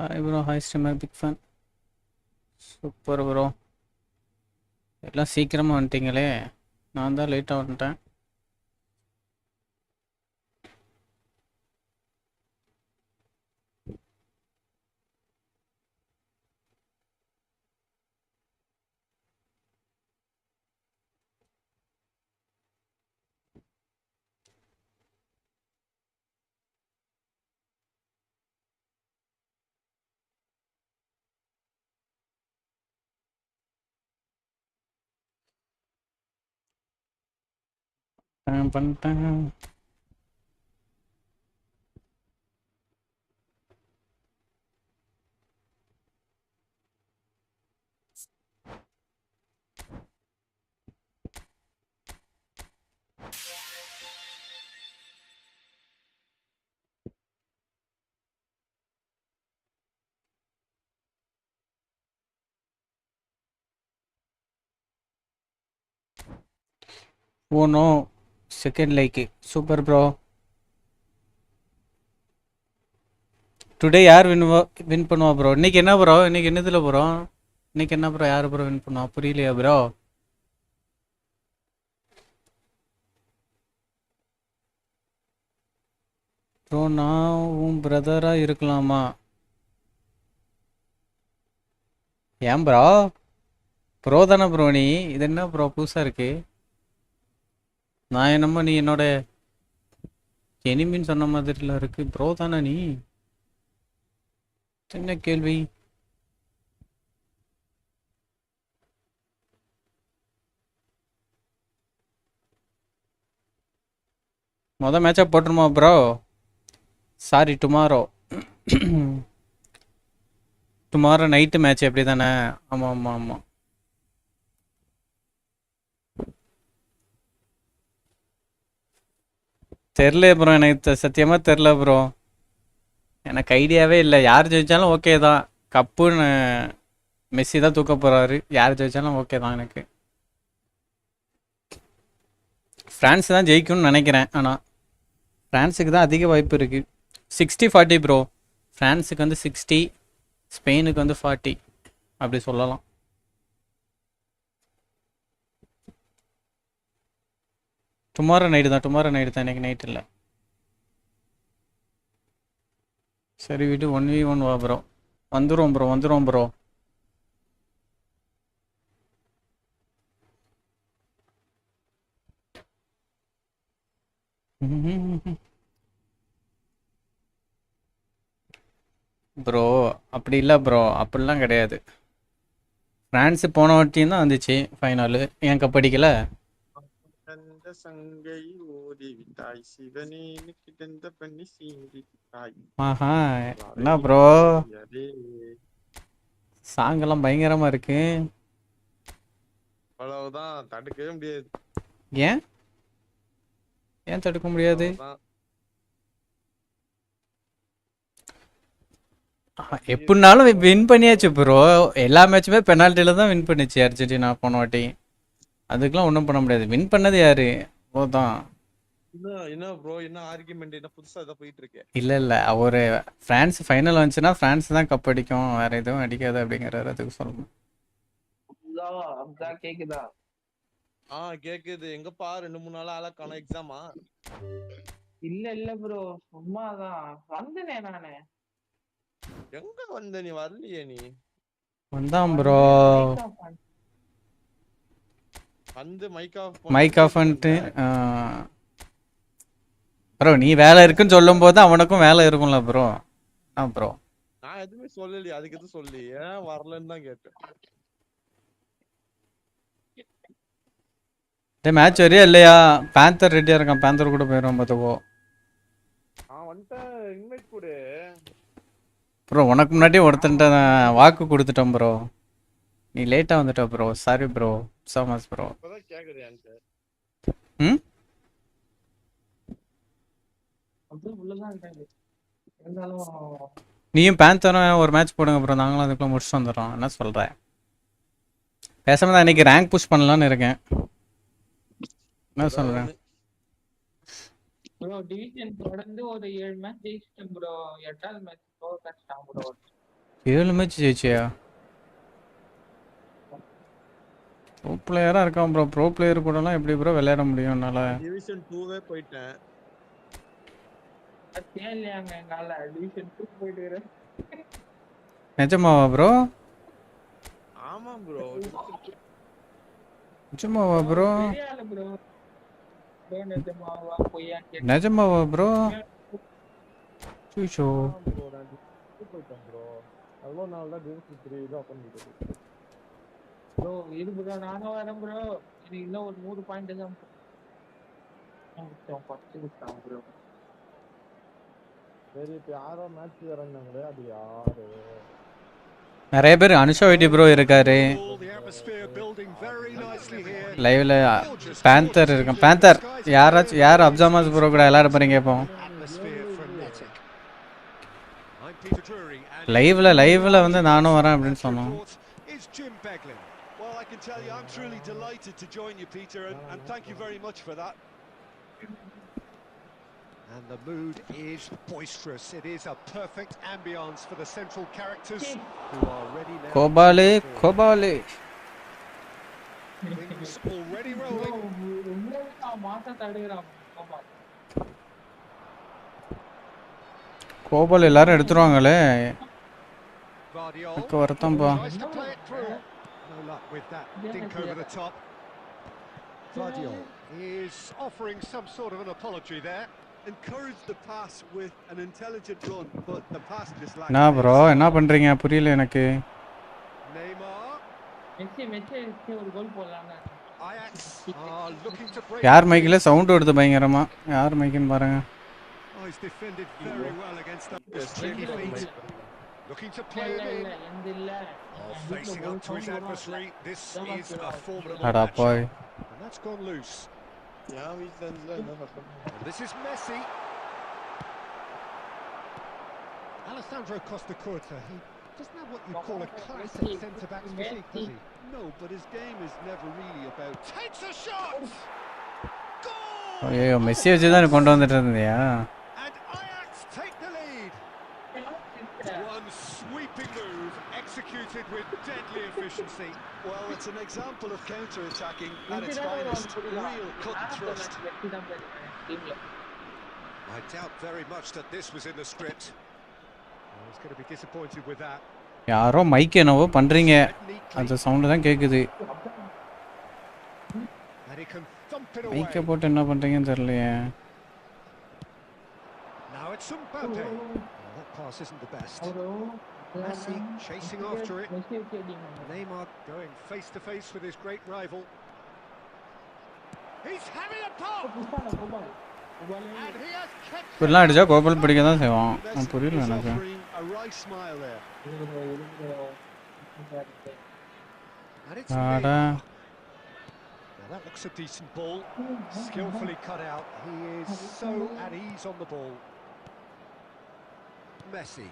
Hi bro, hi streamer, big fan. Super bro. எல்லாம் சீக்கிரமாக வந்துட்டீங்களே, நான் தான் லேட்டாக வந்துட்டேன். பண்ணிட்டேன். Oh no, second like. Super bro. Today யார் வின் பண்ணுவா ப்ரோ? இன்னைக்கு என்ன ப்ரோ? இன்னைக்கு என்னதில் ப்ரோ? இன்னைக்கு என்ன ப்ரோ? யார் ப்ரோ வின் பண்ணுவா? புரியலையா ப்ரோ? ப்ரோ நான் உன் பிரதராக இருக்கலாமா? ஏன் ப்ரோ? ப்ரோ தானே ப்ரோ நீ? இது என்ன ப்ரோ புதுசாக இருக்கு? நான் என்னமோ நீ என்னோட எனிமின்னு சொன்ன மாதிரில இருக்கு. ப்ரோ தானே நீ? என்ன கேள்வி? மொதல் மேட்சாக போட்டுருமா bro? Sorry, tomorrow. Tomorrow night match எப்படி தானே? ஆமாம் ஆமாம் ஆமாம். தெரில ப்ரோ, எனக்கு சத்தியமாக தெரில ப்ரோ. எனக்கு ஐடியாவே இல்லை. யார் ஜெயிச்சாலும் ஓகே தான். கப்புன்னு மெஸ்ஸி தான் தூக்க போகிறாரு. யார் ஜெயிச்சாலும் ஓகே தான் எனக்கு. ஃப்ரான்ஸ் தான் ஜெயிக்கும்னு நினைக்கிறேன். ஆனால் ஃப்ரான்ஸுக்கு தான் அதிக வாய்ப்பு இருக்குது. 60-40 ப்ரோ. ஃப்ரான்ஸுக்கு வந்து 60, ஸ்பெயினுக்கு வந்து 40 அப்படி சொல்லலாம். டுமாரோ நைட்டு தான், டுமாரோ நைட்டு தான், எனக்கு நைட் இல்லை. சரி விட்டு 1v1 வா ப்ரோ. வந்துடும் ப்ரோ, வந்துடும் ப்ரோ. ப்ரோ அப்படி இல்லை ப்ரோ, அப்படிலாம் கிடையாது. ஃப்ரான்ஸு போன வாட்டியும் தான் வந்துச்சு ஃபைனலு. ஏன் கப்படிக்கல? அந்த சங்கை ஓடிவிட்டாய் சிவனே கிடந்த பண்ணி சீண்டிவிட்டாய். ஆஹா, என்ன ப்ரோ சாங்கெல்லாம் பயங்கரமா இருக்கு. அவ்வளவுதான், தடுக்கவே முடியாது. ஏன் ஏன் தடுக்க முடியாது? எப்படினாலும் வின் பண்ணியாச்சு ப்ரோ. எல்லா மேட்சுமே பெனால்ட்டில தான் வின் பண்ணிச்சு அர்ஜென்டினா போன வாட்டி. அதுக்கெல்லாம் ஒன்றும் பண்ண முடியாது. வின் பண்ணது யாரு? போதான். என்ன ப்ரோ, என்ன ஆர்குமெண்ட், என்ன புதுசா இதை போயிட்டு இருக்கு? இல்லை இல்லை, ஒரு ஃப்ரான்ஸ் ஃபைனல் வந்துச்சுன்னா ஃப்ரான்ஸ் தான் கப் அடிக்கும், வேற எதுவும் அடிக்காது அப்படிங்கிறாரு. அதுக்கு சொல்லணும். கேக்குதா? கேக்குது. எங்கப்பா 2-3 நாளா ஆளக்கான எக்ஸாமா? இல்ல ப்ரோ, சும்மாதான் வந்தனே நானு. எங்க வந்த நீ? வரலையே நீ? வந்தான் ப்ரோ. வந்து மைக் ஆஃப் பண்ணிட்டு ப்ரோ நீ வேலை இருக்குன்னு சொல்லும் போது அவனுக்கும் வேலை இருக்கும்ல ப்ரோ. ப்ரோ நான் எதுவுமே சொல்லலையே, அதுக்கு எதுவும் சொல்லி ஏன் வரலன்னு தான் கேட்டேன். மேட்ச் வரையா இல்லையா? பேந்தர் ரெடியா இருக்கான், பேந்தர் கூட போயிடும் பார்த்துக்கோ. வந்துட்டேன், இன்வைட் கொடு ப்ரோ. உனக்கு முன்னாடி ஒருத்தன்ட்ட வாக்கு கொடுத்துட்டோம் ப்ரோ. நீ லேட்டா வந்துட்ட bro. Sorry bro. Sam's bro. இப்பதான் கேக்குது ஆன்சர். ம் நீயும் பேந்தரும் ஒரு மேட்ச் போடுங்க ப்ரோ. நாங்களும் அதுக்குள்ள முடிச்சுட்டு வந்துடுறோம். என்ன சொல்கிறேன்? பேசாம தான் இன்னைக்கு ரேங்க் புஷ் பண்ணலான்னு இருக்கேன். என்ன சொல்கிறேன்? ப்ரோ டிவிஷன் தொடர்ந்து ஒரு 7 மேட்ச் ஜெயிச்சிட்டேன் ப்ரோ. 8வது மேட்ச் தோற்கடிச்சிட்டான் ப்ரோ. 7 மேட்ச் ஜெயிச்சியா? ப்ரோ பிளேயரா இருக்கான் ப்ரோ. ப்ரோ பிளேயர் கூடலாம் எப்படி ப்ரோ விளையாட முடியும் என்னால? டிவிஷன் 2வே போயிட்டேன். கேள்யாங்க எங்கால டிவிஷன் 2 போயிட்டு நிஜமாவா ப்ரோ? ஆமா ப்ரோ. நிஜமாவா ப்ரோ? பெரிய ஆளு ப்ரோ. நிஜமாவா பொய்யா கேட்டு நிஜமாவா ப்ரோ? சூச்சோ. ப்ரோ நான் போயிட்டேன் ப்ரோ. அவ்வளோ நாள் தான் டிவிஷன் 3 தான் பண்ணிட்டு. ப்ரோ இது ப்ரோ நானும் வரேன் ப்ரோ. எனக்கு இன்னும் ஒரு 100 பாயிண்ட் தான் ப்ரோ. சரி இப்போ யாரோ மேட்ச் இறங்கினாங்களே அது யாரு? நிறைய பேர் அனுஷா வைட்டி ப்ரோ இருக்காரு லைவ்ல. பேந்தர் இருக்கான். பேந்தர் யாராச்சும் யார் அப்சாமாஸ் ப்ரோ கூட விளையாட போறீங்க இப்போ? லைவ்ல வந்து நானும் வரேன் அப்படின்னு சொன்னோம். Well, I can tell you, I'm truly delighted to join you, Peter, and thank you very much for that. And the mood is boisterous. It is a perfect ambience for the central characters who are ready now. கோபாலே. Things already rolling. Gopal எல்லாரும் எடுத்துருவாங்களே. Guardiola வருத்தம்பா. tries to play it through. No luck with that. Dink over the top. Guardiola is offering some sort of an apology there. Encouraged the pass with an intelligent run, but the pass just lacked. என்ன bro என்ன பண்றீங்க புரியல எனக்கு. Neymar. Messi ஒரு கோல் போடலாம்ல. Ajax are looking to break. யார் மைக்ல sound வருது பயங்கரமா? யார் மைக்னு பாருங்க. Oh, he's defended very well against that tricky feet. Looking to play it in. Oh, facing up to his adversary. This is a formidable அடா match. போய். And that's gone loose. ஏன் வீட்ல இருந்து என்ன சொல்றேன்? This is Messi. Alessandro Costa Curta. He doesn't have what you call a classic centre-back physique, does he? No, but his game is never really about. Takes a shot. Goal. ஐயோ Messi வச்சு தான் கொண்டு வந்துட்டு இருந்தியா? And Ajax take the lead. One sweeping move executed with deadly efficiency. Well, it's an example of counter-attacking at its finest. Real cut and thrust. I doubt very much that this was in the script. I was going to be disappointed with that. யாரோ mic என்னவோ பண்றீங்க. அந்த sound தான் கேக்குது. And he can thump it away. மைக்க போட்டு என்ன பண்றீங்கன்னு தெரியலையே. Now it's Mbappe. That pass isn't the best. Messi chasing after it. Neymar going face to face with his great rival. He's having a pop. And he has kept. இப்படிலாம் அடிச்சா கோபால் பிடிக்க தான் செய்வான். நான் புரியல எனக்கு. A right smile there. And it's ஆடா. Now that looks a decent ball. Skillfully cut out. He is so at ease on the ball. Messi.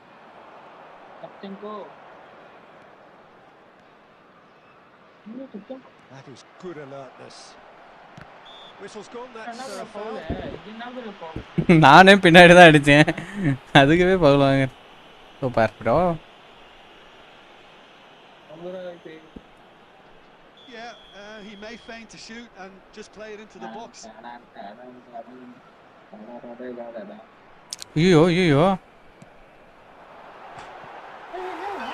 That is good alertness. Whistle's gone, that's a foul. நானே பின்னாடி தான் அடிச்சேன். அதுக்கவே பவுல் வாங்க. Super bro. Yeah, he may feign to shoot and just play it into the box. ஐயோ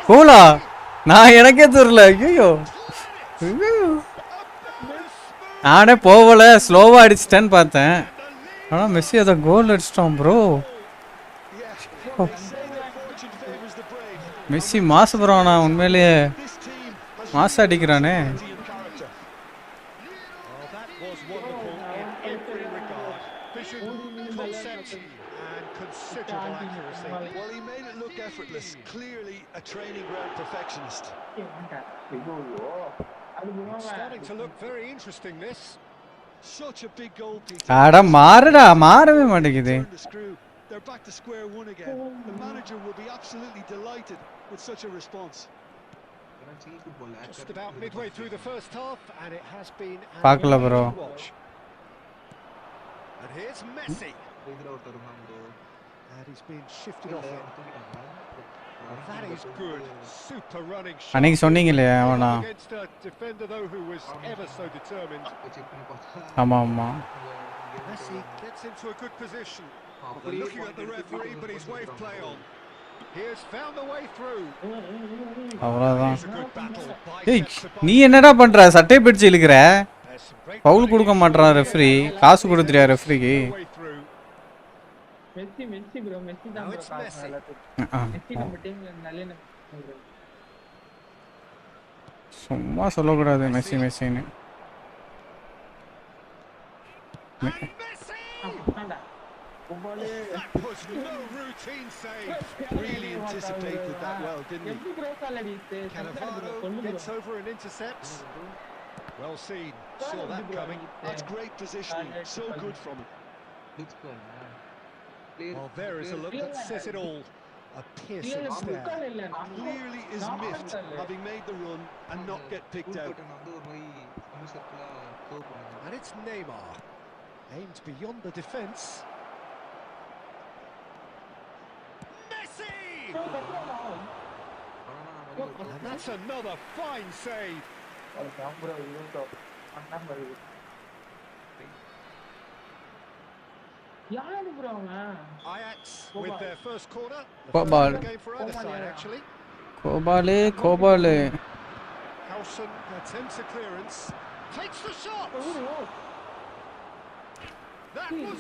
Cola நான் எனக்கே தெரியல. ஐயோ நானே போகல ஸ்லோவா அடிச்சிட்டேன்னு பார்த்தேன். ஆனா மெஸ்ஸி அதை கோல் அடிச்சிட்டான் ப்ரோ. மெஸ்ஸி மாசு ப்ரோ. நான் உண்மையிலேயே மாசு அடிக்கிறானே. Well, he made it look effortless. Clearly a training ground perfectionist. It's starting to look very interesting, this. Such a big goal, Peter. அட மாறடா மாறவே மாட்டேங்குது. They're back to square one again. The manager will be absolutely delighted with such a response. Just about midway through the first half, and it has been பார்க்கல bro. And here's Messi. And he's been shifted off it. That is good. Super running shot. அன்னைக்கு சொன்னீங்களே அவனா? Against a defender though who was ever so determined. ஆமா ஆமா. Messi gets into a good position. They're looking at the referee, but he's wave play on. He has found the way through. அவ்வளவுதான். It's a good battle. ஏய் நீ என்னடா பண்ற? சட்டை பிடிச்சு இழுக்குற. பவுல் கொடுக்க மாட்டறான் ரெஃபரி. காசு கொடுத்துறியா ரெஃபரிக்கு? மெஸ்ஸி bro மெஸ்ஸி தான் bro காசு மெஸ்ஸி நம்ம டீம்ல நல்ல சும்மா சொல்லக்கூடாது Messi மெஸ்ஸின்னு. That was no routine save. Really anticipated that well, didn't he? Cannavaro gets over and intercepts. Well seen. Saw that coming. That's great positioning. So good from him. Well, there is a look that says it all. A piercing stare. Clearly is miffed, having made the run and not get picked out. And it's Neymar. Aimed beyond the defence. Messi! And that's another fine save. யாரு bro அவன்? Ajax with their first corner. Kobal. Game for either side actually. கோபாலே கோபாலே. Howson attempts a clearance. Takes the shot. That was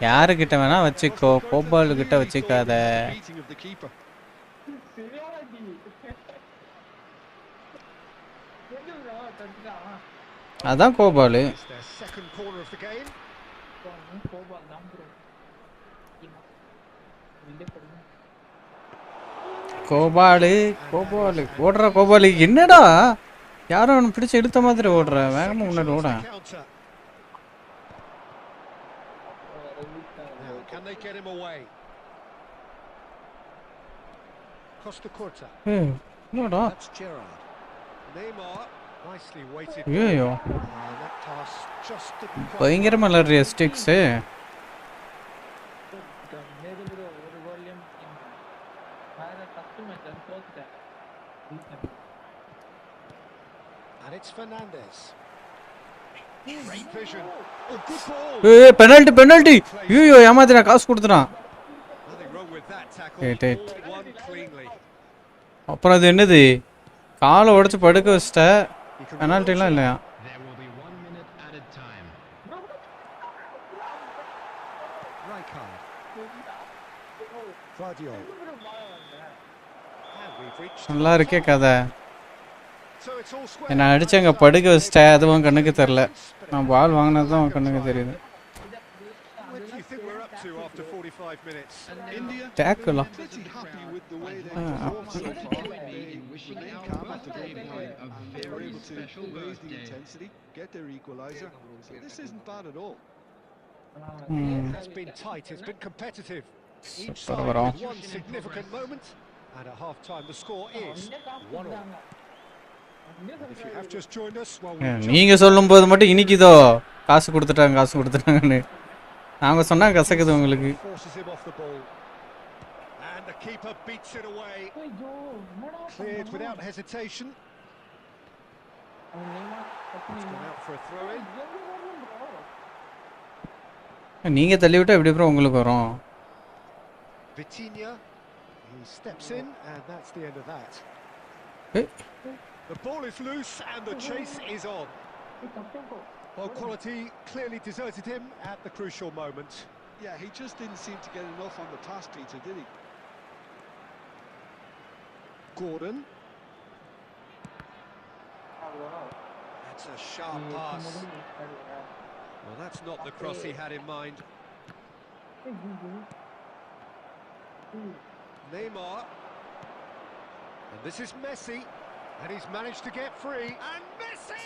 யாரு கிட்ட வேணா வச்சுக்கோ, கோபால் கிட்ட வச்சுக்காத. Beating of the keeper. அதான் Gopal. It's their second corner of the game. Gopal தான் bro. Gopal Gopal ஓடுற கோபால் என்னடா? யாரோ அவனை பிடிச்சு எடுத்த மாதிரி ஓடுற, வேகமா முன்னாடி ஓட. Counter. Now, can they get him away? Costa Curta. என்னடா? That's Gerrard. Neymar nicely weighted. ஐயோ That pass just didn't quite. பயங்கரமா விளையாடுறிய ஸ்டிக்ஸ். ஒரு கோல்லையும் வேற ஃபர்ஸ்ட் மேட்ச் தோத்துட்டேன். And it's Fernandez. Great vision. Oh, good ball. ஏய் பெனல்டி பெனல்டி. ஐயோ ஏமாத்தினா காசு கொடுத்துறான். Nothing wrong with that tackle. Eight, eight. All won cleanly. அப்புறம் அது என்னது? காலை உடைச்சு படுக்க வச்சிட்ட. பெனல்டிலாம் இல்லையா? There will be 1 minute added time. Rijkaard. Guardiola. And we've reached. நல்லா இருக்கே கதை. So it's all square. என்ன அடிச்சங்க படுக்க வச்சிட்ட, அதுவும் கண்ணுக்கு தெரியல. நான் பால் வாங்கினது தான் கண்ணுக்கு தெரியுது. What do you think we're up to after 45 minutes? India டேக்கலாம். pretty happy with the way they performed so far. They remain calm at the game line. They were able to raise the intensity, get their equaliser. So this isn't bad at all. It's been tight, it's been competitive. Each Super side bra. with one significant moment. And at half-time the score is 1-1. If you have just joined us, well, நீங்க சொல்லும்போது மட்டும் இனிக்குதோ காசு கொடுத்துட்டாங்க காசு கொடுத்துட்டாங்கன்னு. நாங்க சொன்னா கசக்குது உங்களுக்கு. forces him off the ball. And the keeper beats it away. Cleared without hesitation. It's gone out for a throw-in. நீங்க தள்ளி விட்டா எப்படி ப்ரோ உங்களுக்கு வரும்? Vitinha, he steps in, and that's the end of that. Hey. The ball is loose, and the chase is on. Well, quality clearly deserted him at the crucial moment. Yeah, he just didn't seem to get enough on the pass, Peter, did he? Gordon. That's a sharp pass. Well, that's not the cross he had in mind. Neymar. And this is Messi. And he's managed to get free. And Messi!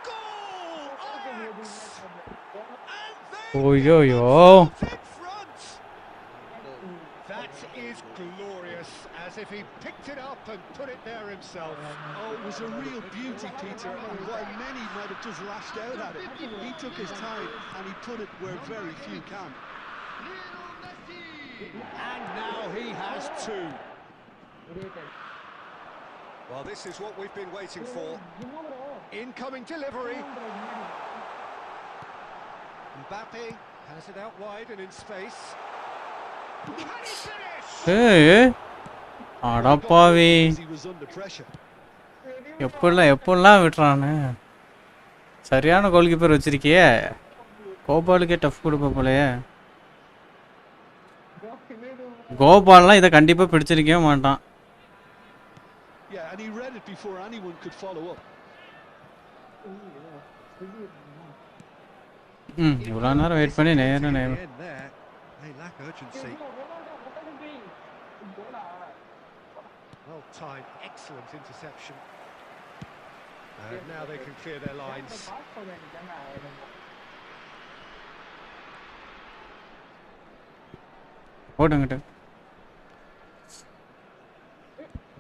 Goal! Ajax! And they ஓய்யோயோ. in front. That is glorious, as if he picked it up and put it there himself. Oh, it was a real beauty, Peter, and while many might have just lashed out at it, he took his time and he put it where very few can. And now he has two. Well, this is what we've been waiting for. Incoming delivery. Mbappe has it out wide and in space. Can he finish? ஏய் அடப்பாவி He was under pressure. எப்பெல்லாம் விட்டுறானு சரியான goal keeper வச்சிருக்கியே கோபாலுக்கே tough கொடுப்ப போலயே கோபால்லாம் இதை கண்டிப்பாக பிடிச்சிருக்கவே மாட்டான் Yeah, and he read it before anyone could follow up. இவ்வளோ நேரம் வெயிட் பண்ணி நேரம் They lack urgency. Well timed, excellent interception. And now they can clear their lines. ஓடுங்கட்ட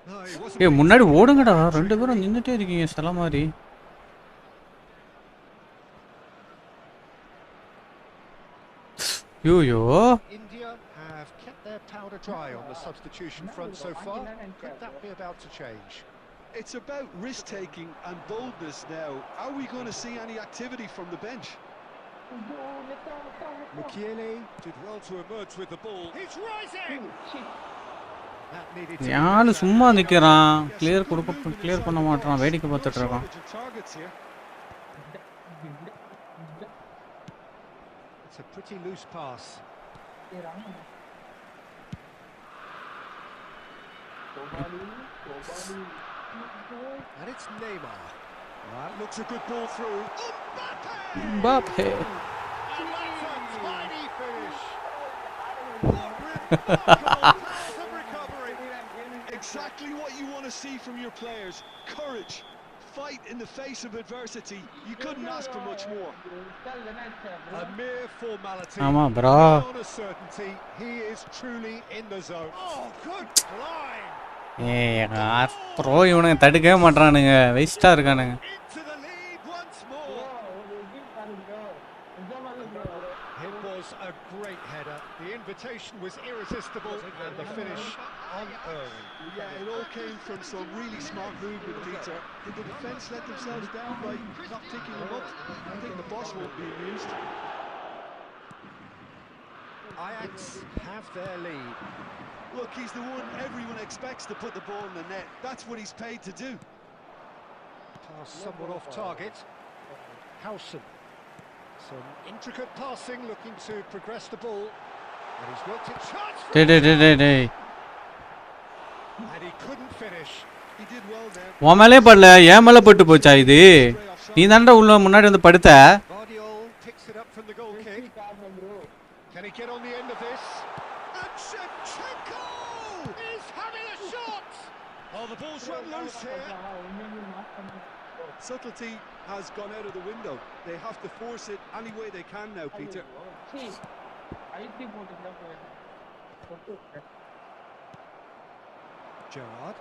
No, he wasn't ஏய் முன்னாடி ஓடுங்கடா ரெண்டு பேரும் நின்னுட்டே இருக்கீங்க சில மாதிரி YoYo India have kept their powder dry on the substitution front so far. Could that be about to change? It's about risk-taking and boldness now. Are we going to see any activity from the bench? Mukiele did well to emerge with the ball. He's rising! That needed to யாரு சும்மா நிக்கிறான் clear பண்ண மாட்டான் வேடிக்கை பார்த்துட்டு இருக்கான் Targets here. It's a pretty loose pass. And it's Neymar. That looks a good ball through. Mbappe And that's a tiny finish. What remarkable pass of recovery. Exactly what you want to see from your players. Courage. Fight in the face of adversity. You couldn't ask for much more. A mere formality. ஆமா bro Not a certainty. He is truly in the zone. Oh, good line. ஏய் bro இவனுங்க தடுக்கவே மாட்டானுங்க வேஸ்டா இருக்கானுங்க Into the lead once more. It was a great header. The invitation was irresistible and the finish unearned. Yeah, it all came from some really smart movement, Peter. Did the defence let themselves down by not picking him up? I think the boss won't be amused. Ajax have their lead. Look, he's the one everyone expects to put the ball in the net. That's what he's paid to do. Pass somewhat off target. Howson. Some intricate passing, looking to progress the ball. And he's worked it chance for டேய் and he couldn't finish. He did well there. உன் மேலே படல என் மேலே பட்டு போச்சா இது நீ தாண்டா உள்ள முன்னாடி வந்து படுத்த Guardiol picks it up from the goal kick. Can he get on the end of this? And Shevchenko is having a shot! Oh, the ball's run loose here. Subtlety has gone out of the window. They have to force it any way they can now, Peter. Gerrard.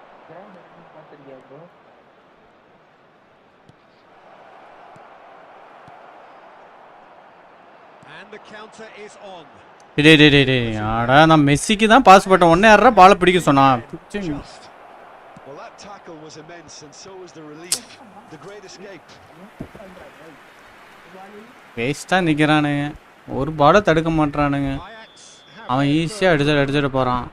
And the counter is on. டேய் ஆடா நான் மெஸ்ஸிக்கு தான் pass போட்ட உடனே யாரா பாலை பிடிக்க சொன்னான் Just. Well, that tackle was immense, and so was the relief. The great escape. வேஸ்டா நிக்கிறானுங்க ஒரு பாலை தடுக்க மாட்டானுங்க Ajax have அவன் their ஈஸியா அடிச்சிட்டு போறான்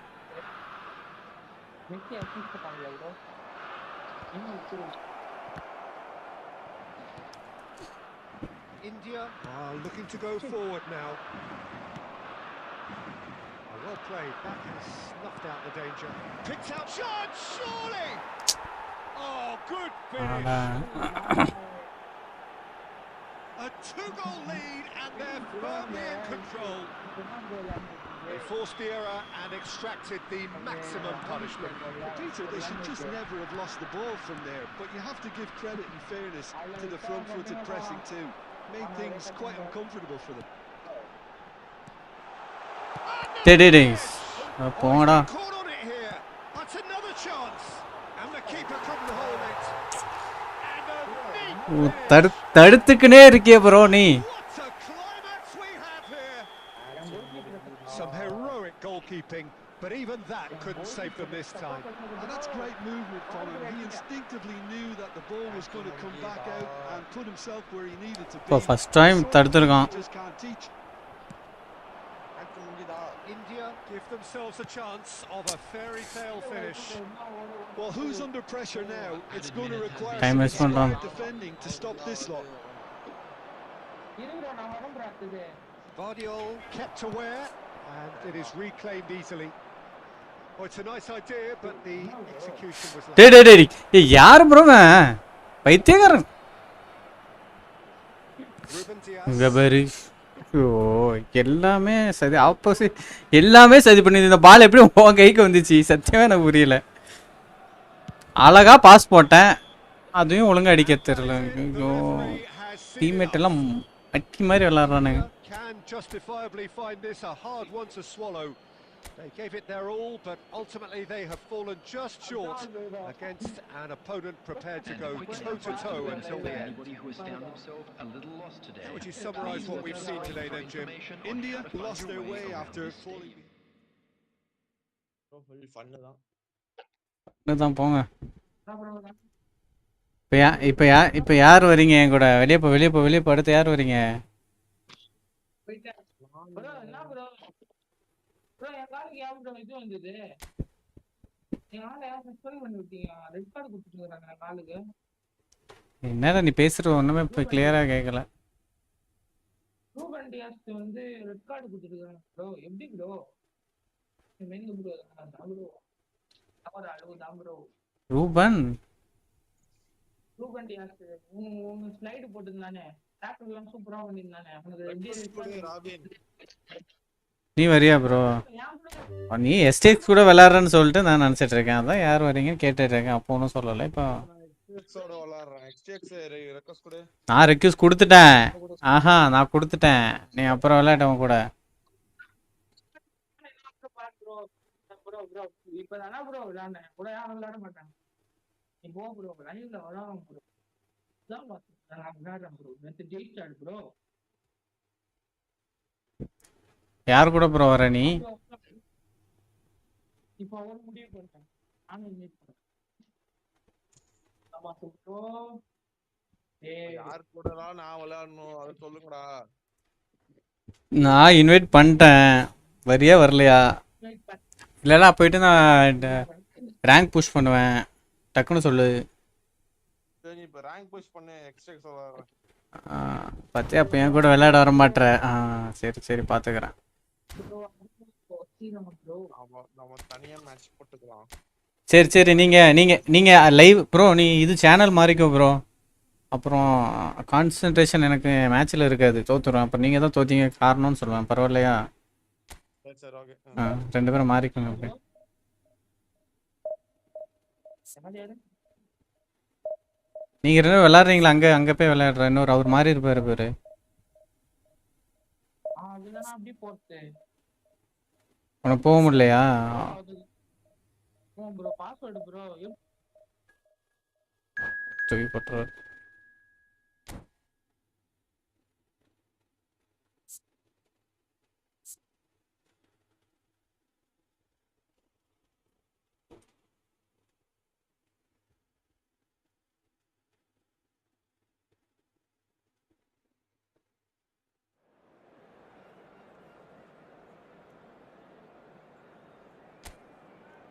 India are looking to go forward now. Well played. That has snuffed out the danger. Picked out shot, surely! Oh, good finish. A two-goal lead and they're firmly in control. They forced the error and extracted the maximum punishment. Peter, they should just never have lost the ball from there, but you have to give credit and fairness to the front-footed pressing too. Made things quite uncomfortable for them. டேய் போங்கடா Caught on it here. That's another chance. And the keeper couldn't hold it. And a neat தடுத்துக்கினே இருக்கியே bro நீ What a climax we have here. goalkeeping, but even that couldn't save them this time. And that's great movement from him. He instinctively knew that the ball was going to come back out and put himself where he needed to be. First time தடுத்துருக்கான். He just can't teach. India give themselves a chance of a fairy tale finish. Well, who's under pressure now? It's going to require Time some waste பண்றான். inspired defending to stop this lot. Vardiol kept aware, and it is reclaimed easily. Oh, it's a nice idea, but the execution was late. டேய் யார் bro பைத்தியக்காரன் Ruben Diaz. இங்க பாரு ஓ எல்லாமே சதி opposite எல்லாமே சதி பண்ணி இந்த பால் எப்படி உன் கைக்கு வந்துச்சு சத்தியமா எனக்கு புரியல அழகா பாஸ் போட்டேன் அதையும் ஒழுங்கா அடிக்க தெரியல ஐயோ டீம்மேட் எல்லாம் அட்டி மாதிரி விளையாடுறானுங்க Can justifiably find this a hard one to swallow. They gave it their all, but ultimately they have fallen just short against an opponent prepared to go toe-to-toe until the end. How would you summarise what we've seen today then, Jim? India lost their way after falling. தான் போங்க இப்போ யார் வரீங்க என் கூட வெளியே போ அடுத்து யார் வரீங்க என்னடா நீ பேசுறது ஒண்ணுமே இப்ப கிளியரா கேட்கல ரூபன் டியாஸ் வந்து ரெட் கார்டு கொடுத்துருக்காங்க ப்ரோ எப்படி ப்ரோ மெயின்ல ப்ரோ ப்ரோ அவர் அழுவுதான் ப்ரோ ரூபன் டியாஸ் உங்க ஸ்லைடு போட்டுருந்தானே டாக்டர் எல்லாம் சூப்பரா பண்ணிருந்தானே அவனுக்கு நீ வரியா ப்ரோ நீ எஸ்டேக்ஸ் கூட விளையாடுறேன்னு சொல்லிட்டு நான் நினைச்சிட்டு இருக்கேன் அதான் யார் வரீங்கன்னு கேட்டுட்டு இருக்கேன் அப்போ ஒன்றும் சொல்லலை இப்போ நான் ரெக்யூஸ் கொடுத்துட்டேன் ஆஹா நான் கொடுத்துட்டேன் நீ அப்புறம் விளையாட்டவன் கூட இப்பதானா ப்ரோ விளையாண்டேன் கூட யாரும் விளையாட மாட்டாங்க நீ போ ப்ரோ லைவ்ல வராம ப்ரோ தான் நான் விளையாடுறேன் ப்ரோ நேற்று ஜெயிச்சாடு ப்ரோ யார் கூட ப்ரோ வர நீ இப்போ அவரு முடிவு பண்ணிட்டேன் நானும் மீட் பண்ணேன் ஆமா ப்ரோ யார் கூடலாம் நான் விளையாடணும் அதை சொல்லுங்கடா நான் இன்வைட் பண்ணிட்டேன் வரியா வரலையா இல்லைனா போயிட்டு நான் ரேங்க் புஷ் பண்ணுவேன் டக்குன்னு சொல்லு சரி இப்போ ரேங்க் புஷ் பண்ணி எக்ஸ்ட்ரா சொல்றேன் பார்த்தியா அப்போ என் கூட விளையாட வர மாட்டேற சரி பார்த்துக்கிறேன் நம்ம தனியா மேட்ச் போட்டுக்கலாம் சரி நீங்கள் லைவ் ப்ரோ நீ இது சேனல் மாறிக்கோ ப்ரோ அப்புறம் கான்சன்ட்ரேஷன் எனக்கு மேட்ச்சில் இருக்காது தோத்துருவேன் அப்புறம் நீங்கள் தான் தோத்தீங்க காரணம்னு சொல்லுவேன் பரவாயில்லையா சரி ஓகே ரெண்டு பேரும் மாறிக்கோங்க அப்படி நீங்கள் ரெண்டு விளையாடுறீங்களா அங்கே போய் விளையாடுற இன்னொரு அவர் மாறி இருப்பார் பேர் உனக்கு போக முடியலையா ப்ரோ பாஸ்வேர்ட் ப்ரோ தூக்கி போட்டுரு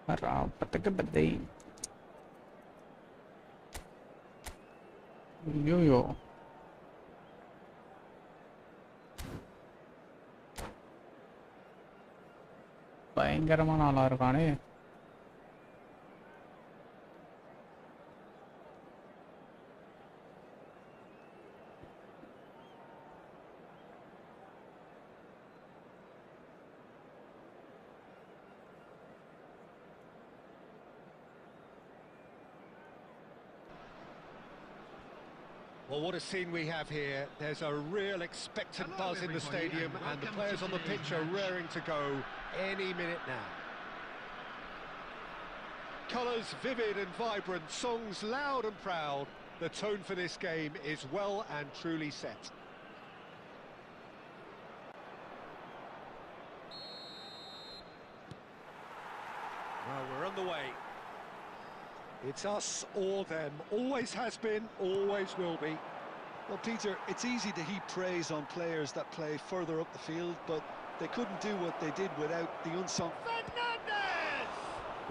Rapataka badai. Yo. பயங்கரமான ஆளா இருக்கானே Well, what a scene we have here. There's a real expectant buzz in the stadium, and the players on the pitch are raring to go any minute now. Colours vivid and vibrant, songs loud and proud. The tone for this game is well and truly set. Well, we're on the way. It's us or them. Always has been, always will be. Well, Peter, it's easy to heap praise on players that play further up the field, but they couldn't do what they did without the unsung. Fernandez!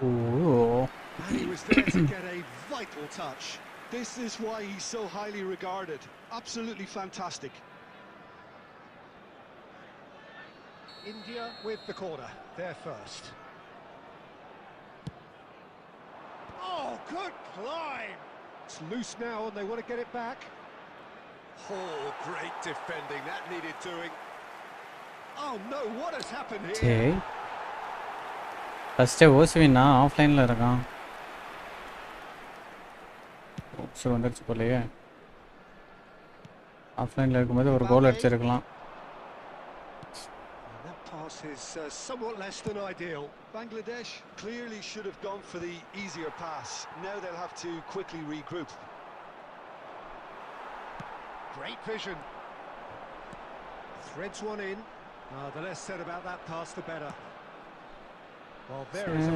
Ooh. And he was there to get a vital touch. This is why he's so highly regarded. Absolutely fantastic. India with the corner. They're first. Oh, good climb! It's loose now and they want to get it back. Oh, great defending. That needed doing. Oh no, what has happened here? சரி first ஓசுவின்னா ஆஃப்லைனில் இருக்கான். Oops வந்துடுச்சு போலையே. ஆஃப்லைனில் இருக்கும்போது ஒரு கோல் அடிச்சிருக்கலாம். That pass is somewhat less than ideal. Bangladesh clearly should have gone for the easier pass. Now they'll have to quickly regroup. Great vision. Threads one in. The less said about that pass, the better. Well, there is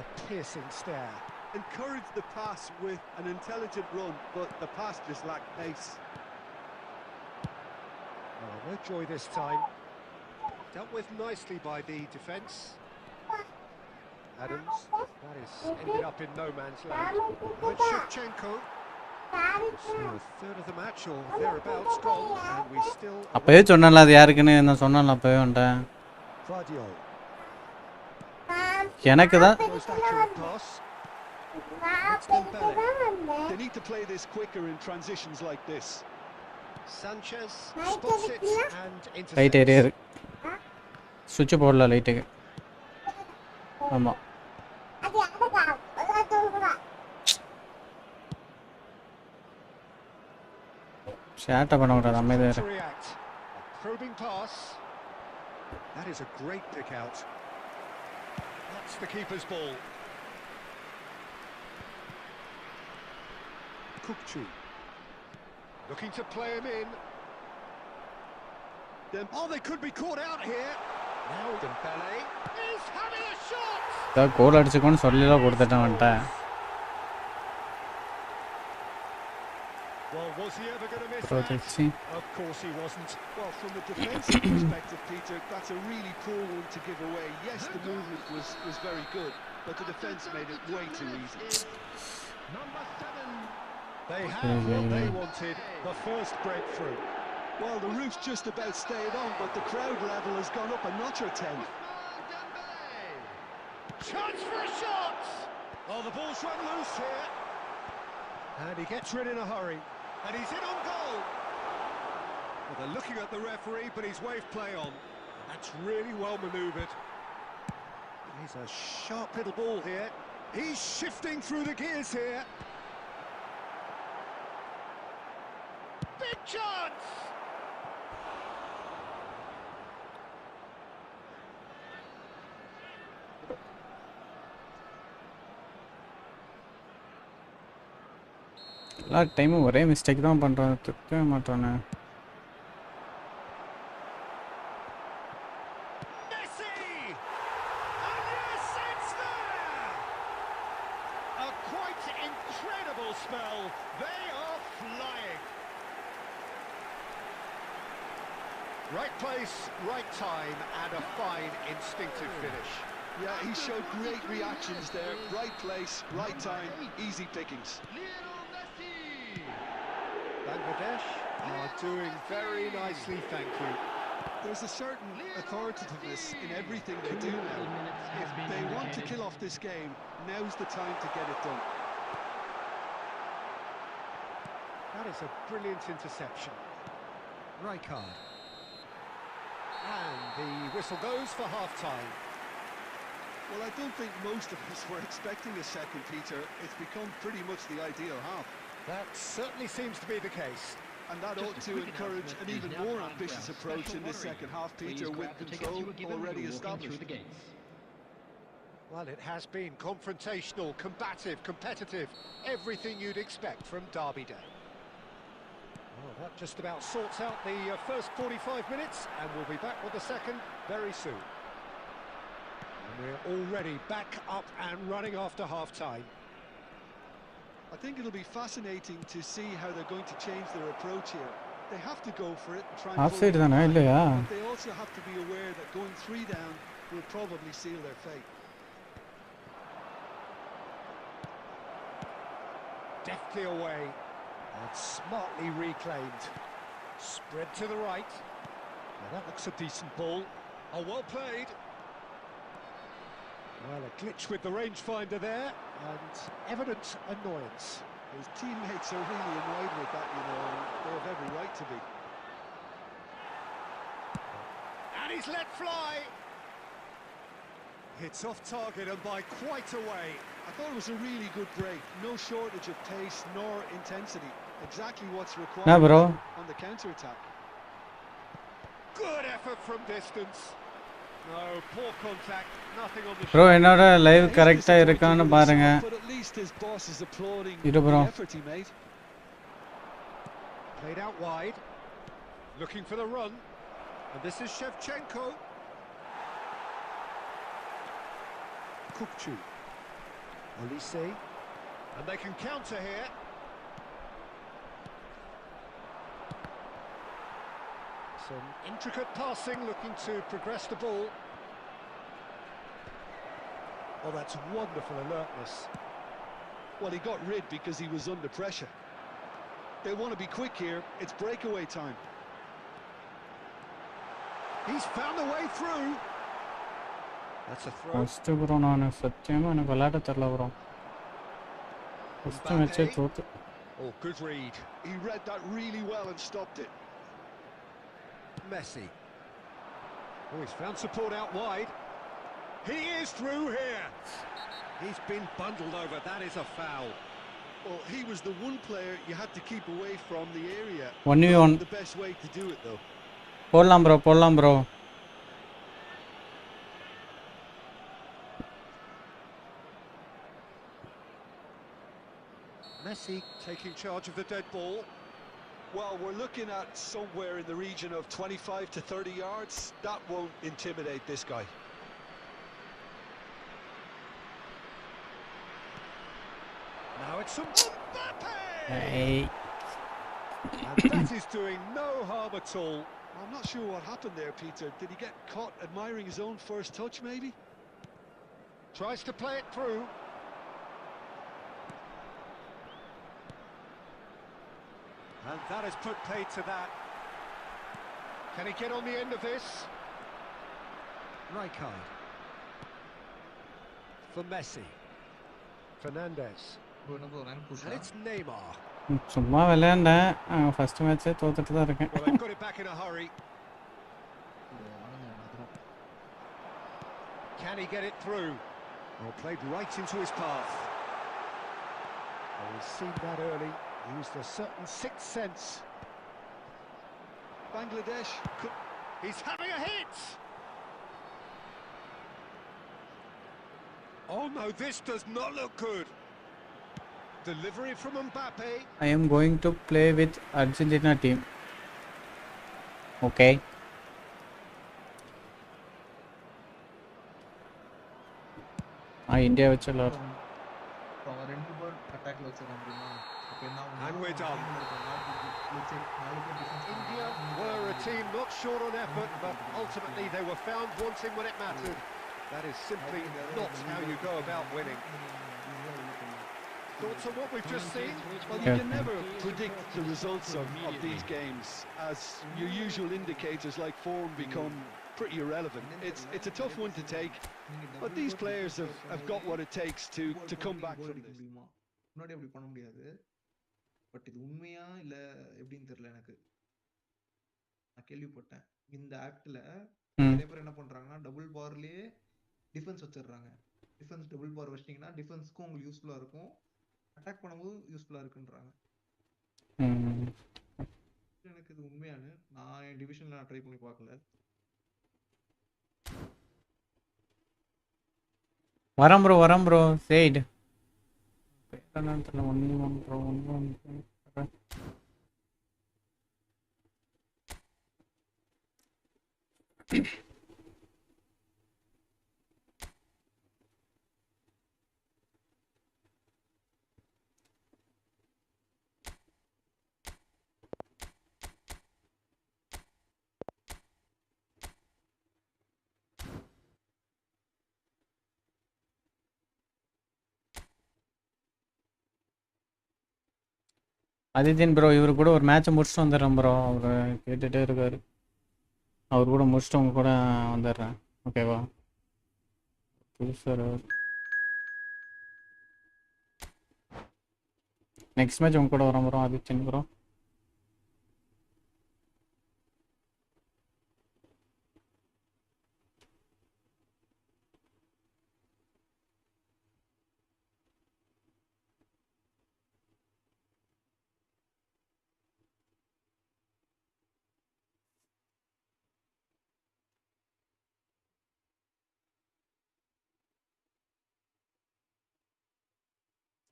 a piercing stare. Encouraged the pass with an intelligent run, but the pass just lacked pace. Oh, no joy this time. Dealt with nicely by the defence. Adams, that is ended up in no man's land. With Shevchenko. So a third of the match or thereabouts gone, and we still. அப்பவே சொன்னல அது யாருக்குன்னு நான் சொன்னல அப்பவே வந்துட்டேன். Vardio. எனக்கு தான் Most accurate pass. They need to play this quicker in transitions like this. Sanchez spots it and intercepts. Light area இருக்கு. சுவிட்ச் போடல லைட்டுக்கு. ஆமா. ஷாட்ட பண்ண விடாத அமைதியா இரு. Probing pass. That is a great pick out. That's the keeper's ball. Kukchu. Looking to play him in. Oh, they could be caught out here. Now Dembele is having a shot. கோல் அடிச்சுக்கோன்னு சொல்லிலாம் கொடுத்துட்டேன் வந்துட்டேன். Well, was he ever going to miss Protection. that? Of course he wasn't. Well, from a defensive perspective, Peter, that's a really poor one to give away. Yes, the movement was very good, but the defence made it way too easy. Number 7. They have what they wanted, the first breakthrough. Well, the roof's just about stayed on, but the crowd level has gone up a notch or 10. Chance for a shot! Oh, the ball's run loose here. And he gets rid in a hurry. And he's in on goal. Well, they're looking at the referee, but he's waved play on. That's really well manoeuvred. He's a sharp little ball here. He's shifting through the gears here. Big chance! எல்லா டைமும் ஒரே mistake தான் பண்ணுறான், திருத்தவே மாட்டானே. Right place, right time, and a fine instinctive finish. Yeah, he showed great reactions there. Right place, right time, easy pickings. Bangladesh are doing very nicely, thank you. There's a certain authoritativeness in everything they do now. If they want to kill off this game, now's the time to get it done. That is a brilliant interception. Rijkaard. And the whistle goes for half-time. Well, I don't think most of us were expecting a second, Peter. It's become pretty much the ideal half. That certainly seems to be the case. And that ought to encourage an even more ambitious approach in this second half, Peter, with control already established. Well, it has been confrontational, combative, competitive, everything you'd expect from Derby Day. Well, that just about sorts out the first 45 minutes, and we'll be back with the second very soon. We're already back up and running after half-time. I think it'll be fascinating to see how they're going to change their approach here. They have to go for it and try and pull Offside it தானே back, இல்லையா? but they also have to be aware that going 3 down will probably seal their fate. Deftly away and smartly reclaimed. Spread to the right. Now that looks a decent ball. Oh, well played. Well, a glitch with the rangefinder there, and evident annoyance. His teammates are really annoyed with that, you know, and they have every right to be. And he's let fly. It's off target and by quite a way. I thought it was a really good break. No shortage of pace nor intensity. Exactly what's required Nah, bro. on the counter-attack. Good effort from distance. No, poor contact, nothing on the bro shot. என்னோட live He's கரெக்டா disappointed இருக்கான்னு with his பாருங்க. shot, but at least his boss is applauding இரு bro. the effort he made. Played out wide, looking for the run, and this is Shevchenko. Kukcu, Olise, and they can counter here. Some intricate passing, looking to progress the ball. Oh, that's wonderful alertness. Well, he got rid because he was under pressure. They want to be quick here. It's breakaway time. He's found a way through. That's a throw. First bro நான் சத்தியமா எனக்கு விளையாட தெரியல bro. First மேட்சே தோத்து. Oh, good read. He read that really well and stopped it. Messi. Oh, he's found support out wide. He is through here. He's been bundled over. That is a foul. Well, he was the one player you had to keep away from the area. 1v1 The best way to do it, though. போடலாம் bro. Messi taking charge of the dead ball. Well, we're looking at somewhere in the region of 25 to 30 yards. That won't intimidate this guy. Now it's some Mbappe! Hey. And that is doing no harm at all. I'm not sure what happened there, Peter. Did he get caught admiring his own first touch, maybe? Tries to play it through. And that has put paid to that. Can he get on the end of this? Rijkaard. For Messi. Fernandez. And it's Neymar. சும்மா விளையாண்டேன். First மேட்சே தோத்துட்டு தான் இருக்கேன். Well, they've got it back in a hurry. Can he get it through? Oh, played right into his path. Oh, he's seen that early. Used a certain sixth sense. Bangladesh could... He's having a hit! Oh no, this does not look good. Delivery from Mbappe. I am going to play with Argentina team. Okay. India வச்சு எல்லாரும். And we're done. India were a team not short on effort, but ultimately they were found wanting when it mattered. That is simply not how you go about winning. Thoughts on what we've just seen? Well, you can never predict the results of these games, as your usual indicators like form become pretty irrelevant. It's a tough one to take, but these players have got what it takes to come back from this. முன்னாடி அப்படி பண்ண முடியாது. But இது உண்மையா இல்ல எப்படின்னு தெரியல எனக்கு. நான் கேள்விப்பட்டேன். இந்த ஆக்ட்ல நிறைய பேர் என்ன பண்றாங்கன்னா டபுள் பார்லயே டிஃபென்ஸ் வச்சிடுறாங்க. டிஃபென்ஸ் டபுள் பார் வச்சிட்டீங்கன்னா டிஃபென்ஸ்க்கும் உங்களுக்கு யூஸ்ஃபுல்லா இருக்கும், அட்டாக் பண்ணும்போது யூஸ்ஃபுல்லா இருக்குன்றாங்க. எனக்கு இது உண்மையானு நான் என் டிவிஷன்ல நான் ட்ரை பண்ணி பார்க்கல. வரம் ப்ரோ சைடு ஒன் ப்ரோ அதித்தின் ப்ரோ இவர் கூட ஒரு மேட்ச்சை முடிச்சுட்டு வந்துடுறேன் ப்ரோ. அவர் கேட்டுகிட்டே இருக்காரு. அவர் கூட முடிச்சுட்டு உங்க கூட வந்துடுறேன். ஓகேவா? சார் நெக்ஸ்ட் மேட்ச் உங்க கூட வரேன் ப்ரோ ஆதித்யன் ப்ரோ.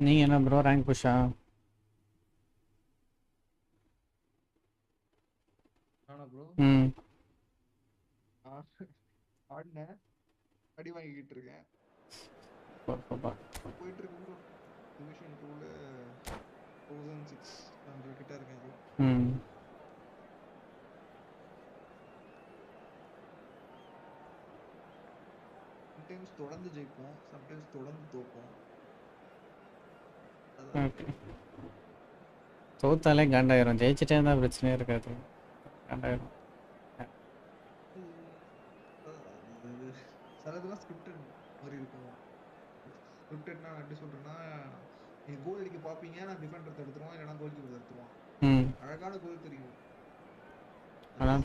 நீங்கள் என்ன ப்ரோ ரேங்க் புஷா? நானா ப்ரோ ம் ஆடினேன், அடி வாங்கிக்கிட்டு இருக்கேன். போயிட்டு இருக்கு ப்ரோ. டிவிஷன் 2ல 1600 கிட்ட இருக்கேன் ப்ரோ. ம் சம்டைம்ஸ் தொடர்ந்து ஜெயிப்போம், சம்டைம்ஸ் தொடர்ந்து தோப்போம். ஓகே. தோத்தாலே காண்டாயிரும், ஜெயிச்சிட்டே இருந்தால் பிரச்சனையே இருக்காது. காண்டாயிரும். சிலதுலாம் ஸ்கிரிப்டட் மாதிரி இருக்கும். ஸ்கிரிப்டட்னா நான் எப்படி சொல்றேன்னா, நீங்க கோல் அடிக்க பார்ப்பீங்க, நான் டிஃபெண்டர் தடுத்துருவான், இல்லைனா கோல் கீப்பர் தடுத்துருவான். ம் அழகான கோல் தெரியும். அதான்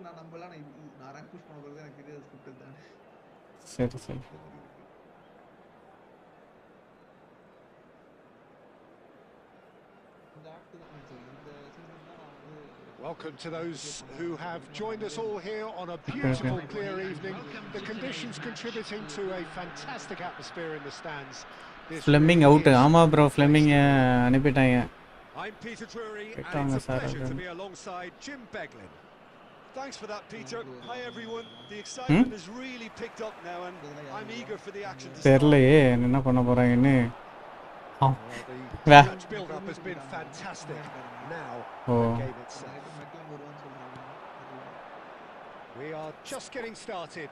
நான் நம்பலாம், நான் ரேங்க் புஷ் பண்ண பிறகு எனக்கு தெரியாது ஸ்கிரிப்டட் தான். சரி சரி. Welcome to those who have joined us all here on a beautiful, clear evening. The conditions contributing to a fantastic atmosphere in the stands. Fleming out. ஆமாம் ப்ரோ, ஃப்ளெமிங் அனுப்பிட்டாங்க. I'm Peter Drury, and it's a pleasure to be alongside Jim Beglin. Thanks for that, Peter. Hi, everyone. The excitement has really picked up now, and I'm eager for the action to start. தெரியலையே என்ன பண்ண போகிறாங்கன்னு. The match build-up has been fantastic. Now, the game itself. We are just getting started.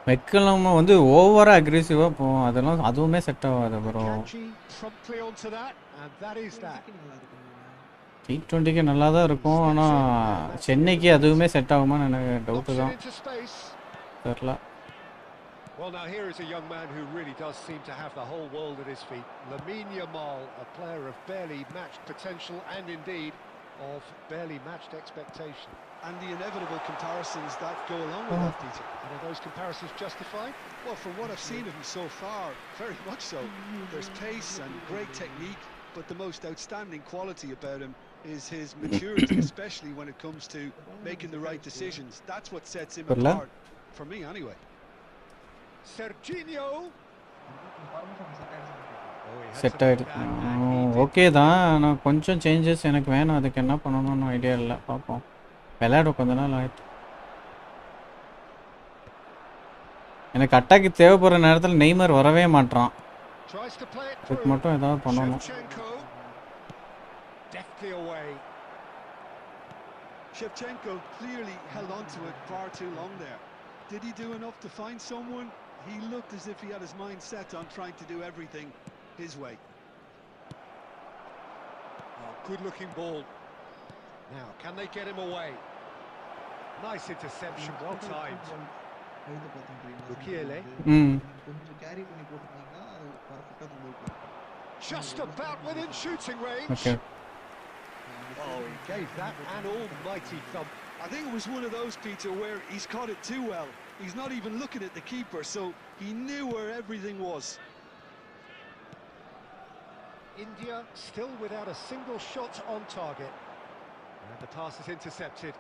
McCullum வந்து ஓவராக அக்ரெசிவாக போகும், அதெல்லாம் அதுவுமே set ஆகாது bro. Promptly onto that, and that is that. T20க்கு நல்லா தான் இருக்கும், ஆனால் சென்னைக்கு அதுவுமே செட் ஆகுமான்னு எனக்கு டவுட்டு தான். தெரியல. Well, now here is a young man who really does seem to have the whole world at his feet. Lamine Yamal, a player of barely matched potential and indeed of barely matched expectation. And the inevitable comparisons that go along with that, Peter. And are those comparisons justified? Well, from what I've seen of him so far, very much so. There's pace and great technique, but the most outstanding quality about him is his maturity, especially when it comes to making the right decisions. That's what sets him apart, for me anyway. Serginho. Set ஆகிடுச்சு. Okay தான், ஆனால் கொஞ்சம் changes எனக்கு வேணும். அதுக்கு என்ன பண்ணணும்னு idea இல்லை, பார்ப்போம். விளையாட கொஞ்ச நாள் ஆகிட்டு. எனக்கு அட்டாக்கு தேவைப்படுற நேரத்தில் நெய்மர் வரவே மாட்டான். இதுக்கு மட்டும் ஏதாவது பண்ணணும். Shevchenko clearly held on to it far too long there. Did he do enough to find someone? He looked as if he had his mind set on trying to do everything his way. Oh, good-looking ball. Now, can they get him away? Nice interception, well timed. Bukiele. Just about within shooting range. Okay. Oh, he gave that an almighty thump. I think it was one of those, Peter, where he's caught it too well. He's not even looking at the keeper, so he knew where everything was. India still without a single shot on target. And the pass is intercepted.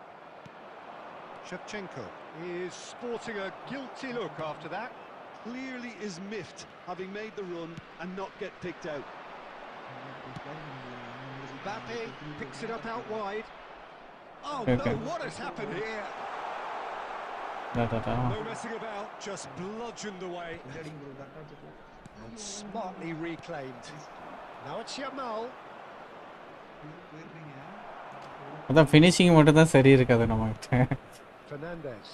Shevchenko is sporting a guilty look after that. Clearly is miffed, having made the run and not get picked out. Mbappe picks it up out wide. Oh okay. No, what has happened here? No messing about, just bludgeoned away. And smartly reclaimed. Now it's Yamal. அதான் finishing மட்டும் தான் சரி இருக்காது நம்மகிட்ட. Fernandez.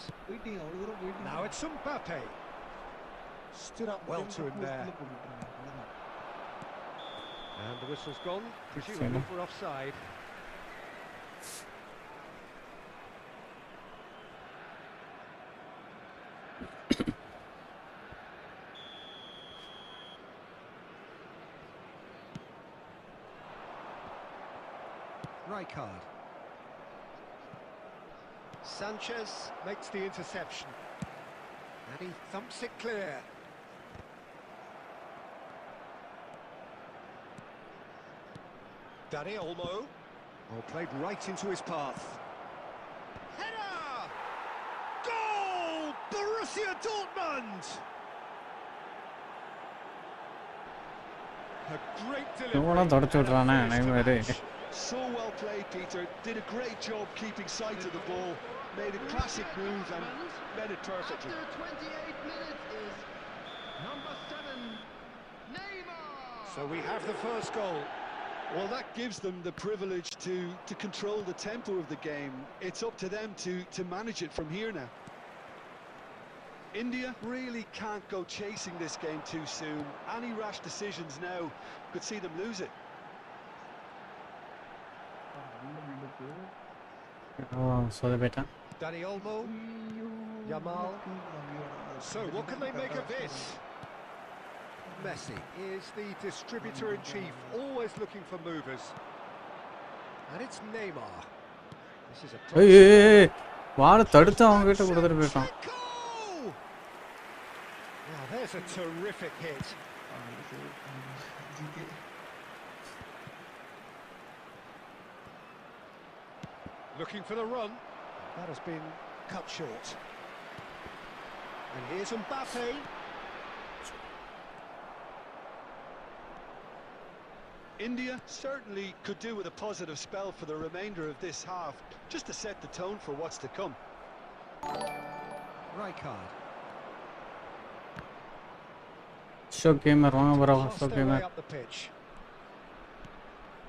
Now it's Mbappe. Stood up well to him there. And the whistle's gone, presumably for offside. Rijkaard. Sanchez makes the interception. And he thumps it clear. Dani Olmo. Oh, played right into his path. Header! Goal! Borussia Dortmund! A great delivery. So well played, Peter. Did a great job keeping sight of the ball. Made a classic move and made it perfectly. After 28 minutes is number 7, Neymar. So we have the first goal. Well, that gives them the privilege to control the tempo of the game. It's up to them to manage it from here now. India really can't go chasing this game too soon. Any rash decisions now could see them lose it. Dani Olmo. Yamal. So what can they make of this? Messi is the distributor-in-chief, always looking for movers. And it's Neymar. This is a... Now there's a terrific hit. Looking for the run. That has been cut short. And here's Mbappe. India certainly could do with a positive spell for the remainder of this half, just to set the tone for what's to come. Rijkaard. Lost their way up the pitch.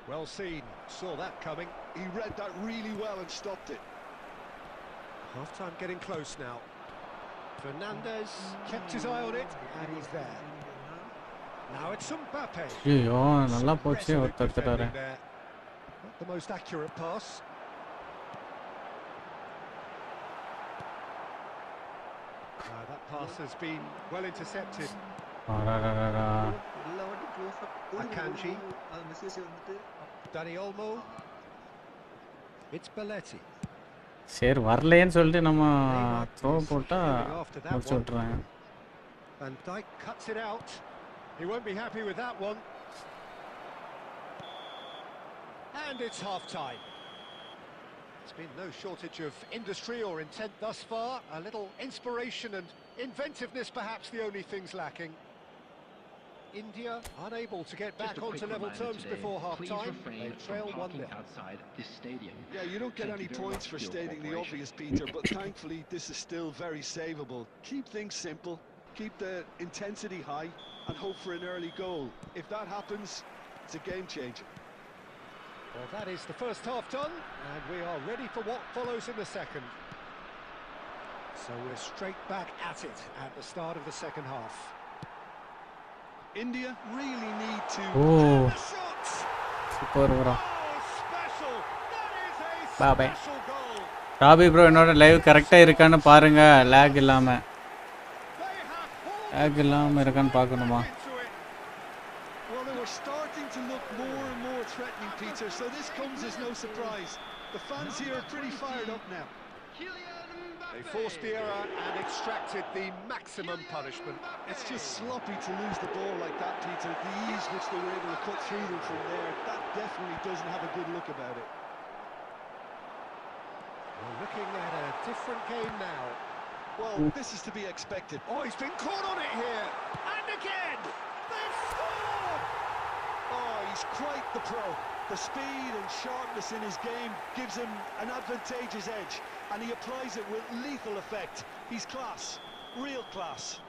Well seen, saw that coming. He read that really well and stopped it. Half-time getting close now. Fernandez kept his eye on it, and he's there. Now it's Mbappe. Resolute defending there. Not the most accurate pass. That pass has been well intercepted. Akanji. Dani Olmo. It's Belletti. சரி வரலையேன்னு சொல்லிட்டு நம்ம throw போட்டா முடிச்சு விட்டுறாங்க. Van Dijk cuts it out. He won't be happy with that one. And it's half-time. There's been no shortage of industry or intent thus far. A little inspiration and inventiveness perhaps the only things lacking. India unable to get back onto level terms before half-time. They trail 1-0. Outside this stadium. Yeah, you don't get any points for stating the obvious, Peter, but thankfully this is still very savable. Keep things simple, keep the intensity high, and hope for an early goal. If that happens, it's a game changer. Well, that is the first half done, and we are ready for what follows in the second. So we're straight back at it at the start of the second half. India really need to... Shots! Super bro. Special! That is a Bye bye. special goal! ராபி bro என்னோட live கரெக்டாக இருக்கான்னு பாருங்க, லேக் இல்லாமல். They have pulled lakh இல்லாமல் இருக்கான்னு பார்க்கணுமா? into it. Well, they were starting to look more and more threatening, Peter, so this comes as no surprise. The fans here are pretty fired up now. They forced the error and extracted the maximum punishment. It's just sloppy to lose the ball like that, Peter. The ease which they were able to cut through them from there, that definitely doesn't have a good look about it. We're looking at a different game now. Well, this is to be expected. Oh, he's been caught on it here. And again! They've scored! Oh, he's quite the pro. The speed and sharpness in his game gives him an advantageous edge, and he applies it with lethal effect. He's class, real class.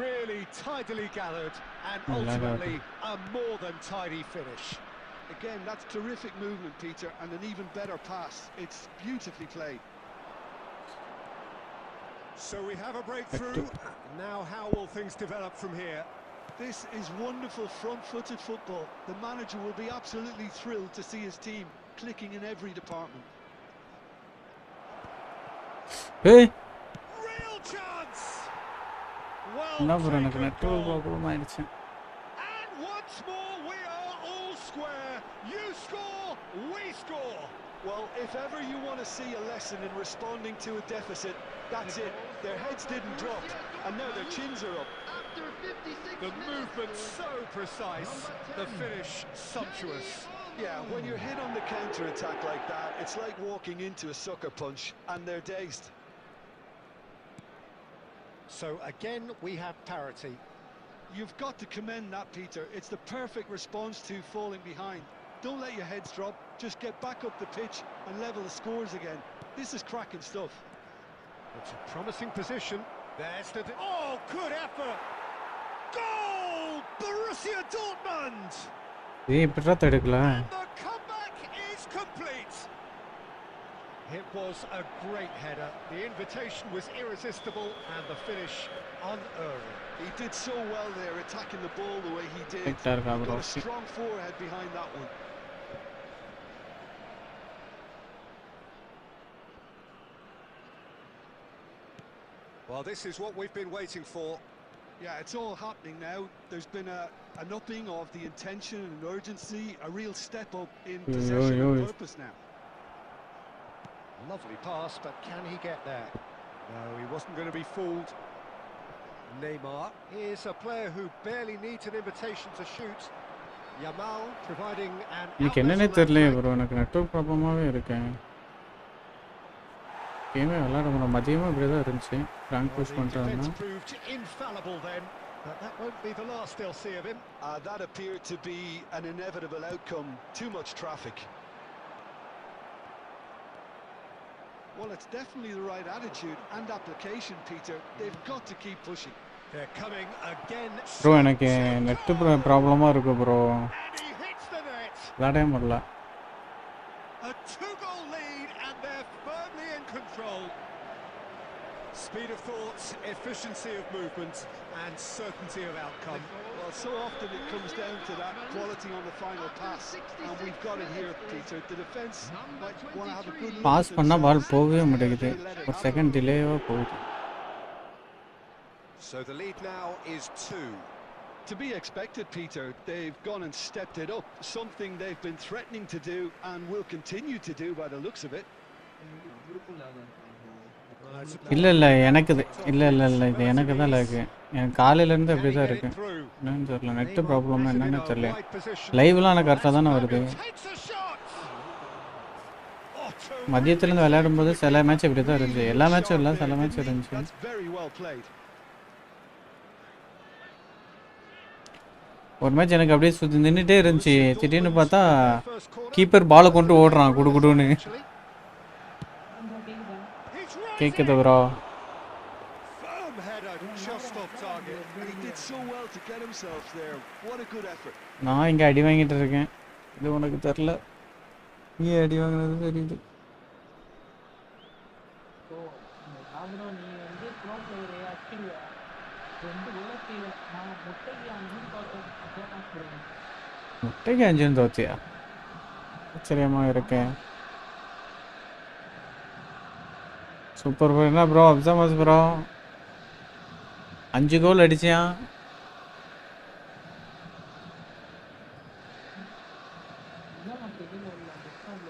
Really tidily gathered, and ultimately a more than tidy finish. Again, that's terrific movement, Peter, and an even better pass. It's beautifully played. So we have a breakthrough. Now how will things develop from here? This is wonderful front-footed football. The manager will be absolutely thrilled to see his team clicking in every department. Hey, Real chance. Well என்ன bro எனக்கு taken network goal. Problem ஆயிடுச்சு. And once more we are all square. You score, we score. Well, if ever you want to see a lesson in responding to a deficit, that's it. Their heads didn't drop, and now their chins are up. After 56 The minutes, movement so precise, the finish sumptuous. Yeah, when you're hit on the counter-attack like that, it's like walking into a sucker punch, and they're dazed. So again we have parity. You've got to commend that, Peter. It's the perfect response to falling behind. Don't let your heads drop, just get back up the pitch and level the scores again. This is cracking stuff. It's a promising position. There's the... Oh, good effort! Goal! Borussia Dortmund! ஏய் இப்படிடா தடுக்கல. And the comeback is complete. It was a great header. The invitation was irresistible and the finish unerring. He did so well there, attacking the ball the way he did. Hector He got a Gabriel. strong forehead behind that one. Well, this is what we've been waiting for. Yeah, it's all happening now. There's been an upping of the intention and urgency, a real step up in possession and purpose now. Lovely pass, but can he get there? No, he wasn't going to be fooled. Neymar is a player who barely needs an invitation to shoot. Yamal providing an எனக்கு outlet என்னன்னே on that தெரியலையே flank. Bro, எனக்கு network ப்ராப்ளமாகவே இருக்கேன். கேமே விளாட முடியல, மதியமாக இப்படி தான் இருந்துச்சு. ரேங்க் Well, புஷ் the பண்ணுறாங்கன்னா defence proved infallible then, but that won't be the last they'll see of him. That appeared to be an inevitable outcome. Too much traffic. Well, it's definitely the right attitude and application, Peter. They've got to keep pushing. They're coming again. Bro எனக்கு net ப்ராப்ளமாக இருக்குது bro, And he hits the net. விளாடவே முடியல. A two-goal lead and they're firmly in control. Speed of thought, efficiency of movement and certainty of outcome. Well, so often it comes down to that quality on the final pass, and we've got it here, Peter. The defence might want to have a good look pass at பண்ணால் பால் themselves. போகவே மாட்டேங்குது, They let it ஒரு happen. Second டிலேவாக போகுது. So the lead now is 2. To be expected, Peter. They've gone and stepped it up, something they've been threatening to do and will continue to do by the looks of it. இல்லை இல்லை எனக்கு இது இல்லை இல்லை இல்லை இது எனக்கு தான் லாக்கு. எனக்கு காலையிலேருந்து அப்படி தான் இருக்கு. என்னன்னு தெரியல, நெட்டு ப்ராப்ளம் என்னன்னு தெரியல. லைவ்லாம் எனக்கு கரெக்டாக தானே வருது. மதியத்துலேருந்து விளையாடும்போது சில மேட்ச் இப்படி தான் இருந்துச்சு, எல்லா மேட்சும் இல்லை, சில மேட்ச் இருந்துச்சு. That's very well played. ஒரு மேட்ச் எனக்கு அப்படியே சுற்றி நின்றுட்டே இருந்துச்சு, திடீர்னு பார்த்தா கீப்பர் பாலை கொண்டு ஓடுறான் குடு குடுன்னு. கேட்குது bro. Firm header just off target. And he did so well to get himself there. What a good effort. நான் இங்கே அடி வாங்கிட்டு இருக்கேன், இது உனக்கு தெரில. நீ அடி வாங்கினது தெரியுது. ஸோ ராகுலும் நீ வந்து ப்ரோ பிளேயரு ஆக்சுவலியா வந்து உலகத்தை நான் முட்டைக்கு அங்கேயும் பார்த்தேன் போடுவேன். முட்டைக்கு 5 தோத்தியா? ஆச்சரியமாக இருக்கேன். Super bro. என்ன ப்ரோ அப்சாமஸ் ப்ரோ 5 கோல் அடிச்சியான். இதான் நான் தெரியல இல்லை டிஸ்கவுண்ட்ல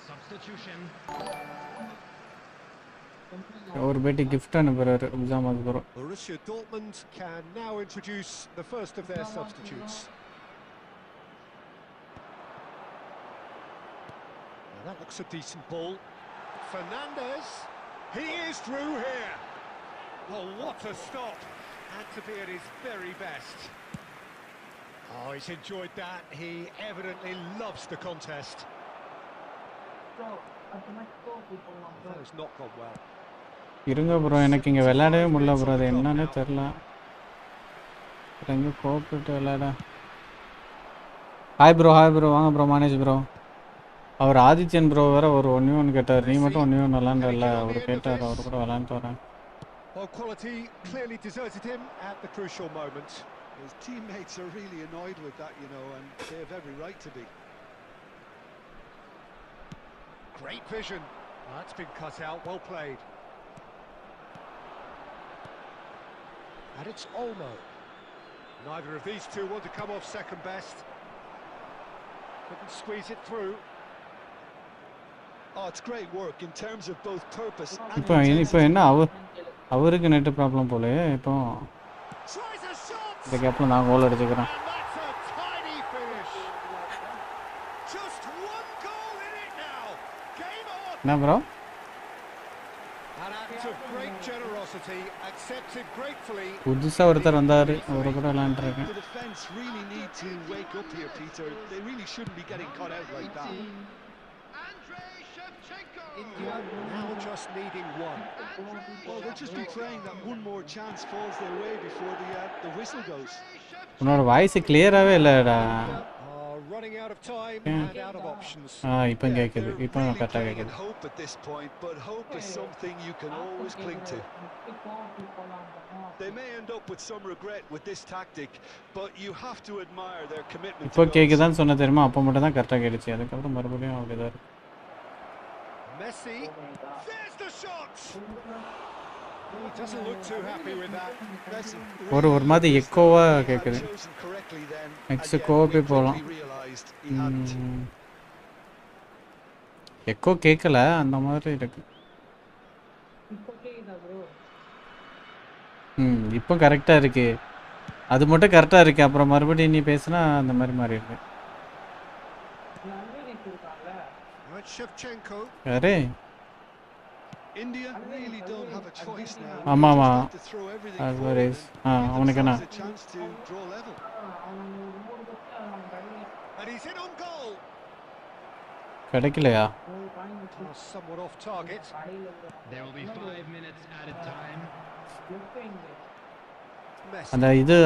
substitution. ஒரு பேட்டி கிஃப்ட் அனுப்புறாரு அப்சாமஸ் bro. Borussia Dortmund can now introduce the first of their substitutes. Now that looks a decent ball. Fernandes, he is through here. Oh, what a stop! Had to be at his very best. Oh, he's enjoyed that. He evidently loves the contest. Bro அடுத்த match போகலாம் bro. That has not gone well. இருங்க bro, எனக்கு இங்கே விளையாடவே முடியல bro, அது என்னன்னு தெரில. எங்கே கோப்பிட்டு விளையாட. ஹாய் ப்ரோ, ஹாய் ப்ரோ, வாங்க ப்ரோ மானேஜ் ப்ரோ. அவர் ஆதித்யன் ப்ரோ வேறு ஒரு 1v1 கேட்டார், நீ மட்டும் 1v1 விளாண்டல அவர் கேட்டார், அவர் கூட விளாண்டு வரேன். Well, quality clearly deserted him at the crucial moment. His teammates are really annoyed with that, you know, and they have every right to be. Great vision. That's been cut out, well played. And it's Olmo. Neither of these two want to come off second best. Couldn't squeeze it through. Oh, it's great work in terms of both purpose and இப்போ intensity. என்ன அவருக்கு net problem போல. இப்போ Tries a shot! இந்த கேப்ல நான் கோல் அடிச்சுக்கிறேன். And that's a tiny finish. Just one goal in it now. Game on. என்ன bro? An act of great generosity, accepted gratefully. புதுசா ஒருத்தர் வந்தாரு. அவரை கூட விளையாண்டுருக்கேன். The defense really need to wake up here, Peter. They really shouldn't be getting caught out like that. India now just needing one. Well, they'll just be praying that one more chance falls their way before the whistle goes. உன்னோட voice கிளியராவே இல்லடா. Running out of time and out of options. இப்போ கேக்குது. இப்போ Really கரெக்ட்டா playing கேக்குது. in hope at this point, but hope is something you can always cling to. They may end up with some regret with this tactic, but you have to admire their commitment இப்போ to goals. கேக்குதான்னு சொன்ன தெரியுமா? அப்போ மட்டும் தான் கரெக்ட்டா கேட்டுச்சு. அதுக்கப்புறம் மறுபடியும் அப்படிதான் இருக்கு. Messi, there's the shot. He doesn't look too happy with that. Messi ஒரு மாதிரி எக்கோவா கேக்குது. chosen correctly then. நெக்ஸ்ட் கோபி போலாம். Realized he hadn't. எக்கோ கேட்கல அந்த மாதிரி இருக்கு. இப்போ கரெக்டா இருக்கு. அது மட்டும் கரெக்டா இருக்கு. அப்புறம் மறுபடியும் நீ பேசினா அந்த மாதிரி மாறி இருக்கு. Shevchenko. Array India really don't have a choice now. ஆமா ஆமா. They just have to throw everything forward. அவனுக்கு என்ன? A chance to draw level. And he's in on goal. கிடைக்கலையா? Somewhat off target. There will be 5 minutes added time. Messi. அந்த இது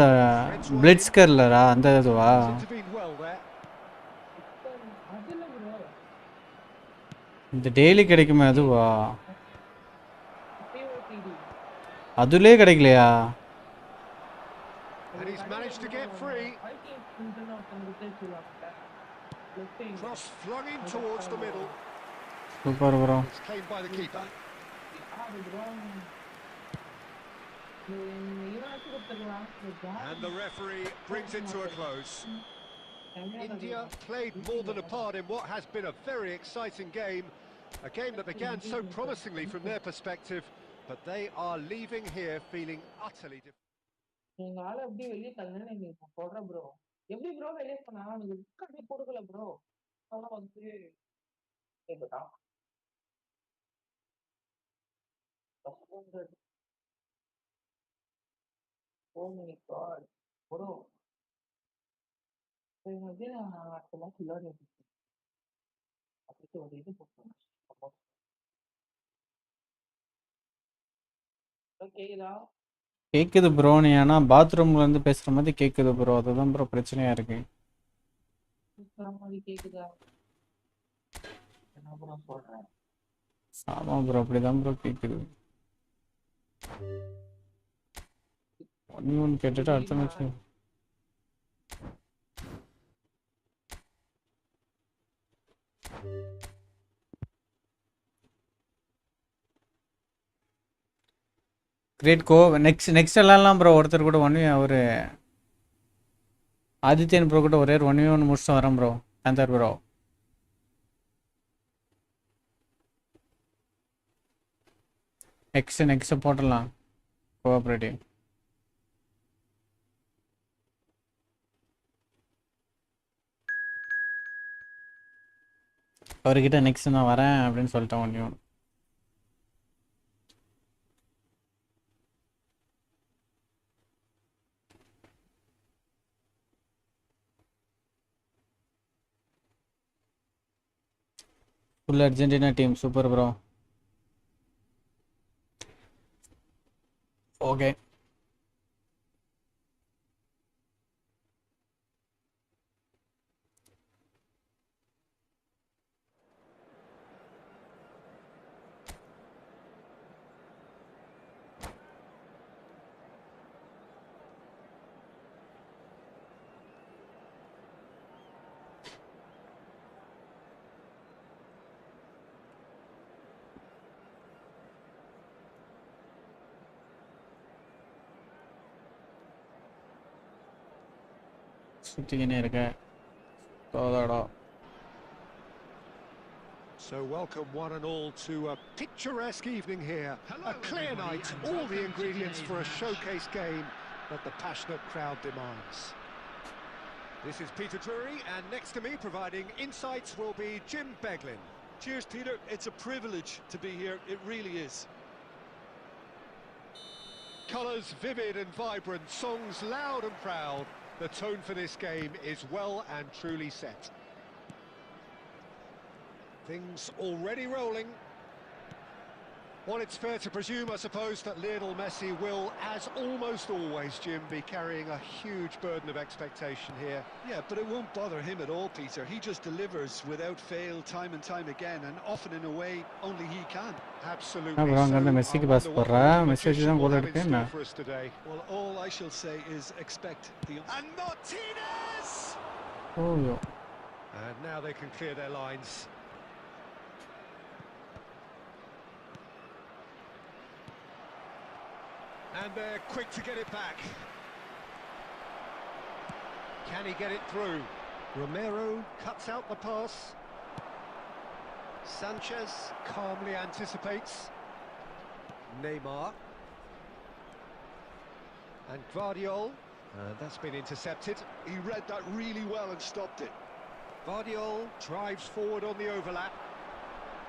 பிளிட்ஸ்கர்லரா அந்த இதுவா? Intervened well there. இந்த டெய்லி கிடைக்குமே அதுவா? அதுலயே கிடைக்கலையா? And he's managed to get free. Cross flung in towards the middle. Super bro. It's claimed by the keeper. And the referee brings it to a close. India played more than a part in what has been a very exciting game. A game that began so promisingly from their perspective, but they are leaving here feeling utterly defeated. எங்களால எப்படி வெளியே தள்ளுன்னு எங்களுக்கு சொல்றேன் bro. எப்படி bro வெளியே பண்ணா எனக்கு அப்படியே கொடுக்கல ப்ரோ. அவ்வளோ வந்து கேட்குதான். Oh my God, bro. வந்து நான் அடுத்த மாதம் விளையாடி அப்படி ஒரு இது போட்டேன். கேக்குதா? கேக்குது ப்ரோ. நீ ஆனா பாத்ரூம்ல இருந்து பேசுற மாதிரி கேக்குது ப்ரோ. அதுதான் ப்ரோ பிரச்சனையா இருக்கு. கேக்குதா? என்ன ப்ரோ சொல்றேன்? ஆமா ப்ரோ அப்படிதான் ப்ரோ கேக்குது. ஒன்னு கேட்டுட்டு அடுத்த நிமிஷம் கிரேட் கோ. நெக்ஸ்ட் எல்லாம் ப்ரோ ஒருத்தர் கூட ஒன் ஒரு ஆதித்யன் ப்ரோ கூட ஒரே 1v1 முடிச்சுட்டு வரேன் ப்ரோ. பேந்தர் ப்ரோ நெக்ஸ்ட் போட்டுடலாம் கோஆப்ரேட்டிவ். அவர்கிட்ட நெக்ஸ்ட் நான் வரேன் அப்படின்னு சொல்லிட்டேன் 1v1. Full Argentina team super bro. Okay சுத்திக்கினே இருக்க தோதாடா. So welcome one and all to a picturesque evening here. A clear night, all the ingredients for a showcase game that the passionate crowd demands. This is Peter Drury, and next to me providing insights will be Jim Beglin. Cheers, Peter. It's a privilege to be here. It really is. Colours vivid and vibrant, songs loud and proud. The tone for this game is well and truly set. Things already rolling. Well, it's fair to presume, I suppose, that Lionel Messi will, as almost always, Jim, be carrying a huge burden of expectation here. Yeah, but it won't bother him at all, Peter. He just delivers without fail time and time again, and often in a way only he can. Absolutely. bro, அங்க இருந்து மெஸ்ஸிக்கு pass போடுறா. Message தான் கோல் அடிப்பேன். Well, all I shall say is expect the... And Martinez! Oh, yo. And now they can clear their lines. And they're quick to get it back. Can he get it through? Romero cuts out the pass. Sanchez calmly anticipates. Neymar. And Guardiol. That's been intercepted. He read that really well and stopped it. Guardiol drives forward on the overlap.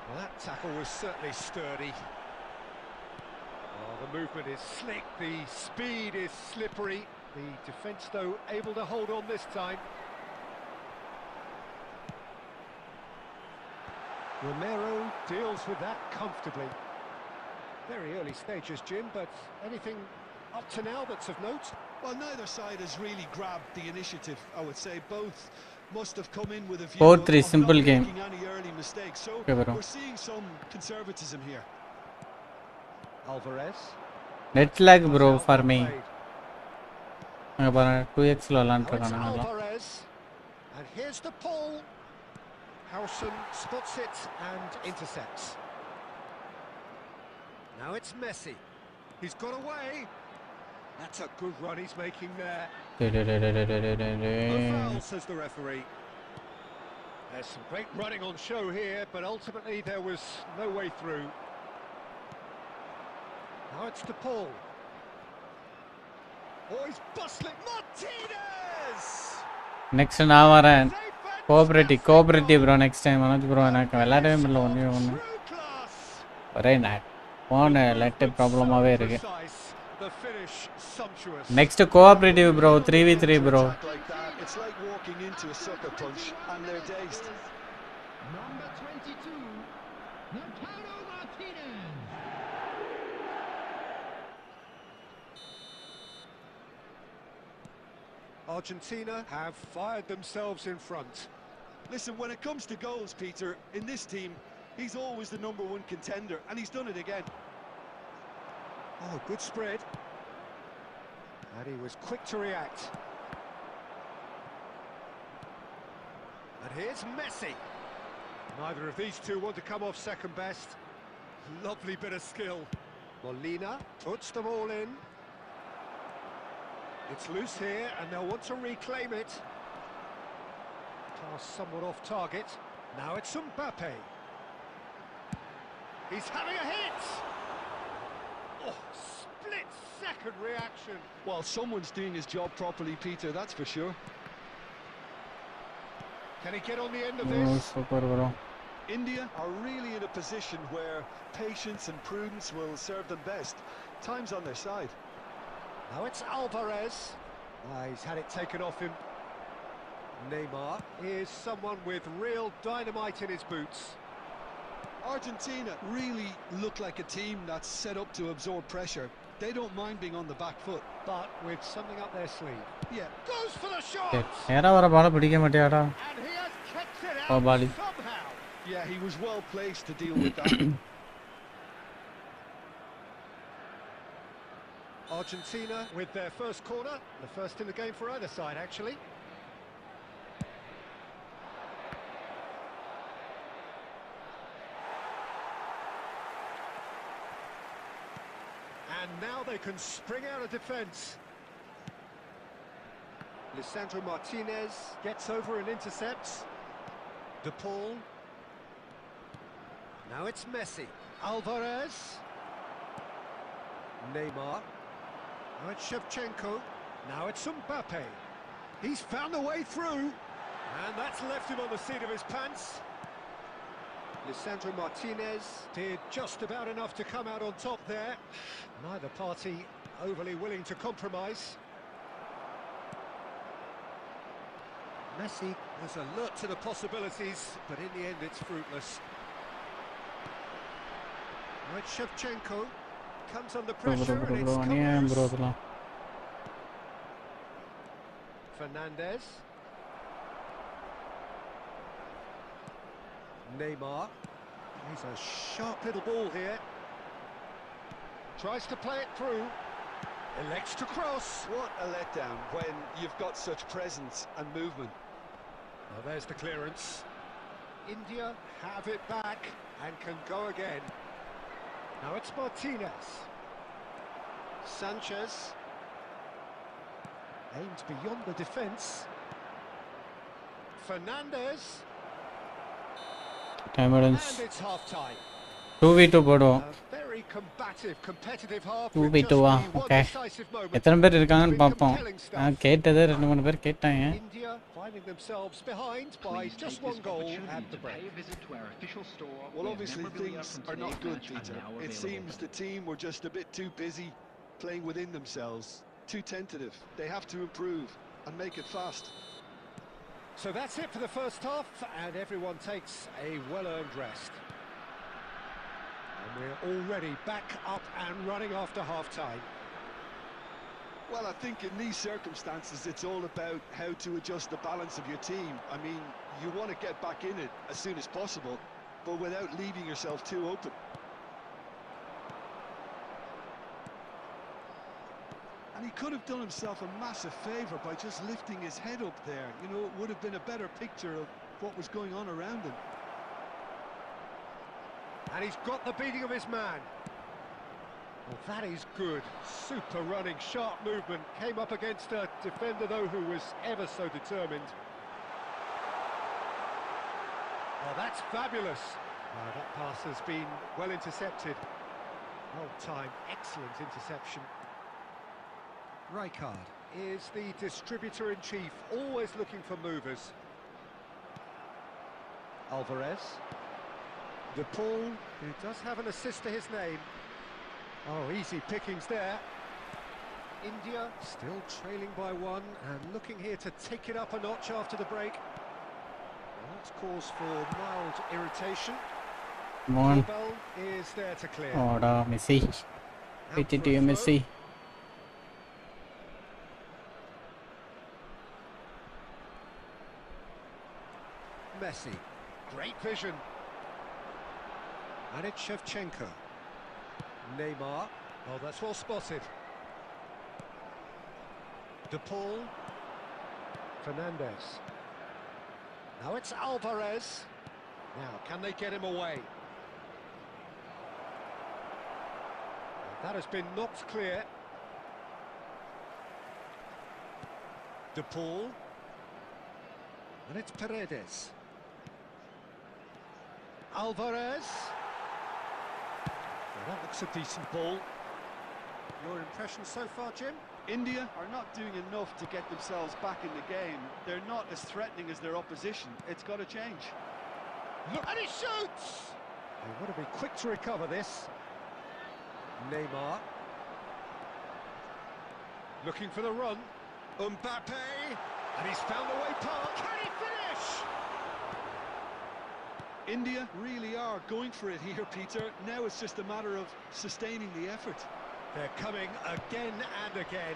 Well, that tackle was certainly sturdy. Oh, the movement is slick, the speed is slippery. The defence, though, able to hold on this time. Romero deals with that comfortably. Very early stages, Jim, but anything up to now that's of note? Well, neither side has really grabbed the initiative, I would say. Both must have come in with a view 4-3 of simple not game. making any early mistakes. So Okay, bro. we're seeing some conservatism here. Alvarez. Net lag bro for me. அங்க பாரு 2x ல விளையாண்டு Now it's இருக்கானுங்க. Alvarez. And here's the pull. Howson spots it and intercepts. Now it's Messi. He's got away. That's a good run he's making there. No foul, says the referee. There's some great running on show here, but ultimately there was no way through. Now it's to Paul. Oh, he's bustling. Martinez! Next நான் வரேன். Cooperative bro next time Manoj bro எனக்கு விளையாடவே முடியல ஒண்ணு. ஒரே not. Phone let ப்ராப்ளமாவே இருக்கு. Next cooperative bro 3v3 bro. It's like walking into a sucker punch and they're dazed. Number 22, Lautaro Martinez. Argentina have fired themselves in front. Listen, when it comes to goals, Peter, in this team, he's always the number one contender, and he's done it again. Oh, good spread. And he was quick to react. And here's Messi. Neither of these two want to come off second best. Lovely bit of skill. Molina puts them all in. It's loose here, and they'll want to reclaim it. Pass somewhat off target. Now it's Mbappe. He's having a hit! Oh, split-second reaction. Well, someone's doing his job properly, Peter, that's for sure. Can he get on the end of Oh, this? super bro. India are really in a position where patience and prudence will serve them best. Time's on their side. Now it's Alvarez. He's had it taken off him. Neymar is someone with real dynamite in his boots. Argentina really look like a team that's set up to absorb pressure. They don't mind being on the back foot. But with something up their sleeve. Yeah. Goes for the shot! நேரா வர பால பிடிக்க மாட்டியாடா. And he has kept it Oh, out Bali. somehow. Yeah, he was well placed to deal with that. Argentina with their first corner. The first in the game for either side, actually. And now they can spring out of defence. Lisandro Martinez gets over and intercepts. De Paul. Now it's Messi. Alvarez. Neymar. Now it's Shevchenko. Now it's Mbappe. He's found a way through. And that's left him on the seat of his pants. Lisandro Martinez did just about enough to come out on top there. Neither party overly willing to compromise. Messi was alert to the possibilities, but in the end it's fruitless. Right, Shevchenko comes under pressure and it's come அநியாயம் bro loose. அதெல்லாம். Fernandez. Neymar. He's a sharp little ball here. Tries to play it through. Elects to cross. What a letdown when you've got such presence and movement. Well, there's the clearance. India have it back and can go again. Now it's Martinez. Sanchez. Aimed beyond the defence. Fernandez. Time And முடிஞ்சு. it's half-time. 2v2 போடுவோம். A very combative, competitive half. 2v2 with ah? just the one Okay. decisive moment. எத்தனை பேர் இருக்காங்கன்னு Been பார்ப்போம். compelling stuff. நான் கேட்டது 2-3 பேர் கேட்டாங்க. India finding themselves behind by just one goal at the break. Well, obviously things are not good, Peter. It seems the team were just a bit too busy playing within themselves, too tentative. They have to improve and make it fast. So that's it for the first half, and everyone takes a well-earned rest. And we're already back up and running after half-time. Well, I think in these circumstances it's all about how to adjust the balance of your team. I mean, you want to get back in it as soon as possible, but without leaving yourself too open. And he could have done himself a massive favour by just lifting his head up there. You know, it would have been a better picture of what was going on around him. And he's got the beating of his man. Well, that is good. Super running, sharp movement. Came up against a defender, though, who was ever so determined. Oh, that's fabulous. Oh, that pass has been well intercepted. Well timed, excellent interception. Rijkaard is the distributor-in-chief, always looking for movers. Alvarez. De Paul, who does have an assist to his name. Oh, easy pickings there. India still trailing by one and looking here to take it up a notch after the break. Well, that's cause for mild irritation. Come on. Bell is there to clear. ஓடா Messi. PTTU Messi. Messi, great vision. And it's Shevchenko. Neymar, oh, that's well spotted. De Paul. Fernandez. Now it's Alvarez. Now, can they get him away? That has been knocked clear. De Paul. And it's Paredes. Alvarez. Well, that looks a decent ball. Your impression so far, Jim? India are not doing enough to get themselves back in the game. They're not as threatening as their opposition. It's got to change. Look, and he shoots! They want to be quick to recover this. Neymar. Looking for the run. Mbappe. And he's found the way past. Can he finish? India really are going for it here, Peter. Now it's just a matter of sustaining the effort. They're coming again and again.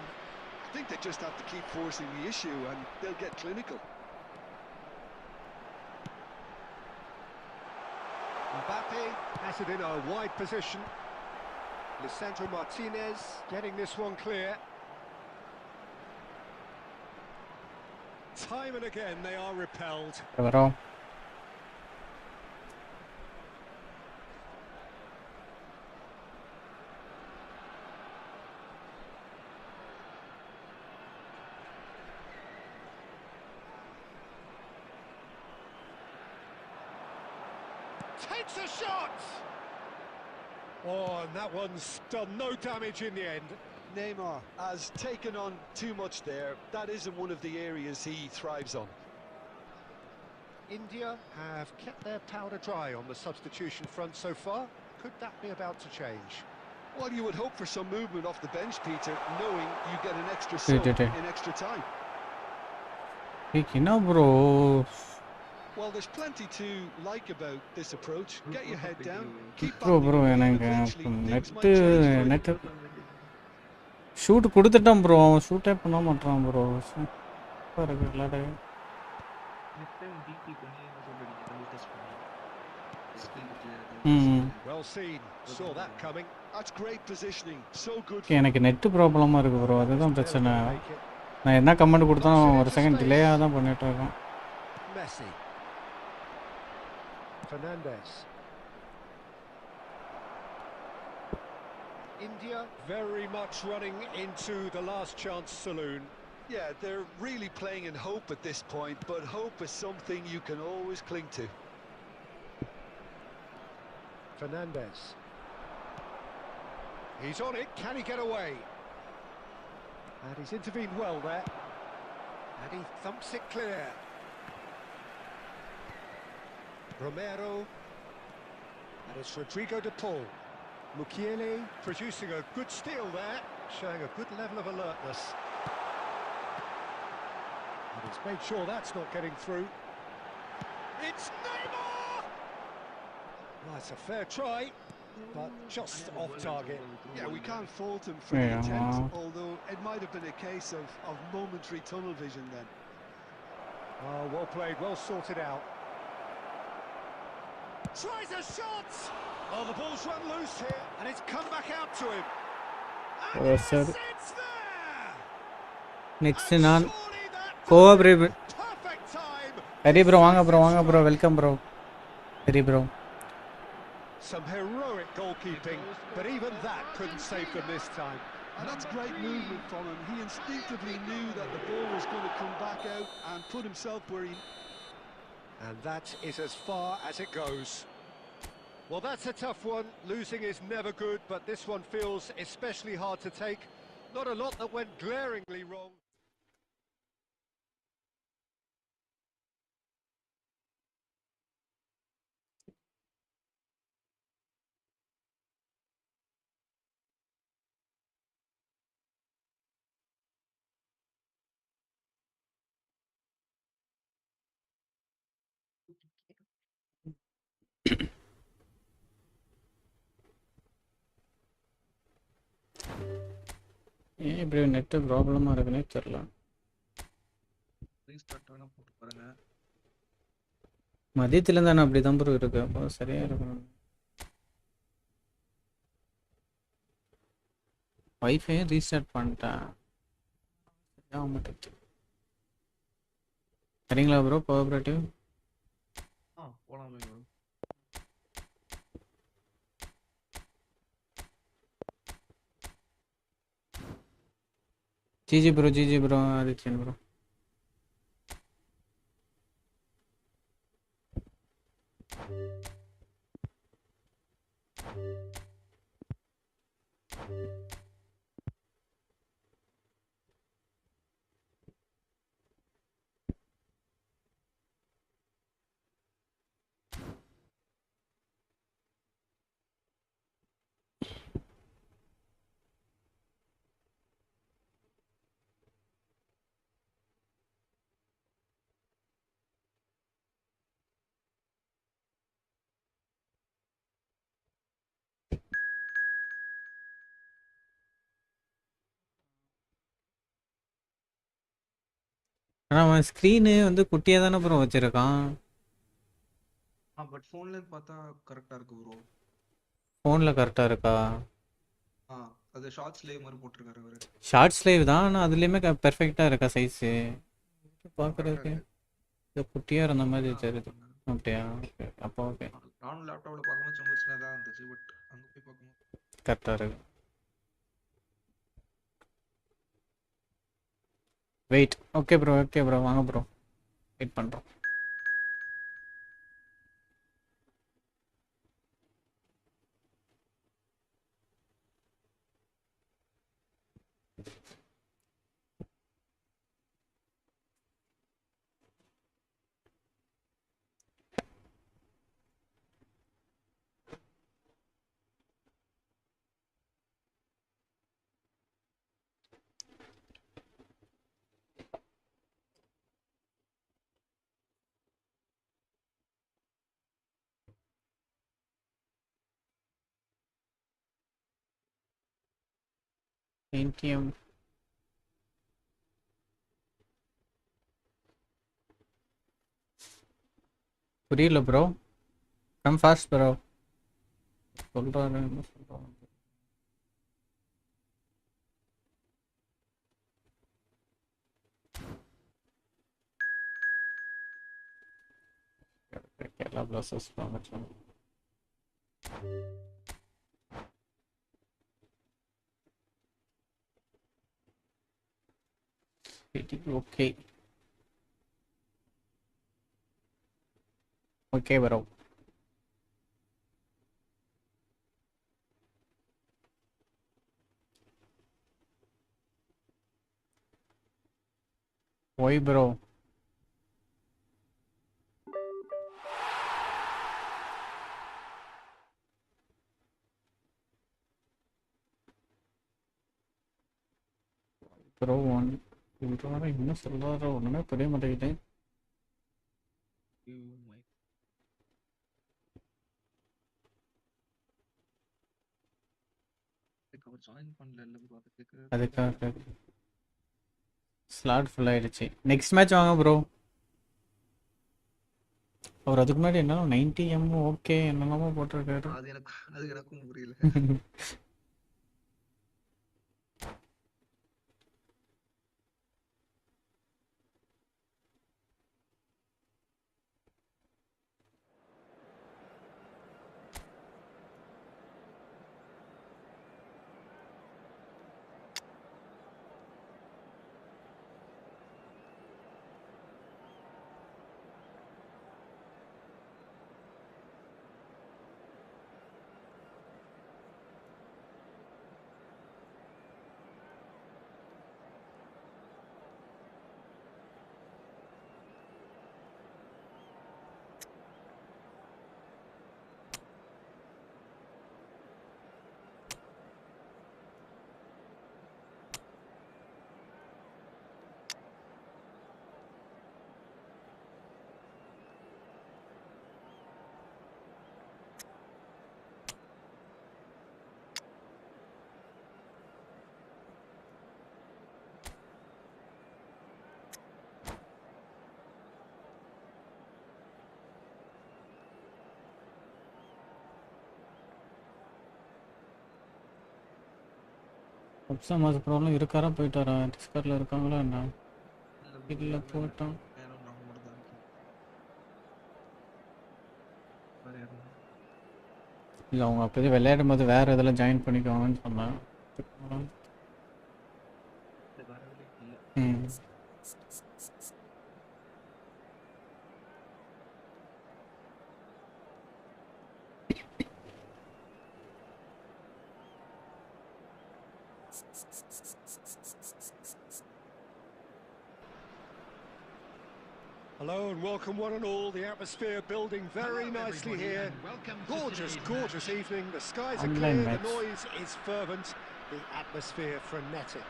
I think they just have to keep forcing the issue and they'll get clinical. Mbappe has it in a wide position. Lisandro Martinez getting this one clear. Time and again they are repelled. வரோம். Takes a shot! Oh, and that one's done no damage in the end. Neymar has taken on too much there. That isn't one of the areas he thrives on. India have kept their powder dry on the substitution front so far. Could that be about to change? Well, you would hope for some movement off the bench, Peter, knowing you get an extra sub in extra time. என்ன bro Well, there's plenty to like about this approach. Get your head down, keep bro battling bro away, and எனக்கு eventually things might net change for you. Net shoot கொடுத்துட்டான் bro அவன் ஷூட்டே பண்ண மாட்டான் bro இருக்கு விளாட next time DD பண்ணி என்ன சொல்றீங்க டபுள் டெஸ்ட் பண்ணி ம் Well seen, saw that coming. That's great positioning, so good. எனக்கு நெட்டு ப்ராப்ளமாக இருக்குது ப்ரோ அதுதான் பிரச்சனை They'll make it. நான் என்ன கமெண்ட் கொடுத்தாலும் ஒரு செகண்ட் டிலேயாக தான் பண்ணிட்டு இருக்கேன் Messi. Fernandez. India very much running into the last chance saloon. Yeah, they're really playing in hope at this point, but hope is something you can always cling to. Fernandez. He's on it, can he get away? And he's intervened well there. And he thumps it clear. Romero. And it's Rodrigo de Paul. Mukiele producing a good steal there, showing a good level of alertness. And he's made sure that's not getting through. It's Neymar! Well, it's a fair try, but just off target. Yeah, we can't fault him for the attempt, although it might have been a case of momentary tunnel vision then. Oh, well played, well sorted out. Tries a shot! Oh, the ball's run loose here, and it's come back out to him. And Oh, yes, sir. it's there! Next And நான் surely that cooperate perfect time! Hari bro வாங்க bro welcome bro Hari bro Some heroic goalkeeping, but even that couldn't save them this time. And that's great movement from him. He instinctively knew that the ball was going to come back out and put himself where he... And that is as far as it goes. Well, that's a tough one. Losing is never good, but this one feels especially hard to take. Not a lot that went glaringly wrong. ஏன் இப்படி net ப்ராப்ளமாக இருக்குன்னே தெரில restart வேணா போட்டு பாருங்க மதியத்துலேருந்து தானே அப்படி தான் ப்ரோ இருக்கு அப்போ சரியாக இருக்கும் வைஃபையும் ரீஸ்டார்ட் பண்ணிட்டேன் சரியாக மாட்டேங்குது சரிங்களா ப்ரோ கோஆபரேட்டிவ் போலாமே bro. GG bro Adityan bro ஆனால் அவன் ஸ்க்ரீனு வந்து குட்டியாக தானே ப்ரோ வச்சுருக்கான் பட் ஃபோன்ல பார்த்தா கரெக்டா இருக்கு ப்ரோ ஃபோனில் கரெக்டாக இருக்கா அது ஷார்ட்ஸ் லைவ் மாதிரி போட்டிருக்காரு அவரு ஷார்ட்ஸ் லைவ் தான் ஆனால் அதுலேயுமே பெர்ஃபெக்டாக இருக்கா சைஸு பார்க்குறதுக்கு இது குட்டியாக இருந்த மாதிரி தெரியுது அப்படியா ஓகே அப்போ ஓகே நானும் லேப்டாப்ல பார்க்கும்போது ரொம்ப சின்னதாக இருந்துச்சு பட் அங்கே போய் பார்க்கும்போது கரெக்டாக இருக்கு வெயிட் ஓகே ப்ரோ வாங்க ப்ரோ வெயிட் பண்ணுறோம் ATM புரியல ப்ரோ. Come fast bro. சொல்றாரு என்ன சொல்றாரு. கேரளா பிளாஸ்டர்ஸ் வாங்கலாம். Okay okay bro. Why bro. Bro one சொல்றாரு என்ன சொல்றாரோ ஒண்ணுமே புரிய மாட்டேங்குது. அவர் ஜாயின் பண்ணல இல்ல ப்ரோ அதுக்கு. அதுக்காக ஸ்லாட் ஃபுல் ஆயிடுச்சு. நெக்ஸ்ட் மேட்ச் வாங்க ப்ரோ. அவர் அதுக்கு முன்னாடி என்ன 90 ஓகே என்னெல்லாமோ போட்டிருக்காரு. அது எனக்கும் புரியல. அப்சம் அது ப்ராப்ளம் இருக்காரா போயிட்டாரா? டிஸ்கார்டில் இருக்காங்களா என்ன? இல்லை போட்டோம். இல்லை அவங்க அப்போதே விளையாடும் போது வேறு இதில் ஜாயின் பண்ணிக்குவாங்கன்னு சொன்னேன். ம் Hello and welcome one and all. The atmosphere building very nicely here. Gorgeous, gorgeous evening. The skies are clear, the noise is fervent, the atmosphere frenetic.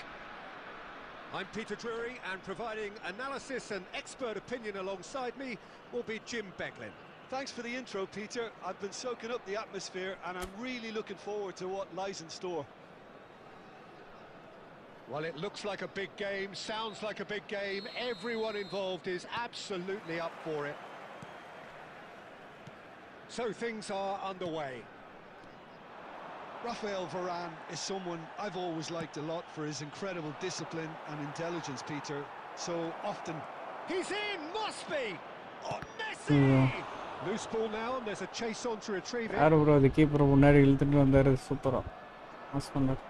I'm Peter Drury, and providing analysis and expert opinion alongside me will be Jim Beglin. Thanks for the intro, Peter. I've been soaking up the atmosphere and I'm really looking forward to what lies in store. Well, it looks like a big game, sounds like a big game. Everyone involved is absolutely up for it. So things are underway. Rafael Varane is someone I've always liked a lot for his incredible discipline and intelligence, Peter. So often... He's in! Must be! Oh, Messi! Loose ball now, and there's a chase on to retrieve it. யார் bro அது keeper முன்னாடி இழுத்துட்டு வந்தார். சூப்பராக pass பண்ணார்.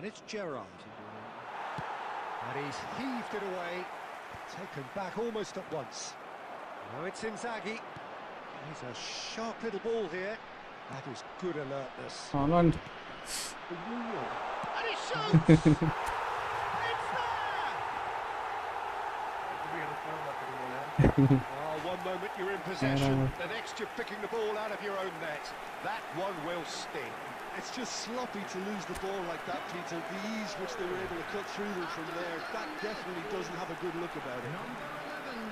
And it's Gerrard. And he's heaved it away, taken back almost at once. Now it's Inzaghi. He's a sharp little ball here. That is good alertness. Haaland And he shoots! It's there! Oh, one moment you're in possession, the next you're picking the ball out of your own net. That one will sting. It's just sloppy to lose the ball like that, Peter. The ease which they were able to cut through them from there, that definitely doesn't have a good look about it. Number 11,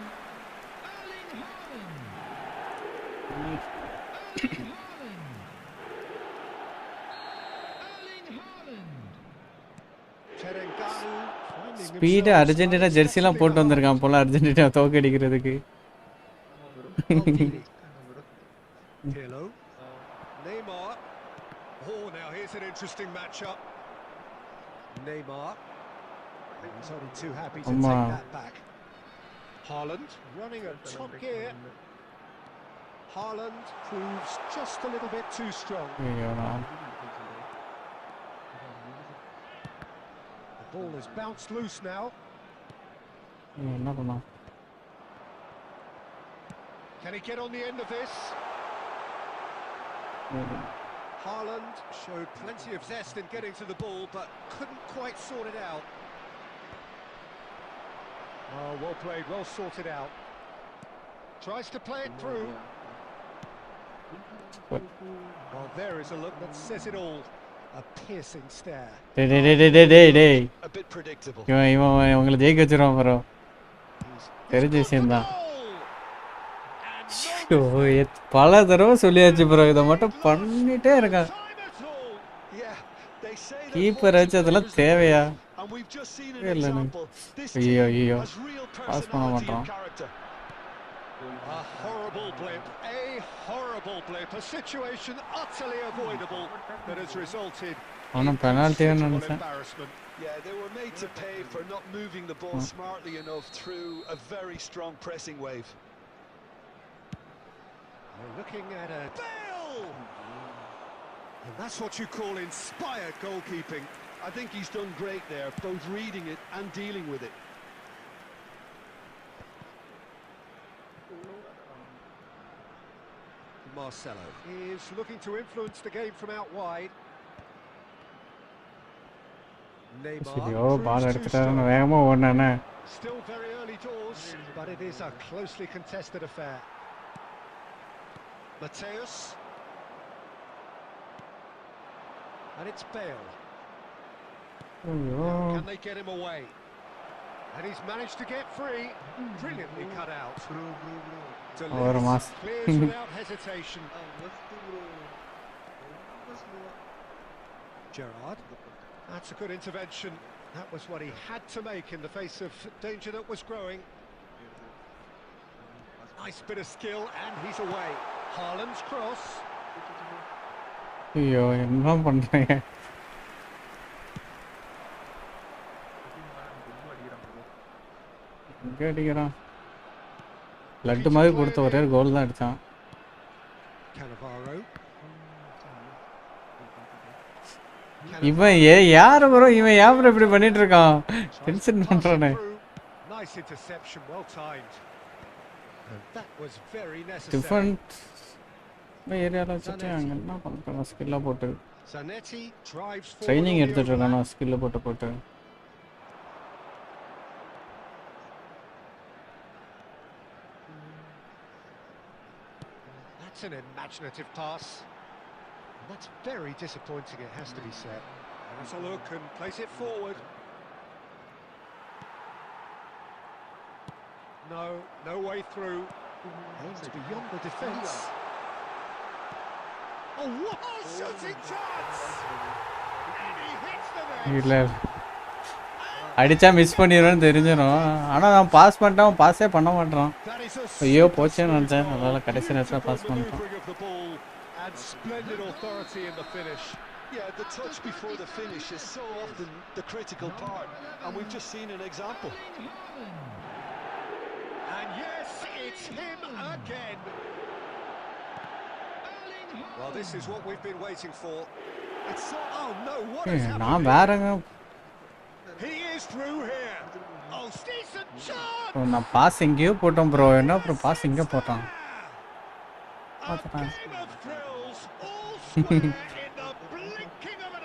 Erling Haaland. Speed Argentina ஜெர்சிலாம் போட்டு வந்திருக்கான் போல Argentina தோக்கடிக்கிறதுக்கு. Pirlo. Neymar. Oh, now here's an interesting matchup. Neymar. He's only too happy to take that back. Haaland running at top gear. Haaland proves just a little bit too strong. The ball has bounced loose now. Can he get on the end of this? Haaland showed plenty of zest in getting to the ball, but couldn't quite sort it out. Oh, well played, well sorted out. Tries to play it through. Well, there is a look that says it all. A piercing stare. A bit predictable. இவன் உங்களை ஜெயிக்க வச்சிருவான் bro. தெரிஞ்ச விஷயம் தான். பல தடவை சொல்லியாச்சு bro, இதை மட்டும் பண்ணிட்டே இருக்கான். கீப்பர் வச்சு அதெல்லாம் தேவையா? இல்லை ஐயோ ஐயோ பாஸ் பண்ண மாட்டான். A horrible blip, a situation utterly avoidable that has resulted in embarrassment. Yeah, they were made to pay for not moving the ball smartly enough through a very strong pressing wave. We're looking at a Bale! And that's what you call inspired goalkeeping. I think he's done great there, both reading it and dealing with it. Marcelo is looking to influence the game from out wide. Neymar still very early doors, but it is a closely contested affair. Mateus, and it's Bale. Can they get him away? And he's managed to get free. Brilliantly cut out. Clears without hesitation. Gerrard. That's a good intervention. That was what he had to make in the face of danger that was growing. Nice bit of skill, and he's away. Haaland's cross. ஐயோ என்ன பண்றீங்க? எங்க அடிக்கிறான்? லட்டு மாதிரி கொடுத்த ஒரே கோல் தான் அடிச்சான். இவன் யாரு ப்ரோ? இவன் ஏன் ப்ரோ இப்படி பண்ணிட்டு இருக்கான்? Tension பண்றானே. Nice interception, well timed. And that was very necessary. Different ஏரியால வச்சிட்டு அங்க என்ன பண்றான்? ஸ்கில்ல போட்டு Zanetti drives forward. ட்ரைனிங் எடுத்துட்டு இருக்கானோ ஸ்கில்ல போட்டு. That's an imaginative pass. And that's very disappointing, it has to be said. Has a look and plays it forward. No way through. Aims beyond the defence. Oh, what a shooting chance! And he hits the net. இல்ல அடிச்சா miss பண்ணிடுவேன்னு தெரிஞ்சிடும். ஆனா நான் pass பண்ணிட்டேன், பாஸே பண்ண மாட்டான். ஐயோ போச்சேன்னு நினைச்சேன். அதனால கடைசி நேரத்துல பாஸ் பண்ணிட்டேன். And splendid authority in the finish. Yeah, the touch before the finish is so often the critical part, and we've just seen an example. And yes, it's him again. Well, this is what we've been waiting for. It's so, oh no, what has happened? நான் வேறங்க. He is through here. Oh, decent chance. நான் pass எங்கேயோ போட்டோம் bro. என்ன bro pass எங்க போட்டான்? A game of thrills, all square in the blinking of an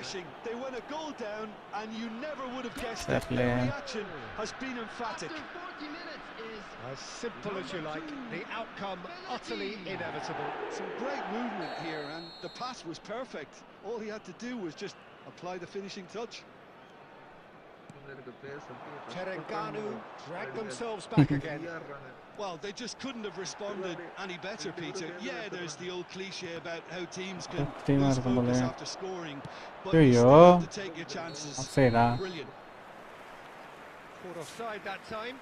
refreshing. They went a goal down and you never would have guessed Fair it. play. The reaction has been emphatic. After 40 minutes is As simple as you like, the outcome utterly inevitable. Some great movement here and the pass was perfect. All he had to do was just apply the finishing touch. Terengganu dragged themselves back again. Well, they just couldn't have responded any better, Peter. Yeah, there's the old cliche about how teams can lose focus after scoring, but you still have to take your chances. Offside ah. Brilliant. Caught offside that time.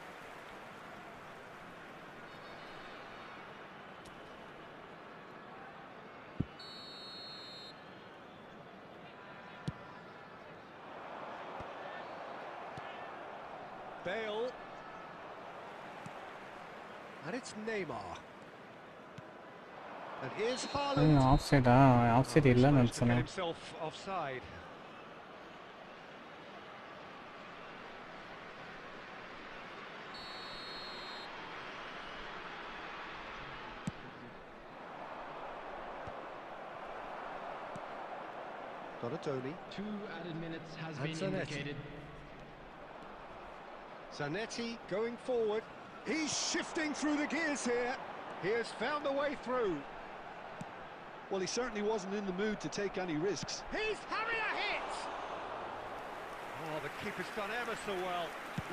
Bale. And it's Neymar. And here's Haaland. Offside ah. Offside illa Managed to get nensana. himself offside. Donatoni. 2 added minutes has And been Zanetti. indicated. Zanetti going forward. He's shifting through the gears here. He has found the way through. Well, he certainly wasn't in the mood to take any risks. He's having a hit! Oh, the keeper's done ever so well.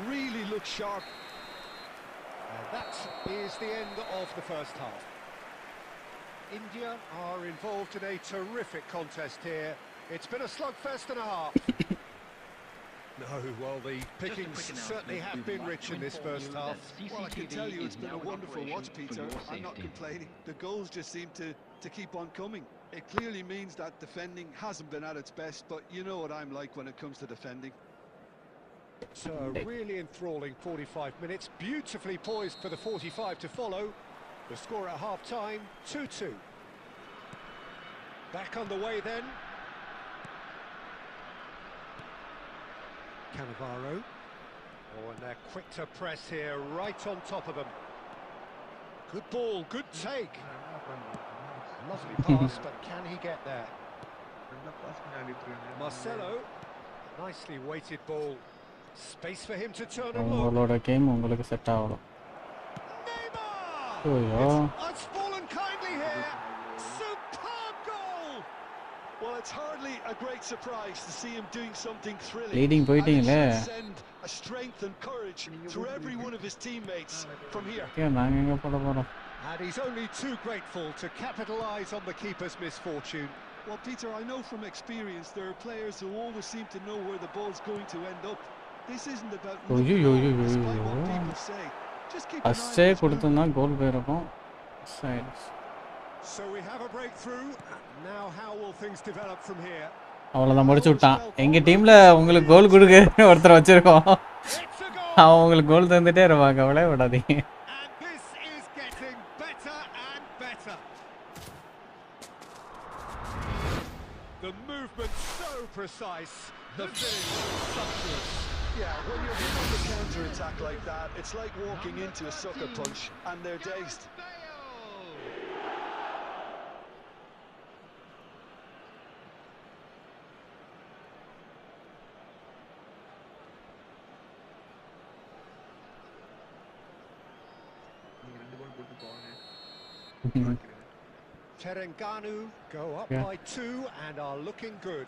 Really looks sharp. And that is the end of the first half. India are involved in a terrific contest here. It's been a slugfest and a half. No, well, the pickings certainly have been rich in this first half. Well, I can tell you it's been a wonderful watch, Peter. I'm not complaining. The goals just seem to keep on coming. It clearly means that defending hasn't been at its best, but you know what I'm like when it comes to defending. So a really enthralling 45 minutes, beautifully poised for the 45 to follow. The score at half-time, 2-2. Back underway then. Cannavaro. Oh, and they're quick to press here, right on top of them. Good ball, good take. Lovely pass, but can he get there? Marcelo. Nicely weighted ball. Space for him to turn and look. உங்களோட game உங்களுக்கு set ஆகணும். Neymar! ஐயோ. It's fallen kindly here. Superb goal! Well, it's hardly a great surprise to see him doing something thrilling. Leading And it போயிட்டீங்களே. should send a strength and courage through every one of his teammates from here. நாங்க எங்க போட போறோம்? And he's only too grateful to capitalise on the keeper's misfortune. Well, Peter, I know from experience there are players who always seem to know where the ball's going to end up. This isn't about looking wrong, despite what people say. Just keep an eye on assay his movement. கொடுத்தா கோல் போயிருக்கும். Side. So we have a breakthrough. Now how will things develop from here? அவ்வளவுதான் முடிச்சு விட்டான். எங்க டீம்ல உங்களுக்கு கோல் கொடுக்க ஒருத்தர் வச்சிருக்கோம். It's a goal! அவன் உங்களுக்கு கோல் தந்துட்டே இருப்பாங்க. கவலையே படாதீங்க. And this is getting better and better. The movement so precise. The finish sumptuous. Yeah, when you're on the counter-attack like that, it's like walking into a sucker punch, and they're dazed. Terengganu go up Yeah. by 2 and are looking good.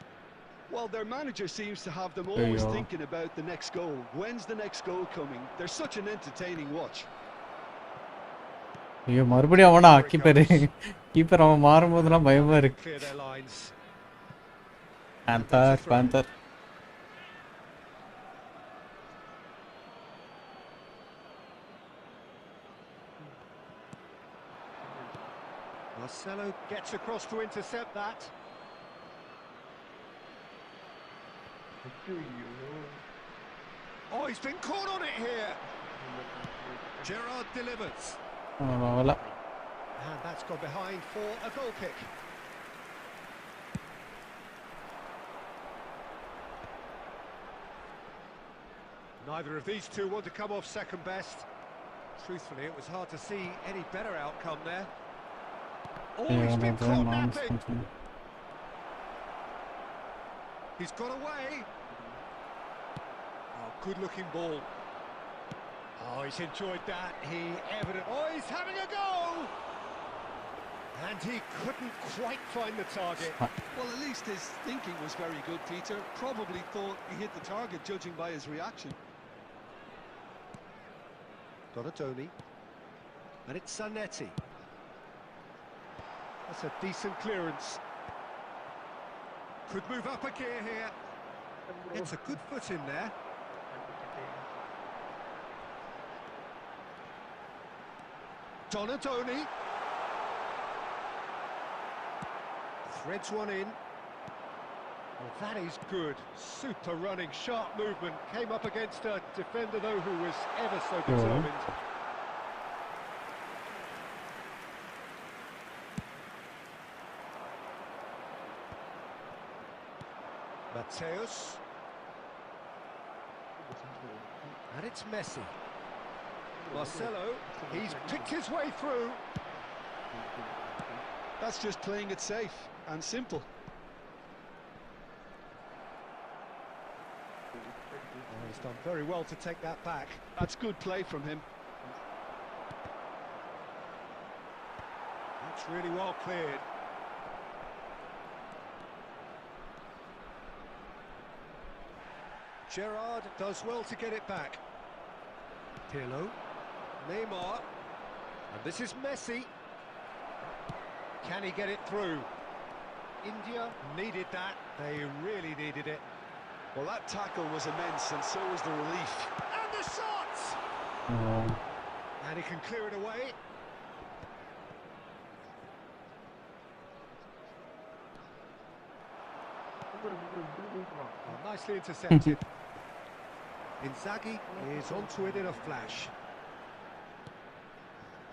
Well, their manager seems to have them always go. thinking about the next goal. When's the next goal coming? They're such an entertaining watch. ஐயோ மறுபடியும் அவனா keeper அவன் மாறும்போதெல்லாம் பயமா இருக்கு. Clear their lines. Panther. Marcelo gets across to intercept that. Oh, he's been caught on it here. Gerrard delivers. அவ்வளோ. And that's gone behind for a goal kick. Neither of these two want to come off second best. Truthfully, it was hard to see any better outcome there. Oh, he's been caught napping. He's got away. Oh, good-looking ball. Oh, he's enjoyed that. Oh, he's having a go! And he couldn't quite find the target. Well, at least his thinking was very good, Peter. Probably thought he hit the target, judging by his reaction. Donatoni. And it's Zanetti. That's a decent clearance. Could move up a gear here. Gets a good foot in there. Donatoni. Threads one in. Well, that is good. Super running, sharp movement. Came up against a defender, though, who was ever so determined. Mateus. And it's Messi. Marcelo, he's picked his way through. That's just playing it safe and simple. Oh, he's done very well to take that back. That's good play from him. That's really well cleared. Gerrard does well to get it back. Pirlo, Neymar, and this is Messi. Can he get it through? India needed that. They really needed it. Well, that tackle was immense, and so was the relief. And the shot! Oh. And he can clear it away. Oh, nicely intercepted. Inzaghi is onto it in a flash.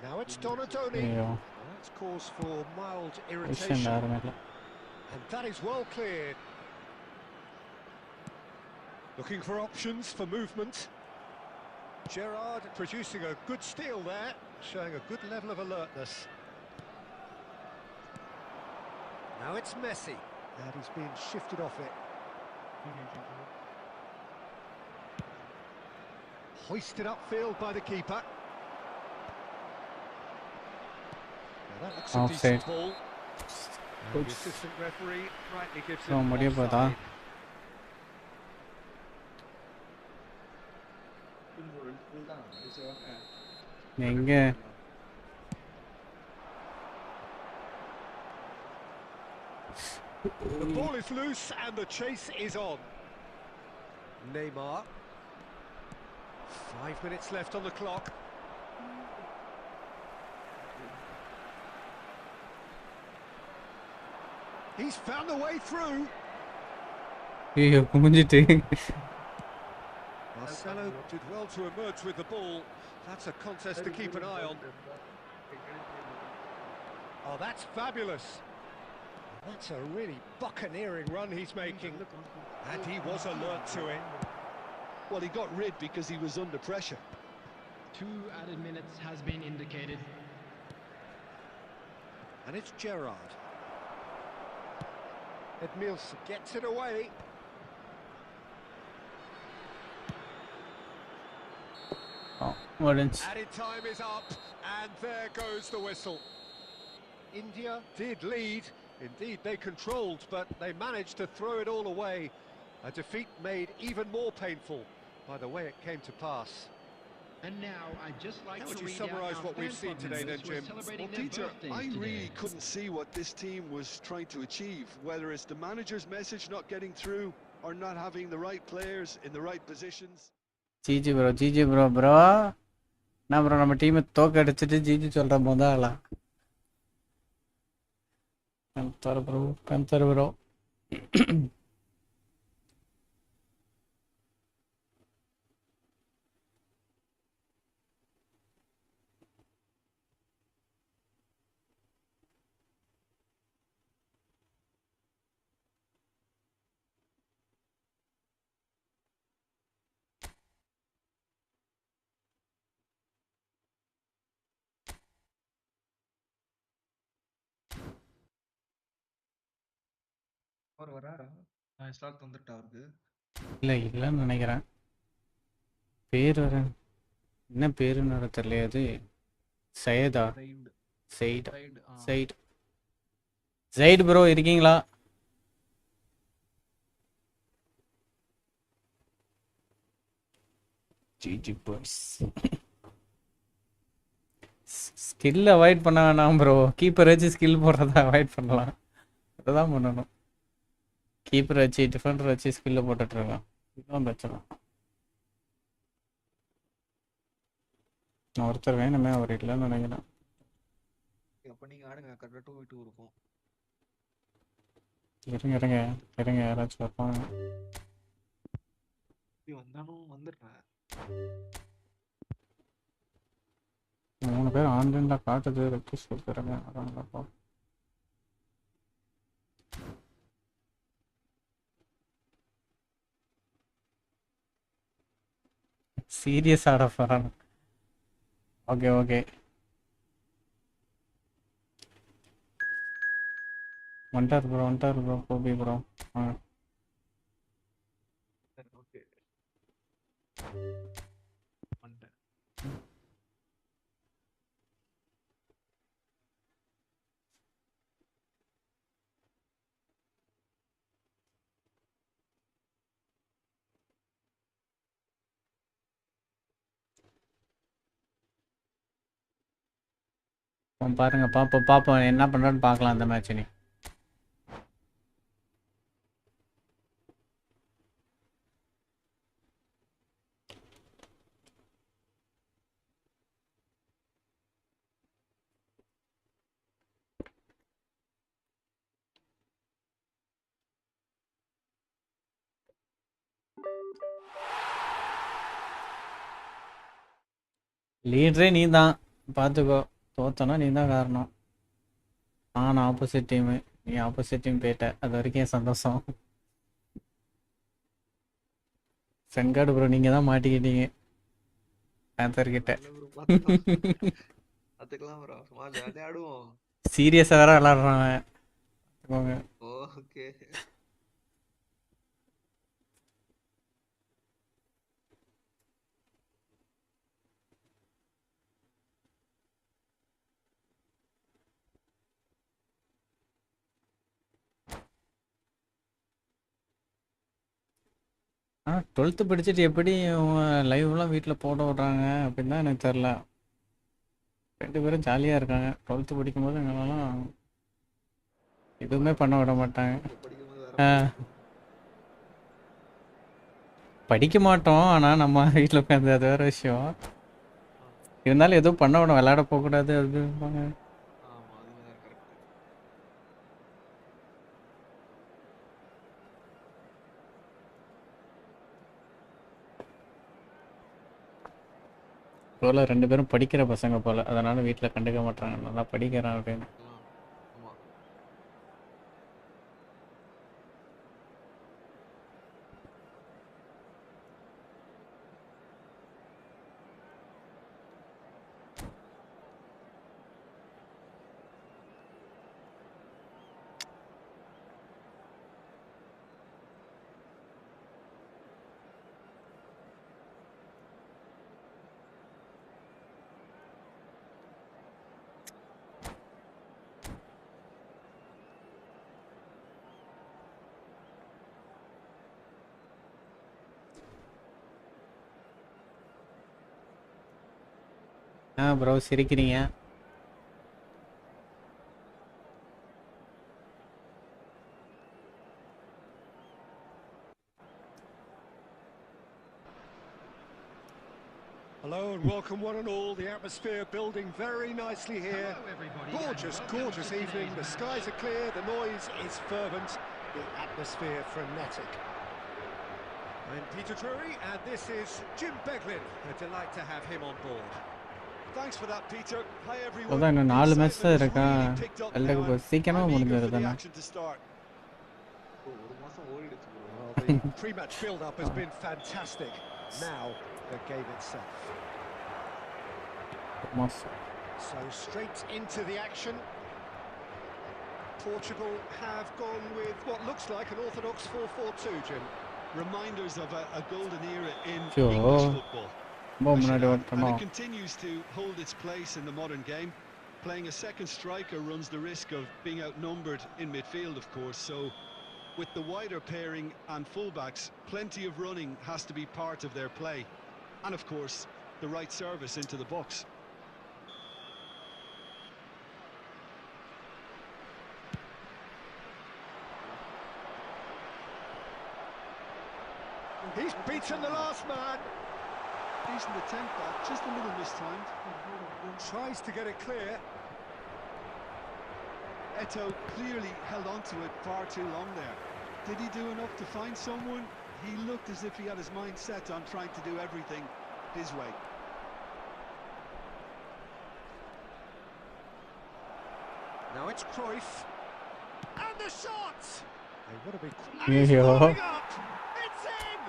Now it's Donatoni. Yeah. That's cause for mild Position irritation. ആയിരുന്നില്ല. And that is well cleared. Looking for options for movement. Gerrard producing a good steal there, showing a good level of alertness. Now it's Messi, and he's being shifted off it. Hoisted upfield by the keeper. Now that looks a Offside. decent ball. And the assistant referee rightly gives So, him முடிய போதா? offside. எங்க The ball is loose and the chase is on. Neymar. 5 minutes left on the clock. He's found the way through. ஐயோ குமிஞ்சிட்டு Marcelo did well to emerge with the ball. That's a contest to keep an eye on. Oh, that's fabulous. That's a really buccaneering run he's making. And he was alert to it. Well, he got rid because he was under pressure. 2 added minutes has been indicated. And it's Gerrard. Edmilson gets it away. முடிஞ்சு Added time is up, and there goes the whistle. India did lead. Indeed, they controlled, but they managed to throw it all away. A defeat made even more painful by the way it came to pass. And now I'd just like How to would you read summarise out what our we've fan seen club today then, members who are Jim? celebrating Well, their Peter, birthdays I today. really couldn't see what this team was trying to achieve, whether it's the manager's message not getting through or not having the right players in the right positions. GG bro bro என்ன bro நம்ம டீமை தோக்க அடிச்சுட்டு GG சொல்கிற முதலா Kandar bro அவர் வராரா slot தந்துட்டா அவருக்கு. இல்லைன்னு நினைக்கிறேன். பேர் வர என்ன பேருன்னு வர தெரியல. அது சையதா? சைட் சைட் சைட் ப்ரோ இருக்கீங்களா? GG boys. ஸ்கில் அவாய்ட் பண்ண வேணாம் ப்ரோ. கீப்பர் வச்சு ஸ்கில் போடுறத அவாய்ட் பண்ணலாம். அதுதான் பண்ணணும். கீப்பர் வச்சு டிஃபெண்டர் வச்சு ஸ்கில்ல போட்டுட்டு இருக்கான். இதுதான் பிரச்சனை. நான் ஒருத்தர் வேணுமே, அவர் இல்லைன்னு நினைக்கிறேன். அப்ப நீங்க ஆடுங்க, கரெக்டா 2v2 இருக்கும். இருங்க யாராச்சும் வைப்பாங்க. வந்தாலும் வந்துடுறேன். 3 பேர் ஆன்லைன்ல காட்டுது. ரெக்வஸ்ட் கொடுத்துறேங்க. அதான்ப்பா. சீரியஸ் ஆட போறான். ஓகே வந்துட்டார் ப்ரோ கோபி ப்ரோ. ஓகே வந்துட்டேன். பாருங்க பாப்போம் என்ன பண்றான்னு பார்க்கலாம் அந்த மேட்ச். நீ லீடரே நீ தான் பார்த்துக்கோ. தோத்தனா நீ தான் காரணம். நான் ஆப்போசிட் டீமு, நீ ஆப்போசிட் டீம் போயிட்ட. அது வரைக்கும் என் சந்தோஷம். சென்கார்டு ப்ரோ நீங்கள் தான் மாட்டிக்கிட்டீங்க ஆன்சர்கிட்ட. அதுக்கெல்லாம் ப்ரோ சும்மா ஜாலியா ஆடுவோம். சீரியஸாக வேற விளாட்றாங்க. ஓகே ஆனால் 12th படிச்சுட்டு எப்படி லைவ்லாம் வீட்டில் போட விட்றாங்க அப்படின்னு தான் எனக்கு தெரில. 2 பேரும் ஜாலியாக இருக்காங்க. 12th படிக்கும்போது எங்களெல்லாம் எதுவுமே பண்ண விட மாட்டாங்க. படிக்க மாட்டோம், ஆனால் நம்ம வீட்டில் உட்காந்து அது வேறு விஷயம். இருந்தாலும் எதுவும் பண்ண விட, விளையாட போகக்கூடாது அப்படிம்பாங்க. போல 2 பேரும் படிக்கிற பசங்க போல, அதனால வீட்டில் கண்டுக்க மாட்டாங்க. நல்லா படிக்கிறான் அப்படின்னு. ப்ரோ சிரிக்கிறீங்க. Hello and welcome one and all. The atmosphere building very nicely here. Gorgeous evening. The skies are clear, the noise is fervent, the atmosphere frenetic. I'm Peter Drury and this is Jim Beglin. A delight to have him on board. Thanks for that, Peter. Hi everyone. அதான் இன்னும் 4 match தான் இருக்கா. எல்லாம் சீக்கிரமாக முடிஞ்சது தானே. The pre-match build-up has been fantastic. Now the game itself. So straight into the action. Portugal have gone with what looks like an orthodox 4-4-2, Jim. Reminders of a golden era in Sure. English football. ரொம்ப I should முன்னாடி add. And ஓட்டணும். it continues to hold its place in the modern game. Playing a second striker runs the risk of being outnumbered in midfield, of course, so with the wider pairing and fullbacks, plenty of running has to be part of their play. And of course, the right service into the box. He's beaten the last man. Decent attempt, but just a little mistimed. Tries to get it clear. Eto clearly held on to it far too long there. Did he do enough to find someone? He looked as if he had his mind set on trying to do everything his way. Now it's Cruyff. And the shot! They would have been... ஐயோ It's in!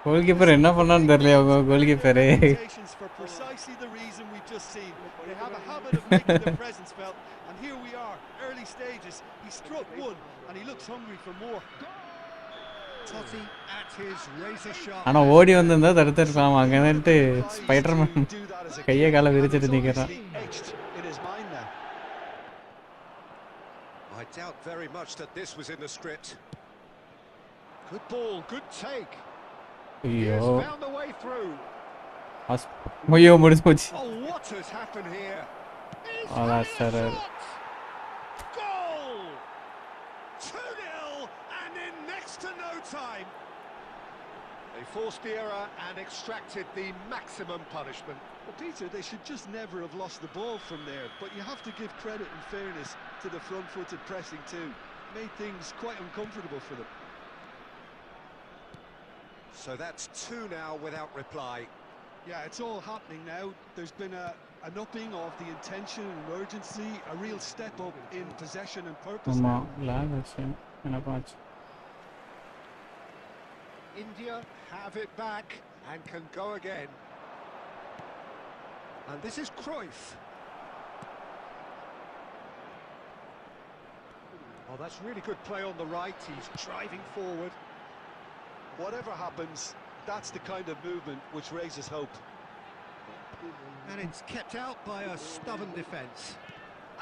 Goal keeper என்ன பண்ணான்னு தெரியல அவங்க goal keeper. Limitations for precisely the reason we've just seen. They have a habit of making their presence felt, and here we are, early stages. He struck one, and he looks hungry for more. Totti at his razor sharp. ஆனா ஓடி வந்திருந்தா தடுத்துருக்கலாம். அங்க நின்னுட்டு Spiderman கையை காலை விரிச்சிட்டு நிக்கிறான். Etched in his mind now. I doubt very much that this was in the script. Good ball, good take. ஐயோ He's found the way through. ஐயோ முடிஞ்சு போச்சு. Oh, what has happened here? He's Oh, that's had a terrible. shot. Goal! 2-0 and in next to no time. They forced the error and extracted the maximum punishment. Well, Peter, they should just never have lost the ball from there, but you have to give credit and fairness to the front-footed pressing too. Made things quite uncomfortable for them. So that's 2 now without reply. Yeah, it's all happening now. There's been an upping of the intention and urgency, a real step up in possession and purpose. ஆமா lock ஆச்சு. எனக்கு ஆச்சு. India have it back and can go again. And this is Cruyff. Oh, that's really good play on the right. He's driving forward. Whatever happens, that's the kind of movement which raises hope. And it's kept out by a stubborn defence.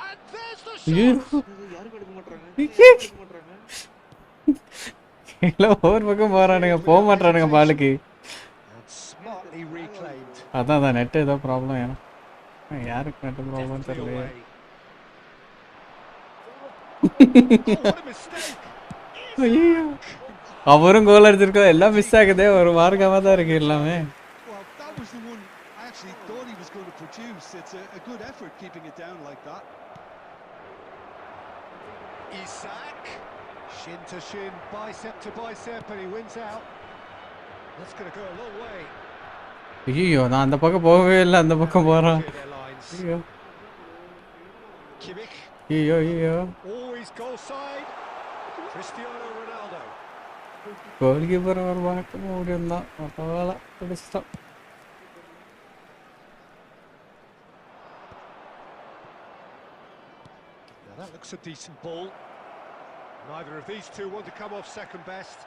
And there's the ஐயோ shot! யாருக்கும் எடுக்க மாட்டாங்க எடுக்க மாட்டாங்க. எல்லாம் ஒவ்வொரு பக்கம் போறானுங்க போக மாட்டானுங்க பாலுக்கு. And smartly reclaimed. அதான் நெட் ஏதோ ப்ராப்ளம் ஏன்னா யாருக்கு நெட் ப்ராப்ளம் Deftly தெரியல. away. Oh, what a mistake! ஐயோ அவரும் கோல் அடிச்சிருக்கோம் எல்லாம் மிஸ் ஆகுதே ஒரு மார்க்கமா தான் இருக்கு எல்லாமே. Well, that was the one I actually thought he was going to produce. It's a good effort keeping it down like that. Isak, shin to shin, bicep to bicep, and he wins out. That's going to go a long way. ஐயோ நான் அந்த பக்கம் போகவே இல்லை அந்த பக்கம் போறான். Clear their lines. ஐயோ Kimmich, ஐயோ ஐயோ always goal side. Cristiano Ronaldo. Goal keeper ஒரு பார்க்க முடியும்தான் பரவாயில்ல பிடிச்சிட்டோம். Now that looks a decent ball. Neither of these two want to come off second best.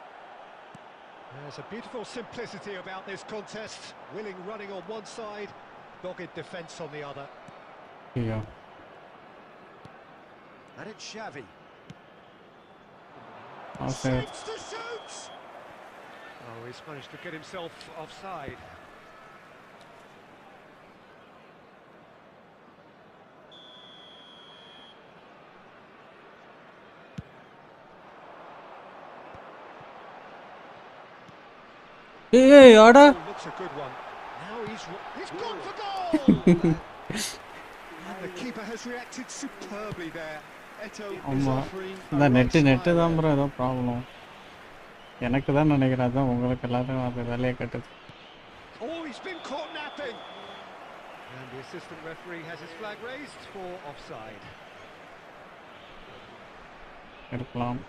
There's a beautiful simplicity about this contest. Willing running on one side, dogged defence on the other. ஐயோ And it's Xavi. Okay Shapes to shoot! Oh, he's managed to get himself offside. ஏய் ஆடா Oh, looks a good one. Now he's gone for goal! And the keeper has reacted superbly there. Eto is ஆமா offering a இந்த right net smile. தான் bro ஏதோ problem. எனக்கு தான் நினைக்கிறேன் அதான் உங்களுக்கு எல்லாரும் அது வேலையை கட்டுது. Oh, he's been caught napping. And the assistant referee has his flag raised for offside. இருக்கலாம்.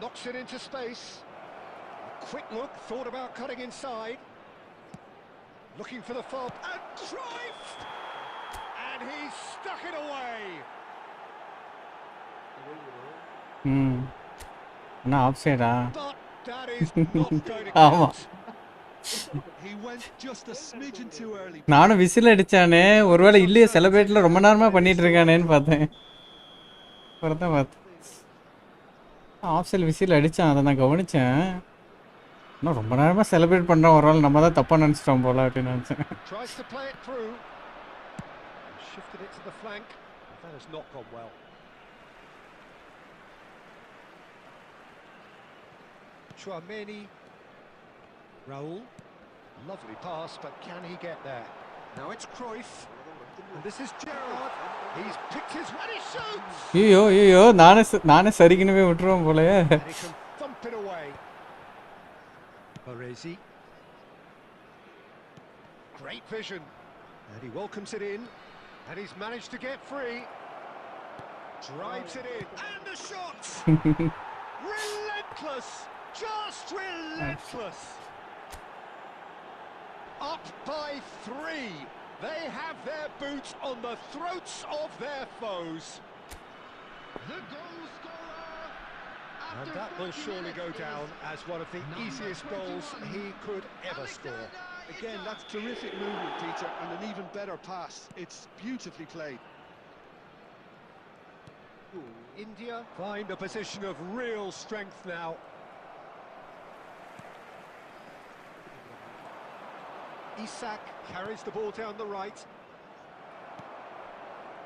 Knocks it into space. A quick look, thought about cutting inside. Looking for the fob, and Cruyff! And he stuck it away. என்ன of சைடா? But that is not going to ஆமா. count. He went just a smidgen too early. நானும் whistle அடிச்சானே, ஒருவேளை இல்லையே செலிப்ரேட்ல ரொம்ப நேரமா பண்ணிட்டு இருக்கானேன்னு பார்த்தேன். அப்புறம் தான் பார்த்தேன். ஆஃப் சைடு விசில் அடிச்சான், அதை நான் கவனிச்சேன். இன்னும் ரொம்ப நேரமா செலிப்ரேட் பண்றோம், ஒருவேளை நம்ம தான் தப்பா நினைச்சிட்டோம் போல அப்படின்னு நினைச்சேன். Tries to play it through. Shifted it to the flank. That has not gone well. Chouameni. Raul. Lovely pass, but can he get there? Now it's Cruyff. And this is Gerrard. He's picked his when he shoots. ஐயோ நானே சரிக்குனவே விட்டுருவோம் போலயே. And he can thump it away. Baresi. Great vision. And he welcomes it in. And he's managed to get free. Drives it in. And the shot! Relentless! Just relentless! Up by 3. They have their boots on the throats of their foes. The goal scorer. And that will surely go down as one of the easiest goals he could ever score. Again, that's terrific movement, Peter, and an even better pass. It's beautifully played. India find a position of real strength now. Isak carries the ball down the right.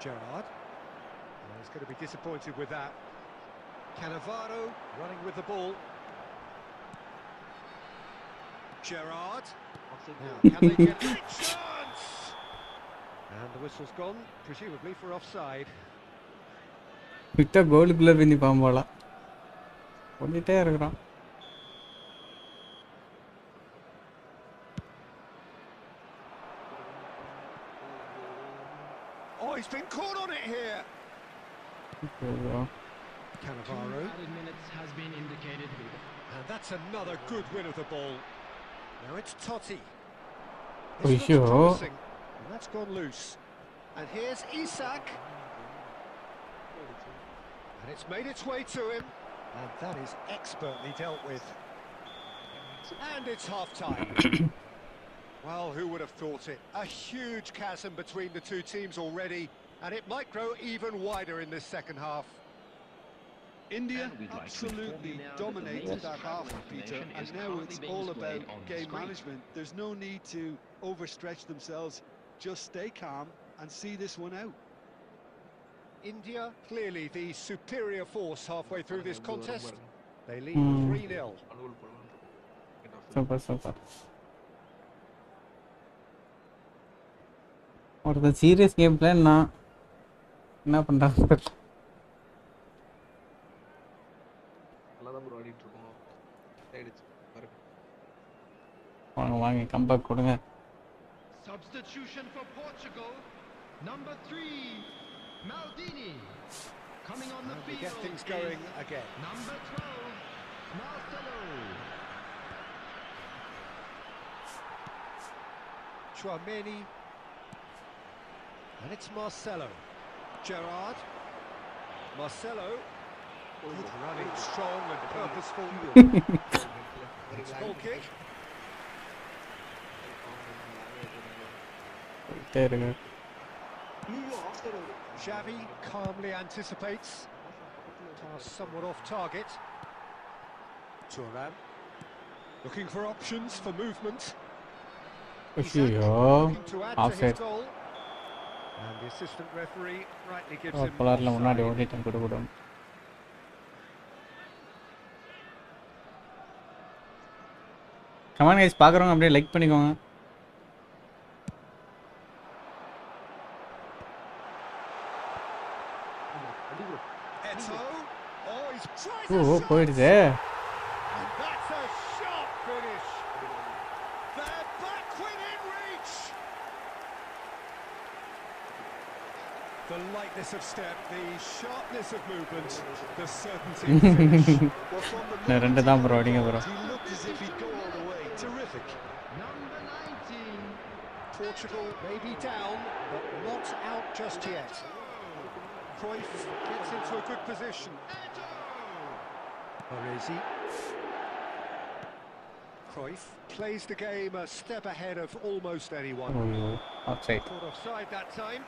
Gerrard. Oh, he's going to be disappointed with that. Cannavaro running with the ball. Gerrard. Now, can they get a chance? And the whistle's gone, presumably for offside. விட்டா கோலுக்குள்ள பின்னிப்பான் போல. பண்ணிட்டே இருக்கிறான். Oh, he's been caught on it here. Cannavaro. Added minutes has been indicated. And that's another good win of the ball. Now it's Totti. Oh, This looks sure. promising. And that's gone loose. And here's Isak. And it's made its way to him. And that is expertly dealt with. And it's half-time. Well, who would have thought it? A huge chasm between the two teams already. And it might grow even wider in this second half. India absolutely dominated that half, Peter, and now it's all about game management. There's no need to overstretch themselves. Just stay calm and see this one out. India, clearly the superior force halfway through this contest. They lead 3-0. Super. ஒரு serious game plan நான் என்ன பண்றாங்க? வாங்க comeback கொடுங்க. Substitution for Portugal. Number 3, Maldini. Coming on the We field. get things going is again. Number 12, Marcelo. Chouameni. And it's Marcelo. Gerrard. Marcelo. Good running, strong and purposeful. It's goal kick. Xavi calmly anticipates. Pass somewhat off target. Thuram. Looking for options for movement. ஐயோ Looking to add to off his side. goal. And the assistant referee rightly gives him பொலார்ல முன்னாடி offside. ஓடிட்டேன் கொடுக்கூடும். Come on guys, பார்க்குறவங்க அப்படியே like பண்ணிக்கோங்க. Eto. Oh, he's tried O to shot. போயிடுச்சு. And that's a sharp finish. They're back within reach. The lightness of step, the sharpness of movement, the certainty of finish. Well, from the நான் ரெண்டு தான் bro அடிங்க bro. He looked as if he'd go all the way. Terrific. Number 19. Portugal may be down, but not out just yet. Cruyff gets into a good position. Baresi. Cruyff plays the game a step ahead of almost anyone. ஐயோ off-site. Caught offside that time.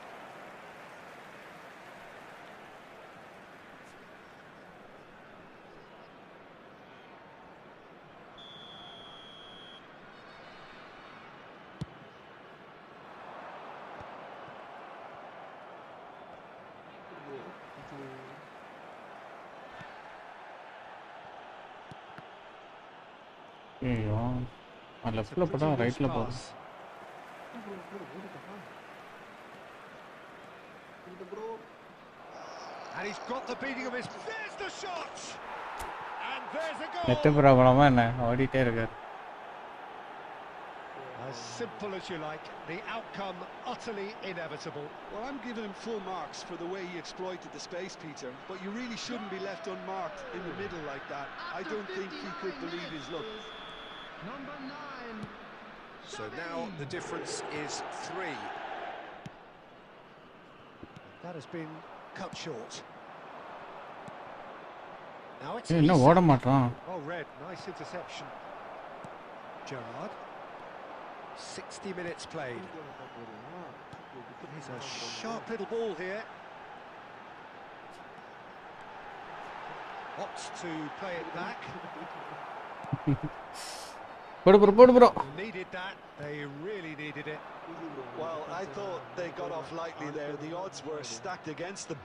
ஐயோ லெஃப்ட்ல போட்டா ரைட்ல போகுது. And he's got the beating of his. There's the shot! And there's a goal! Net ப்ராப்ளமா என்ன ஓடிட்டே இருக்காரு. As simple as you like, the outcome utterly inevitable. Well, I'm giving him full marks for the way he exploited the space, Peter. But you really shouldn't be left unmarked in the middle like that. I don't think he could believe his luck. Number 9. So now the difference is 3. That has been cut short. Now it's என்ன ஓட மாட்டான். Oh, red, nice interception. Gerrard. 60 minutes played. He's a sharp little ball here. Opts to play it back. போடு bro போடு bro. Needed that. They really needed it. Well, I thought they got off lightly there. The odds were stacked against them.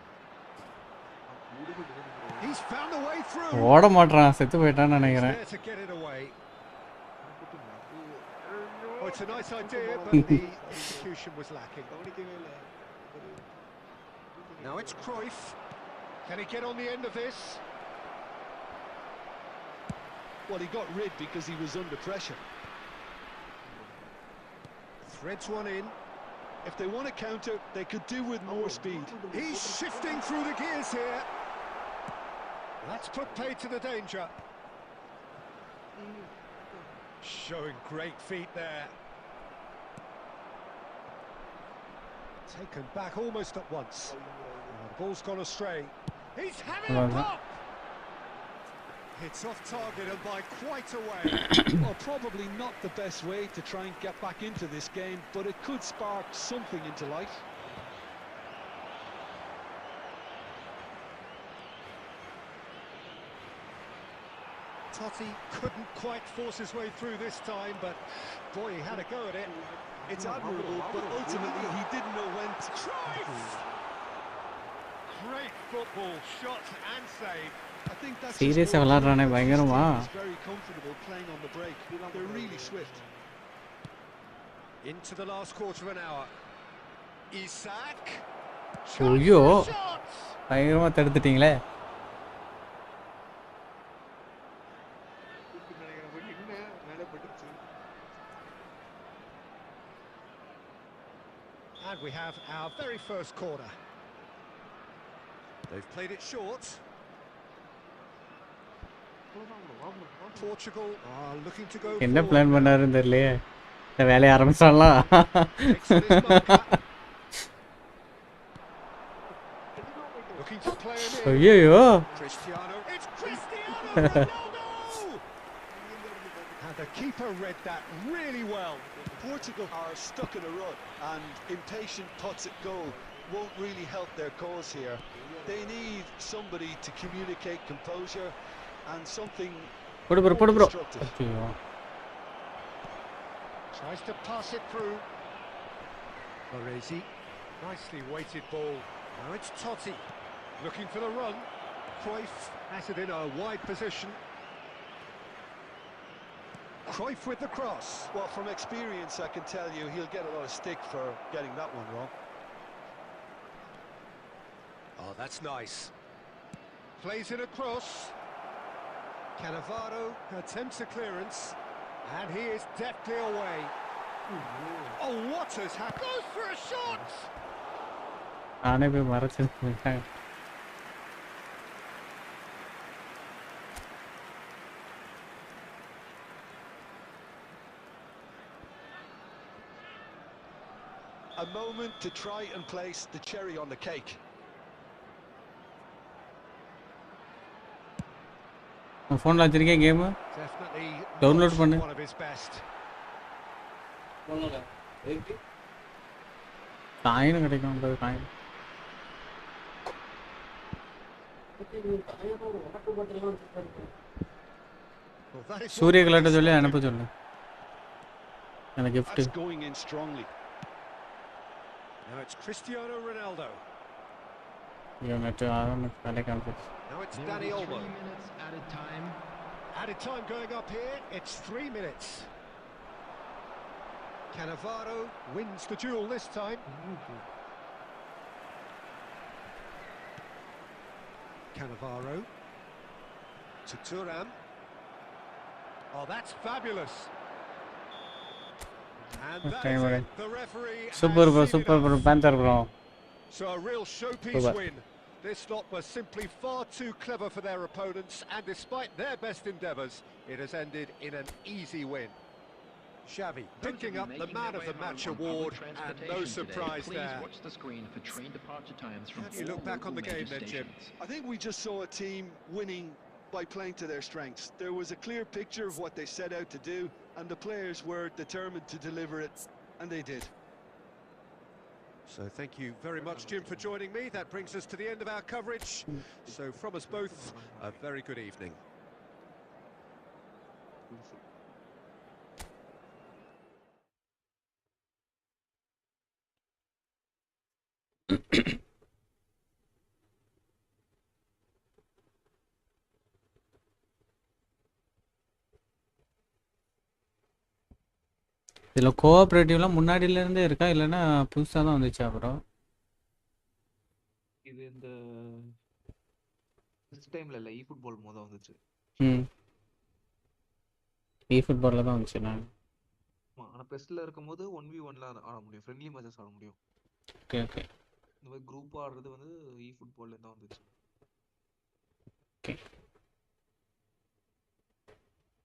He's found a way through. ஓட மாட்டான் செத்து போயிட்டான்னு நினைக்கிறேன். There to get it away. Oh, it's a nice idea, but the execution was lacking. Now it's Cruyff. Can he get on the end of this? Well, he got rid because he was under pressure. Threads one in. If they want to counter, they could do with more speed. He's shifting through the gears here. That's put paid to the danger. Showing great feet there. Taken back almost at once. The ball's gone astray. He's having a pop! It's off target and by quite a way. Well, probably not the best way to try and get back into this game, but it could spark something into life. Totti couldn't quite force his way through this time, but boy, he had a go at it. It's admirable, but ultimately he didn't know when to... Great football, shot and save. I think that's Serious விளையாடுறானே பயங்கரமா. very comfortable playing on the break. They're really swift. Into the last quarter of an hour. Isak. ஐயோ பயங்கரமா தடுத்துட்டீங்களே. And we have our very first corner. They've played it short. Portugal are looking to go என்ன forward. Plan பண்ணாருன்னு தெரியலையே. இந்த வேலைய ஆரம்பிச்சாலாம். Excellent marker. Looking to play him in. ஐயோ Cristiano. It's Cristiano Ronaldo! And the keeper read that really well. Portugal are stuck in a rut, and impatient pots at goal won't really help their cause here. They need somebody to communicate composure and something போடு bro போடு bro. ஐயோ Tries to pass it through. Baresi. Nicely weighted ball. Now it's Totti. Looking for the run. Cruyff has it in a wide position. Cruyff with the cross. Well, from experience, I can tell you he'll get a lot of stick for getting that one wrong. Oh, that's nice. Plays it across. Cannavaro attempts a clearance. And he is deftly away. Oh, what has happened? Goes for a shot! நானே போய் மறைச்சிருக்கேன். A moment to try and place the cherry on the cake. உன் ஃபோனில் வச்சிருக்கேன் game Definitely Download not பண்ணு. one of his best. காயினும் கிடைக்கும் coin. Well, that is சூரிய one கலாட்ட way to சொல்லி start அனுப்ப it. சொல்லு எனக்கு gift. That's going in strongly. Now it's Cristiano Ronaldo. Net கிடைக்காம Now it's There will Dani be Olmo. 3 minutes added time. Added time going up here. It's 3 minutes. Cannavaro wins the duel this time. Cannavaro to Thuram. Oh, that's fabulous. And that Okay, is buddy. it. The referee super bro has seen super bro enough. Panther bro. So a real showpiece Super. win. This lot was simply far too clever for their opponents, and despite their best endeavours, it has ended in an easy win. Xavi picking up the Man of the Match award, and no surprise there. Watch the screen for train departure times from How do you look back on the game then, Jim? I think we just saw a team winning by playing to their strengths. There was a clear picture of what they set out to do, and the players were determined to deliver it, and they did. So thank you very much, Jim, for joining me. That brings us to the end of our coverage. So from us both, a very good evening. இதில் கோஆப்ரேட்டிவ்லாம் முன்னாடியிலேருந்தே இருக்கா இல்லைன்னா புதுசாக தான் வந்துச்சா bro? இது இந்த first டைம்ல இல்ல eFootball மொத வந்துச்சு. ம் eFootballல தான் வந்துச்சு. நான் ஆனா பெஸ்ட்ல இருக்கும்போது 1v1ல ஆட முடியும், ஃப்ரெண்ட்லி மேட்சஸ் ஆட முடியும். ஓகே ஓகே இந்த மாதிரி குரூப் ஆடுறது வந்து eFootballல தான் வந்துச்சு. ஓகே.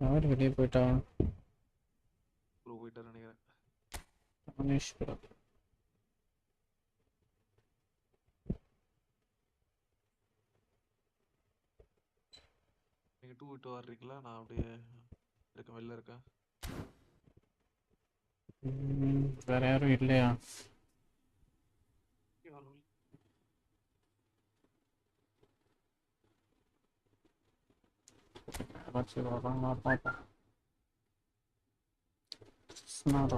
அவர் வெளியே போயிட்டா ப்ரோ போயிட்டாரு நினைக்கிறேன். மனிஷ் ப்ரோ. நீங்க 2 விட்டு வர்றீங்களா? நான் அப்படியே இருக்கேன், வெளில இருக்கேன். வேற யாரும் இல்லையா? யாராச்சும் வராங்களா பார்ப்போம். Ronaldo.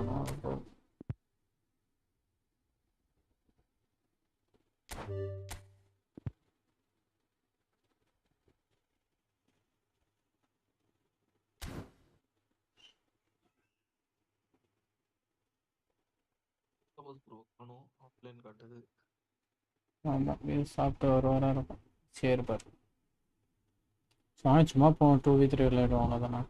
ப்ரோ காணோம், ஆஃப்லைன் காட்டுது. ஆமாம் இது சாப்பிட்டு வருவாராக இருக்கும். சரி பாரு சும்மா போவோம் 2v3 விளையாடுவோம் அவ்வளோதானே.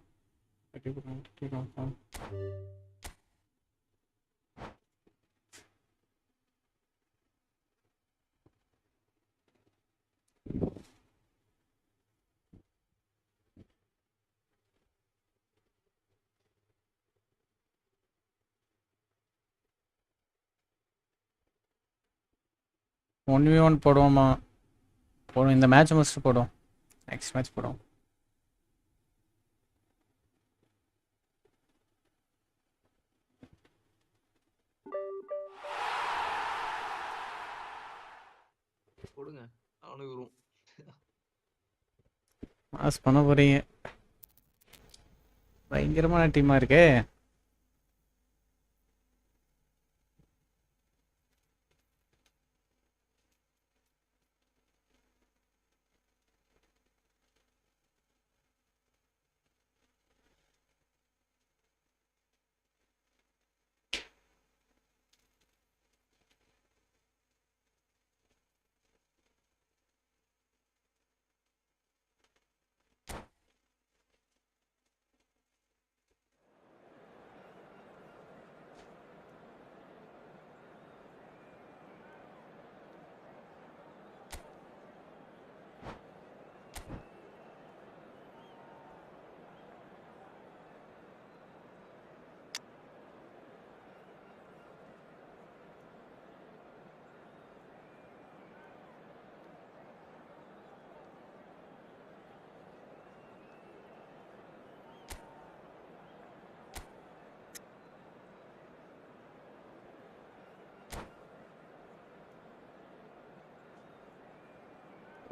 ஒன் வி ஒன் போடுவோமா? போடுவோம். இந்த மேட்ச் முடிச்சுட்டு போடுவோம். நெக்ஸ்ட் மேட்ச் போடுவோம். போடுங்க, நானும் வரும். பாஸ் பண்ண போறீங்க. பயங்கரமான டீமாக இருக்கே.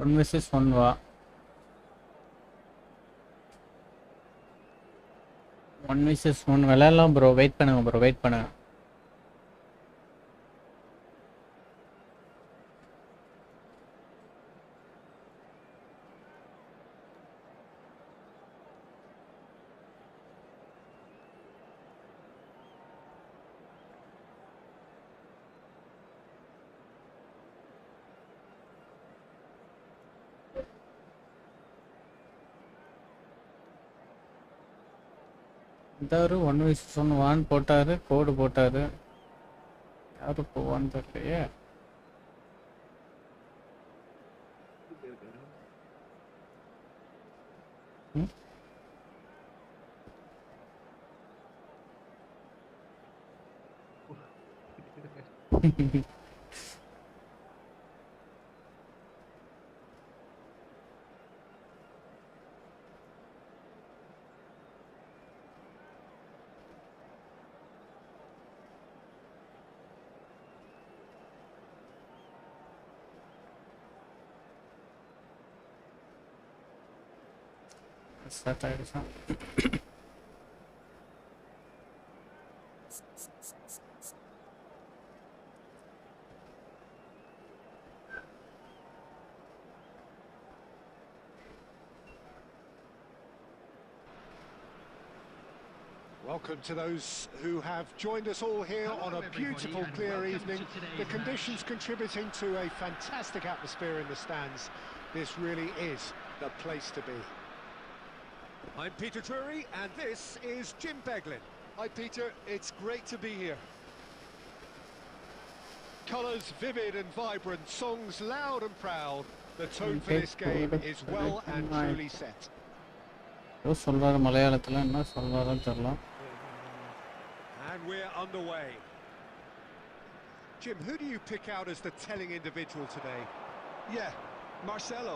1 vs 1 வா 1 vs 1 விளையாடலாம் ப்ரோ. வெயிட் பண்ணுங்க ப்ரோ, வெயிட் பண்ணுங்க. இந்தாரு 1 vs 1 வான் போட்டாரு, கோடு போட்டாரு. யாரு போவான்னு தெரியலையே. ம்? ஸ்டார்ட் ஆயிடுச்சா? Welcome to those who have joined us all here on a beautiful, clear evening. The conditions contributing to a fantastic atmosphere in the stands. This really is the place to be. I'm Peter Drury, and this is Jim Beglin. Hi Peter, it's great to be here. Colours vivid and vibrant, songs loud and proud. The tone for this game is well and truly set. ஏதோ சொல்றாரு மலையாளத்துல, என்ன சொல்றாருன்னு தெரியல. And we're underway. Jim, who do you pick out as the telling individual today? Yeah, Marcelo.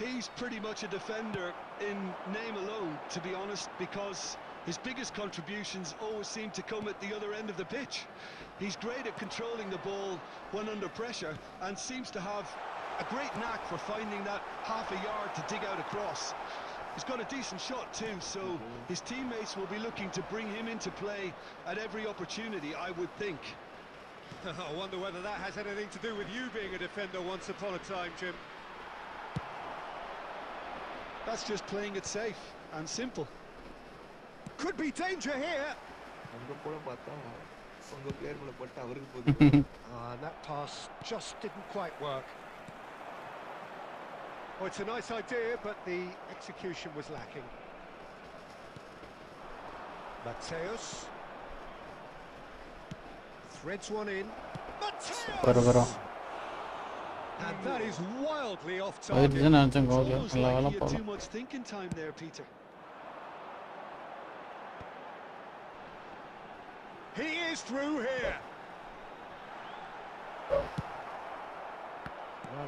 He's pretty much a defender in name alone, to be honest, because his biggest contributions always seem to come at the other end of the pitch. He's great at controlling the ball when under pressure and seems to have a great knack for finding that half a yard to dig out across. He's got a decent shot too, so his teammates will be looking to bring him into play at every opportunity, I would think. I wonder whether that has anything to do with you being a defender once upon a time, Jim. That's just playing it safe and simple. Could be danger here. That pass just didn't quite work. Oh, it's a nice idea, but the execution was lacking. Mateus threads one in. Mateus! And that is wildly off target. Almost like he had too much thinking time there, Peter. He is through here. Well,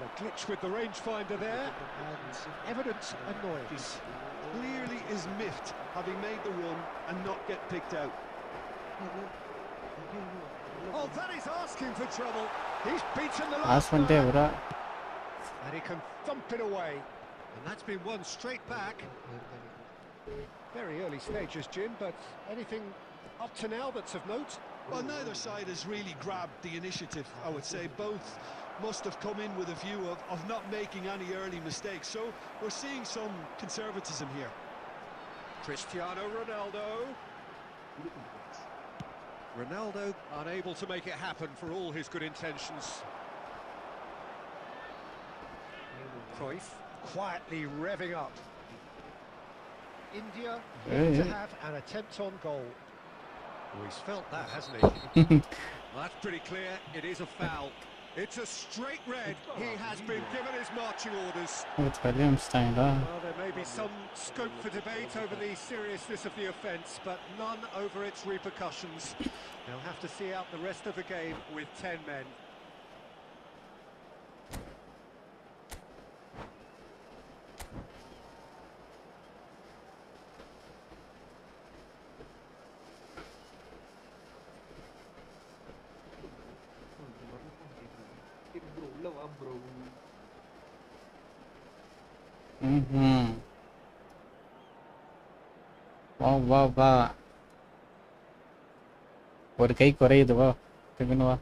a glitch with the rangefinder there. Evident annoyance. Clearly is miffed, having made the run and not get picked out. Oh, that is asking for trouble. He's beaten the last last one there, man. And he can thump it away. And that's been won straight back. Very early stages, Jim, but anything up to now that's of note? Well, neither side has really grabbed the initiative, I would say. Both must have come in with a view of not making any early mistakes. So we're seeing some conservatism here. Cristiano Ronaldo. Ronaldo unable to make it happen for all his good intentions. Cruyff quietly revving up. India to have an attempt on goal. Oh, he's felt that, hasn't he? Well, that's pretty clear. It is a foul. It's a straight red. He has been given his marching orders. It's Williamstein, Well, there may be some scope for debate over the seriousness of the offence, but none over its repercussions. They'll have to see out the rest of the game with 10 men. வா வா வா, ஒரு கை குறையுது, வா டக்குன்னு வா.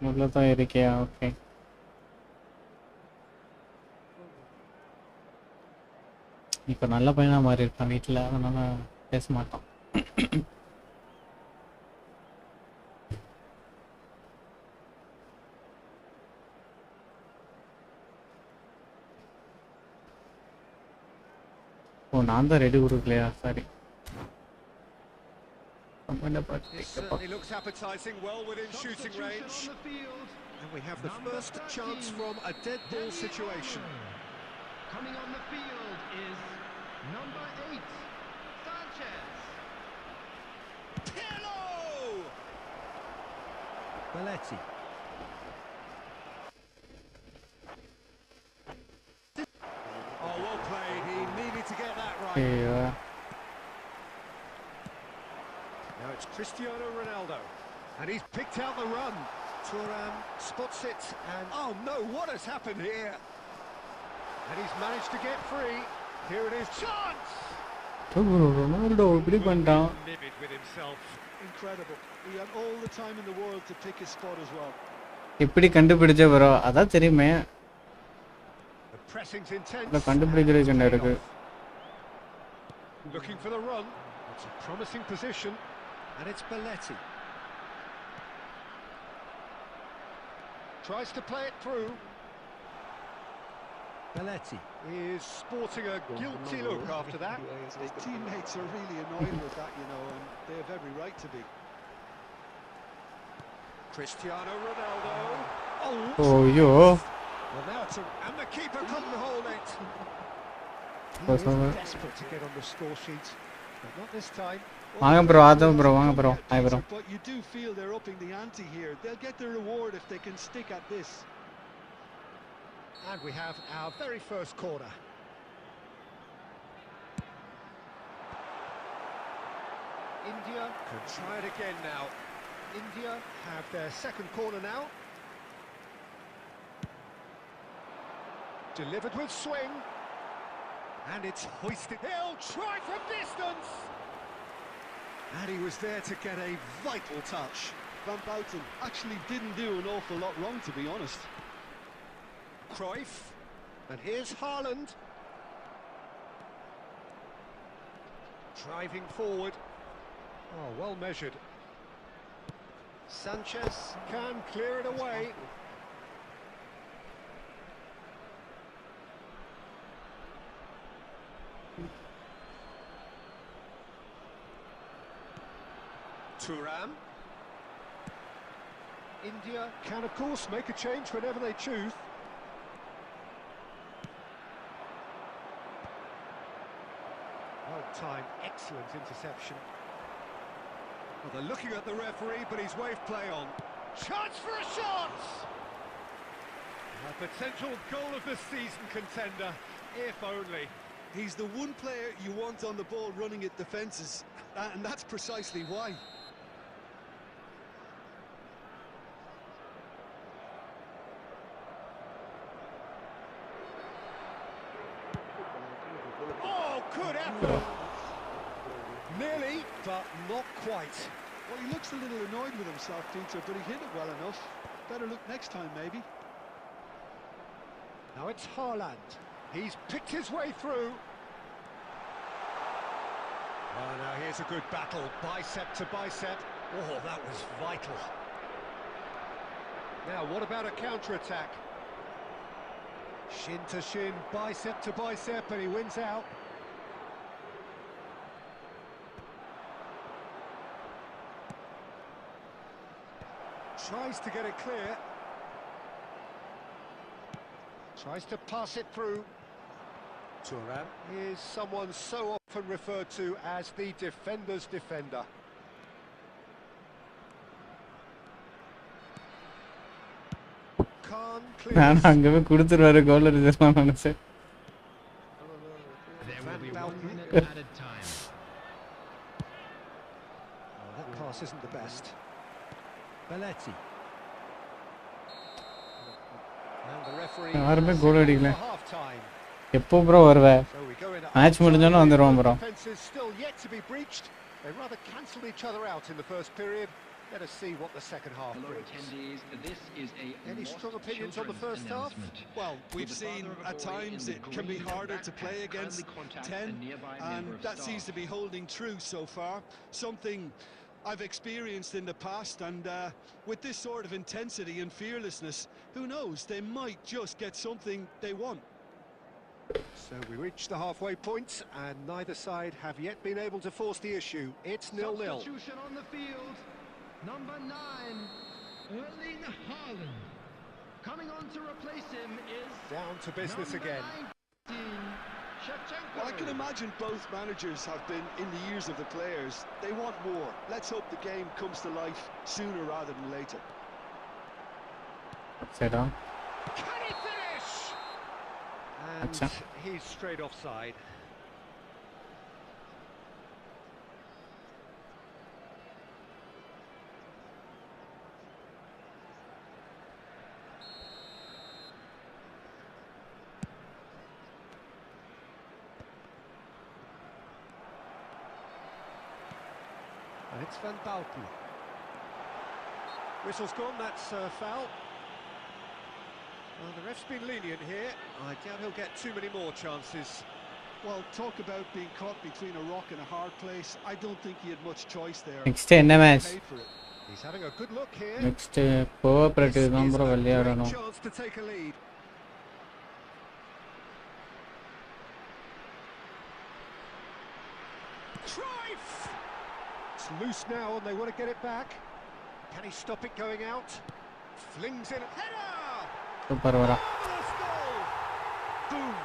உள்ளதான் இருக்கியா? ஓகே. இப்போ நல்ல பையனா மாறி இருக்கான் வீட்டில், அதனால பேச மாட்டான். ஓ, நான் தான் ரெடி கொடுக்கலையா? Sorry. This certainly looks appetising, well within shooting range. And we have the first chance from a dead ball situation. Coming on the field is number 8, Sanchez. Pirlo! Belletti. Oh, well played. He needed to get that right. Yeah. Now it's Cristiano Ronaldo. And he's picked out the run. Thuram spots it and... Oh no, what has happened here? And he's managed to get free. Here it is. Chance! Ronaldo இப்படி பண்ணிட்டான். Livid with himself. Incredible. He had all the time in the world to pick his spot as well. இப்படி கண்டுபிடிச்ச bro, அதான் தெரியுமே. The pressing's intense. இல்ல கண்டுபிடிக்கிறது என்ன இருக்கு? Looking for the run. It's a promising position. And it's Belletti. Tries to play it through. Belletti is sporting a guilty look after that. His teammates are really annoyed with that, you know, and they have every right to be. Cristiano Ronaldo. Oh, yo. Well, now it's and the keeper couldn't hold it. He That's is all right. desperate to get on the score sheet, but not this time. வாங்க bro, Adam bro, வாங்க bro. Hi bro. But you do feel they're upping the ante here. They'll get their reward if they can stick at this. And we have our very first corner. India can try it again now. India have their second corner now. Delivered with swing. And it's hoisted. He'll try from distance. And he was there to get a vital touch. Van Bouten actually didn't do an awful lot wrong, to be honest. Cruyff. And here's Haaland. Driving forward. Oh, well measured. Sanchez can clear it away. Thuram. India can, of course, make a change whenever they choose. Well timed, excellent interception. Well, they're looking at the referee, but he's waved play on. Chance for a shot! A potential goal of the season contender, if only. He's the one player you want on the ball running at defences, and that's precisely why. Oh, good effort! Nearly, but not quite. Well, he looks a little annoyed with himself, Peter, but he hit it well enough. Better look next time, maybe. Now it's Haaland. He's picked his way through. Oh, now here's a good battle, bicep to bicep. Oh, that was vital. Now, what about a counter-attack? Shin to shin, bicep to bicep, and he wins out. Tries to get it clear. Tries to pass it through. Thuram is someone so often referred to as the defender's defender. நான் அங்கவே கொடுத்துருவாரு கோல் reject நினைச்சேன். added time. Oh, that pass isn't the best. Belletti. And the referee யாருமே has goal signalled அடிக்கல. for half time. எப்போ bro வருவ? So we go into match முடிஞ்சோனே வந்துருவோம் bro. defenses still yet to be breached. They rather cancelled each other out in the first period. Let us see what the second half brings. Any strong opinions on the first half? Well, we've seen at times it can be harder to play against 10, and that seems to be holding true so far. Something I've experienced in the past, and with this sort of intensity and fearlessness, who knows, they might just get something they want. So we reach the halfway point, and neither side have yet been able to force the issue. It's 0-0. Substitution on the field. Number 9, Erling Haaland. Coming on to replace him is Down to business number again. 19, Shevchenko. Well, I can imagine both managers have been in the ears of the players. They want more. Let's hope the game comes to life sooner rather than later. சரிடா. Can he finish? And Acha. he's straight offside. And it's Van Bauten. Whistle's gone, that's foul. Well, the ref's been lenient here. I doubt he'll get too many more chances. Well, talk about being caught between a rock and a hard place. I don't think he had much choice there. Next என்ன match? Paid for it. He's having a good look here. Next cooperative This தான் is bro a great விளையாடணும். chance to take a lead. Cruyff! It's loose now and they want to get it back. Can he stop it going out? Flings in. Header! Super வரா. Marvellous goal! Boom!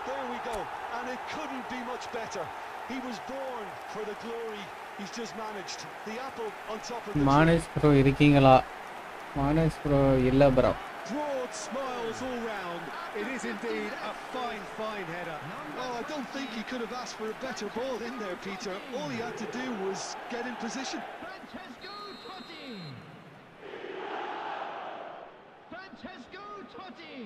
There we go. And it couldn't be much better. He was born for the glory. He's just managed. The apple on top of the tree. Manesh bro இருக்கீங்களா? Manesh bro இல்ல bro. Broad smiles all round. It is indeed a fine, fine header. Oh, I don't think he could have asked for a better ball in there, Peter. All he had to do was get in position. Francesco Totti. Francesco Totti.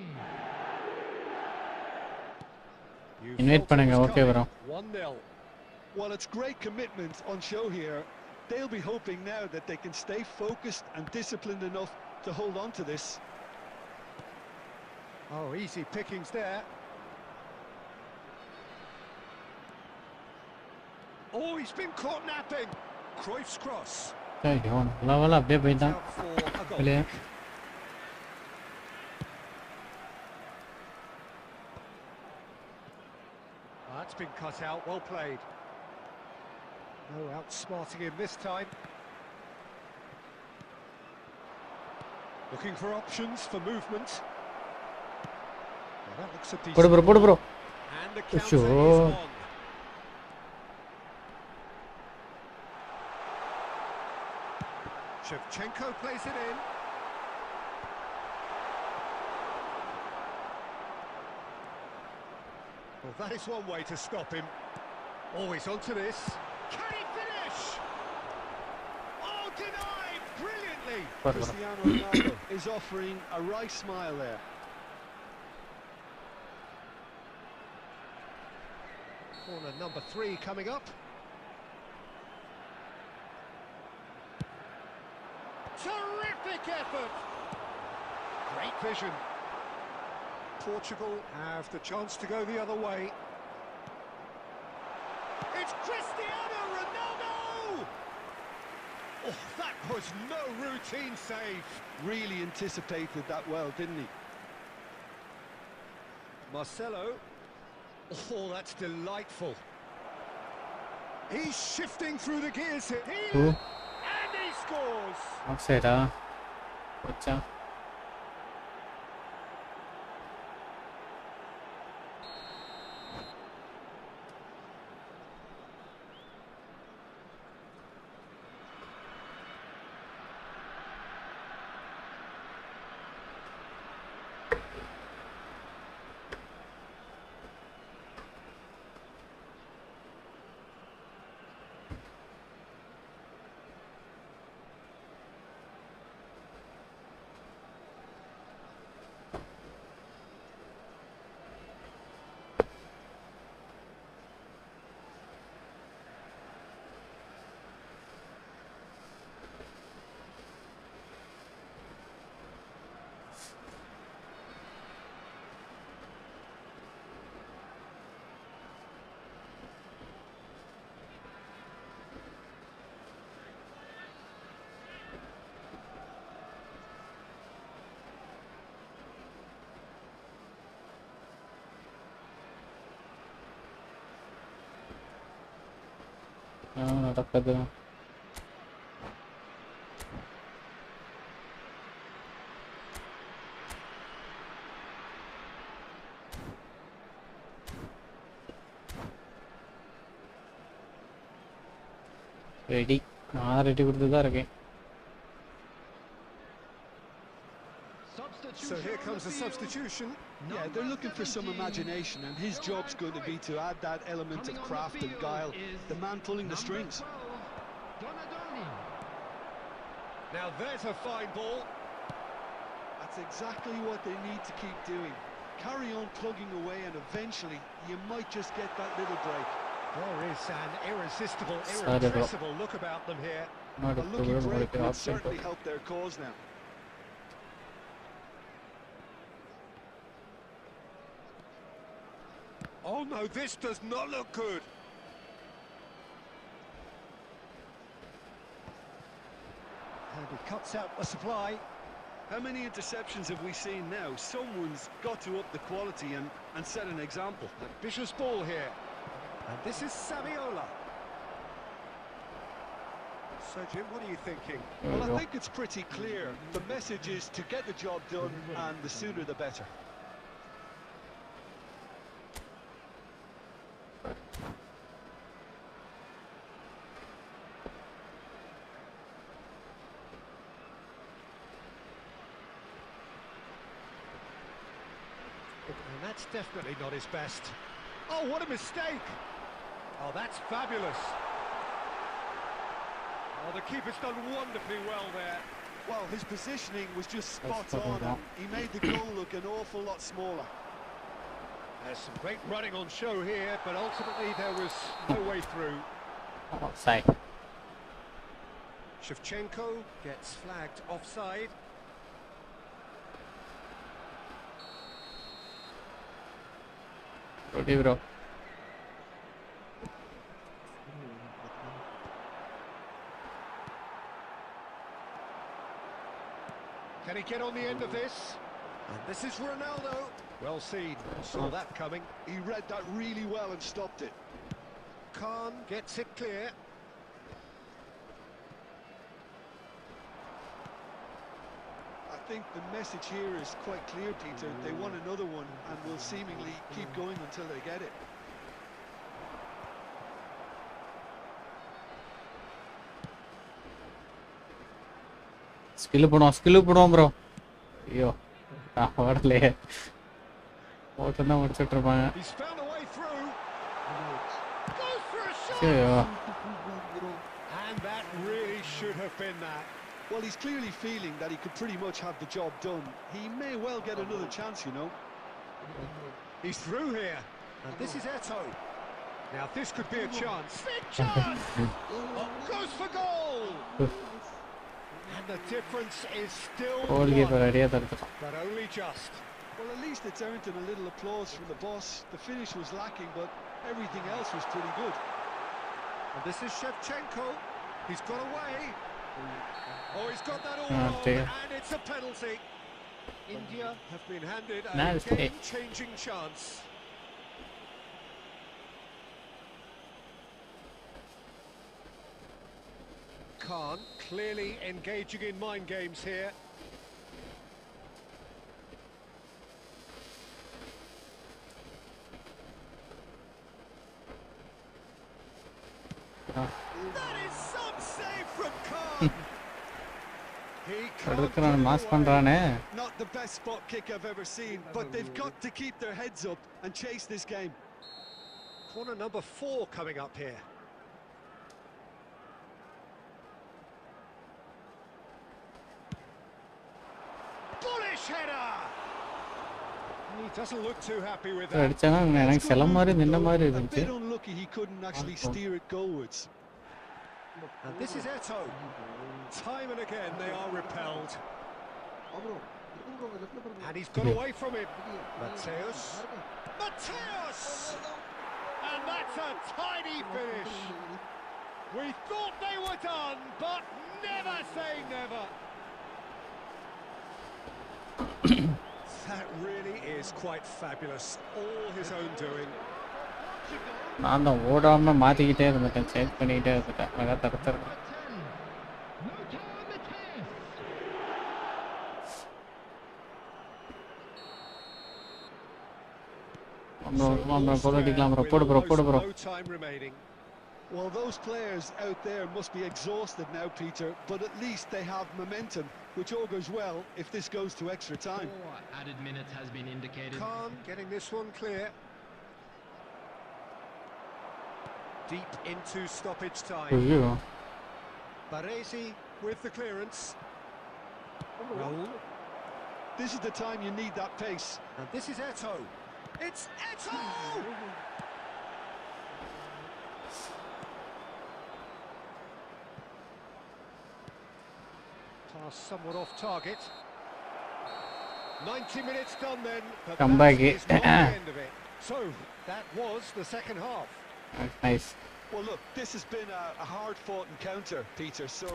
Invite பண்ணுங்க okay bro. 1-0. Well, it's great commitment on show here. They'll be hoping now that they can stay focused and disciplined enough to hold on to this. Oh, easy pickings there. Oh, he's been caught napping. Cruyff's cross. ஐயோ நல்லா அப்படியே போயிட்டான். Out for a goal. வெளியே. That's been cut out, well played. No outsmarting him this time. Looking for options for movement. Well, that looks a decent போடு bro போடு bro. and the counter Sure. is on. Shevchenko plays it in. Well, that is one way to stop him. Oh, he's onto this. Can he finish? Oh, denied brilliantly. Cristiano Ronaldo is offering a wry smile there. Corner number 3 coming up. Terrific effort. Great vision. Portugal have the chance to go the other way. It's Cristiano Ronaldo! Oh, that was no routine save. Really anticipated that well, didn't he? Marcelo. Oh, that's delightful. He's shifting through the gears here. Who? And he scores! Off சைடா? போச்சா? நடக்குது. Ready, நான் ready கொடுத்து தான் இருக்கேன். So here comes the substitution. Yeah, they're looking for some imagination, and his job's going to be to add that element of craft and guile, the man pulling the strings. Now there's a fine ball. That's exactly what they need to keep doing. Carry on plugging away, and eventually you might just get that little break. There is an irrepressible look about them here. A lucky break would certainly help their cause now. Oh no, this does not look good. And he cuts out the supply. How many interceptions have we seen now? Someone's got to up the quality and set an example. Ambitious ball here. And this is Saviola. So Jim, what are you thinking? Well, I think it's pretty clear. The message is to get the job done, and the sooner the better. And that's definitely not his best. Oh, what a mistake! Oh, that's fabulous. Oh, the keeper's done wonderfully well there. Well, his positioning was just spot on, and he made the goal look an awful lot smaller. There's some great running on show here, but ultimately there was no way through. Offside. Shevchenko gets flagged offside. Ready bro. Can he get on the end of this? And this is Ronaldo. Well seen, saw that coming. He read that really well and stopped it. Khan gets it clear. I think the message here is quite clear, Peter. They want another one and will seemingly keep going until they get it. Skill போடுவோம் bro. ஐயோ வரலையே, ஓட்டம் தான் முடிச்சுட்டு இருப்பாங்க. He's found a way through. Goes for a shot. ஐயோ, And that really should have been that. Well, he's clearly feeling that he could pretty much have the job done. He may well get another chance, you know. He's through here. And this is Eto. Now this could be a chance. Big chance! Oh, goes for goal! And the difference is still goal one, keeper ரெடியா தடுத்துட்டான். but only just. Well, at least it's earned him a little applause from the boss. The finish was lacking, but everything else was pretty good. And this is Shevchenko. He's got away. Oh, he's got that all Ah, wrong, dear. and it's a penalty. India have been handed a Penalty. game-changing chance. Khan clearly engaging in mind games here. That is some save from Khan. He can't தடுக்கிறான், mass away. பண்றானே. Not the best spot kick I've ever seen, but they've got to keep their heads up and chase this game. Corner number 4 coming up here. Bullish header! He doesn't look too happy with that. அடிச்சானா எனக்கு சில மாதிரி நின்ன மாதிரி A இருந்துச்சு. bit unlucky he couldn't actually steer it goalwards. And this is Eto. Time and again they are repelled. And he's got away from it. Mateus. Mateus! And that's a tidy finish. We thought they were done, but never say never. That really is quite fabulous. All his own doing. நான் தான் ஓடாமல் மாற்றிக்கிட்டே இருந்துட்டேன், change பண்ணிக்கிட்டே இருந்துட்டேன். அழகாக தடுத்துருக்கேன். கோல் அடிக்கலாம் bro, போடு bro, போடு bro. Well, those players out there must be exhausted now, Peter, but at least they have momentum, which augurs well if this goes to extra time. Added minutes has been indicated. Khan getting this one clear. Deep into stoppage time. ஐயோ, Baresi with the clearance. Raul. This is the time you need that pace. And this is Eto. It's Eto! Pass somewhat off target. 90 minutes done then, but Come that back. is not the end of it. So, that was the second half. Nice. Well, look, this has been a hard-fought encounter, Peter, so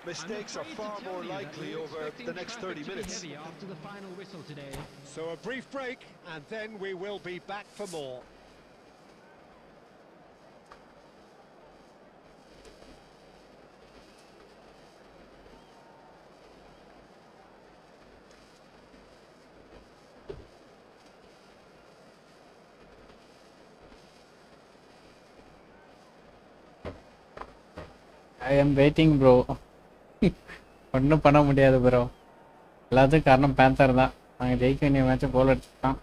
mistakes are far more likely over the next 30 minutes. After the final whistle today. So a brief break, and then we will be back for more. I am waiting bro. ஒன்றும் பண்ண முடியாது bro, எல்லாத்துக்கும் காரணம் panther தான். நாங்கள் ஜெயிக்க வேண்டிய மேட்சை கோல் அடிச்சுட்டான்.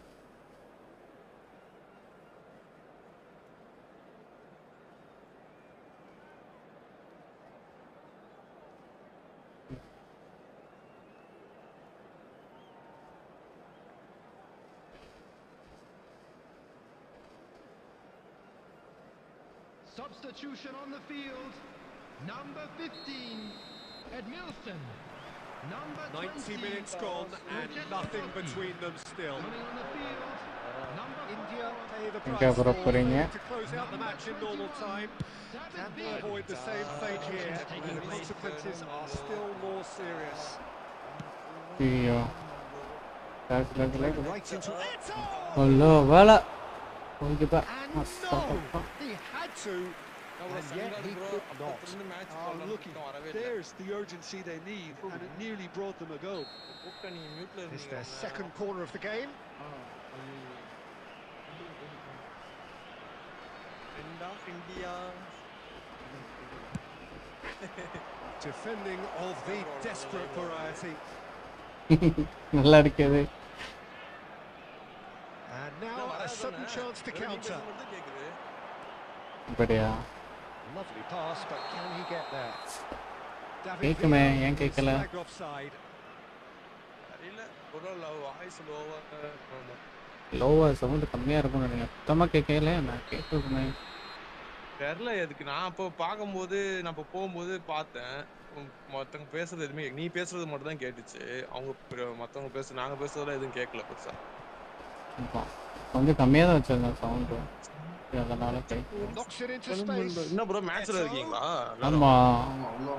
Substitution on the field. Number 15, Edmilson. Number 90 20, minutes gone and nothing between them still. coming on the field. Number India 4, pay the Okay, price bro, for putting it. to close out the match in normal time. Can they avoid the same fate here? And the consequences are still more serious. ஐயோ, Right into Eto! Hello வேலை ஓகேப்பா. And no! He had to, and yet he could not. Oh, looky, there's the urgency they need, and it nearly brought them a goal. It's their second corner of the game. Defending of the desperate variety. நல்லா இருக்குது. And now a sudden chance to counter. அப்படியா? Lovely pass, but can he get there? David கேக்குமே, Villa ஏன் is கேட்கல? flagged offside. லோவா sound கம்மியாக இருக்கும்னு நினைக்கிறேன். சுத்தமாக கேட்கல, நான் கேட்குமே. தெரியல எதுக்கு. நான் அப்போ பார்க்கும்போது, நான் இப்போ போகும்போது பார்த்தேன், மற்றவங்க பேசுறது எதுவுமே நீ பேசுறது மட்டும் தான் கேட்டுச்சு. அவங்க மற்றவங்க நாங்கள் பேசுறதுலாம் எதுவும் கேட்கல பெருசா. கொஞ்சம் கம்மியாக தான் வச்சிருந்தேன் சவுண்டு, அதனால Knocks it into space. என்ன ப்ரோ மேட்ச்ல இருக்கீங்களா? ஆமா,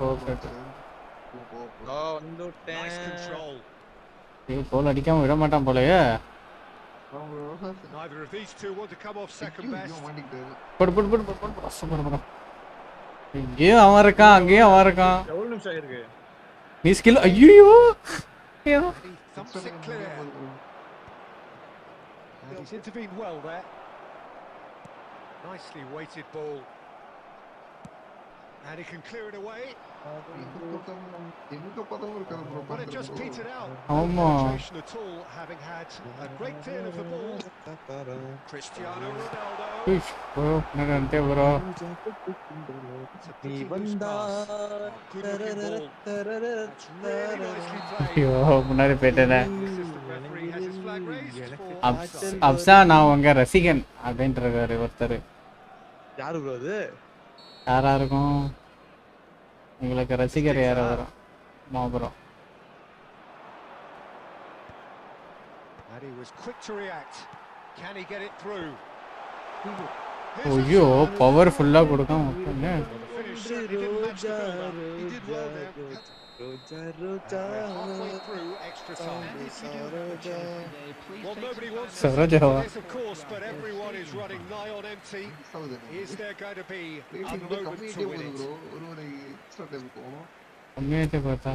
வந்துட்டேன். Nice control. கோல் அடிக்காம விட மாட்டான் போலயே. Neither of these two want to come off second best. போடு போடு போடு போடு போடு சூப்பர் ப்ரோ. இங்கேயும் அவன் இருக்கான், அங்கேயும் அவன் இருக்கான். எவ்வளவு நிமிஷம் ஆயிருக்கு? நீ ஸ்கில் ஐயோ ஐயோ. He thumps it clear. He's intervened well there. Nicely weighted ball. And he can clear it away. But it just petered out. ஆமா. No penetration at all, having had a great deal of the ball. Cristiano Ronaldo. Bro நன்றியா bro. It's a pity loose pass. Good looking ball. That's really nicely played. ஐயோ முன்னாடி போயிட்டேனே. The assistant referee has his flag raised for Aqsa நான் உங்க ரசிகன் அப்படின்றாரு ஒருத்தர். யாரு bro அது? யாரா இருக்கும்? உங்களுக்கு ரசிகர் யாரா வரும்? Bro. And he was quick to react. Can he get it through? ஐயோ பவர்ஃபுல்லா கொடுக்காம The finish certainly didn't match the build-up. He did well there. Roja, roja. And we're halfway through extra time. And if you do have a chance today, please Well, take nobody some wants time to out stick Saraja. to this, of course, but everyone is running nigh on empty. Is there going to be a moment to win it? ஒரு extra time போகும். கம்மியாயிட்டே பார்த்தா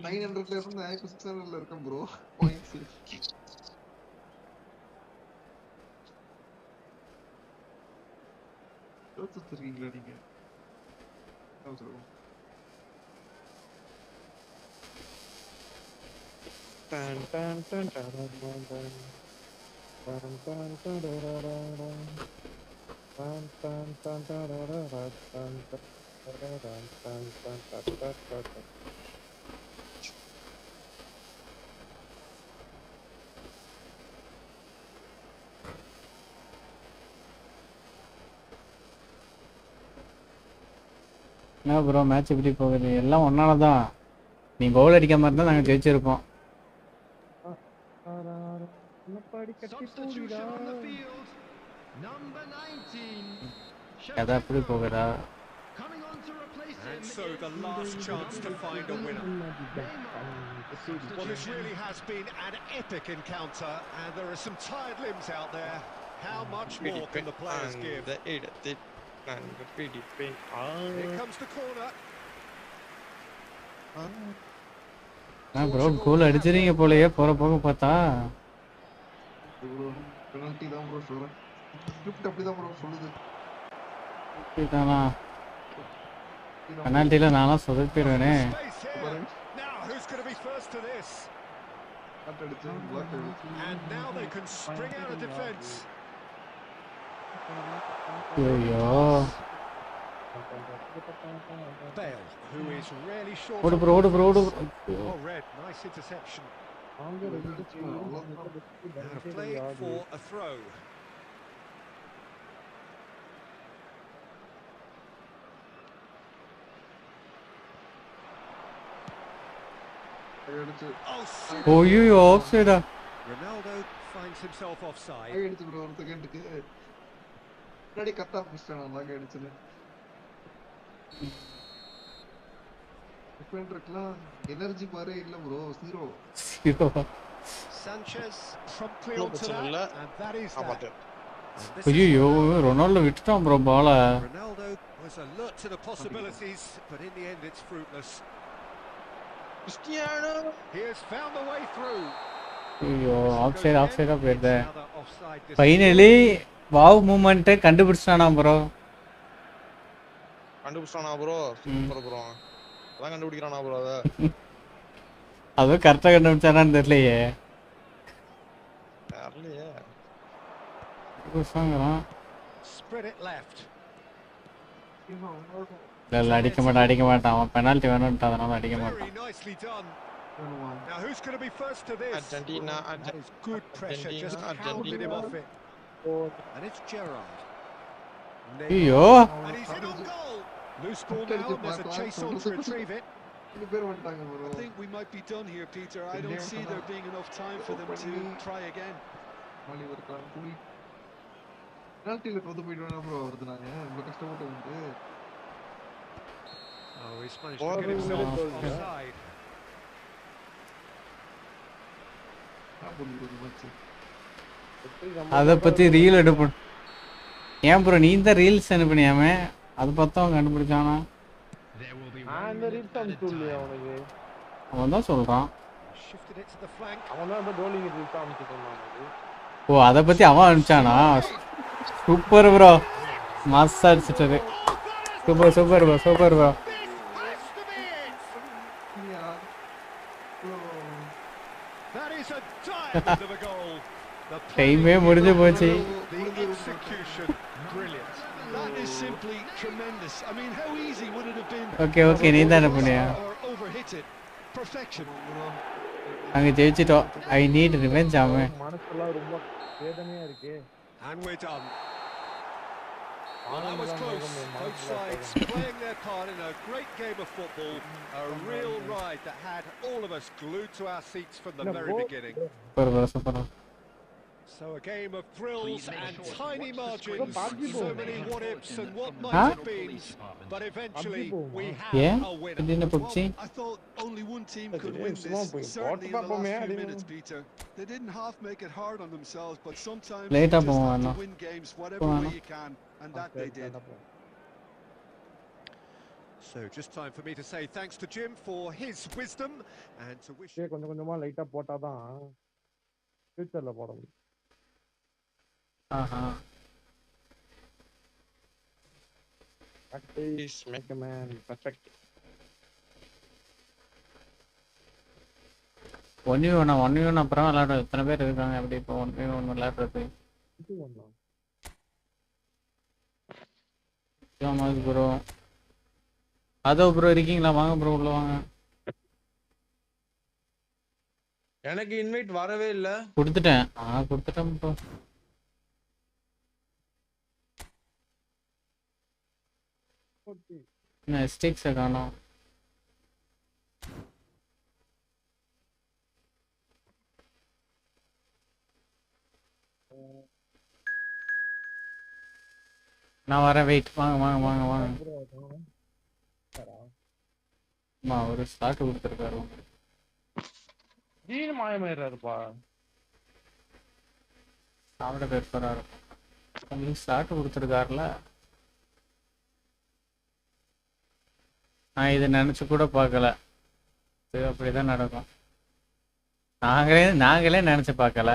900ல இருந்து இப்போ 600ல இருக்கேன் bro. Points யோசிச்சிருக்கீங்களா நீங்க? சொல்லுங்க. Dun, dun, dun, dun, dun, dun, dun. Dun, dun, dun, dun, dun, dun, dun. Dun, dun, dun, dun, dun, dun, dun, dun, dun, dun, dun, dun, dun, dun, dun, dun. என்ன bro match எப்படி போகுது? எல்லாம் ஒன்னால தான். நீ கோல் அடிக்காம இருந்தா நாங்க ஜெயிச்சிருப்போம். substitution on the field. Number 19. கதை எப்படி போகுதா? Coming on to replace him. And so the last chance to find a winner. Well, this really has been an epic encounter, and there are some tired limbs out there. How much more can the players give? Here comes the corner. Bro goal அடிச்சிருங்க போலயே போற போக பார்த்தா. Penalty தான் bro சொல்றேன். Script அப்படி தான் bro சொல்லுது. இதுதானா? பெனல்டில நான்லாம் சொதப்பிடுவேனே. Space here. Now, who's going to be first to this? And now they can spring out of defence. ஐயோ. Bale, who is really short. ஓடு ப்ரோ ஓடு ப்ரோ ஓடு. Oh, red, nice interception. And a play for a throw. Oh, super. ஓய்யோ ஆஃப்சைடா. Ronaldo finds himself offside. அடிச்சு bro ஒரு செகண்டுக்கு. முன்னாடி கத்தா புடிச்சான் நான் அடிச்சது. டிஃபெண்டர்க்குலாம் எனர்ஜி பாரே இல்ல bro. Zero. Sanchez promptly onto that, and that is that. ஐயோ ரொனால்டோ விட்டுட்டான் ப்ரோ பால. Ronaldo was alert to the possibilities, but in the end it's fruitless. Cristiano. He has found the way through. ஐயோ ஆஃப்சைடா போயிடுதே. Another offside decision. Finally wow moment கண்டுபிடிச்சானா bro. கண்டுபிடிச்சானா bro? Super bro. அதான் கண்டுபிடிக்கிறானா bro அத? அது கரெக்ட்டா கண்டுபிடிச்சானான்னு தெரியலையே. தெரியலையே. புதுசாங்கறான். Spread it left. இல்ல அடிக்க மாட்டான். அவன் பெனல்டி வேணும்னு அதனால அடிக்க மாட்டான். Very nicely done. Now who's going to be first to this? Argentina. That is good pressure, just hounded him off it. And it's Gerrard. ஐயோ. And he's in on goal. Loose ball now, there's a chase on to retrieve it. I think we might be done here, Peter. I don't see there being enough time for them to try again. பெனல்டில தோத்து போய்டுவானா bro வருது நாங்க ரொம்ப கஷ்டப்பட்டு வந்து. Oh, he's managed to get himself offside. அத பத்தி reel எடுப்பு. ஏன் ப்ரோ நீ இந்த ரீல்ஸ் அனுப்புனியாமே? அது பார்த்தா அவன் கண்டுபிடிச்சானா? அந்த ரீல்ஸ் அனுப்பிச்சுல்லையா அவனுக்கு? அவன் தான் சொல்றான். Shifted it to the flank. அவன் தான் அந்த டோலிங் ரீல்ஸ் அனுப்பிச்சுட்டான். ஓ அத பத்தி அவன் அனுப்பிச்சானா? Super bro. மாஸ்டர் அடிச்சிட்டாரு. Super bro. That is a diamond of a goal. டைமே முடிஞ்சு போச்சு. The execution, brilliant. That is simply tremendous. I mean, how easy would it have been? Okay நீ தான் அனுப்புனியா? Or overhit it. Perfection. அங்க ஜெயிச்சிட்டோம். I need revenge ஆமே. மனசுலாம் ரொம்ப வேதனையா இருக்கு. And we're done. Well, that was close. Both sides playing their part in a great game of football. A real ride that had all of us glued to our seats from the very beginning. Super. So a game of thrills and tiny margins, PUBG so போகுமா? many what ifs and what Huh? might have been, but PUBG eventually போகுமா? we Yeah? have a winner. திடீர்னு Well, PUBG? I thought only one team could சரி, win சும்மா this, போய் certainly போட்டு in the பார்ப்போமே last few அது. minutes, Peter. They didn't half make it hard on themselves, but sometimes you லேட்டாக just போவோம் have to வேணாம் win games whatever way you can, and that they did. So just time for me to say thanks to Jim for his wisdom and to wish கொஞ்சம் கொஞ்சமா லைட்டா போட்டாதான் ஃபியூச்சர்ல போட முடியும். ஆஹா. Practice make a man perfect. 1v1 அப்புறம் விளையாடுறது எத்தனை பேர் இருக்காங்க எப்படி இப்போ 1v1 விளையாடுறது இது ஒண்ணா? ப்ரோ அதோ ப்ரோ இருக்கீங்களா வாங்க ப்ரோ உள்ள வாங்க எனக்கு இன்வைட் வரவே இல்ல. கொடுத்துட்டேன் ப்ரோ என்ன ஸ்டிக்ஸை காணோம் நான் வரேன் வெயிட் வாங்க ஒரு ஸ்லாட் கொடுத்துருக்காரு திடீர்னு மாயமாயிடுறாருப்பா. சாப்பிட பேர் போறாரு உங்களுக்கு ஸ்லாட் கொடுத்துருக்காருல நான் இதை நினைச்சு கூட பார்க்கல இது அப்படிதான் நடக்கும் நாங்களே நினைச்சு பார்க்கல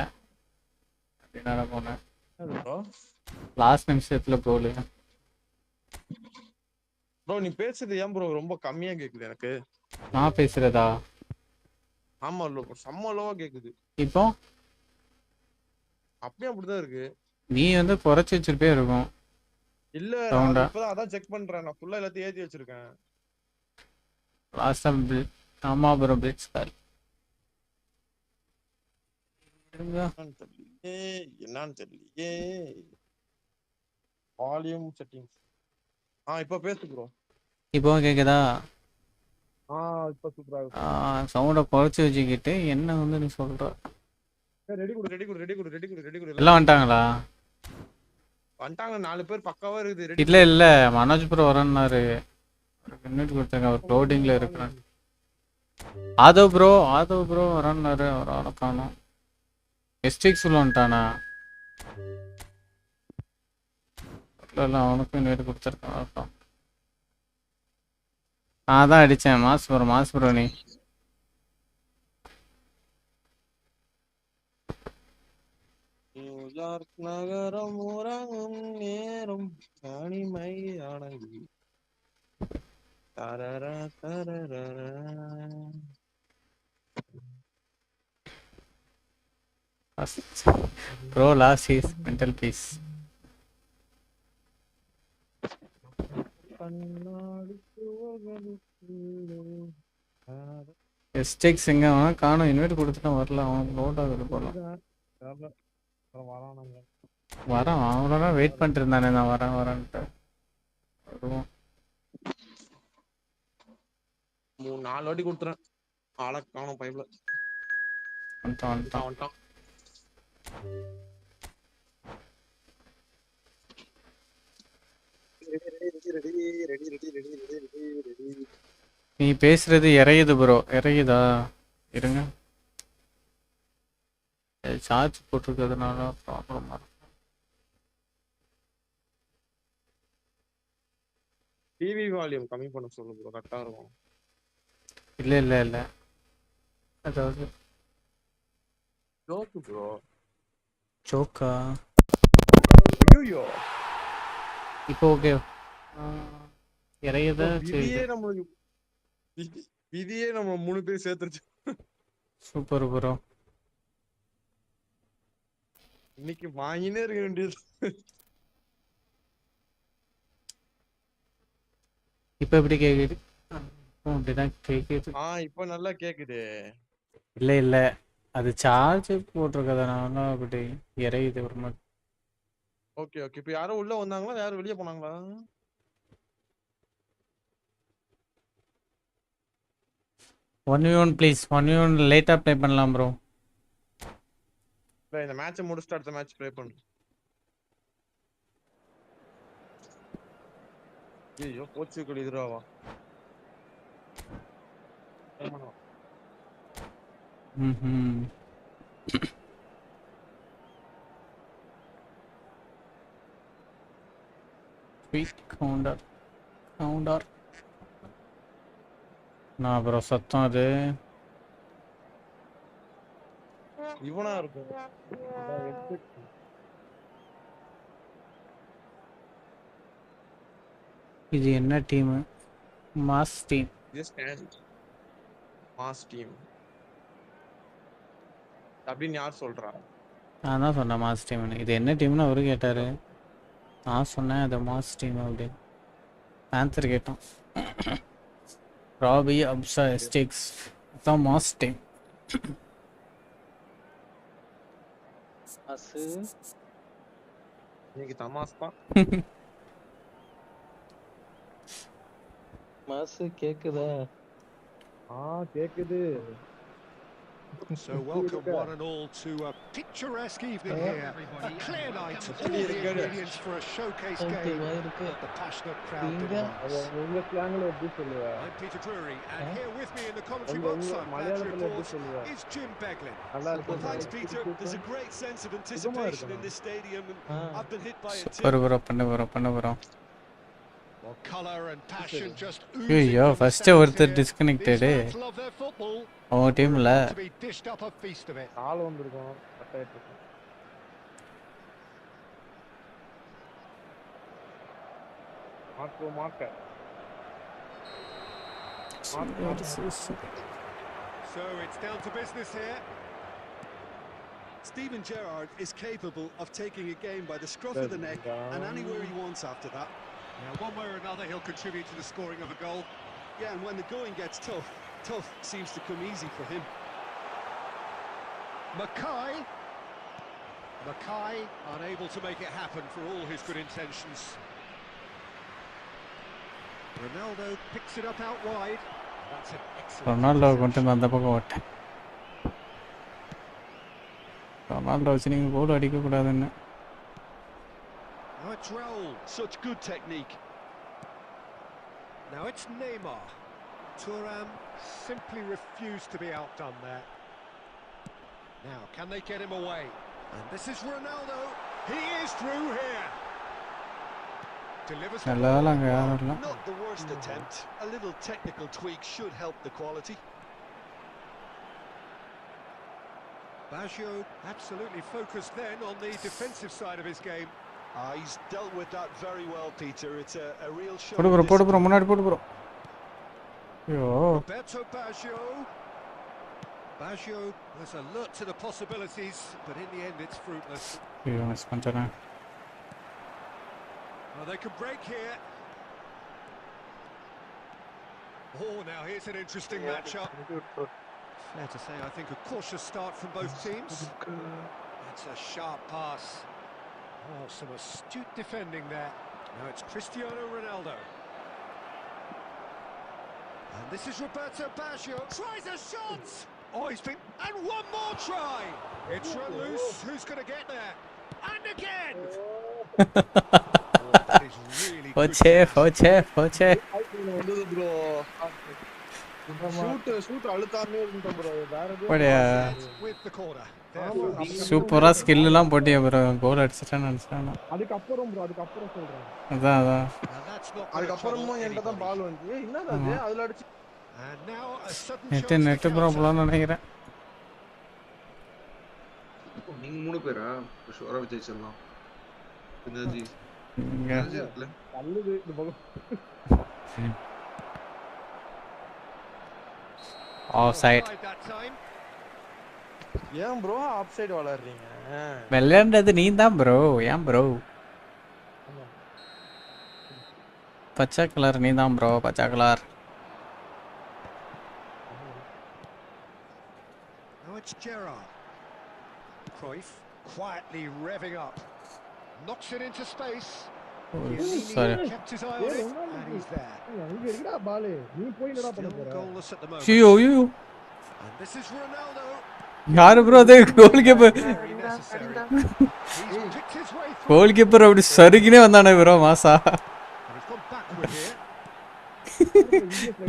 அப்படி நடக்கும்னு லாஸ்ட் நிமிஷத்துல கோலு ப்ரோ நீ பேசுறது ஏன் ப்ரோ ரொம்ப கம்மியா கேக்குது எனக்கு. நான் பேசுறதா ஆமா செம்ம லோவா கேக்குது. இப்போ அப்படியே அப்படிதான் இருக்கு. நீ வந்து குறைச்சி வச்சிருப்பே இருக்கும் இல்ல சவுண்டா இப்பதான் அதான் செக் பண்றேன். நான் ஃபுல்லா எல்லாத்தையும் ஏத்தி வச்சிருக்கேன். லாஸ்ட் ஆமா ப்ரோ பிளிட்ஸ் கால் என்னன்னு தெரியலையே. வால்யூம் செட்டிங்ஸ் இப்ப பேசு ப்ரோ. இப்போ கேக்குதா இப்ப சூப்பரா இருக்கு. சவுண்டை குறைச்சி வச்சுக்கிட்டு என்ன வந்து நீ சொல்ற ரெடி குடு. எல்லாம் வந்துட்டாங்களா வந்துட்டாங்க 4 பேர் பக்காவா இருக்குது. இல்ல மனோஜ் ப்ரோ வரேன்னாரு மினிட் கொடுத்தாங்க அவர் லோடிங்ல இருக்கிறேன் ஆதவ் ப்ரோ வரேன்னாரு அவர் ஆளை காணோம் எஸ்டிக்ஸ் உள்ள வந்துட்டானா இல்லை அவனுக்கும் இன்வைட் கொடுத்துருக்கான் நான் தான் அடித்தேன் மாஸ் ப்ரோ நீ நியூயார்க் நகரம் உறங்கும் நேரம் தனிமை அடங்கி தரரா தரரா bro last is mental peace எஸ்டெக்ஸ் எங்க அவன் காணும் இன்வைட் கொடுத்துட்டா வரல அவன் லோட் ஆகுது போல வரான் அவனோட வெயிட் பண்ணிட்டு இருந்தானே நான் வரேன்ட்டு வருவோம் 3-4 வாட்டி கொடுத்துறேன் ஆளை காணும் பைப்ல வந்துட்டான் நீ பேசுறது இறையுது ப்ரோ இறையுதா இருங்க சார்ஜ் போட்டிருக்கிறதுனால ப்ராப்ளமா இருக்கும் டிவி வால்யூம் கம்மி பண்ண சொல்லு ப்ரோ கரெக்டா இருக்கும் இல்ல அதாவது ஜோக்கு ப்ரோ ஜோக்கா ஐயோ இப்போ ஓகே இறையுதா விதியே நம்ம 3 பேர் சேர்த்துருச்சு சூப்பர் ப்ரோ இன்னைக்கு வாங்கினே இருக்க வேண்டியது இப்போ எப்படி கேக்குது அப்படிதான் கேக்குது இப்போ நல்லா கேக்குது இல்ல அது சார்ஜ் போட்டிருக்கறதுனால அப்படி இறையுது ஒரு மாதிரி ஓகே இப்போ யாரும் உள்ள வந்தாங்களா யாரும் வெளிய போனாங்களா 1v1 ப்ளீஸ் 1v1 லேட்டா ப்ளே பண்ணலாம் ப்ரோ இல்ல இந்த மேட்ச் முடிச்சிட்டு அடுத்த மேட்ச் ப்ளே பண்ணு. ஐயோ போர்ச்சுகல் எதிராவா? கவுண்டர் நான் அப்புறம் சத்தம் அது இவனா இருக்கும். இது என்ன team? Mass team. Mass team அப்படின்னு யார் சொல்றா? நான் தான் சொன்னேன் மாஸ் டீம்னு. இது என்ன டீம்னு அவரு கேட்டாரு. நான் சொன்னேன் அது மாஸ் டீம் அப்படின்னு. ஆன்சர் கேட்டோம். ராபி அப்சா எஸ்டேக்ஸ் அதான் மாஸ் டீம். இன்னைக்கு தமாஸ் தான். மாசு கேக்குதா? கேக்குது. So welcome one and all to a picturesque evening here. A clear night, all the ingredients for a showcase game. The passionate crowd demands. I'm Peter Drury, and here with me in the commentary box, I'm glad to report, is Jim Beglin. Well, thanks, Peter. There's a great sense of anticipation in this stadium, and I've been hit by it too. பண்ண வரோம். Well, colour and passion just ஐயோ first ஒருத்தர் disconnected. அவங்க டீம்ல ஆள் வந்திருக்கும். கட்டாயிட்டு இருக்கு. மார்க்க So it's down to business here. Steven Gerrard is capable of taking a game by the scruff of the neck and anywhere he wants after that. Now, one way or another, he'll contribute to the scoring of a goal. Yeah, and when the going gets tough seems to come easy for him. Mackay unable to make it happen for all his good intentions. Ronaldo picks it up out wide. That's an excellent. Ronaldo கொண்டு அந்த பக்கம் ஓட்டேன். Ronaldo வச்சு நீங்க கோல் அடிக்க கூடாதுன்னு. Now it's Raul. Such good technique. Now it's Neymar. Thuram simply refused to be outdone there. Now, can they get him away? And this is Ronaldo. He is through here. Delivers the ball. Not the worst attempt. A little technical tweak should help the quality. Baggio absolutely focused then on the defensive side of his game. He's dealt with that very well, Peter. It's a real show. போடு bro முன்னாடி போடு bro. ஐயோ Roberto Baggio was alert to the possibilities, but in the end it's fruitless. ஐயோ miss பண்ணிட்டேன். Oh, they can break here. Oh, now here's an interesting matchup. Fair to say, I think a cautious start from both teams. That's a sharp pass. Oh, some astute defending there. Now it's Cristiano Ronaldo. And this is Roberto Baggio. Tries a shot! Oh, he's been... And one more try! It's run loose. Who's going to get there? And again! That is really போச்சே. வந்தது bro. Shoot அழுத்தாமே இருந்துட்டோம் bro. வேற போடியா. with the corner. சூப்பரா skill எல்லாம் போட்டியா bro. கோல் அடிச்சிட்டேன்னு நினைச்சேன். அதுக்கு அப்புறம் சொல்றேன். அதான். அதுக்கு அப்புறமும் என்கிட்ட தான் பால் வந்து. என்னடா அது? அதுல அடிச்சு. And now a sudden net problem நினைக்கிறேன். நீங்க 3 பேரா? ஷோரா விஜயிச்சலாம். என்னது? நல்லது இந்த பக்கம். Off side. ஏன் ப்ரோ ஆஃப் சைடு வளர்றீங்க? விளையாண்டது நீ தான் ப்ரோ. ஏன் ப்ரோ? பச்சை கலர் நீ தான் ப்ரோ. பச்சை colour. Now it's Gerrard. Cruyff quietly revving up. Knocks it into space. Sorry. Kept his eye on it, and he's there. இங்க இருக்கடா பால். நீ போய் என்னடா பண்ண போற? Goalless at the moment. ஐயோ. And this is Ronaldo. யாரு ப்ரோ அது goal keeper Very necessary. He's picked his way through. Goal keeper அப்படி சருகினே வந்தானே ப்ரோ மாசா And he's gone backward here.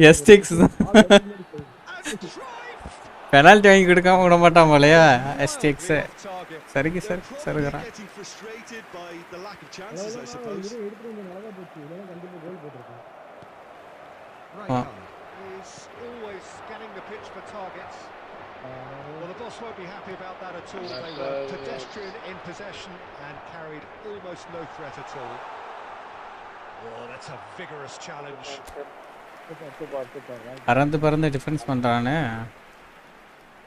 எஸ்டிக்ஸ் தான் And Cruyff. பெனால்ட்டி வாங்கி கொடுக்காம விட மாட்டான் போலையா எஸ்டிக்ஸ் Wildly off target. சருகி Probably சருகிறான் getting frustrated by the lack of chances, I suppose. எடுத்துட்டு வந்து நல்லா போச்சு இதெல்லாம் கண்டிப்பா கோல் போட்டிருக்கேன் Rijkaard is always scanning the pitch for targets. Well, the boss won't be happy about that at all. They were pedestrian in possession and carried almost no threat at all. Oh, that's a vigorous challenge. பறந்து பறந்து defence பண்றானே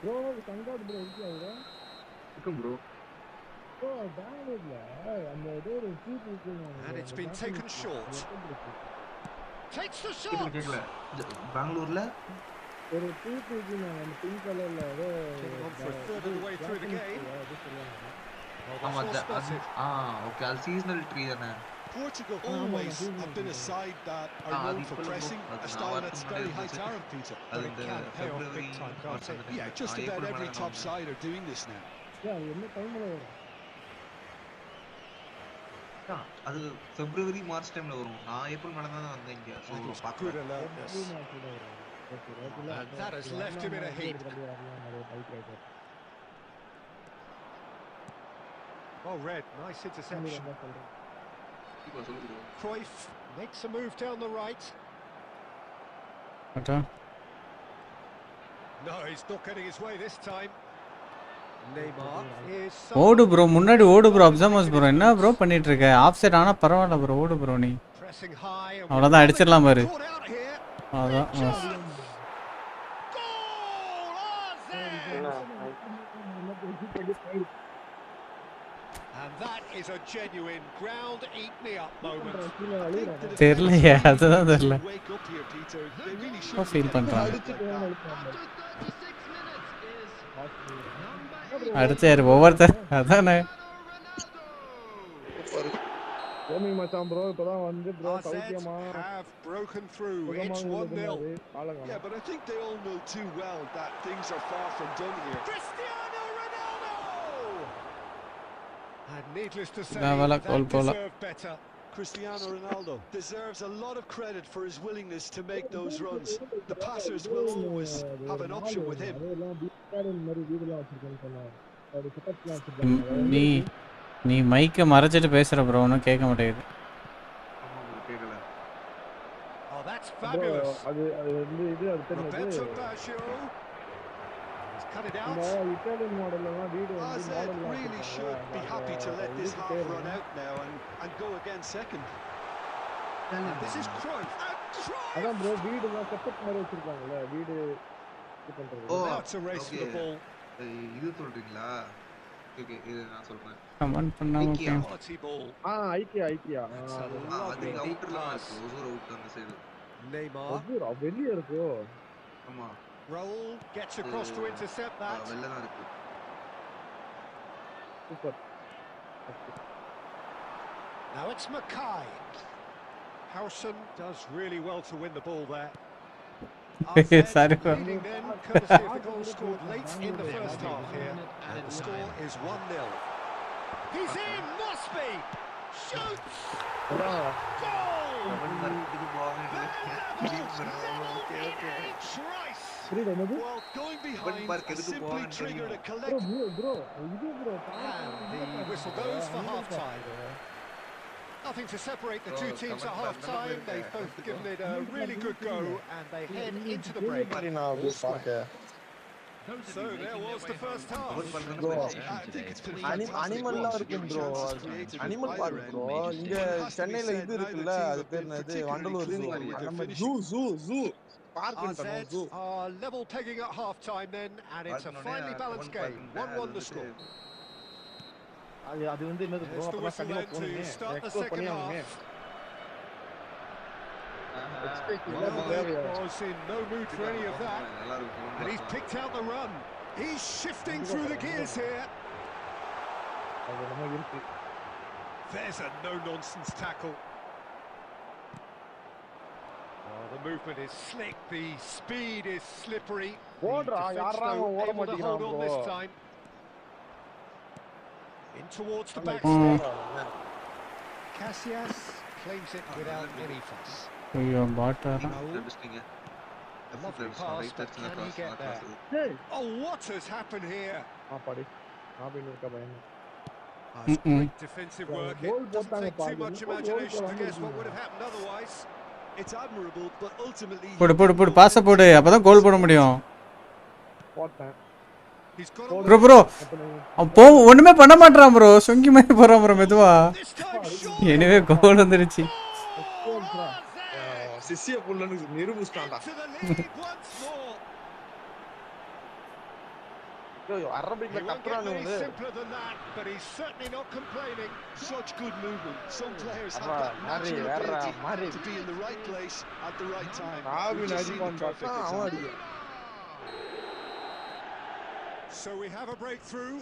bro கங்காட் bro இருக்கியா இருக்கும் bro bro பெங்களூர்ல அந்த ஏதோ ஒரு team இருக்குங்க And it's been taken short. Takes the shot. கேக்கல பெங்களூர்ல ஒரு டீம் இருக்குங்க அந்த பிங்க் கலர்ல ஏதோ Getting on for a third of the way through the game. Well, ஆமா that's well spotted. ஓகே அது சீசனல் ட்ரீ தானே Portugal always have been a side that are Ah, known the for full pressing, move. a style that's very high That's talent, Peter. But it can pay off big time, can't it? Yeah, just about every top side are doing this now. அது என்ன டைம்ல வரும் அது பிப்ரவரி March டைம்ல வரும் நான் April மேல தான் வந்தேன் இங்க சோ That was good பாக்குறேன் alertness. And that has left him in a heap. Well read, nice interception. Cruyff makes a move down the right. No, he's not getting his way this time. Neymar is ஓடு bro முன்னாடி ஓடு bro அப்சர்மஸ் bro என்ன bro பண்ணிட்டு இருக்க of side ஆனா பரவாயில்ல bro ஓடு bro நீ pressing high and அவ்வளவுதான் அடிச்சிடலாம் பாரு caught out here. அதான் Goal! And that is a genuine ground eat me up moment. தெரியலையே அதுதான் தெரியல Wake up here, Peter. They really ரொம்ப should ஃபீல் பண்றாங்க After 36 minutes is number 8, அடிச்சாரு ஒவ்வொருத்தர் அதானே ஓமி மச்சான் ப்ரோ இப்பதான் வந்து ப்ரோ RZ சௌக்கியமா have broken through. It's சுகமா 1-0. காலங்க Yeah, but I think they all know too well that things are far from done here. Cristiano Ronaldo! And needless to say, Davala that goal pola. deserved better. Cristiano Ronaldo deserves a lot of credit for his willingness to make those runs. The passers will always have an option with him. அதெல்லாம் பிகாரன் மாதிரி வீடுலாம் வச்சிருக்கேன்னு சொன்னாங்க அது செட்டப்லாம் வச்சிருக்காங்க நீ நீ மைக்க மறைச்சிட்டு பேசுற ப்ரோ ஒன்றும் கேட்க மாட்டேங்குது கேக்கல Oh, that's ப்ரோ fabulous. அது அது வந்து இது அது தெரிஞ்சது Roberto Baggio has cut it இந்த out. இட்டாலியன் மாடல்லாம் வீடு வந்து RZ மாடல்லாம் really should be happy to let this half run out now and go again second. And this is Cruyff. And Cruyff! அதான் ப்ரோ வீடுலாம் செட்டப் மாதிரி வச்சிருக்காங்கல்ல வீடு இது பண்றது ஓ Now it's a race for the okay. ball. இது சொல்றீங்களா okay இது நான் சொல்றேன் கமெண்ட் பண்ணாம IKEA. Quality ball. IKEA That's a அது lovely deep அவுட்டர்லாம் pass. இருக்கு ஒசூர் அவுட் அந்த சைடு Neymar. வெளியே இருக்கோ ஆமா Raul gets across to intercept that. வெளில தான் இருக்கு super Now it's Mackay. Howson does really well to win the ball there. Sorry, bro. Leading then, courtesy of the goal scored late in the first half here, and the score is 1-0. He's in, must be! Shoots! Goal! இது போவாங்க Thrice! புரியுது என்னது Well, going behind Park எதுக்கு simply போவாங்கன்னு triggered a தெரியுமா? collective. Bro இது bro And the whistle goes for half-time. Nothing to separate the two teams at half-time. They've both given it a really good go, and they head into the break. So there was the first half. I think it's been fantastic அனிமல்லாம் watching இருக்கும் every bro chance is created with animal either park end. Bro இங்க It has to be சென்னையில said, இது neither இருக்குல்ல team அது have பேர் been என்னது particularly Vandalur clinical with their நம்ம finishing. Zoo park RZ zoo are level pegging at half-time then, and it's a finely balanced game. 1-1 the score. அது வந்து என்னது ப்ரோ There's the அப்பதான் whistle கண்டிப்பா then போணுமே to start the export பண்ணி second ஆகணுமே half. Expect Well, was in no mood for any of that, நல்லா and he's இருக்கும் picked out the run. He's shifting through the gears here. அது நம்ம இருக்கு There's a no-nonsense tackle. Oh, the movement is slick, the speed is slippery. ஓடுறா யாரா அவன் ஓட மாட்டேங்கிறான் on bro this time. In towards the back. Casillas claims it without any fuss. ஐயோ பாட்டாரா A lovely pass, but can he get there? hey Oh, what has happened here? பாடி நான் போய் நிக்க பயங்க That's great defensive work. goal It doesn't போட்டாங்க take too much பாருங்க imagination to guess what would have happened otherwise. It's admirable, but ultimately போடு pass போடு அப்பதான் கோல் போட முடியும் போட்டேன் He's got ப்ரோ ப்ரோ அப்போ ஒண்ணுமே பண்ண மாட்டறான் ப்ரோ சொங்கி மாதிரி போறான் ப்ரோ மெதுவா this time shot. எனிவே கோல் வந்துருச்சு சிசிய புல்லன்னு நிரூபிச்சிட்டான்டா To the lead once more. ஐயோ அரபிக்ல He won't get கத்துறானே any வந்து simpler than that, but he's certainly not complaining. such good movement. Some players have Arra, that natural Mari, ability Mari. to be in the right place at the right time. Ravi We've just seen the அடிப்பான் perfect பார்த்தா அவன் example. அடிக்க So we have a breakthrough.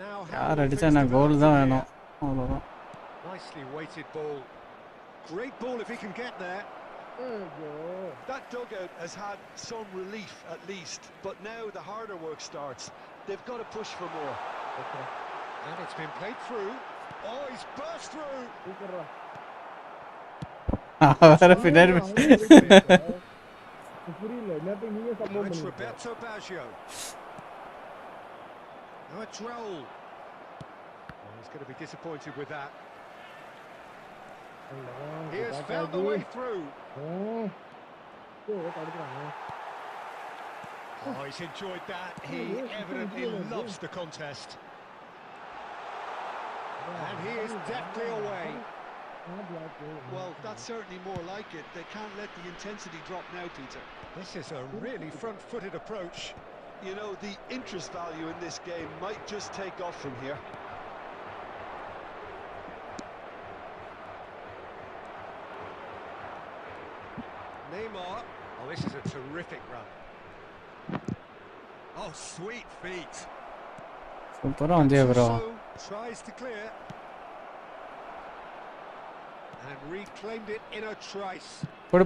Now யார் அடிச்சா நான் கோல் தான் வேணும் அவ்வளவுதான் nicely weighted ball. Great ball if he can get there. That dugout has had some relief at least, but now the harder work starts. They've got to push for more. And it's been played through. Oh, he's burst through. வேற பின்னாடி புரியல எல்லாத்தையும் நீங்க Now support it's பண்ணுங்க Roberto Baggio. Now it's Raul. Oh, he's going to be disappointed with that. He has found the way through. Oh, he's enjoyed that. He evidently loves the contest. And he is deftly away. Well, that's certainly more like it. They can't let the intensity drop now, Peter. This is a really front-footed approach. You know, the interest value in this game might just take off from here. Neymar. Oh, this is a terrific run. Oh, sweet feet. சூப்பரா வந்தே bro So tries to clear. And reclaimed it in a trice. போடு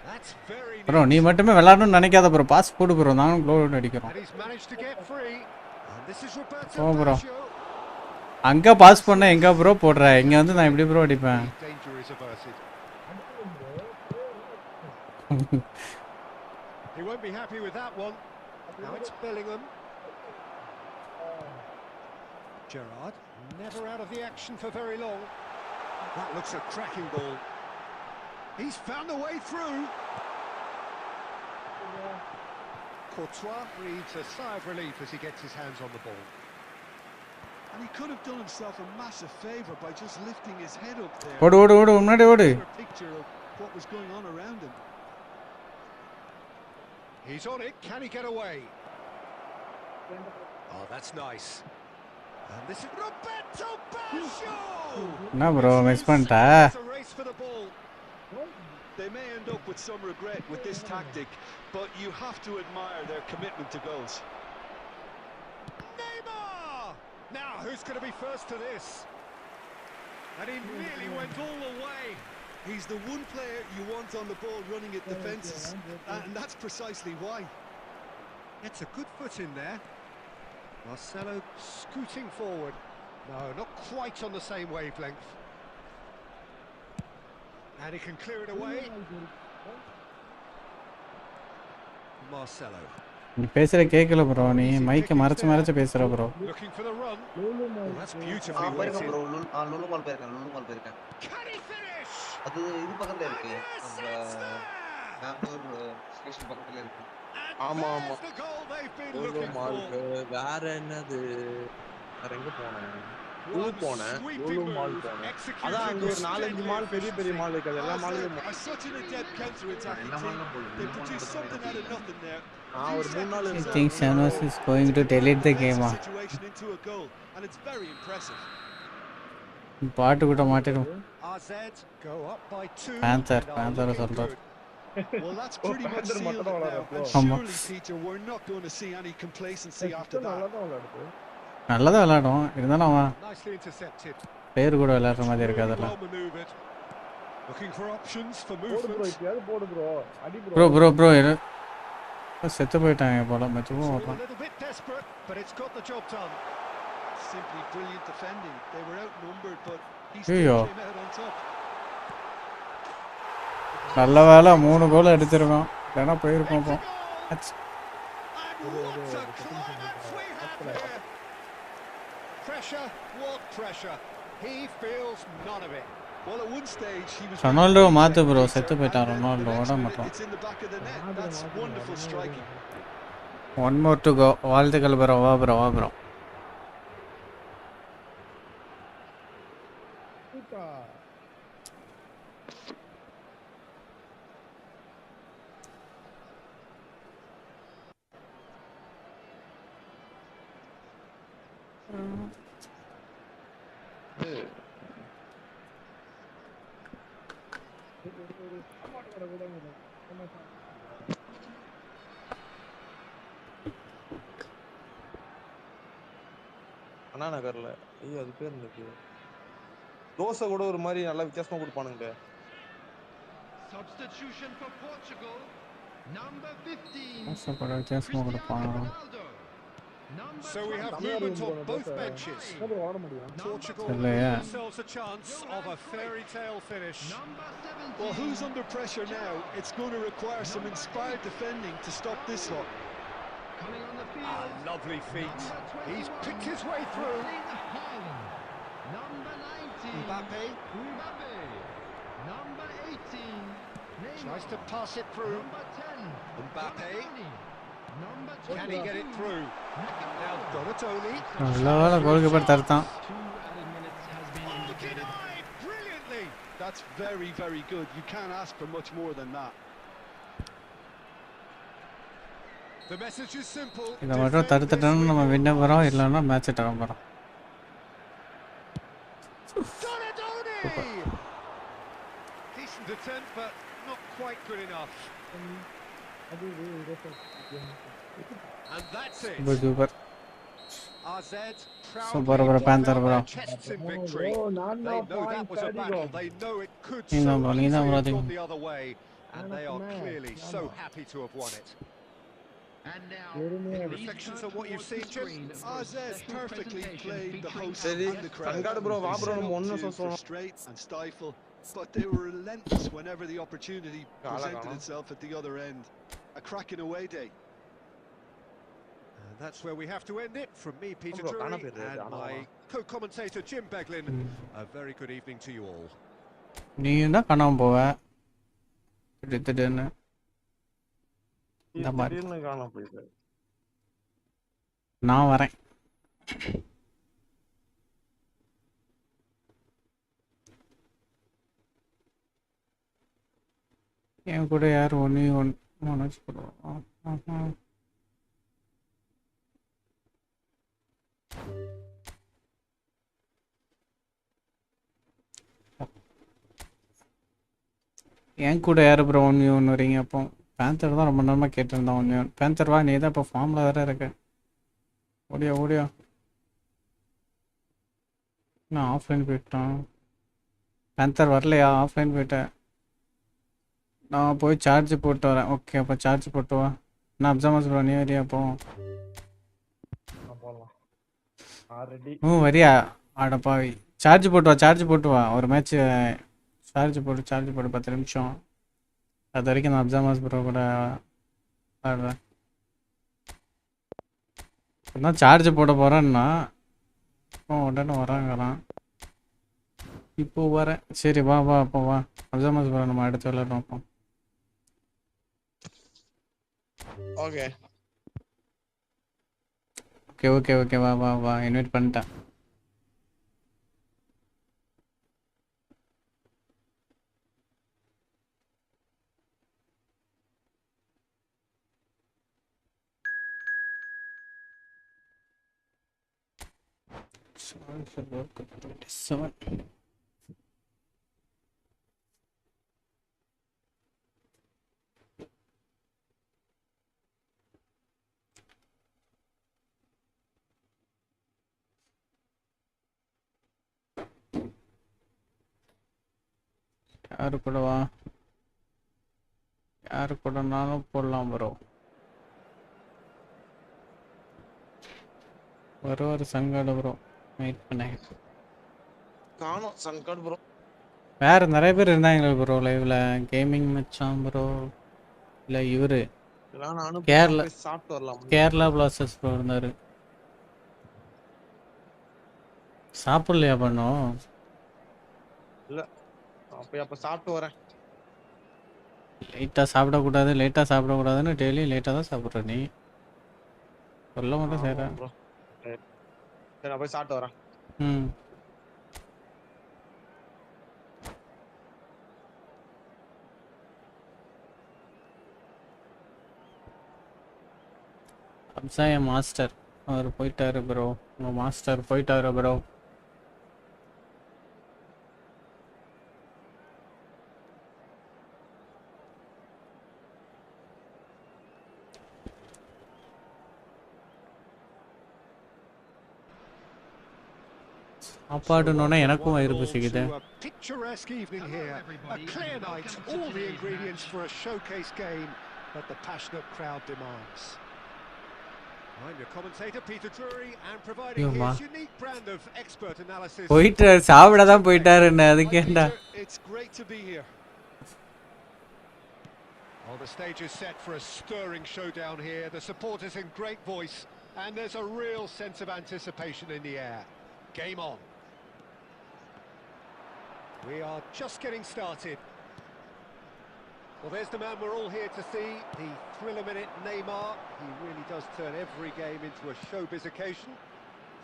That's very bro neat. நீ மட்டுமே விளையாடணும்னு நினைக்காத bro pass போடு bro நானும் கோல் அடிக்கிறோம் And he's managed to get free. And this is Roberto Oh, bro. Baggio. அங்க pass பண்ண எங்க ப்ரோ போடுற இங்க வந்து நான் எப்படி ப்ரோ அடிப்பேன் Danger is averted. He won't be happy with that one. Now it's Bellingham. Gerrard, never out of the action for very long. That looks a cracking ball. He's found a way through. Courtois breathes a sigh of relief as he gets his hands on the ball. And he could have done himself a massive favour by just lifting his head up there. ஓடு முன்னாடி ஓடு A picture of what was going on around him. He's on it. Can he get away? Oh, that's nice. And this is Roberto Baggio. என்ன bro miss பண்ணிட்டா It's a race for the ball. They may end up with some regret with this tactic, but you have to admire their commitment to goals. Neymar! Now, who's going to be first to this? And he nearly went all the way. He's the one player you want on the ball running at defences, and that's precisely why. Gets a good foot in there. Marcelo scooting forward. No, not quite on the same wavelength. And he can clear it away. Marcelo. நீ பேசுற கேக்கல bro நீ மைக்க மறைச்சு பேசுற bro Looking for the run. Oh, that's beautifully weighted. Lulu mall போயிருக்கேன் Can he finish? அது இது பக்கத்துல இருக்கு Yes, நம்ம it's there. பெங்களூர் ஸ்டேஷன் பக்கத்துல இருக்கு And ஆமா, there's ஆமா. the goal they've been Lulu looking மால்க்கு for. வேற என்னது வேற எங்க போனேன் லூலு One போனேன் sweeping லூலு மால் move போனேன் executed அதான் அங்க with ஒரு 4-5 deadly மால் பெரிய efficiency. மால் இருக்கு எல்லா மால்லையும் Are such an adept counter-attacking team. They produced something out of nothing there. நான் ஒரு 3 நாள் I think Shanos is going to delete the game Situation into a goal, and it's very impressive. பாட்டு கூட மாட்டிடும் RZ go up by 2. Panther and are looking சொல்றாரு good. Well, that's pretty much Panther sealed it மட்டும் now. And ஆமா. surely, Peter, we're not going to see any complacency after நல்லா that. தான் விளையாடுது நல்லதா விளையாடும் இருந்தாலும் அவன் Nicely intercepted. பேர் கூட விளையாடுற மாதிரி இருக்காதுல்ல Well manoeuvred. Looking for options for போடு ப்ரோ movement. இப்பயாவது போடு ப்ரோ அடி ப்ரோ ப்ரோ ப்ரோ ப்ரோ செத்து போயிட்டாங்க போல It's மெதுவாக all a வர்றான். little bit desperate, but it's got the job done. Simply brilliant defending. They were outnumbered, but he ஐயோ still came out on top. நல்ல வேலை 3 கோல் எடுத்திருக்கோம், இல்லைன்னா போயிருக்கோம். It's இப்போ a goal! And what a climax we have here! Pressure, what pressure? He feels none of it. Well, at one stage he was Ronaldo very மாற்று bro, set செத்து Peter, போயிட்டான் and then the Ronaldo, next ஓட minute மாட்டோம். it's in the back of the net. That's wonderful striking. 1 more to go. வாழ்த்துக்கள் bro, வா bro வா bro. அண்ணா நகர்ல ஐயோ அது பேர் என்னது, தோசை கூட ஒரு மாதிரி நல்லா வித்தியாசமா கொடுப்பானுங்க. Substitution for Portugal. Number 15. Dosa கூட வித்தியாசமாக Cristiano கொடுப்பாங்க. Ronaldo. Number So we have 20. movement on both benches. ஓட முடியும். Portugal இல்லையா? give themselves a chance of a fairy tale finish. Number 17. Well, who's under pressure now? It's going to require some inspired defending to stop this lot. Coming on the A field. lovely feat. Number He's 21. picked his way through. Erling Haaland. Number 19. Mbappe Mbappe. Number 18. Neymar. tries to pass it through. Number 10. Mbappe. Donatoni. Number Can he get it 22. through? Now Donatoni. நல்ல வேலை goal keeper தடுத்தான். 2 added minutes has been indicated. Denied brilliantly. That's very, very good. You can't ask for much more than that. The message is simple. இதை மட்டும் தடுத்துட்டோம்னு நம்ம வின்ன போகிறோம், இல்லைன்னா மேட்சை தர போகிறோம். Donatoni! Decent attempt, but not quite good enough. And that's it. Super super RZ Super, proudly bro, puffed Panther, out bro. their chests in victory. They know that was a battle. They know it could நீ so தான் bro, நீ தான் easily bro, have அது. gone the other way, and they are clearly so happy to have won it. And now, Any reflections on what you've seen, Jim? RZ perfectly played the host Seri, and the crowd. Sangad bro, vaa They bro, set நம்ம up ஒண்ணு to சொல்றோம். frustrate and stifle, but they were relentless whenever the opportunity presented காணோம். itself at the other end. A cracking away day. And that's where we have to end it. From me, Peter bro, Drury, காண போயிடுது, and ஆனா my co-commentator, Jim Beglin. A very good evening to you all. நீ தான் காணாமல் போவ திடீர்னு இந்த மாதிரி. திடீர்னு காணாம போயிட்டு நான் வரேன். என் கூட யார் ஒன்று வச்சு போடுவோம். என் கூட யார் ப்ரோ 1v1 வரீங்க? அப்போ பேந்தர் தான் ரொம்ப நேரமாக கேட்டிருந்தான் 1v1. பேந்தர் வா, நீ தான் இப்போ ஃபார்மில் வேறு இருக்க. ஓடியா ஓடியா. நான் ஆஃப்லைன் போயிட்டான். பேந்தர் வரலையா? ஆஃப்லைன் போயிட்டேன். நான் போய் சார்ஜ் போட்டு வரேன். ஓகே, அப்போ சார்ஜ் போட்டு வா. நான் அப்சாமஸ் ப்ரோ, நீ வரியா? அப்போ போடலாம் ஆல்ரெடி வரியா? ஆடப்பாவி, சார்ஜ் போட்டு வா, சார்ஜ் போட்டு வா. ஒரு மேட்ச்சு சார்ஜ் போட்டு 10 நிமிஷம். அது வரைக்கும் நான் அப்சாமஸ் ப்ரோ கூட ஆடுறேன். நான் சார்ஜ் போட போகிறேன்னா இப்போ உடனே வராங்களாம். இப்போ வரேன். சரி வா வா, அப்போ வா. அப்சாமஸ் ப்ரோ நம்ம அடுத்து விளையாடுறோம். அப்போ ஓகே ஓகே ஓகே ஓகே, வா வா வா, இன்வைட் பண்ணிட்டேன். Sorry for work at 27. யாரு கூடவா? யாரு கூடனாலும் போடலாம் ப்ரோ. ஒரு சங்காடு ப்ரோ. வெயிட் பண்ணேன். காணோம் சன்கார்ட் ப்ரோ. வேற நிறைய பேர் இருந்தாங்களே ப்ரோ லைவ்ல. கேமிங் மச்சான் ப்ரோ. இல்ல இவரு இதெல்லாம் நானும் கேரளா போய் சாப்பிட்டு வரலாம். கேரளா பிளாஸ்டர்ஸ் ப்ரோ இருந்தாரு. சாப்பிடலையா பண்ணோம்? இல்ல அப்ப சாப்பிட்டு வரேன். லேட்டாக சாப்பிடக்கூடாதுன்னு டெய்லி லேட்டாக தான் சாப்பிட்ற நீ. சொல்ல மட்டும் செய்ற. ப்ரோ சரி நான் போய் சாப்பிட்டு வரேன். ம். அப்சா என் மாஸ்டர் அவர் போயிட்டாரு ப்ரோ. உங்கள் மாஸ்டர் போயிட்டாரு ப்ரோ. சாப்பாடுனோட எனக்கும் வயிறு பசிக்குது. Picturesque evening here, a clear night, all the ingredients for a showcase game that the passionate crowd demands. I'm your commentator Peter Drury and providing his unique brand of expert analysis. போயிட்டு சாப்பிட தான் போயிட்டாருன்னு அதுக்கு ஏண்டா? It's great to be here. Well, the stage is set for a stirring showdown here. The supporters in great voice and there's a real sense of anticipation in the air. Game on. We are just getting started. Well, there's the man we're all here to see, the thriller-minute Neymar. He really does turn every game into a showbiz occasion.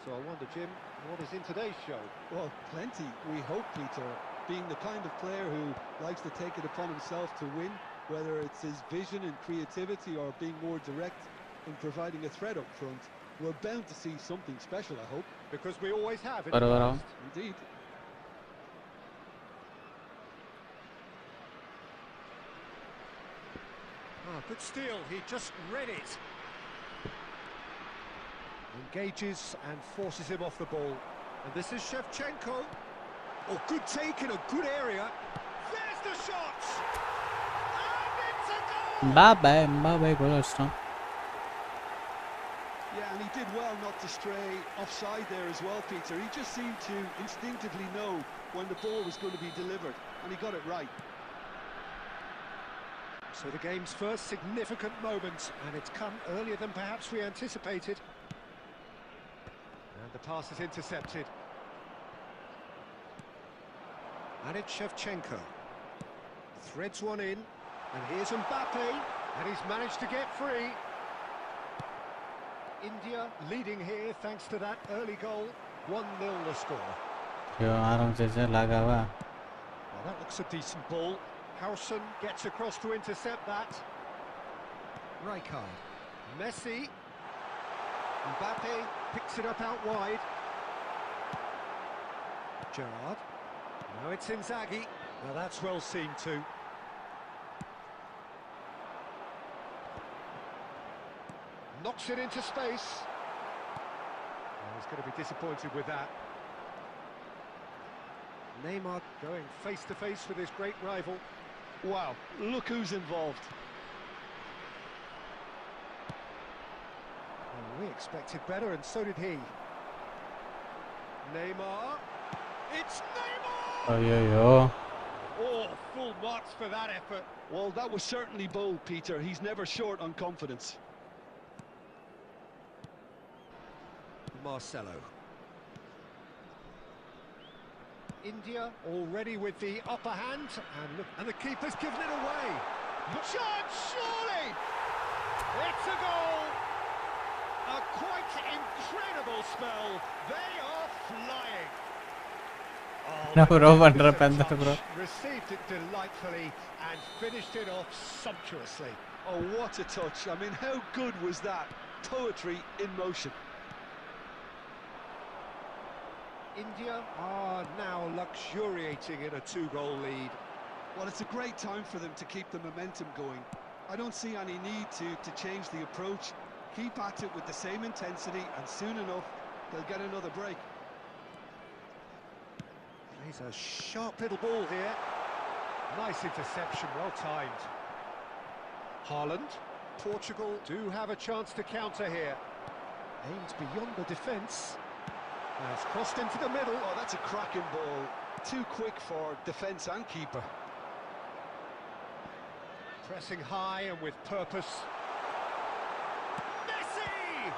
So I wonder, Jim, what is in today's show? Well, plenty, we hope, Peter. Being the kind of player who likes to take it upon himself to win, whether it's his vision and creativity or being more direct in providing a threat up front, we're bound to see something special, I hope. Because we always have in the past. Indeed. Ah, good steal, he just read it. Engages and forces him off the ball. And this is Shevchenko. Oh, good take in a good area. There's the shot! And it's a goal! Mbappe goal அடிச்சிட்டான். Yeah, and he did well not to stray offside there as well, Peter. He just seemed to instinctively know when the ball was going to be delivered, and he got it right. So the game's first significant moment, and it's come earlier than perhaps we anticipated. And the pass is intercepted. And it's Shevchenko. Threads one in, and here's Mbappe, and he's managed to get free. India leading here thanks to that early goal. 1-0 the score. Lagava. Well, that looks a decent ball. Howson gets across to intercept that. Rijkaard. Messi. Mbappe picks it up out wide. Gerrard. Now it's Inzaghi. Now that's well seen too. Knocks it into space. Oh, he's going to be disappointed with that. Neymar going face to face with his great rival. Wow, look who's involved. Well, we expected better, and so did he. Neymar. It's Neymar! Oh, full marks for that effort. Well, that was certainly bold, Peter. He's never short on confidence. Marcelo. India already with the upper hand, and look, and the keeper's given it away. Chance, surely! It's a goal! A quite incredible spell. They are flying. Received it delightfully and finished it off sumptuously. Oh, what a touch. I mean, how good was that? Poetry in motion. India are now luxuriating in a 2-goal lead. Well, it's a great time for them to keep the momentum going. I don't see any need to change the approach. Keep at it with the same intensity, and soon enough, they'll get another break. He's a sharp little ball here. Nice interception, well timed. Haaland. Portugal do have a chance to counter here. Aimed beyond the defence. Now it's crossed into the middle. Oh, that's a cracking ball. Too quick for defence and keeper. Pressing high and with purpose. Messi!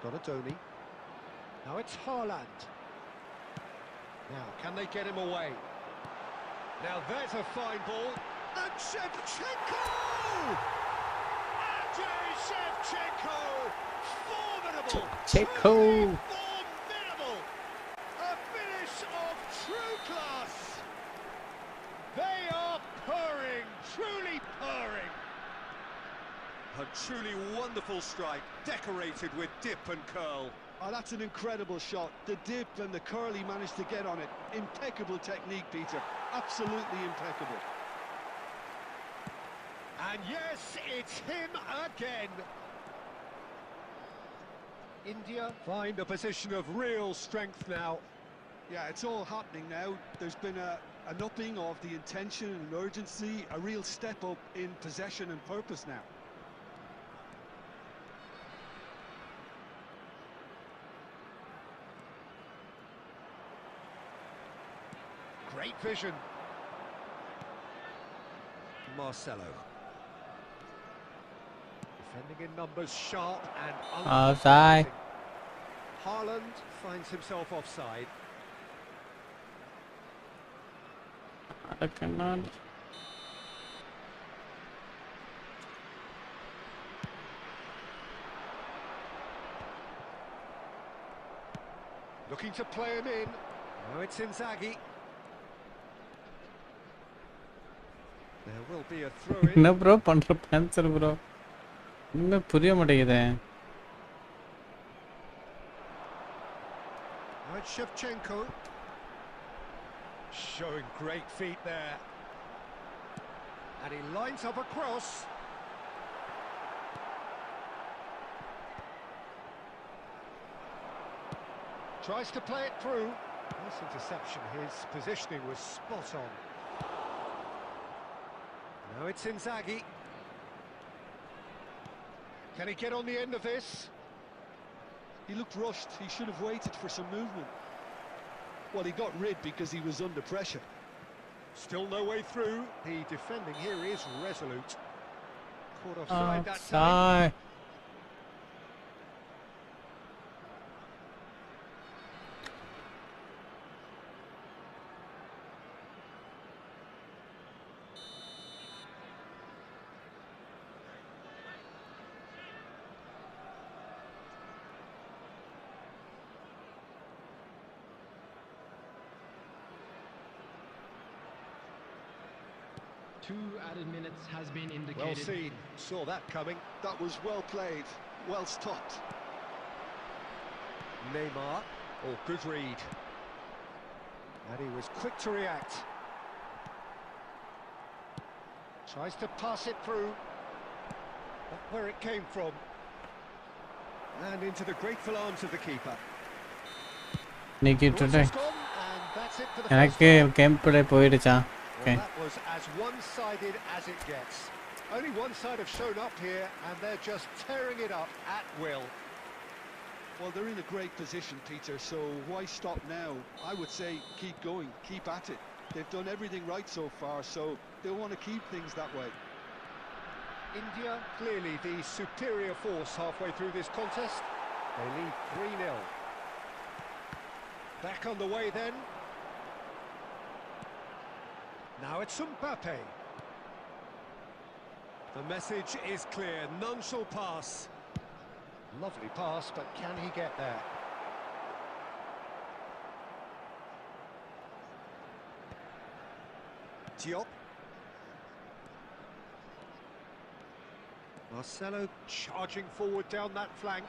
Donadoni. Now it's Haaland. Now, can they get him away? Now there's a fine ball. And Shevchenko! Andrei Shevchenko! Formidable! Shevchenko! Truly formidable! A finish of true class! They are purring, truly purring! A truly wonderful strike, decorated with dip and curl. Oh, that's an incredible shot. The dip and the curl he managed to get on it. Impeccable technique, Peter. Absolutely impeccable. And yes, it's him again. India find a position of real strength now. Yeah, it's all happening now. There's been an upping of the intention and urgency, a real step up in possession and purpose now. Great vision. Marcelo. Defending in numbers, sharp and Offside. Haaland finds himself offside. Looking to play him in. Now it's Inzaghi. There will be a throw-in. என்ன bro பண்ற பேன்சர் bro இன்னும் புரிய மாட்டேங்குதே. Now it's Shevchenko. Showing great feet there. And he lines up a cross. Tries to play it through. Nice interception. His positioning was spot on. Now it's Inzaghi. Can he get on the end of this? He looked rushed. He should have waited for some movement. Well, he got rid because he was under pressure. Still no way through. The defending here is resolute. Caught offside that time. Offside. Two added minutes has been Well indicated. seen. Saw that coming. That was well played, well stopped. Neymar. Oh, good read. And he was quick to react. Tries to pass it through. Not where it came from. And into the grateful arms of the keeper. இன்னைக்கு Cross today has gone, and that's it for the first எனக்கு half. Game play போயிடுச்சா. Well, Okay. that was as one-sided as it gets. Only one side have shown up here, and they're just tearing it up at will. Well, they're in a great position, Peter, so why stop now? I would say keep going, keep at it. They've done everything right so far, so they'll want to keep things that way. India, clearly the superior force halfway through this contest. They lead 3-0. Back on the way then. Now it's Mbappe. The message is clear, none shall pass. Lovely pass, but can he get there? Diop. Marcelo charging forward down that flank.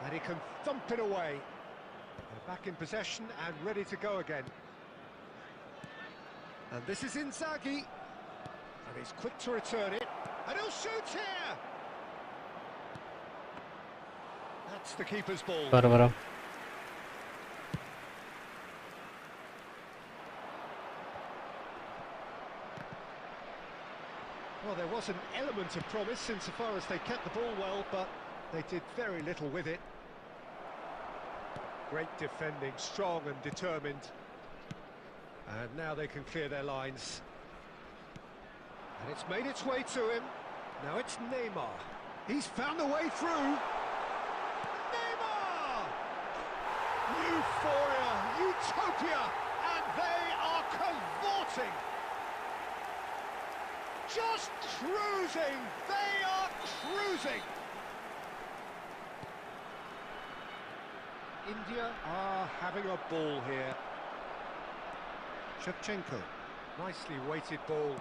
And he can thump it away. They're back in possession and ready to go again. And this is Inzaghi. And he's quick to return it. And he'll shoot here! That's the keeper's ball. வர வர. Well, there was an element of promise insofar as they kept the ball well, but they did very little with it. Great defending, strong and determined. And now they can clear their lines. And it's made its way to him. Now it's Neymar. He's found a way through. Neymar! Euphoria, utopia, and they are cavorting. Just cruising. They are cruising. India are having a ball here. Shevchenko, nicely weighted ball.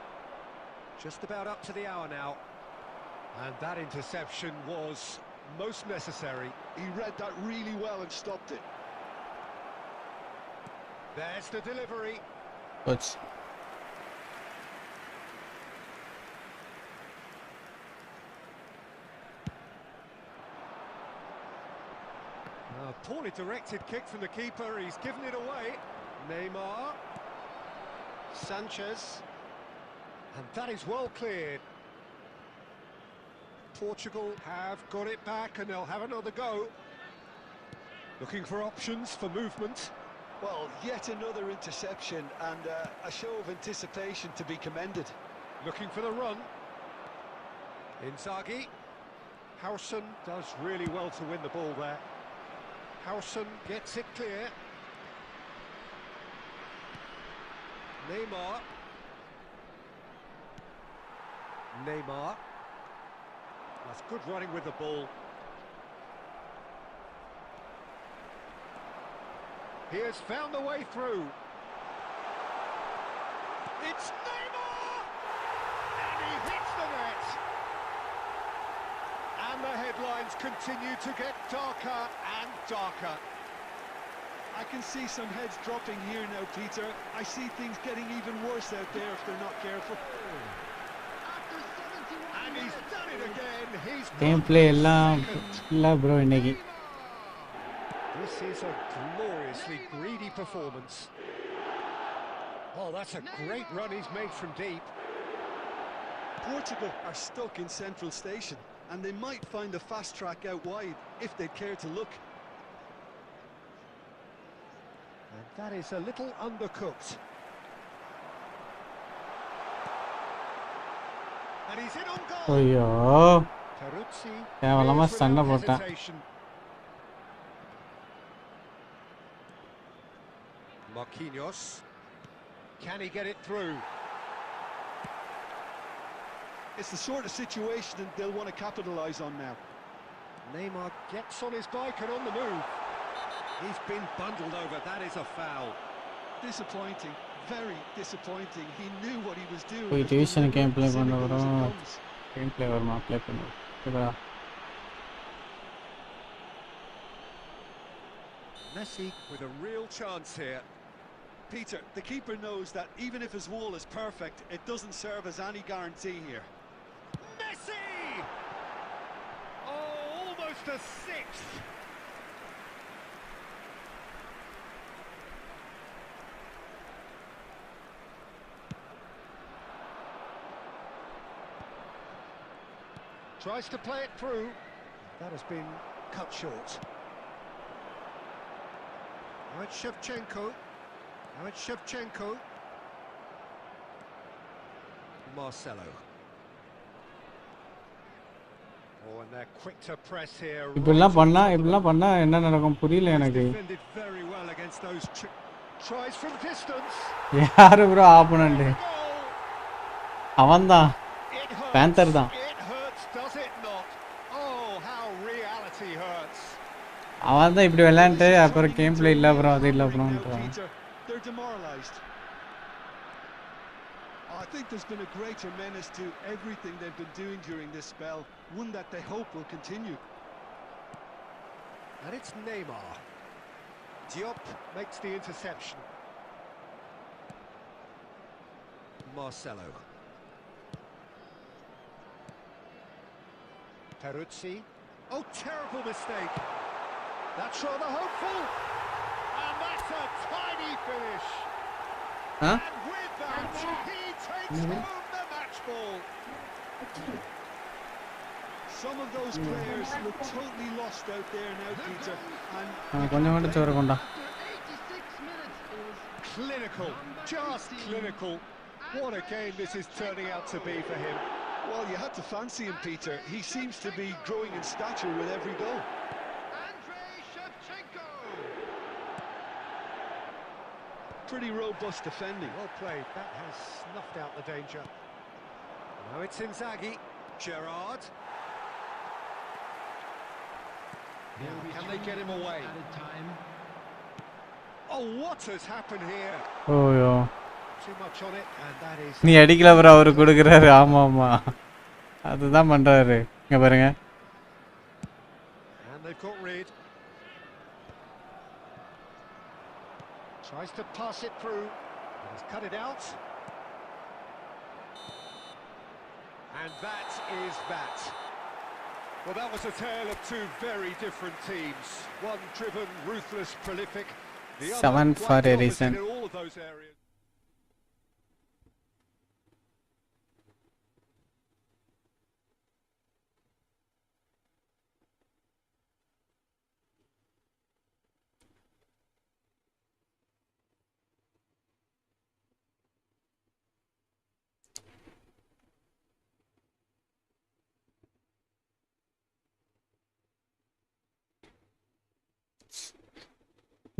Just about up to the hour now. And that interception was most necessary. He read that really well and stopped it. There's the delivery. Coach. A poorly directed kick from the keeper. He's given it away. Neymar. Sanchez. And that is well cleared. Portugal have got it back and they'll have another go. Looking for options for movement. Well, yet another interception and a show of anticipation to be commended. Looking for the run. Inzaghi. Howson does really well to win the ball there. Howson gets it clear. Neymar. Neymar. That's good running with the ball. He has found the way through. It's Neymar! And he hits the net. And the headlines continue to get darker and darker. I can see some heads dropping here now, Peter. I see things getting even worse out there if they're not careful. And he's done it again. He's Gameplay illa bro inniki. This is a gloriously greedy performance. Oh, that's a great run he's made from deep. Portugal are stuck in central station, and they might find a fast track out wide if they'd care to look. And that is a little undercooked. And he's in on goal. Ayyo. Peruzzi Kevalama clears sanda without potta. hesitation. Marquinhos. Can he get it through? It's the sort of situation that they'll want to capitalise on now. Neymar gets on his bike and on the move. He's been bundled over. That is a foul. Disappointing, very disappointing. He knew what he was doing. Poi tuition gameplay panna bro. Comes. Gameplay varma play pannu. Keda. Messi with a real chance here. Peter, the keeper knows that even if his wall is perfect, it doesn't serve as any guarantee here. Messi! Oh, almost a sixth. Tries to play it through. That has been cut short. Now it's Shevchenko. Now it's Shevchenko. Marcelo. Oh, and they're quick to press here. இப்படிலாம் பண்ணா என்ன நடக்கும் புரியல எனக்கு. Defended very well against those tries from distance. யாரு bro opponent? அவன்தான். Panther தான். It hurts, does it not? Oh, how reality hurts. அவன்தான் இப்படி விளையாண்டு அப்புறம் கேம் பிளே இல்ல bro அது இல்ல bro. They're demoralized. I think there's been a greater menace to everything they've been doing during this spell, one that they hope will continue. And it's Neymar. Diop makes the interception. Marcelo. Peruzzi. Oh, terrible mistake. That's rather hopeful. And that's a tiny finish. Huh? And with that, he takes home the match ball. Some of those players look totally lost out there now, Peter. கொஞ்சம் கூட சோறு கொண்டா. Clinical, just clinical. What a game this is turning out to be for him. Well, you had to fancy him, Peter. He seems to be growing in stature with every goal. Pretty robust defending. Well played. That has snuffed out the danger. Now it's Inzaghi. Gerrard. Can they get him away? Oh, what has happened here? OYO Too much on it, and that is. நீ அடிக்கல bro அவரு கொடுக்குறாரு. ஆமா ஆமா அதுதான் பண்றாரு. இங்க பாருங்க. And they've got rid. Tries to pass it through. He's cut it out. And that is that. Well, that was a tale of two very different teams. One driven, ruthless, prolific. The other 7 quite for a the opposite reason. in all of those areas.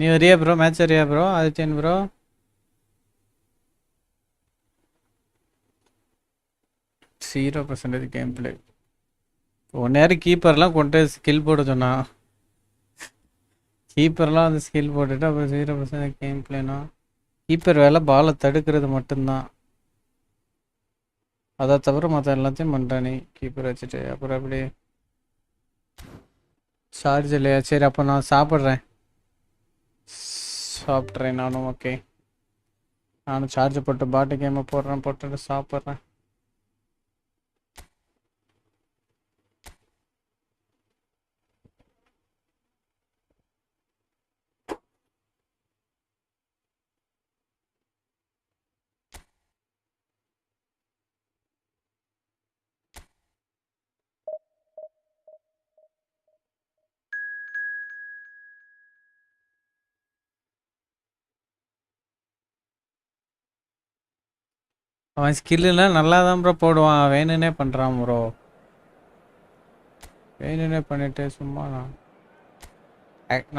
நீ வரியா bro? Match வரியா bro? Adityan bro 0% game play. One நேரம் கீப்பர்லாம் கொண்டு skill போட சொன்னா. கீப்பர்லாம் வந்து skill போட்டுட்டு அப்புறம் 0% கேம் பிளேனா. கீப்பர் வேலை பாலை தடுக்கிறது மட்டும்தான். அதை தவிர மற்ற எல்லாத்தையும் பண்ணுறானே கீப்பர் வச்சுட்டு. அப்புறம் அப்படி சார்ஜ் இல்லையா? சரி அப்போ நான் சாப்பிட்றேன் நானும். ஓகே நானும் சார்ஜ் போட்டு பாட்டு கேமை போட்டுட்டு சாப்பிட்றேன். அவன் ஸ்கில்லாம் நல்லா தான் ப்ரோ போடுவான். வேணுன்னே பண்ணுறான் ப்ரோ. வேணுன்னே பண்ணிட்டு சும்மா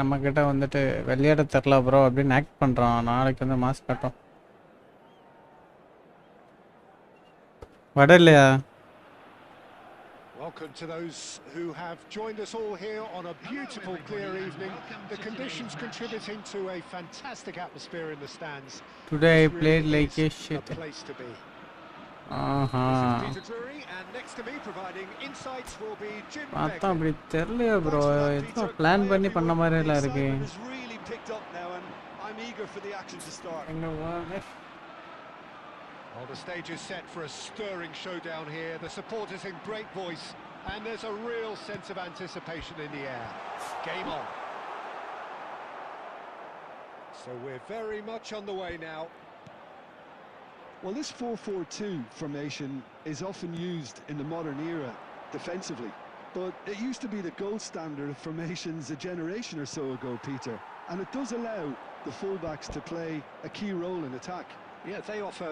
நம்மக்கிட்ட வந்துட்டு விளையாட தெரில ப்ரோ அப்படின்னு ஆக்ட் பண்ணுறான். நாளைக்கு வந்து மாஸ்க் கட்டும் வட இல்லையா? Welcome to those who have joined us all here on a beautiful, clear evening. The conditions contributing to a fantastic atmosphere in the stands. Today I This really played like a is shit. a place to be. Aha This is Peter Drury, and next to me providing insights will be Jim பார்த்தா Begley. அப்படி தெரியலையா bro? எதுவும் plan பண்ணி பண்ண மாதிரி எல்லாம் இருக்கு. Excitement has really picked up now, and I'm eager for the action to start. எங்க Well, the stage is set for a stirring showdown here. The supporters in great voice, and there's a real sense of anticipation in the air. Game on. So we're very much on the way now. Well, this 4-4-2 formation is often used in the modern era defensively, but it used to be the gold standard of formations a generation or so ago, Peter, and it does allow the fullbacks to play a key role in attack. Yeah, they offer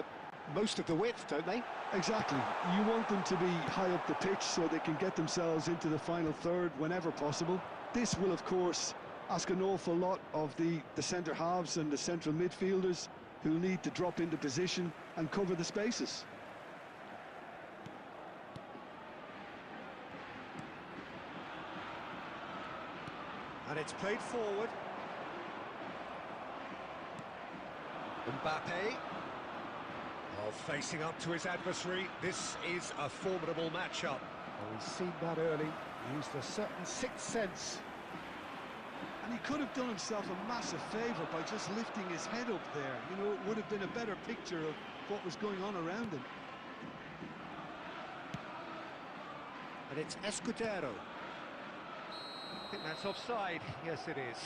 most of the width, don't they? Exactly. You want them to be high up the pitch so they can get themselves into the final third whenever possible. This will, of course, ask an awful lot of the centre halves and the central midfielders, who need to drop into position and cover the spaces. And it's played forward. Mbappe. Oh, facing up to his adversary. This is a formidable matchup. Oh, we've seen that early. He used a certain sixth sense. And he could have done himself a massive favour by just lifting his head up there. You know, it would have been a better picture of what was going on around him. And it's Escudero. I think that's offside. Yes, it is.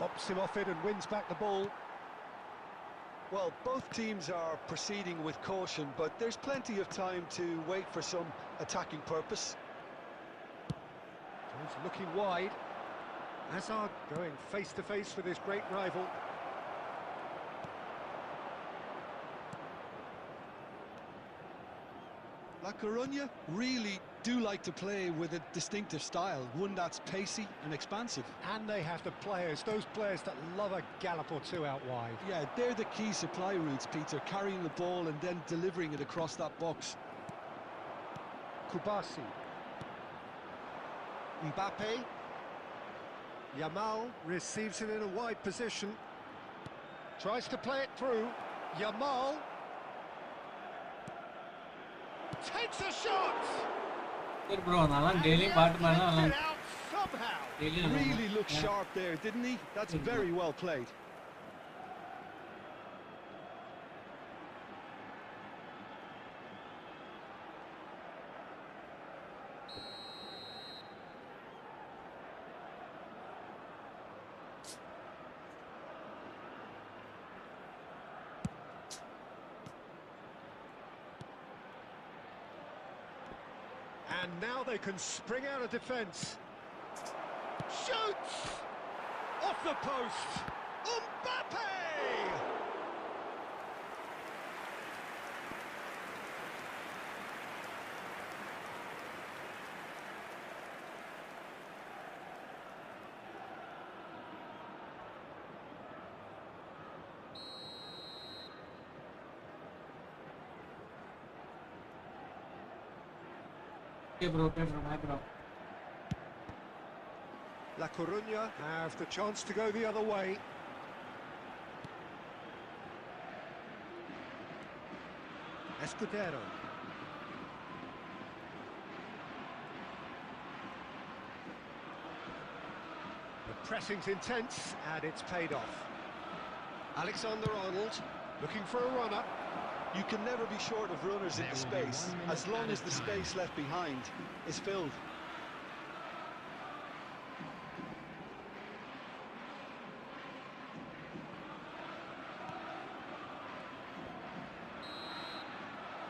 Bops him off it and wins back the ball. Well, both teams are proceeding with caution, but there's plenty of time to wait for some attacking purpose. He's looking wide. Hazard going face to face with his great rival. La Coruña really do like to play with a distinctive style, one that's pacey and expansive. And they have the players, those players that love a gallop or two out wide. Yeah, they're the key supply routes, Peter, carrying the ball and then delivering it across that box. Kubasi. Mbappe. Yamal receives it in a wide position. Tries to play it through. Yamal. Takes a shot! சரி bro நான் daily பாட்டு மாதிரி தான் Gets it out somehow. Daily Really looked sharp there, didn't he? That's very well played. And now they can spring out of defence. Shoots! Off the post! Mbappe! Okay bro bye bro La Coruña have the chance to go the other way. Escudero. The pressing's intense and it's paid off. Alexander-Arnold looking for a runner. You can never be short of runners in the space, as long as the space left behind is filled.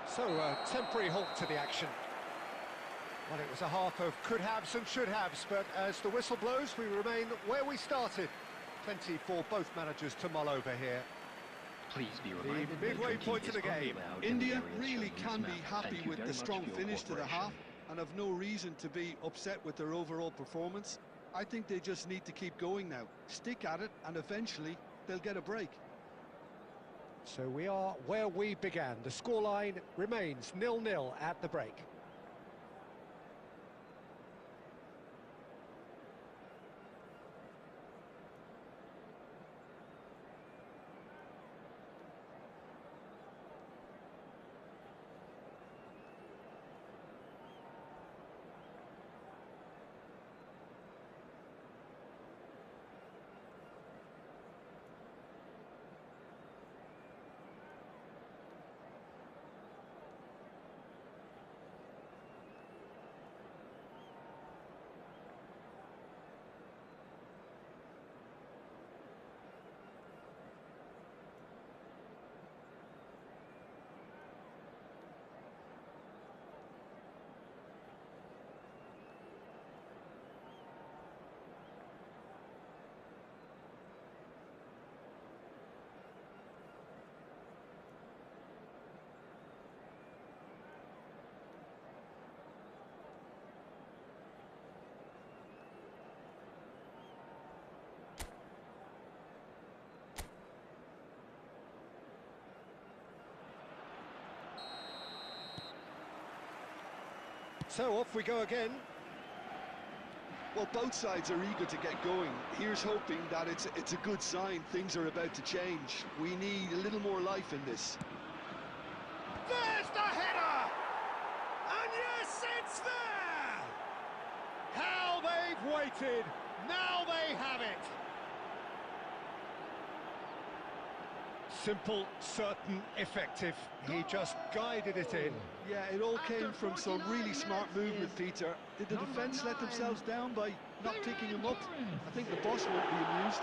So, a temporary halt to the action. Well, it was a half of could-haves and should-haves, but as the whistle blows, we remain where we started. Plenty for both managers to mull over here. Please be The reminded that midway drinking point of is the only game. allowed in the India areas really shown in can this be map. happy Thank you with very the much strong for your finish to the half cooperation. and have no reason to be upset with their overall performance. I think they just need to keep going now. Stick at it and eventually they'll get a break. So we are where we began. The scoreline remains 0-0 at the break. So off we go again. Well, both sides are eager to get going. Here's hoping that it's a good sign. Things are about to change. We need a little more life in this. There's the header! And yes, it's there! How they've waited! Now they have it! Simple, certain, effective. He just guided it in. Yeah, it all came from some really smart movement, Peter. Did the defence let themselves down by not picking him up? I think the boss won't be amused.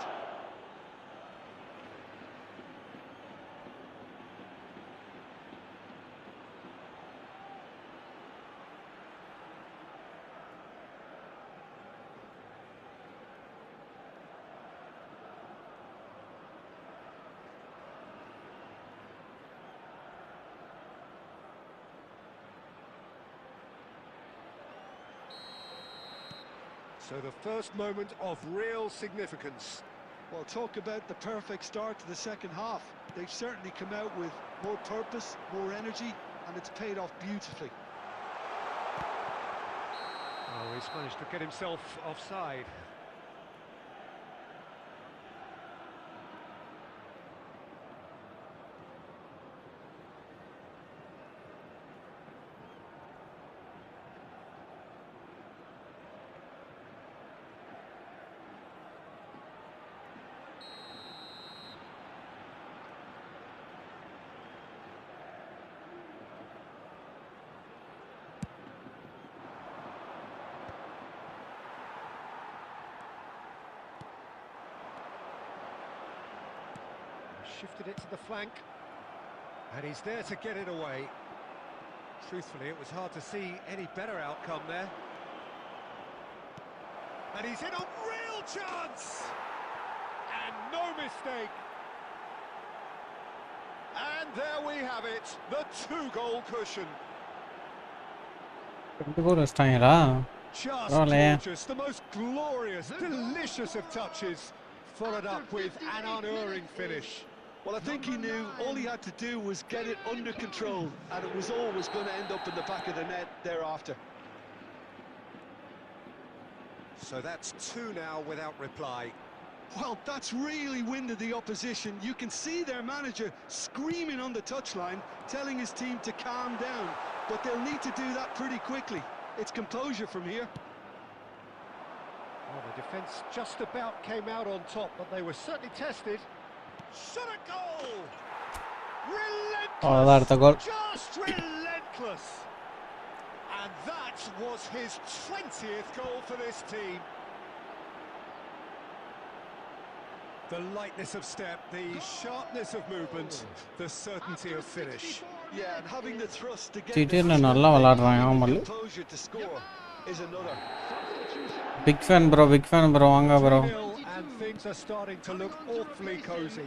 So the first moment of real significance. Well, talk about the perfect start to the second half. They've certainly come out with more purpose, more energy, and it's paid off beautifully. Oh, he's managed to get himself offside. Shifted it to the flank, and he's there to get it away. Truthfully, it was hard to see any better outcome there. And he's in a real chance! And no mistake! And there we have it, the 2-goal cushion. 24 வச்சிட்டாங்களா? Just பரவாயில்லையே. gorgeous, the most glorious, delicious of touches, followed up with an unerring finish. Well, I think he knew all he had to do was get it under control, and it was always going to end up in the back of the net thereafter. So that's 2 now without reply. Well, that's really winded the opposition. You can see their manager screaming on the touchline, telling his team to calm down, but they'll need to do that pretty quickly. It's composure from here. Well, the defence just about came out on top, but they were certainly tested. Shot a goal! அவ்வளோதான் அடுத்த கோல். Just relentless! And that was his 20th goal for this team. The lightness of step, the sharpness of movement, the certainty of finish. Yeah, and having the thrust to get திடீர்னு நல்லா விளையாடுறாங்க ஆமாம். composure to score is another. Big fan bro, big fan bro, வாங்க bro. And things are starting to look awfully cosy.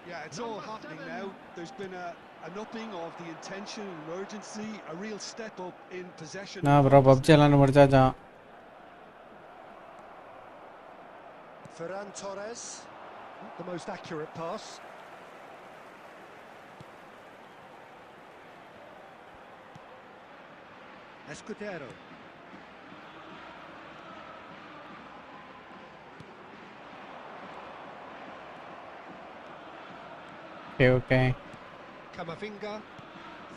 Yeah, it's all happening now. There's been an upping of the intention and urgency, a real step up in possession. நான் bro PUBG எல்லாம் முடிச்சாச்சான். Ferran Torres, not the most accurate pass. Escudero. Okay. Camavinga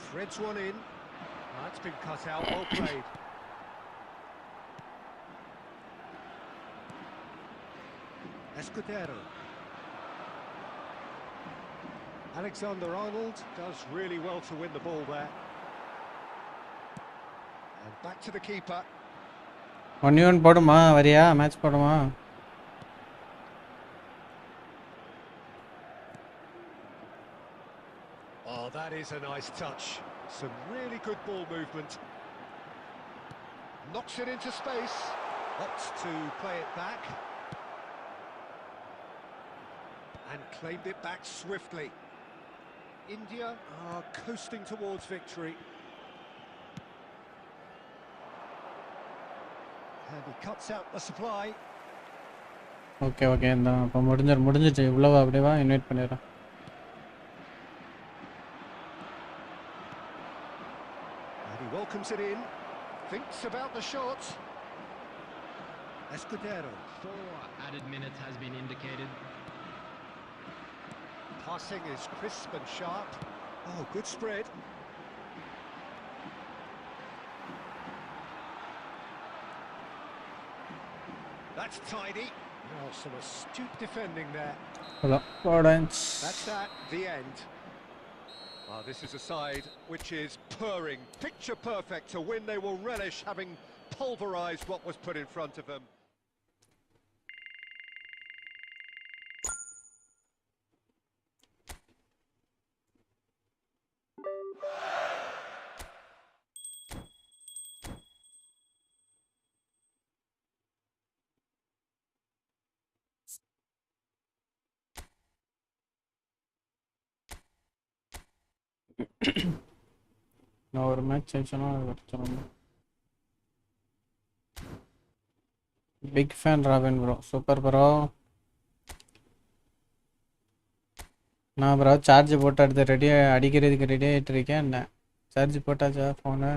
threads one in. That's been cut out, well played. Escudero. Alexander-Arnold does really well to win the ball there. And back to the keeper. 1-1 போடுமா? வரியா? Match போடுமா? Oh, that is a nice touch. Some really good ball movement. Knocks it into space. Opts to play it back. And claimed it back swiftly. India are coasting towards victory. And he cuts out the supply. Okay okay இந்த இப்போ முடிஞ்சிருச்சு இவ்வளவு அப்படியே வா invite பண்ணிடுறேன். And he welcomes it in. Thinks about the shot. Escudero. 4 added minutes has been indicated. Passing is crisp and sharp. Oh, good spread. That's tidy. Oh, some astute defending there. That's that, the end. Oh, this is a side which is purring, picture perfect to win. They will relish having pulverised what was put in front of them. நான் ஒரு match ஜெயிச்சேன்னா அது வச்சிடணும். Big fan Robin bro. Super bro. நான் bro charge போட்டு அடுத்து ரெடியாக அடிக்கிறதுக்கு ரெடி ஆகிட்டு இருக்கேன். என்ன சார்ஜ் போட்டாச்சா ஃபோனு?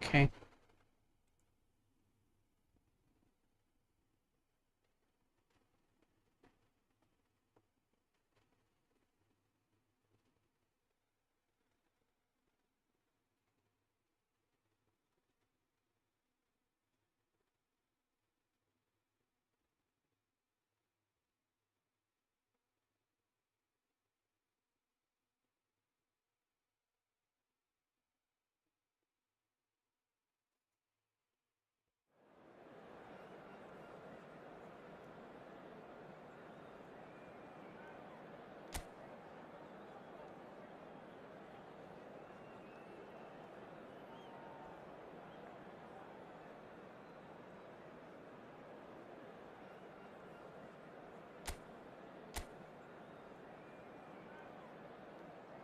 Okay.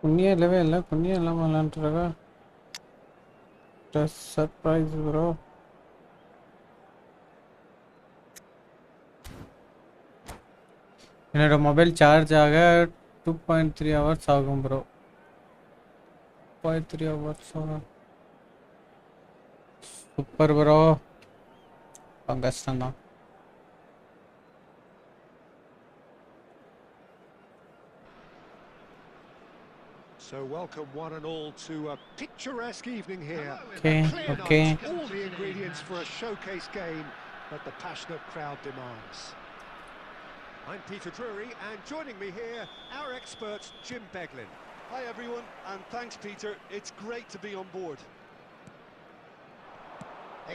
புண்ணியம் இல்லவே இல்லை. புண்ணியம் இல்லாமல் விளாண்டுருக்கா. Surprise bro. என்னோட மொபைல் சார்ஜ் ஆக 2.3 ஹவர்ஸ் ஆகும் ப்ரோ. 2.3 ஹவர்ஸ் ஆகும். Super bro. கஷ்டம்தான். So welcome one and all to a picturesque evening here. Okay, okay. All the ingredients for a showcase game that the passionate crowd demands. I'm Peter Drury, and joining me here, our expert Jim Beglin. Hi everyone, and thanks Peter. It's great to be on board.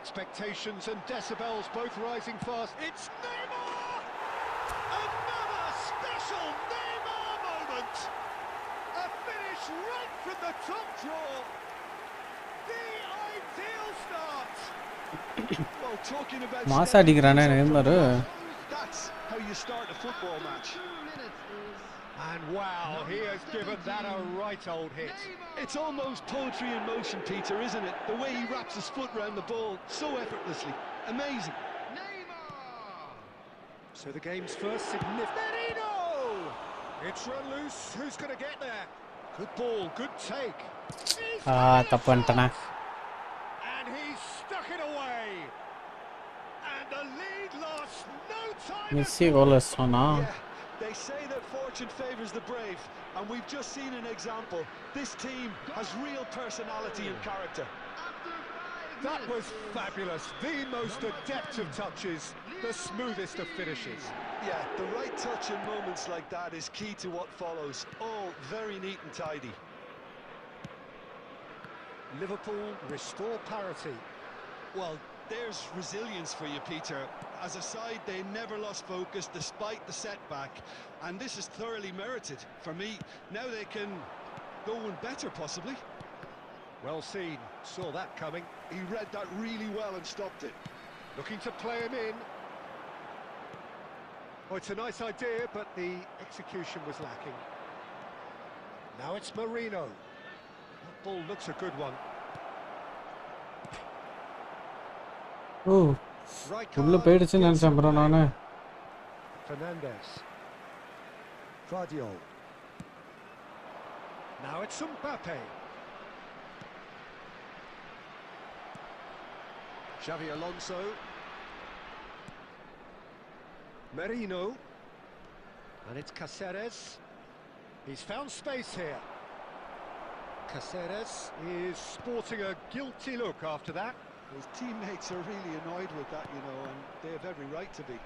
Expectations and decibels both rising fast. It's Neymar! Another special Neymar moment! A finish right from the top draw. The ideal start. Well, talking about மாசா அடிக்கிறானே நேமர். That's how you start a football match. And wow, he has given that a right old hit. It's almost poetry in motion, Peter, isn't it? The way he wraps his foot round the ball so effortlessly. Amazing. So the game's first significant... Merino! It's run loose. Who's going to get there? Good ball, good take. தப்பு பண்ணிட்டேனா. And he's stuck it away. And the lead lost no time. Messi goal சொன்னா. They say that fortune favours the brave, and we've just seen an example. This team has real personality and character. That was fabulous. The most adept of touches, the smoothest of finishes. Yeah, the right touch in moments like that is key to what follows. All very neat and tidy. Liverpool restore parity. Well, there's resilience for you, Peter. As a side, they never lost focus despite the setback, and this is thoroughly merited. For me, now they can go one better, possibly. Well seen, saw that coming. He read that really well and stopped it. Looking to play him in. Oh, it's a nice idea, but the execution was lacking. Now it's Merino. That ball looks a good one. உள்ள போயிடுச்சுன்னு நினைச்சேன் bro நானு. Fernandez. Guardiola. Now it's Mbappe. Xavi Alonso. Merino. And it's Caceres. He's found space here. Caceres is sporting a guilty look after that. His teammates are really annoyed with that, you know, and they have every right to be.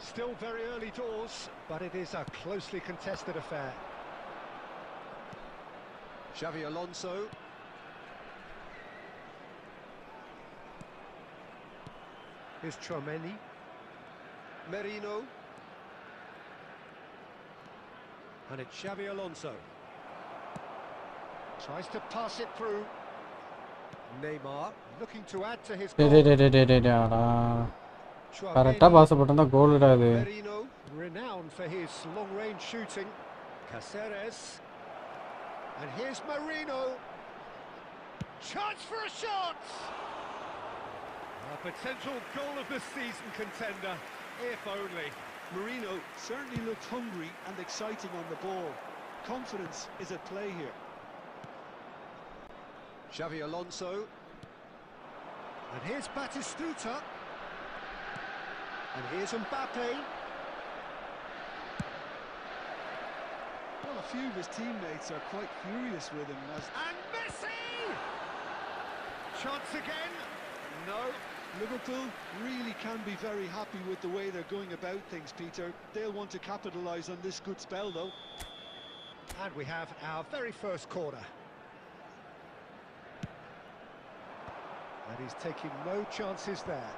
Still very early doors, but it is a closely contested affair. Xavi Alonso. Here's Chouameni. Merino. And it's Xavi Alonso. Tries to pass it through. Neymar looking to add to his goal. Merino, renowned for his long-range shooting. Caceres. And here's Merino. Chance for a shot! A potential goal of the season contender, if only. Merino certainly looked hungry and exciting on the ball. Confidence is at play here. Xavi Alonso. And here's Batistuta. And here's Mbappe. Well, a few of his teammates are quite furious with him as... And Messi! Chance again. No. Liverpool really can be very happy with the way they're going about things, Peter. They'll want to capitalise on this good spell, though. And we have our very first corner. And he's taking no chances there.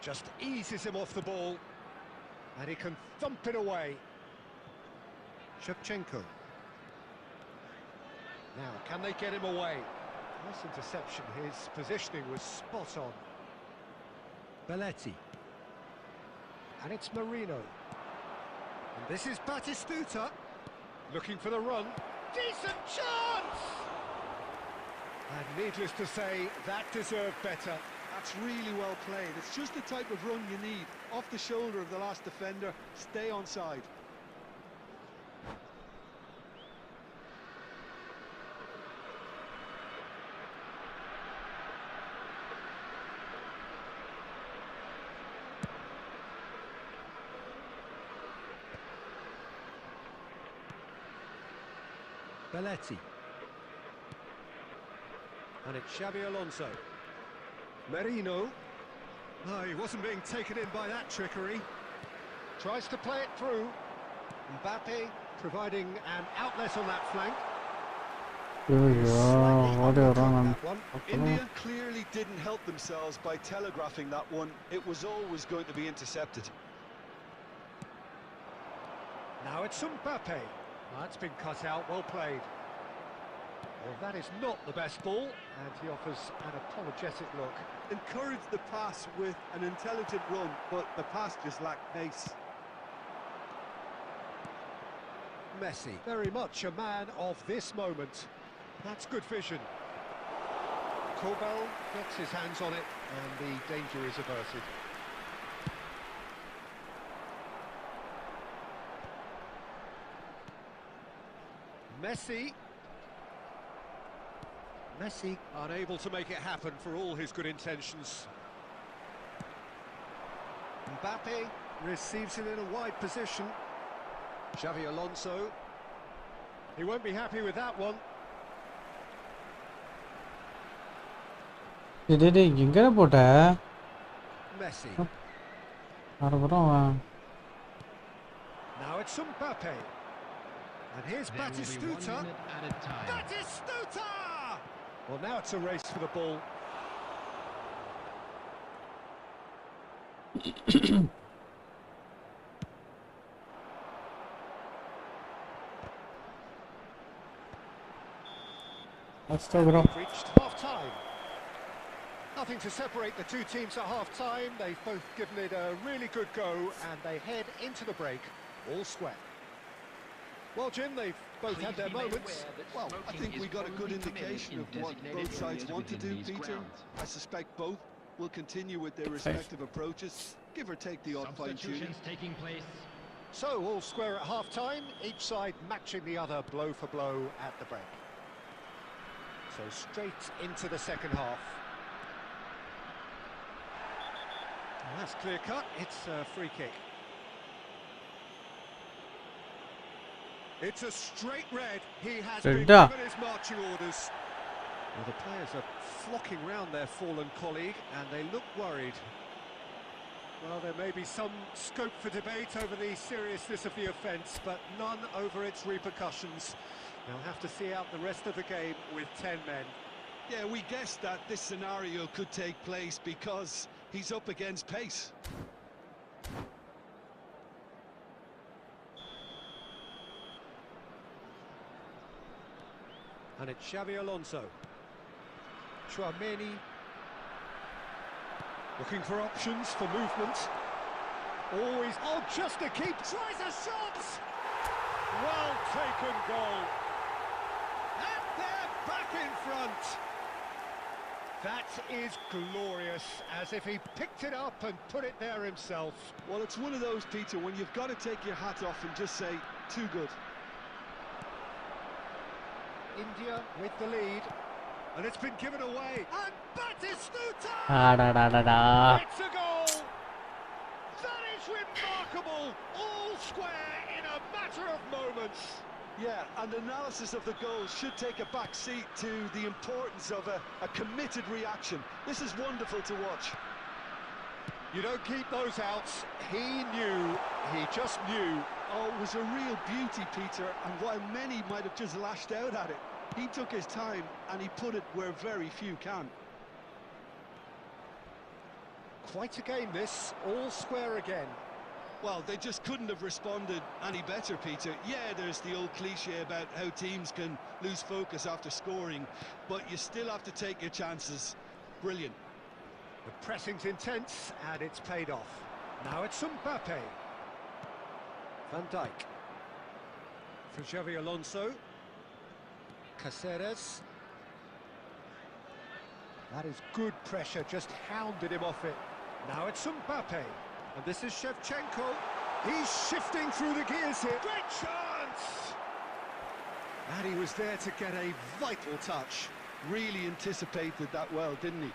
Just eases him off the ball. And he can thump it away. Shevchenko. Now, can they get him away? Nice interception. His positioning was spot on. Belletti. And it's Merino. And this is Batistuta. Looking for the run. Decent chance! And needless to say, that deserved better. That's really well played. It's just the type of run you need. Off the shoulder of the last defender. Stay onside. Belletti. And it's Xavi Alonso. Merino. No, he wasn't being taken in by that trickery. Tries to play it through. Mbappe providing an outlet on that flank. India clearly didn't help themselves by telegraphing that one. It was always going to be intercepted. Now it's Mbappe. That's been cut out, well played. Well, that is not the best ball, and he offers an apologetic look. Encouraged the pass with an intelligent run, but the pass just lacked pace. Messi, very much a man of this moment. That's good vision. Corbell gets his hands on it, and the danger is averted. Messi unable to make it happen for all his good intentions. Mbappe receives it in a wide position. Xavi Alonso. He won't be happy with that one. Messi. Now it's Mbappe. And here's Batistuta. Batistuta! Well, now it's a race for the ball. Reached half-time. Nothing to separate the two teams at half-time. They've both given it a really good go, and they head into the break all square. Well, Jim, they've both had their moments. Well, I think we got a good indication of what both sides want to do, Peter. I suspect both will continue with their respective approaches, give or take the odd fine-tuning. So, all square at half-time, each side matching the other blow for blow at the break. So, straight into the second half. And that's clear-cut, it's a free kick. It's a straight red. He has been given his marching orders. Well, the players are flocking round their fallen colleague, and they look worried. Well, there may be some scope for debate over the seriousness of the offence, but none over its repercussions. They'll have to see out the rest of the game with 10 men. Yeah, we guessed that this scenario could take place because he's up against pace. And it's Xavi Alonso. Tchouameni. Looking for options for movement. Always, oh, just to keep, tries a shot! Well taken goal. And they're back in front. That is glorious, as if he picked it up and put it there himself. Well, it's one of those, Peter, when you've got to take your hat off and just say, too good. India with the lead, and it's been given away. And Batistuta! It's a goal! That is remarkable! All square in a matter of moments. Yeah, and analysis of the goal should take a back seat to the importance of a committed reaction. This is wonderful to watch. You don't keep those outs. He knew, he just knew. Oh, it was a real beauty, Peter, and while many might have just lashed out at it, he took his time and he put it where very few can. Quite a game this, all square again. Well, they just couldn't have responded any better, Peter. Yeah, there's the old cliche about how teams can lose focus after scoring, but you still have to take your chances. Brilliant. The pressing's intense, and it's paid off. Now it's Mbappe. Van Dijk. For Xavi Alonso. Caceres. That is good pressure, just hounded him off it. Now it's Mbappe. And this is Shevchenko. He's shifting through the gears here. Great chance! And he was there to get a vital touch. Really anticipated that well, didn't he?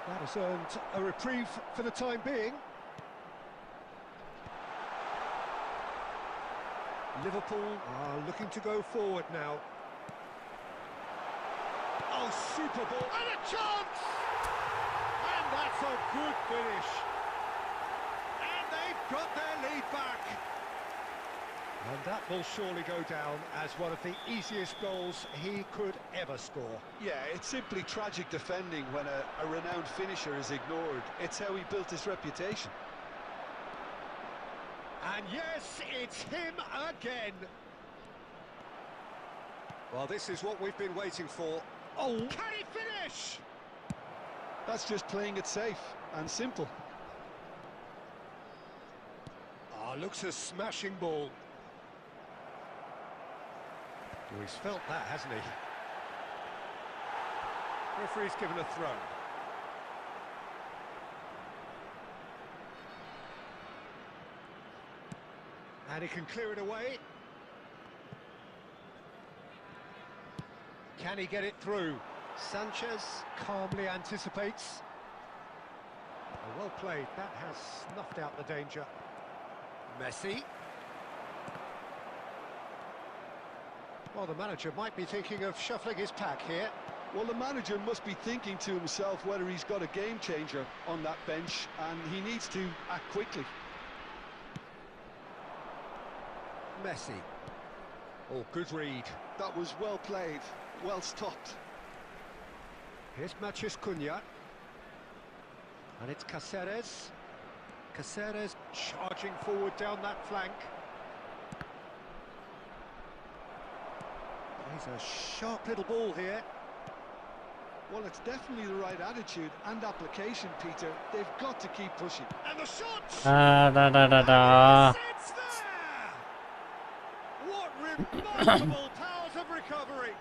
That has earned a reprieve for the time being. Liverpool are looking to go forward now. Oh, super ball, and a chance! And that's a good finish. And they've got their lead back. And that will surely go down as one of the easiest goals he could ever score. Yeah, it's simply tragic defending when a renowned finisher is ignored. It's how he built his reputation. And yes, it's him again. Well, this is what we've been waiting for. Oh, can he finish? That's just playing it safe and simple. Ah, looks a smashing ball. Oh, he's felt that, hasn't he? Referee's given a throw. And he can clear it away. Can he get it through? Sanchez calmly anticipates. Oh, well played. That has snuffed out the danger. Messi. Well, the manager might be thinking of shuffling his pack here. Well, the manager must be thinking to himself whether he's got a game changer on that bench, and he needs to act quickly. Messi. Oh, good read. That was well played, well stopped. Here's Mathias Cunha. And it's Caceres. Caceres charging forward down that flank. He's a sharp little ball here. Well, it's definitely the right attitude and application, Peter. They've got to keep pushing. And the shot! It's there! What remarkable powers of recovery!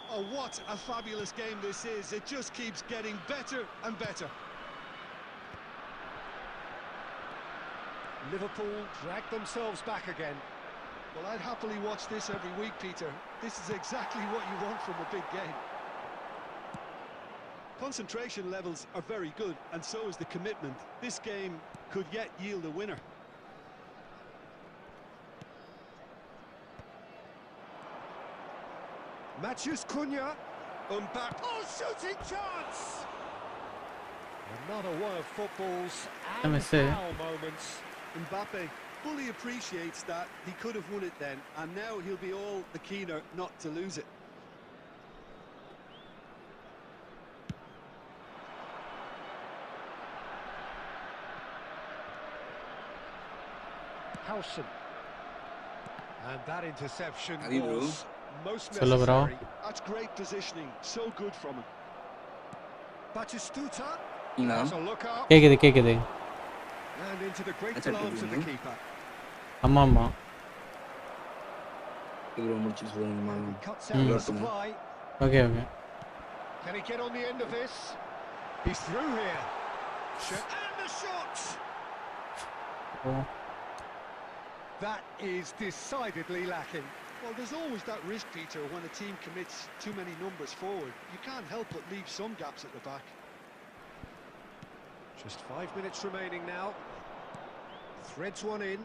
Oh, what a fabulous game this is. It just keeps getting better and better. Liverpool drag themselves back again. Well, I'd happily watch this every week, Peter. This is exactly what you want from a big game. Concentration levels are very good, and so is the commitment. This game could yet yield a winner. Matthews Cunha. Mbappe. Oh, shooting chance! Another one of football's Let me see. foul moments. Mbappe fully appreciates that he could have won it then, and now he'll be all the keener not to lose it. Howson. And that interception Are you was most Hello, bro. necessary. That's great positioning, so good from him. Batistuta No. has a look up கேக்குது and into the That's grateful a arms of the good keeper. ஆமா இவ்வளவு முடிச்சு சொல்லுங்க. He cuts out the Mm. supply. Okay Can he get on the end of this? He's through here. And the shot! That is decidedly lacking. Well, there's always that risk, Peter, when a team commits too many numbers forward. You can't help but leave some gaps at the back. Just 5 minutes remaining now. Threads one in.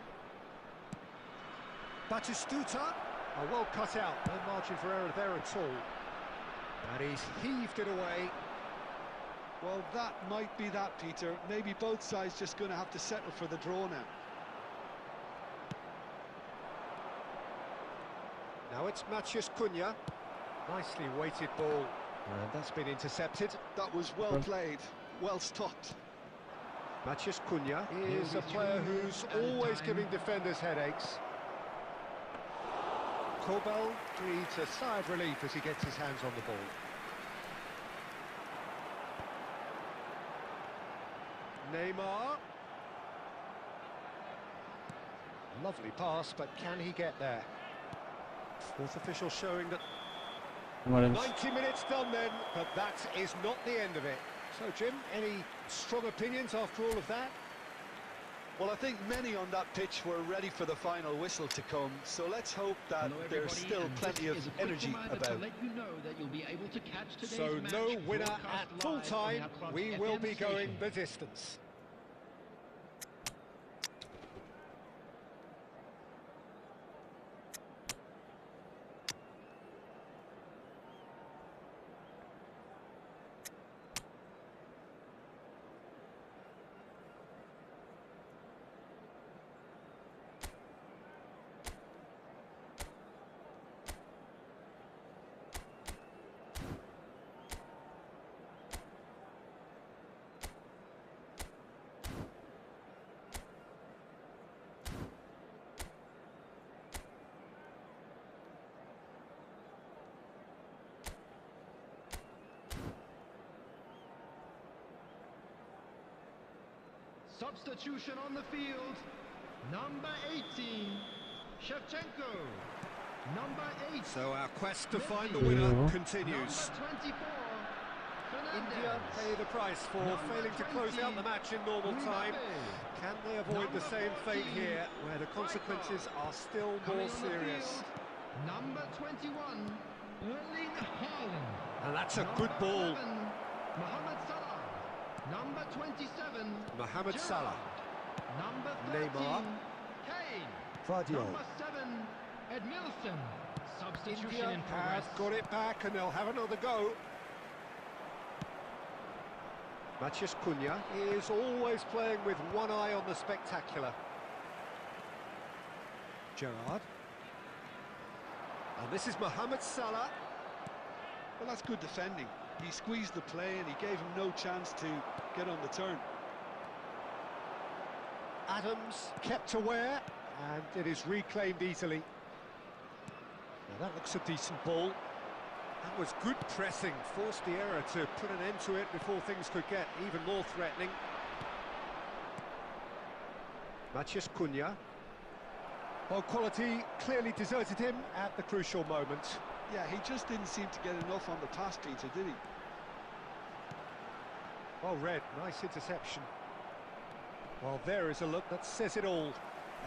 Batistuta. Oh, well cut out. No margin for error there at all. And he's heaved it away. Well, that might be that, Peter. Maybe both sides just going to have to settle for the draw now. Now it's Mathias Cunha. Nicely weighted ball. And that's been intercepted. That was well played, well stopped. Mathias Cunha is a player who's always giving defenders headaches. Kobel breathes a sigh of relief as he gets his hands on the ball. Neymar. Lovely pass, but can he get there? Fourth official showing that 90 minutes done then, but that is not the end of it. So, Jim, any strong opinions after all of that? Well, I think many on that pitch were ready for the final whistle to come, so let's hope that there's still plenty of energy about. So, no winner at full time. We will be going the distance. Substitution on the field. Number 18, Shevchenko. Number 8. So our quest to find the winner continues. Number 24, India pay the price for failing to close out the match in normal time. Can they avoid the same fate here, where the consequences are still more serious? Number 21, Erling Haaland. And that's a good ball. Mohamed Salah. Number 27, Mohamed Gerrard. Salah. Number 13, Neymar. Kane. Vardiol. Number 7, Edmilson. Substitution India in progress. have got it back and they'll have another go. Mathias Cunha is always playing with one eye on the spectacular. Gerrard. And this is Mohamed Salah. Well, that's good defending. He squeezed the play and he gave him no chance to get on the turn. Adams kept aware, and it is reclaimed easily. Now that looks a decent ball. That was good pressing, forced the error to put an end to it before things could get even more threatening. Mathias Cunha. Well, quality clearly deserted him at the crucial moment. Yeah, he just didn't seem to get enough on the pass, Peter, did he? Well read, nice interception. Well, there is a look that says it all.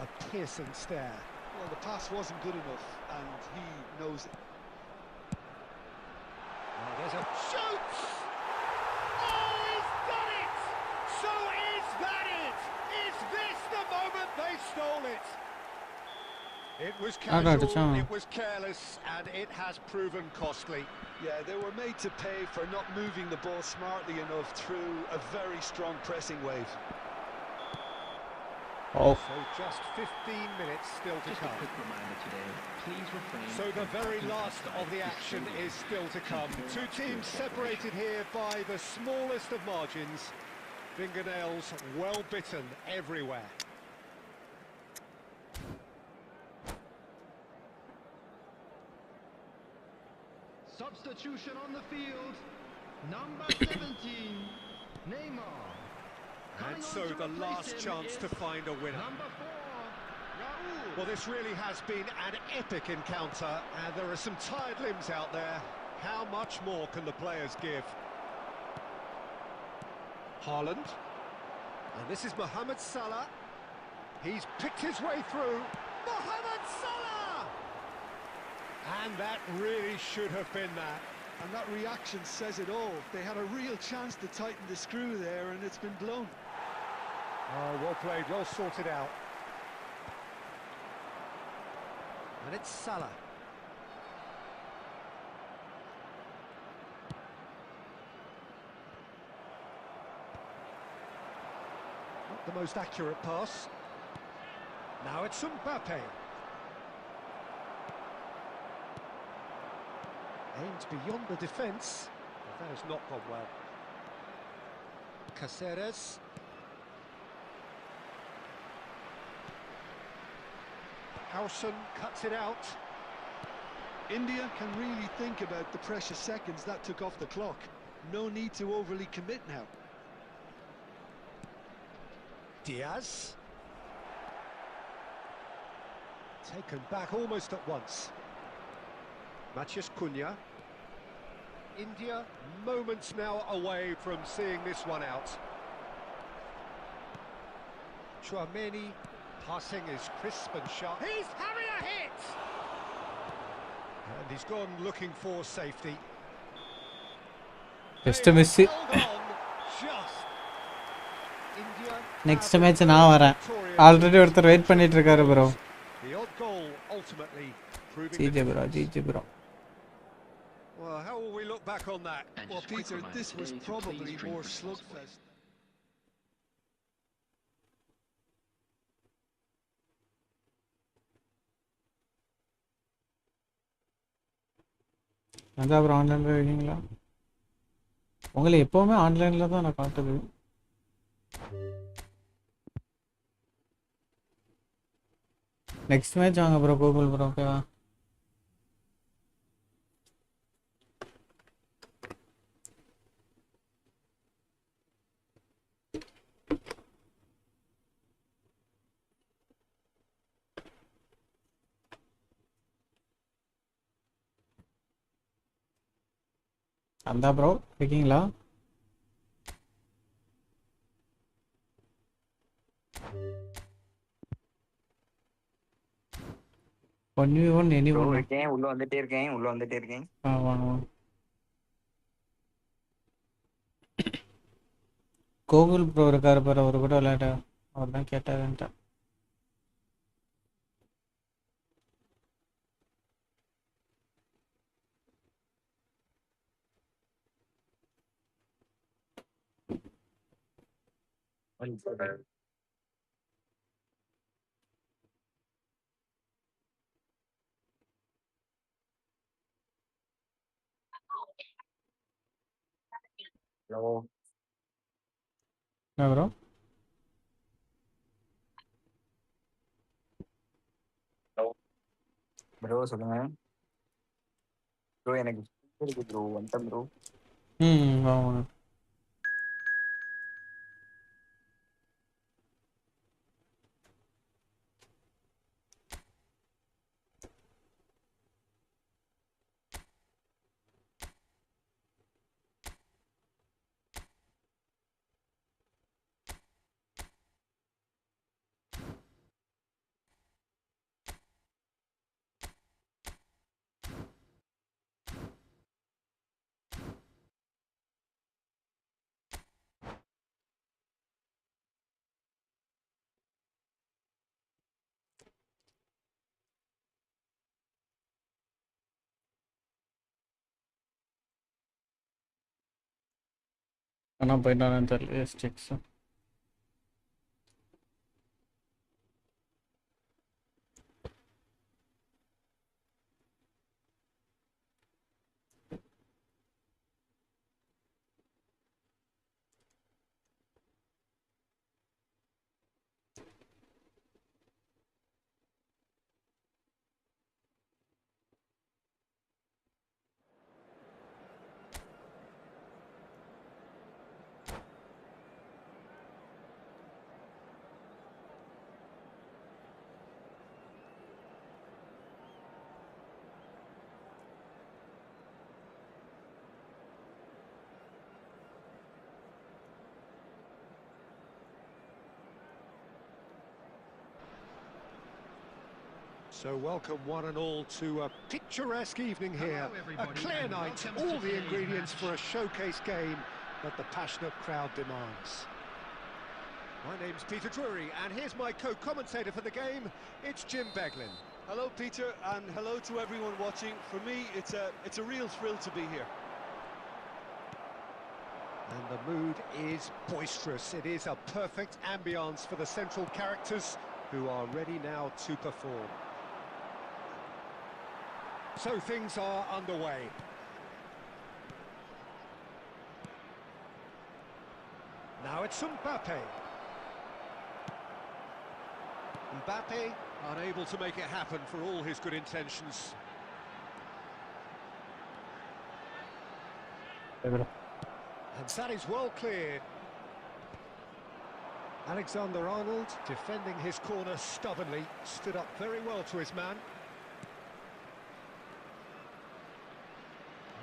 A piercing stare. Well, the pass wasn't good enough, and he knows it. Oh, there's a shoot! Oh, he's done it! So is that it? Is this the moment they stole it? It was Right, casual, John. it was careless, and it has proven costly. Yeah, they were made to pay for not moving the ball smartly enough through a very strong pressing wave. Oh. So just 15 minutes still to Just a come. quick reminder today, please refrain So the from very parking last outside of the this action building. is still to come. Two teams separated here by the smallest of margins. Fingernails well bitten everywhere. Substitution on the field, number 17, Neymar. And Coming so on to the replace last him chance to is find a winner. number 4, Raul. Well, this really has been an epic encounter, and there are some tired limbs out there. How much more can the players give? Haaland. And this is Mohamed Salah. He's picked his way through. Mohamed Salah! And that really should have been that. And that reaction says it all. They had a real chance to tighten the screw there, and it's been blown. Oh, well played, well sorted out. And it's Salah. Not the most accurate pass. Now it's Mbappe. Aimed beyond the defence. That has not gone well. Caceres. Howson cuts it out. India can really think about the precious seconds that took off the clock. No need to overly commit now. Diaz. Taken back almost at once. Matheus Cunha. India moments now away from seeing this one out. Chouameni passing is crisp and sharp. He's having a hit! And he's gone looking for safety. Just They miss it. held on just. India Next have match emerged நான் வரேன். victorious already ஒருத்தர் wait பண்ணிட்டு இருக்காரு bro. The odd goal ultimately proving GG the bro, difference. GG bro. Well, how will we look back on that? And Well, just a quick Peter, reminder this was today to probably please drink more responsibly. slugfest. அதான் bro ஆன்லைன்ல இருக்கீங்களா? உங்களை எப்பவுமே ஆன்லைன்ல தான் நான் காட்டுது. Next match வாங்க ப்ரோ கூகுள் ப்ரோ ஓகேவா? அந்த ப்ரோ இருக்கீங்களா? One V one any one இருக்கேன் உள்ள வந்துட்டே இருக்கேன் வாங்க கூகுள் ப்ரோ இருக்காரு பாரு, அவர் கூட விளையாட அவர் தான் கேட்டாருன்ட்டு. ஹலோ என்ன ப்ரோ? ஹலோ ப்ரோ சொல்லுங்க ப்ரோ. எனக்கு இருக்கு ப்ரோ, வந்துட்டேன் ப்ரோ. வாங்க. ஆனால் போயிட்டானு தெரியல sticks. So welcome one and all to a picturesque evening here, a clear night, all the ingredients for a showcase game that the passionate crowd demands. My name's Peter Drury, and here's my co-commentator for the game, it's Jim Beglin. Hello, Peter, and hello to everyone watching. For me, it's a real thrill to be here. And the mood is boisterous. It is a perfect ambience for the central characters who are ready now to perform. So things are underway. Now it's Mbappe. Mbappe unable to make it happen for all his good intentions. And that is well cleared. Alexander-Arnold defending his corner stubbornly, stood up very well to his man.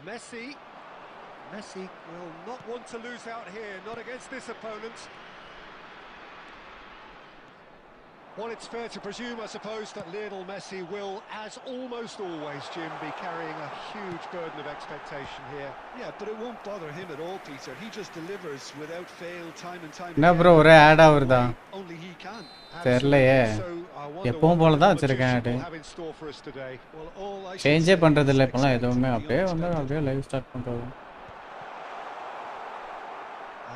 Messi will not want to lose out here, not against this opponent. Well, it's fair to presume, I suppose, that Lionel Messi will, as almost always, Jim, be carrying a huge burden of expectation here. Yeah, but it won't bother him at all, Peter. He just delivers without fail, time and time என்ன bro ஒரே add ஆகுறதா Only he can. தெரியலையே எப்பவும் போல தான் வச்சிருக்கேன் ஆடு சேஞ்சே பண்றது இல்லை இப்போலாம் எதுவுமே அப்படியே வந்து அப்படியே லைவ் ஸ்டார்ட் பண்றது.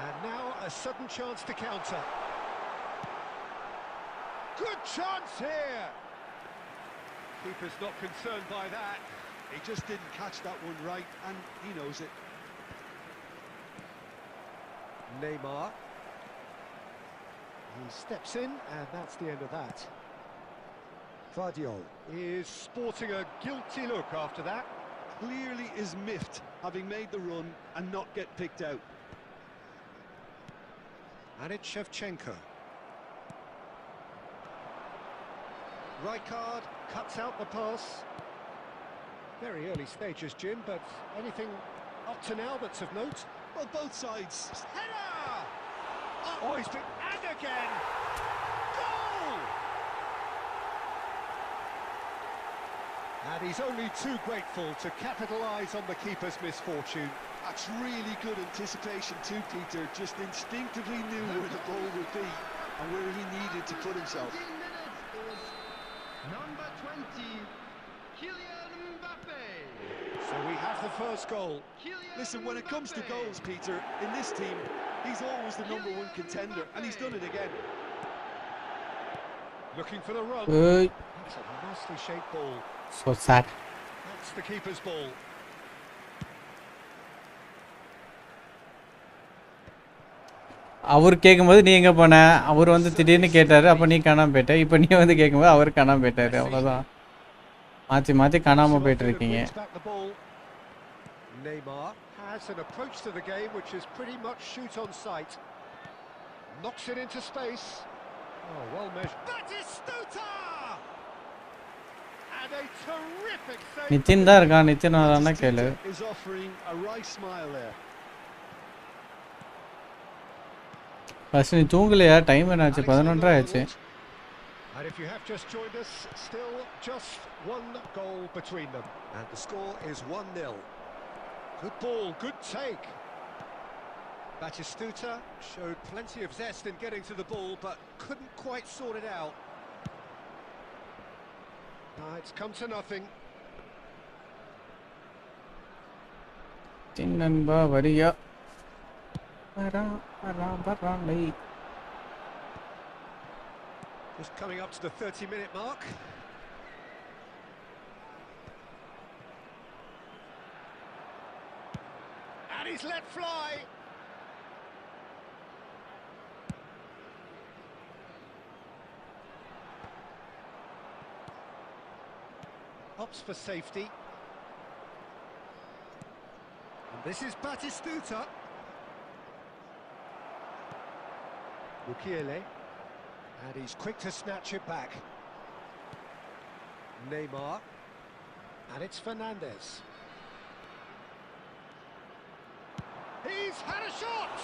And now a sudden chance to counter. Good chance here. Keeper's not concerned by that. He just didn't catch that one right, and he knows it. Neymar. He steps in, and that's the end of that. Vardiol is sporting a guilty look after that. Clearly is miffed, having made the run and not get picked out. And it's Shevchenko. Rijkaard cuts out the pass. Very early stages, Jim, but anything up to now that's of note? Well, both sides. Header! Oh, he's been... And again! Goal! And he's only too grateful to capitalise on the keeper's misfortune. That's really good anticipation too, Peter. Just instinctively knew where the ball would be and where he needed to put himself. Number 20, Kylian Mbappe. So we have the first goal. Listen, when it comes to goals, Peter, in this team, he's always the number one contender, and he's done it again. Looking for the run. That's a nicely shaped ball. So sad. That's the keeper's ball. அவர் கேட்கும்போது நீ எங்கே போன, அவர் வந்து திடீர்னு கேட்டார், அப்போ நீ காணாமல் போயிட்ட, இப்போ நீ வந்து கேட்கும்போது அவர் காணாமல் போயிட்டாரு. அவ்வளோதான், மாற்றி மாற்றி காணாமல் போயிட்டு இருக்கீங்க. Neymar has an approach to the game which is pretty much shoot on sight. Knocks it into space. Oh, well measured. Batistuta! And a terrific save. Nitin தான் இருக்கான், நிதின் வரானா கேளு. Is offering a right smile there. First நீ தூங்கலையா? Time என்னாச்சு? 11:30 ஆச்சு. And if you have just joined us, still just one goal between them. And the score is 1-0. Good ball, good take. Batistuta showed plenty of zest in getting to the ball, but couldn't quite sort it out. It's come to nothing. நண்பா வரியா? Just coming up to the 30-minute mark. And he's let fly. Opts for safety. And this is Batistuta. Mukiele. And he's quick to snatch it back. Neymar. And it's Fernandes. He's had a shot!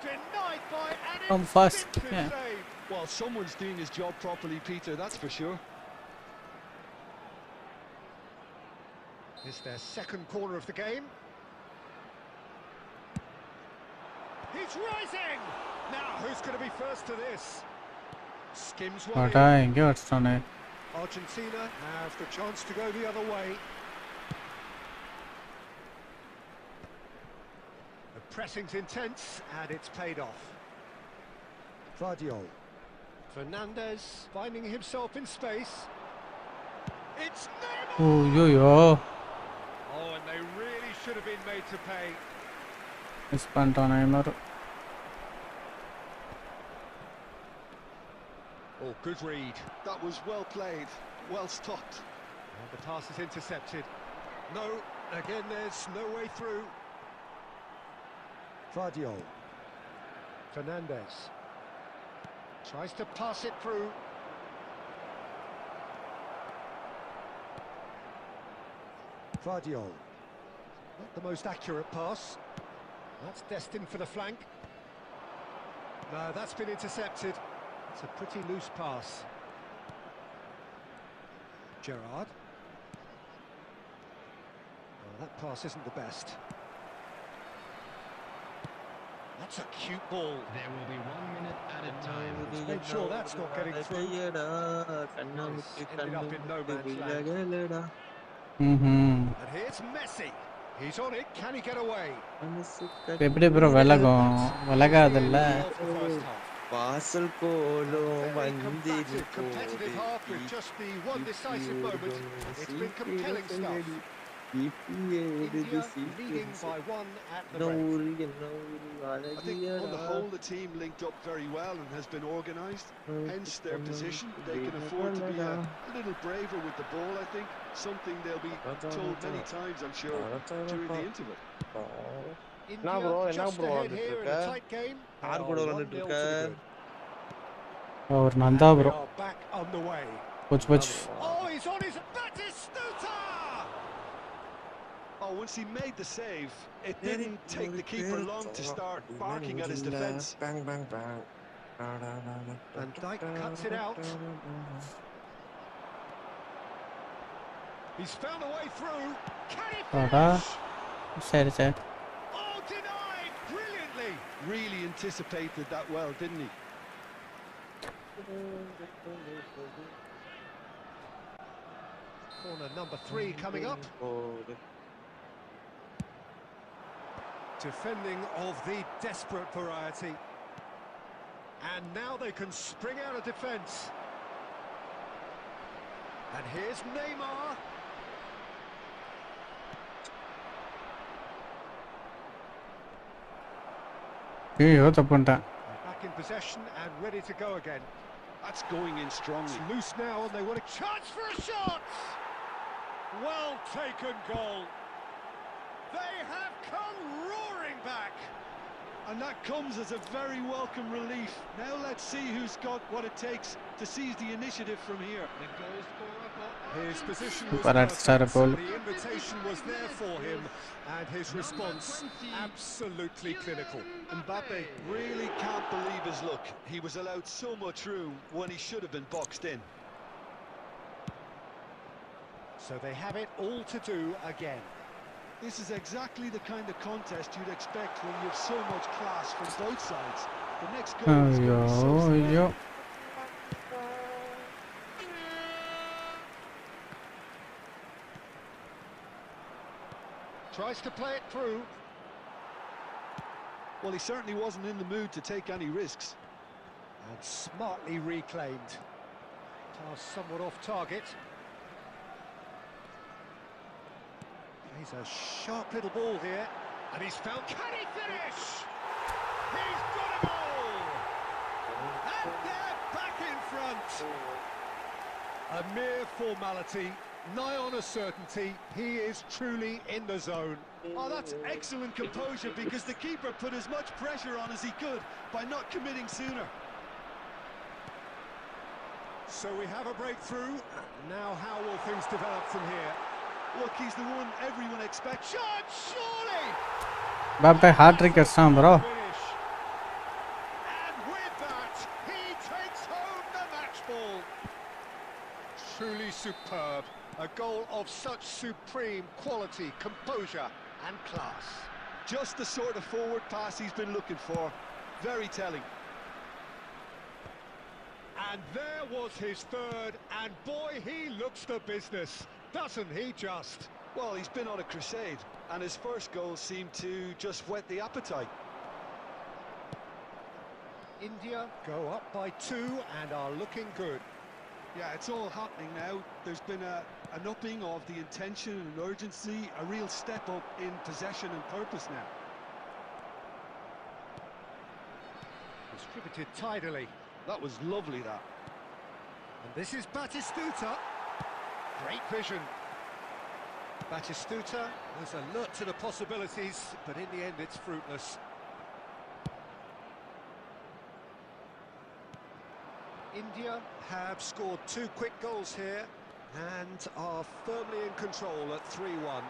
Denied by an instinctive save. Well, someone's doing his job properly, Peter, that's for sure. It's their second corner of the game. He's rising! Now, who's going to be first to this? Skims one in. Argentina have the chance to go the other way. The pressing's intense, and it's paid off. Vardiol. Fernandes finding himself in space. It's Neymar! Oh, and they really should have been made to pay. Oh, good read. That was well played, well stopped. And the pass is intercepted. No, again there's no way through. Vardiol. Fernandes. Tries to pass it through. Vardiol. Not the most accurate pass. That's destined for the flank. No, that's been intercepted. It's a pretty loose pass. Gerrard. Oh, that pass isn't the best. That's a cute ball. There will be 1 minute at a time. Let's make sure that's not getting through. Nice. Ended up in no man's land. And here's Messi. He's on it. Can he get away? எப்படி bro விலகும் விலகாதல்ல வாசல் போலும் competitive half with just the one decisive moment. It's been compelling stuff. India leading by 1 at the break. I think on the whole the team linked up very well and has been organised, hence their position. They can afford to be a little braver with the ball, I think. Something they'll be told many times, I'm sure, during the interval. India just ahead here in a tight game. और Nanda bro Back on the way. कुछ Oh, he's on his Batistuta! Oh, once he made the save, it didn't take the keeper long to start barking at his defence. Bang, bang, bang. And Dijk cuts it out. He's found a way through. Can he finish? Sir Oh, denied brilliantly. Really anticipated that well, didn't he? Corner number 3 coming up. Defending of the desperate variety. And now they can spring out of defence. And here's Neymar. Back in possession and ready to go again. That's going in strongly. It's loose now and they want a chance for a shot! Well taken goal. They have come roaring back. And that comes as a very welcome relief. Now let's see who's got what it takes to seize the initiative from here. His position was perfect, so the invitation was there for him, and his response absolutely clinical. Mbappe really can't believe his luck. He was allowed so much room when he should have been boxed in. So they have it all to do again. This is exactly the kind of contest you'd expect when you have so much class from both sides. The next goal is going to be so slow. Tries to play it through. Well, he certainly wasn't in the mood to take any risks. And smartly reclaimed. Pass somewhat off target. He's a sharp little ball here. And he's found... Can he finish? He's got a goal! And they're back in front. A mere formality, nigh on a certainty. He is truly in the zone. Oh, that's excellent composure, because the keeper put as much pressure on as he could by not committing sooner. So we have a breakthrough. Now how will things develop from here? Look, he's the one everyone expects. Shot, surely! Bappe hat-trick அடிச்சான் bro. Finish. And with that, he takes home the match ball. Truly superb. A goal of such supreme quality, composure and class. Just the sort of forward pass he's been looking for. Very telling. And there was his third, and boy, he looks the business, doesn't he just? Well, he's been on a crusade, and his first goal seemed to just whet the appetite. India go up by 2 and are looking good. Yeah, it's all happening now. There's been an upping of the intention and urgency, a real step up in possession and purpose now. Distributed tidily. That was lovely, that. And this is Batistuta. Great vision. Batistuta was alert to the possibilities, but in the end it's fruitless. India have scored 2 quick goals here and are firmly in control at 3-1. Well,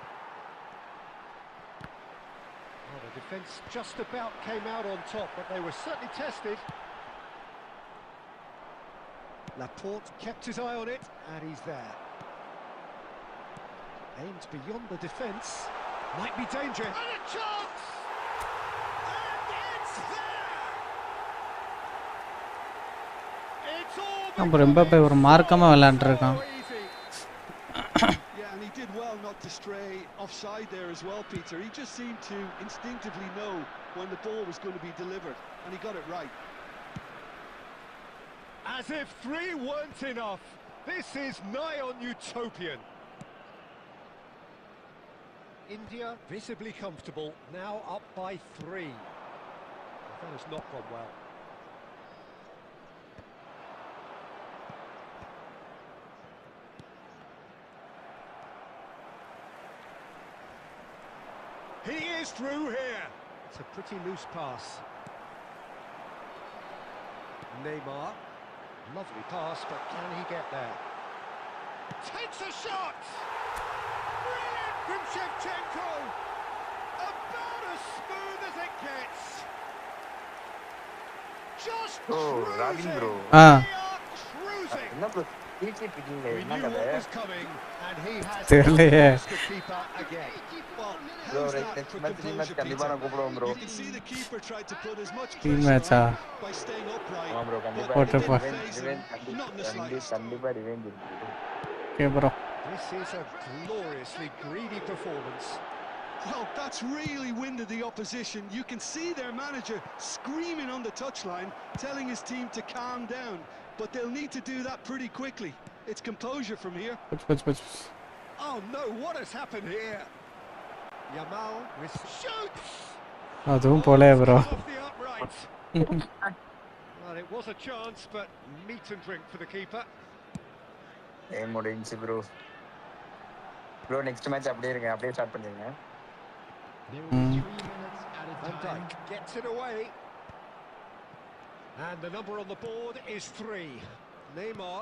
the defence just about came out on top, but they were certainly tested. Laporte kept his eye on it, and he's there. Aimed beyond the defence. Might be danger. And a chance! And it's there! It's all அப்புறம் Mbappe ஒரு மார்க்கமா விளையாண்டுருக்கான். Yeah, and he did well not to stray offside there as well, Peter. He just seemed to instinctively know when the ball was going to be delivered, and he got it right. As if 3 weren't enough. This is nigh on utopian. India visibly comfortable, now up by 3. That has not gone well. He is through here. It's a pretty loose pass. Neymar. Lovely pass, but can he get there? Takes a shot! Brilliant from Shevchenko! About as smooth as it gets! Just Robin bro. They are cruising! என்ன bro கீழே பிடிங்க We என்ன knew கதை what was coming, and he has தெரியலையே. outclassed the keeper again. Well, bro how's right that next for match composure, கண்டிப்பா Peter? நான் கூப்பிடுவேன் bro You can see the keeper tried to put as much Team pressure match on by staying upright. ஆமா bro கண்டிப்பா But it போட்டுப்பா. didn't faze him, not in the slightest. கண்டிப்பா revenge இருக்கு Okay bro. This is a gloriously greedy performance. Well, that's really winded the opposition. You can see their manager screaming on the touchline, telling his team to calm down. But they'll need to do that pretty quickly. It's composure from here. Push. Oh no, what has happened here? Yamal with shoots! அதுவும் போலே bro. Off the upright. Well, it was a chance, but meat and drink for the keeper. ஏய் முடிஞ்சு bro bro next match அப்படியே இருங்க அப்படியே start பண்ணிருங்க There will be 3 minutes added Van time. Dijk gets it away. And the number on the board is 3. Neymar,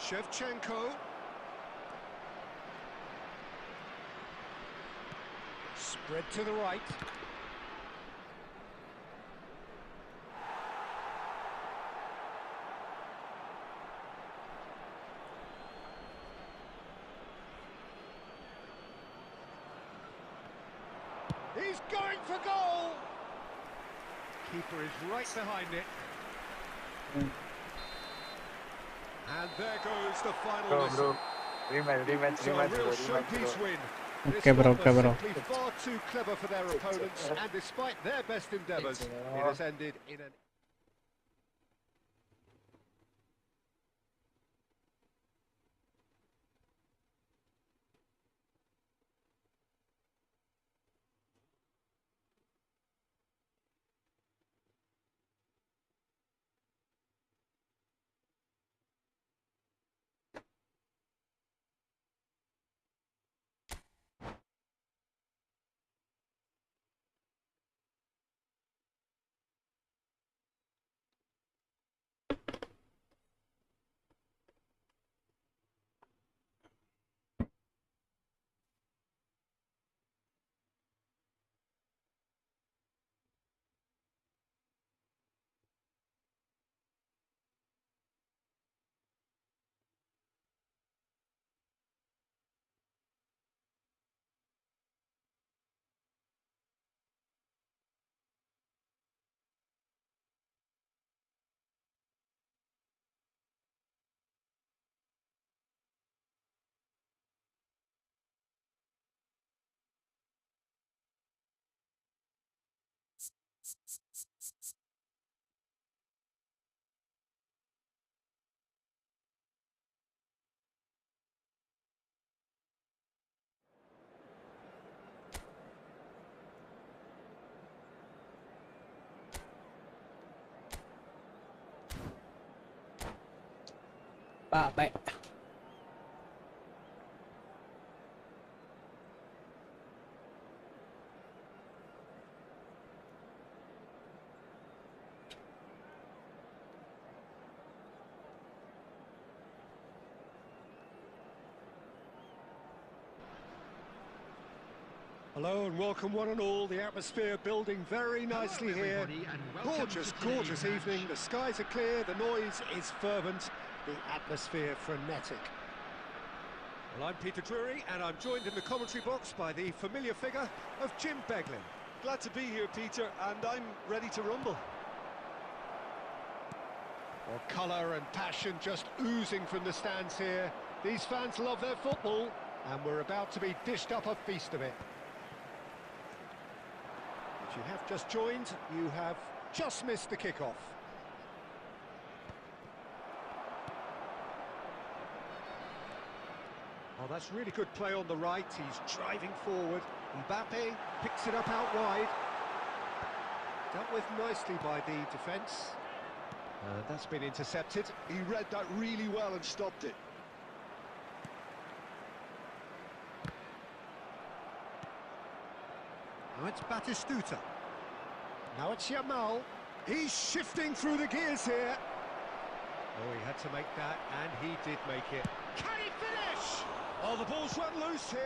Shevchenko. Spread to the right. He's going for goal! Keeper is right behind it. And there goes the final bro whistle. rematch It's a real showpiece win. Okay bro, okay bro. Simply far too clever for their opponents, and despite their best endeavours, it has ended in an... Bye. Hello and welcome one and all, the atmosphere building very nicely here. Gorgeous evening, the skies are clear, the noise is fervent, the atmosphere frenetic. Well, I'm Peter Drury and I'm joined in the commentary box by the familiar figure of Jim Beglin. Glad to be here, Peter, and I'm ready to rumble. Well, colour and passion just oozing from the stands here. These fans love their football and we're about to be dished up a feast of it. If you have just joined, you have just missed the kickoff. Oh, that's really good play on the right. He's driving forward. Mbappe picks it up out wide. Dealt with nicely by the defence. That's been intercepted. He read that really well and stopped it. Now it's Batistuta. Now it's Yamal. He's shifting through the gears here. Oh, he had to make that, and he did make it. Can he finish? Oh, the ball's run loose here.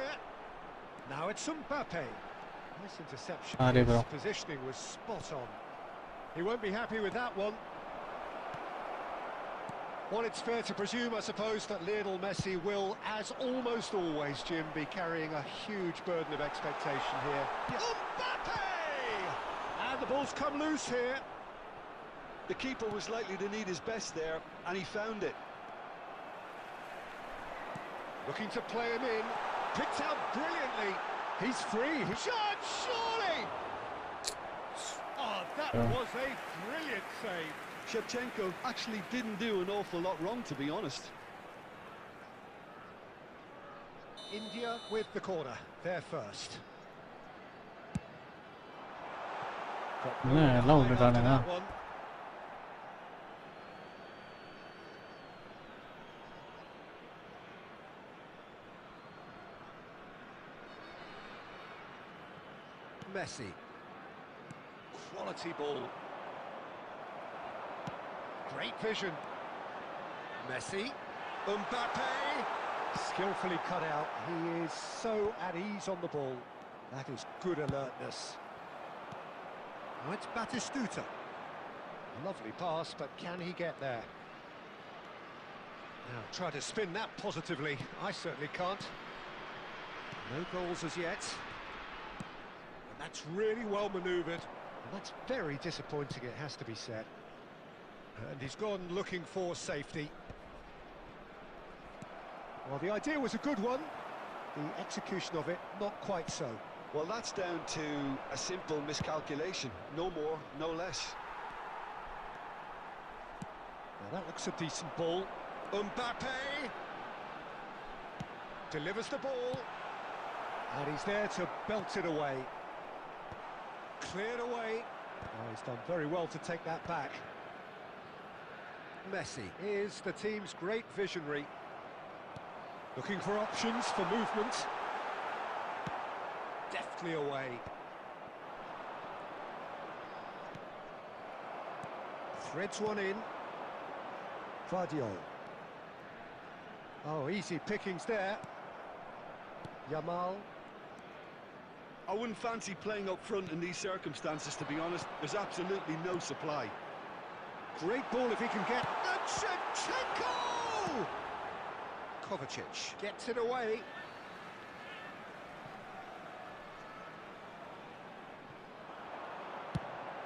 Now it's Mbappe. Nice interception. His positioning was spot on. He won't be happy with that one. Well, it's fair to presume, I suppose, that Lionel Messi will, as almost always, Jim, be carrying a huge burden of expectation here. Mbappe! And the ball's come loose here. The keeper was likely to need his best there, and he found it. Looking to play him in. Picked out brilliantly. He's free. Shot, surely! Oh, that was a brilliant save. Shevchenko actually didn't do an awful lot wrong, to be honest. India with the corner. They're first. Messi. Quality ball. Great vision. Messi. Mbappe. Skillfully cut out. He is so at ease on the ball. That is good alertness. Now it's Batistuta. Lovely pass, but can he get there? Now try to spin that positively. I certainly can't. No goals as yet. And that's really well manoeuvred. And that's very disappointing, it has to be said. And he's gone looking for safety. Well, the idea was a good one. The execution of it, not quite so. Well, that's down to a simple miscalculation. No more, no less. Now that looks a decent ball. Mbappe delivers the ball, and he's there to belt it away. Cleared away. Oh, he's done very well to take that back. Messi is the team's great visionary. Looking for options for movement. Deftly away. Threads one in. Vardiol. Oh, easy pickings there. Yamal. I wouldn't fancy playing up front in these circumstances, to be honest. There's absolutely no supply. Great ball if he can get... And Shevchenko! Kovacic gets it away.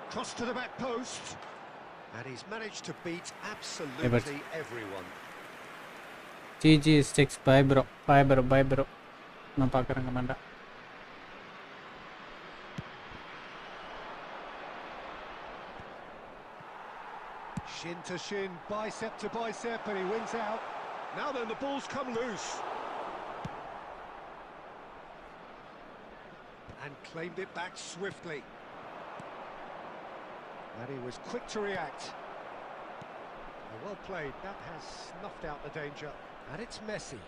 Cross to the back post. And he's managed to beat absolutely everyone. GG sticks. Bye bro. Bye bro. Bye bro. நான் பார்க்குறேன் கமெண்டா. Shin to shin, bicep to bicep, and he wins out. Now then, the ball's come loose. And claimed it back swiftly. And he was quick to react. Well played, that has snuffed out the danger. And it's Messi.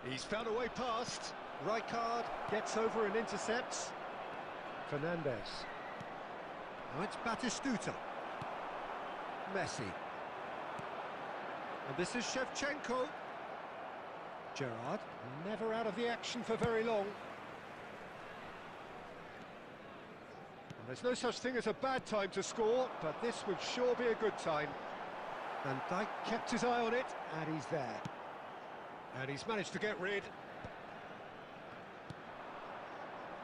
He's found a way past. Rijkaard gets over and intercepts. Fernandes. Now it's Batistuta. Messi. And this is Shevchenko. Gerrard, never out of the action for very long. And there's no such thing as a bad time to score, but this would sure be a good time. And Dijk kept his eye on it, and he's there. And he's managed to get rid.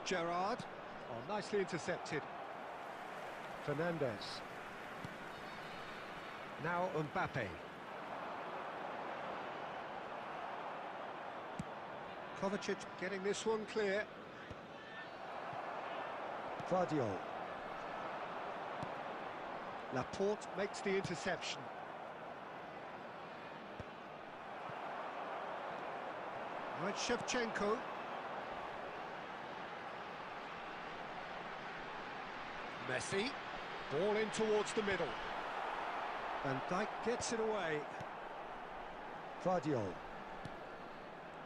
Gerrard, oh, nicely intercepted. Fernandes. Now Mbappe. Kovacic getting this one clear. Vardiol. Laporte makes the interception. Now it's Shevchenko. Messi. Ball in towards the middle. And Dijk gets it away. Vardiol.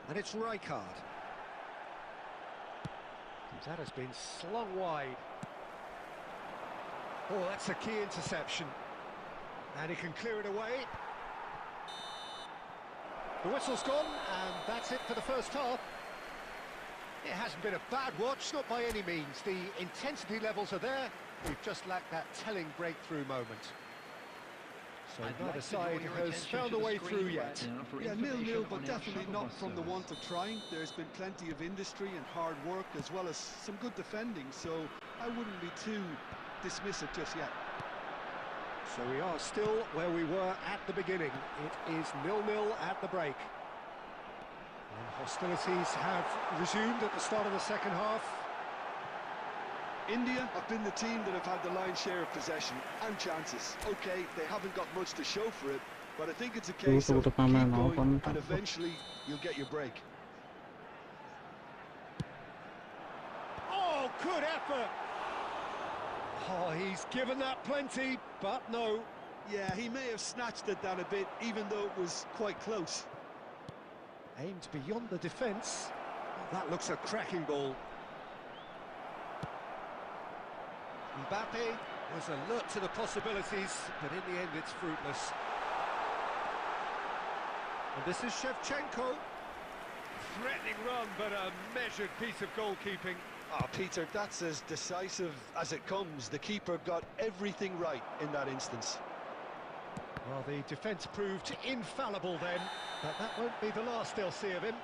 And it's Rijkaard. That has been slung wide. Oh, that's a key interception. And he can clear it away. The whistle's gone, and that's it for the first half. It hasn't been a bad watch, not by any means. The intensity levels are there. We've just lacked that telling breakthrough moment. So neither side has found a way through yet. Yeah, 0-0, but definitely not from the want of trying. There's been plenty of industry and hard work, as well as some good defending, so I wouldn't be too dismissive just yet. So we are still where we were at the beginning. It is 0-0 at the break. And hostilities have resumed at the start of the second half. India have been the team that have had the lion's share of possession and chances. Okay, they haven't got much to show for it, but I think it's a case of keep going and eventually you'll get your break. Oh, good effort! Oh, he's given that plenty, but no. Yeah, he may have snatched it down a bit, even though it was quite close. Aimed beyond the defence. That looks a cracking ball. Mbappe was alert to the possibilities, but in the end it's fruitless. And this is Shevchenko. Threatening run, but a measured piece of goalkeeping. Ah, Peter, that's as decisive as it comes. The keeper got everything right in that instance. Well, the defence proved infallible then, but that won't be the last they'll see of him.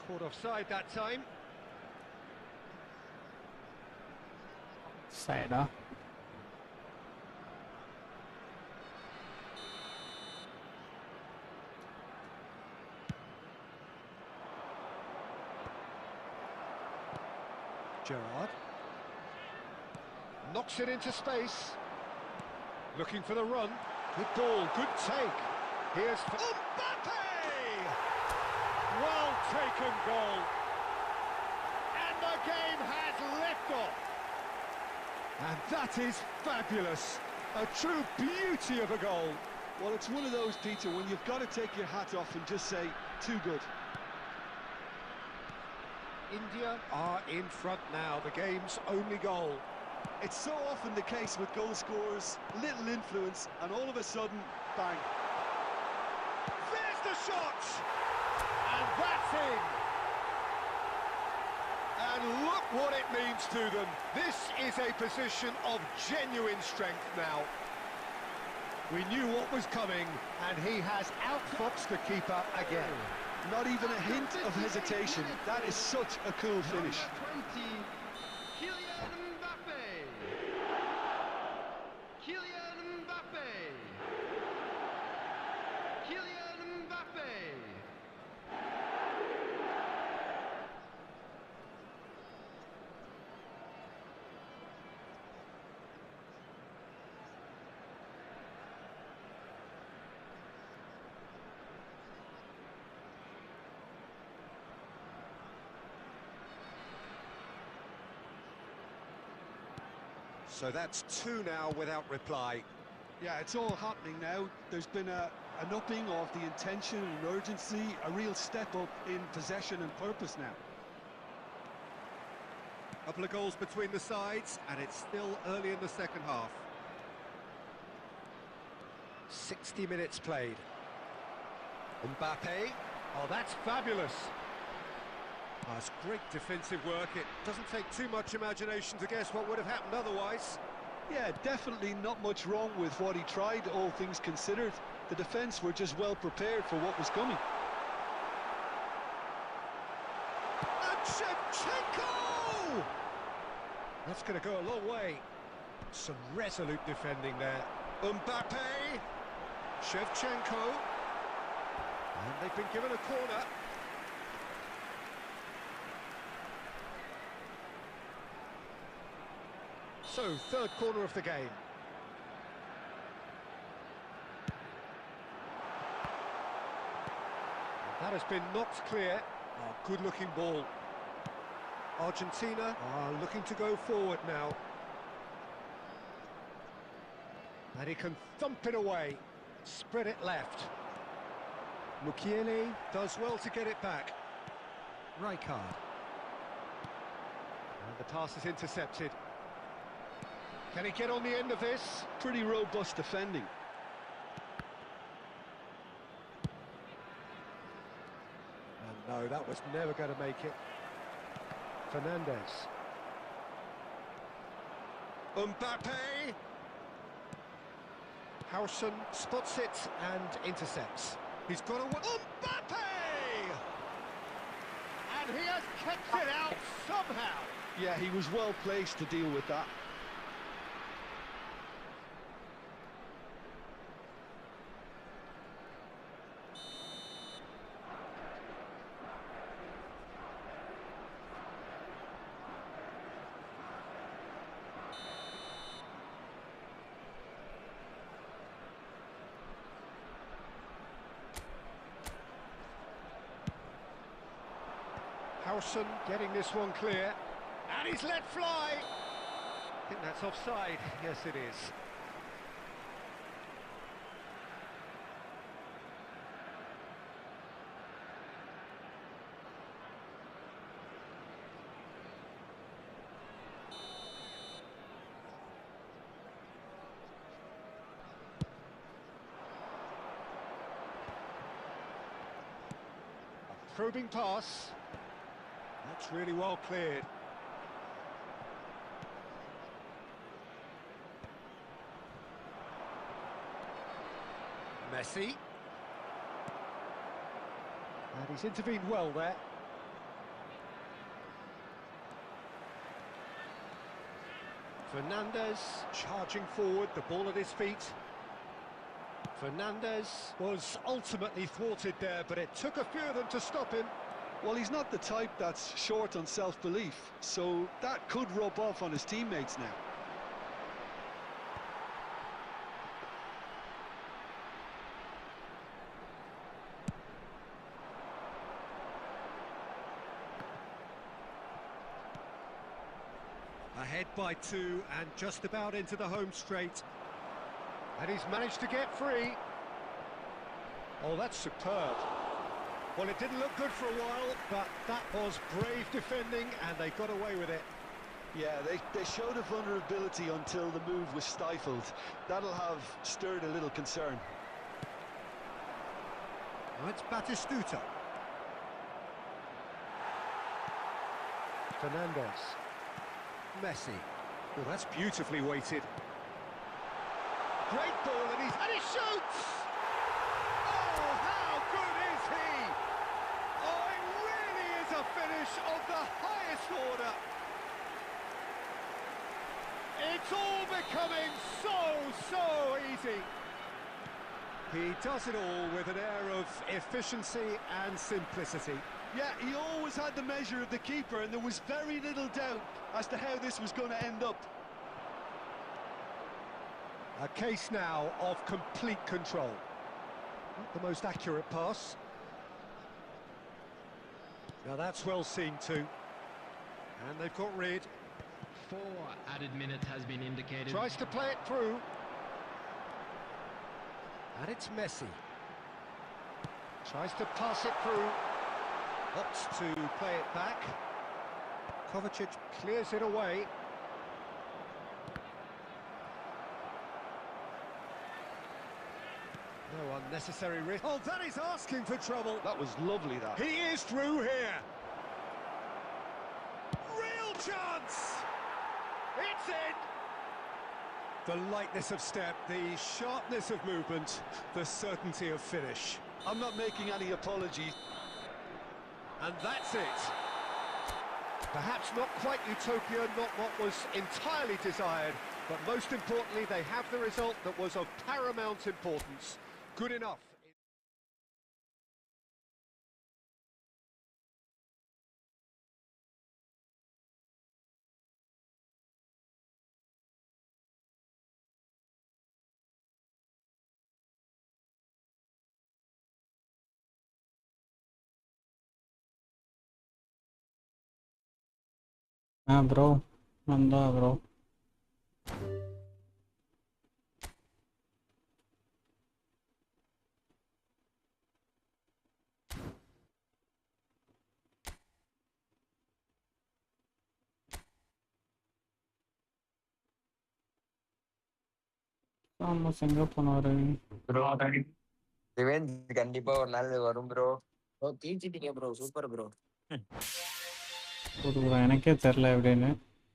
Caught offside that time. Side, Gerrard. Knocks it into space. Looking for the run. Good ball, good take. Here's Mbappe! Well taken goal. And the game has liftoff. And that is fabulous. A true beauty of a goal. Well, it's one of those, Peter, when you've got to take your hat off and just say, too good. India are in front now, the game's only goal. It's so often the case with goal scorers, little influence, and all of a sudden, bang. There's the shot! And that's in! And look what it means to them. This is a position of genuine strength now. We knew what was coming, and he has outfoxed the keeper again. Not even a hint of hesitation. That is such a cool finish. Number 20, Kylian Mbappe. Kylian Mbappe. Kylian Mbappe. So that's two now without reply. Yeah, it's all happening now. There's been an upping of the intention and urgency, a real step up in possession and purpose now. Couple of goals between the sides, and it's still early in the second half. 60 minutes played. Mbappe. Oh, that's fabulous. Oh, it's great defensive work. It doesn't take too much imagination to guess what would have happened otherwise. Yeah, definitely not much wrong with what he tried, all things considered. The defence were just well prepared for what was coming. And Shevchenko! That's going to go a long way. Some resolute defending there. Mbappe, Shevchenko, and they've been given a corner. So, third corner of the game. That has been knocked clear. Oh, good-looking ball. Argentina are looking to go forward now. And he can thump it away. Spread it left. Mukiele does well to get it back. Rijkaard. And the pass is intercepted. Can he get on the end of this? Pretty robust defending. And no, that was never going to make it. Fernandez. Mbappe! Howson spots it and intercepts. He's got a... Mbappe! And he has kept it out somehow. Yeah, he was well placed to deal with that. Howson getting this one clear, and he's let fly. I think that's offside. Yes, it is. A probing pass. That's really well cleared. Messi. And he's intervened well there. Fernandez charging forward, the ball at his feet. Fernandez was ultimately thwarted there, but it took a few of them to stop him. Well, he's not the type that's short on self-belief, so that could rub off on his teammates now. Ahead by 2 and just about into the home straight. And he's managed to get free. Oh, that's superb. Well, it didn't look good for a while, but that was brave defending and they got away with it. Yeah, they showed a vulnerability until the move was stifled. That'll have stirred a little concern. Now it's Batistuta. Fernandez. Messi. Well, that's beautifully weighted. Great ball, and he shoots! Oh, how good is he? Oh, it really is a finish of the highest order. It's all becoming so easy. He does it all with an air of efficiency and simplicity. Yeah, he always had the measure of the keeper, and there was very little doubt as to how this was going to end up. A case now of complete control. Not the most accurate pass. Now that's well seen too. And they've got rid. 4 added minutes has been indicated. Tries to play it through. And it's Messi. Tries to pass it through. Opts to play it back. Kovacic clears it away. No unnecessary risk. Oh, that is asking for trouble. That was lovely, that. He is through here. Real chance. It's in. The lightness of step, the sharpness of movement, the certainty of finish. I'm not making any apologies. And that's it. Perhaps not quite utopia, not what was entirely desired, but most importantly, they have the result that was of paramount importance. Good enough. Bro வந்தா bro ஆமாம் எங்கே போனாரு bro revenge கண்டிப்பா ஒரு நாள் வரும் bro. Bro தீச்சிட்டீங்க bro, super bro. Bro எனக்கே தெரில எப்படின்னு.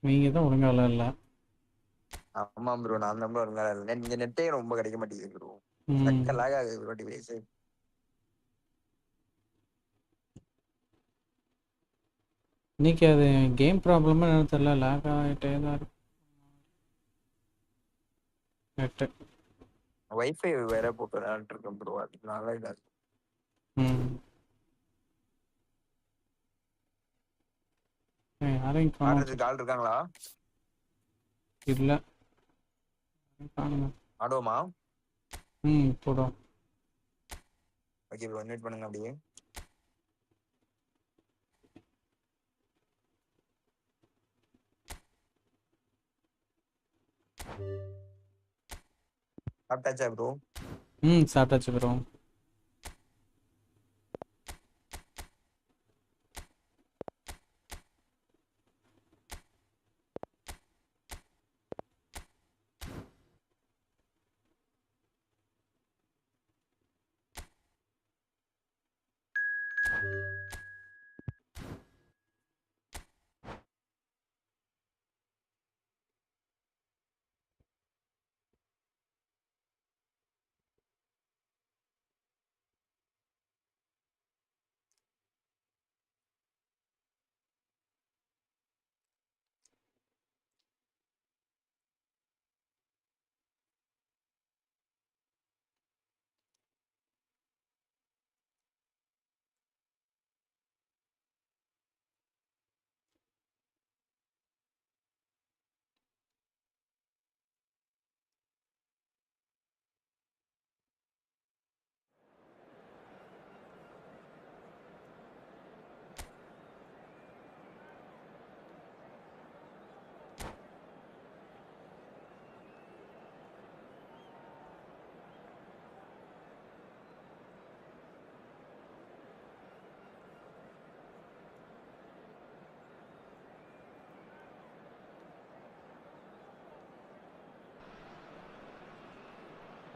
நீங்கள் தான் ஒழுங்கால இல்லை. ஆமா ப்ரோ, நான் தான் ப்ரோ இருங்க. இந்த நெட்டே ரொம்ப கிடைக்க மாட்டேங்குது ப்ரோ. ம் சக்கலாக ஆகுது ப்ரோ டிவைஸ். இன்னைக்கு அது கேம் ப்ராப்ளமாக என்னன்னு தெரில, லேக் ஆகிட்டே தான் இருக்கு நெட்டு. வைஃபை வேற போட்டு விளையாண்டு இருக்கேன் ப்ரோ, அதனால இதாகுது. ம் யாரையும் காணும் ஆடுறதுக்கு ஆள் இருக்காங்களா? இல்லை காணுங்க. ஆடுவோமா? போடும். ஓகே ப்ரோ, இன்வைட் பண்ணுங்க அப்படியே. சாப்பிட்டாச்சா ப்ரோ? சாப்பிட்டாச்சு bro.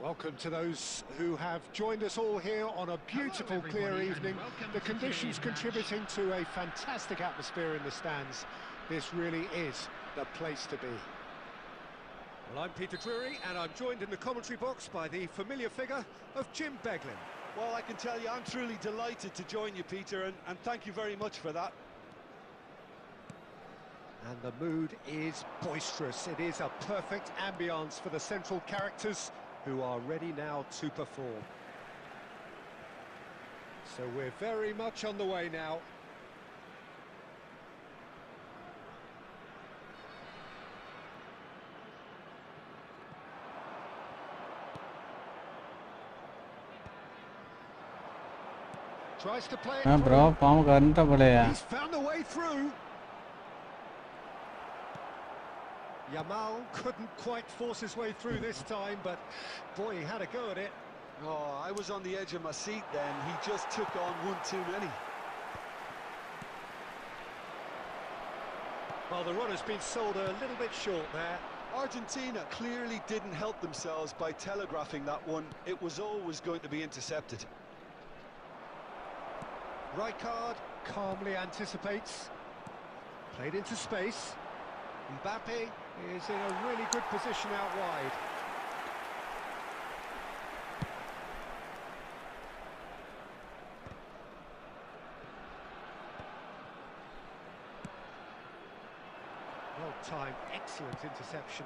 Welcome to those who have joined us all here on a beautiful, clear evening. The conditions contributing to a fantastic atmosphere in the stands. This really is the place to be. Well, I'm Peter Drury, and I'm joined in the commentary box by the familiar figure of Jim Beglin. Well, I can tell you I'm truly delighted to join you, Peter, and thank you very much for that. And the mood is boisterous. It is a perfect ambience for the central characters who are ready now to perform. So we're very much on the way now. Tries to play it bro, He's found a way through. Yamal couldn't quite force his way through this time, but boy, he had a go at it. Oh, I was on the edge of my seat then. He just took on one too many. Well, the run has been sold a little bit short there. Argentina clearly didn't help themselves by telegraphing that one. It was always going to be intercepted. Rijkaard calmly anticipates. Played into space. Mbappe is in a really good position out wide. Well timed, excellent interception.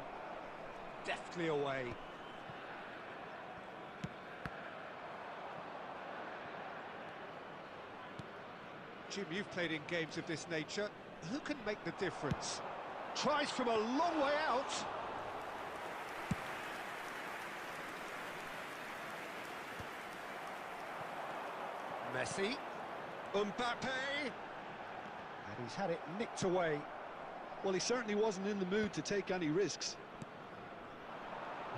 Deftly away. Jim, you've played in games of this nature. Who can make the difference? Tries from a long way out. Messi. Mbappe. And he's had it nicked away. Well, he certainly wasn't in the mood to take any risks.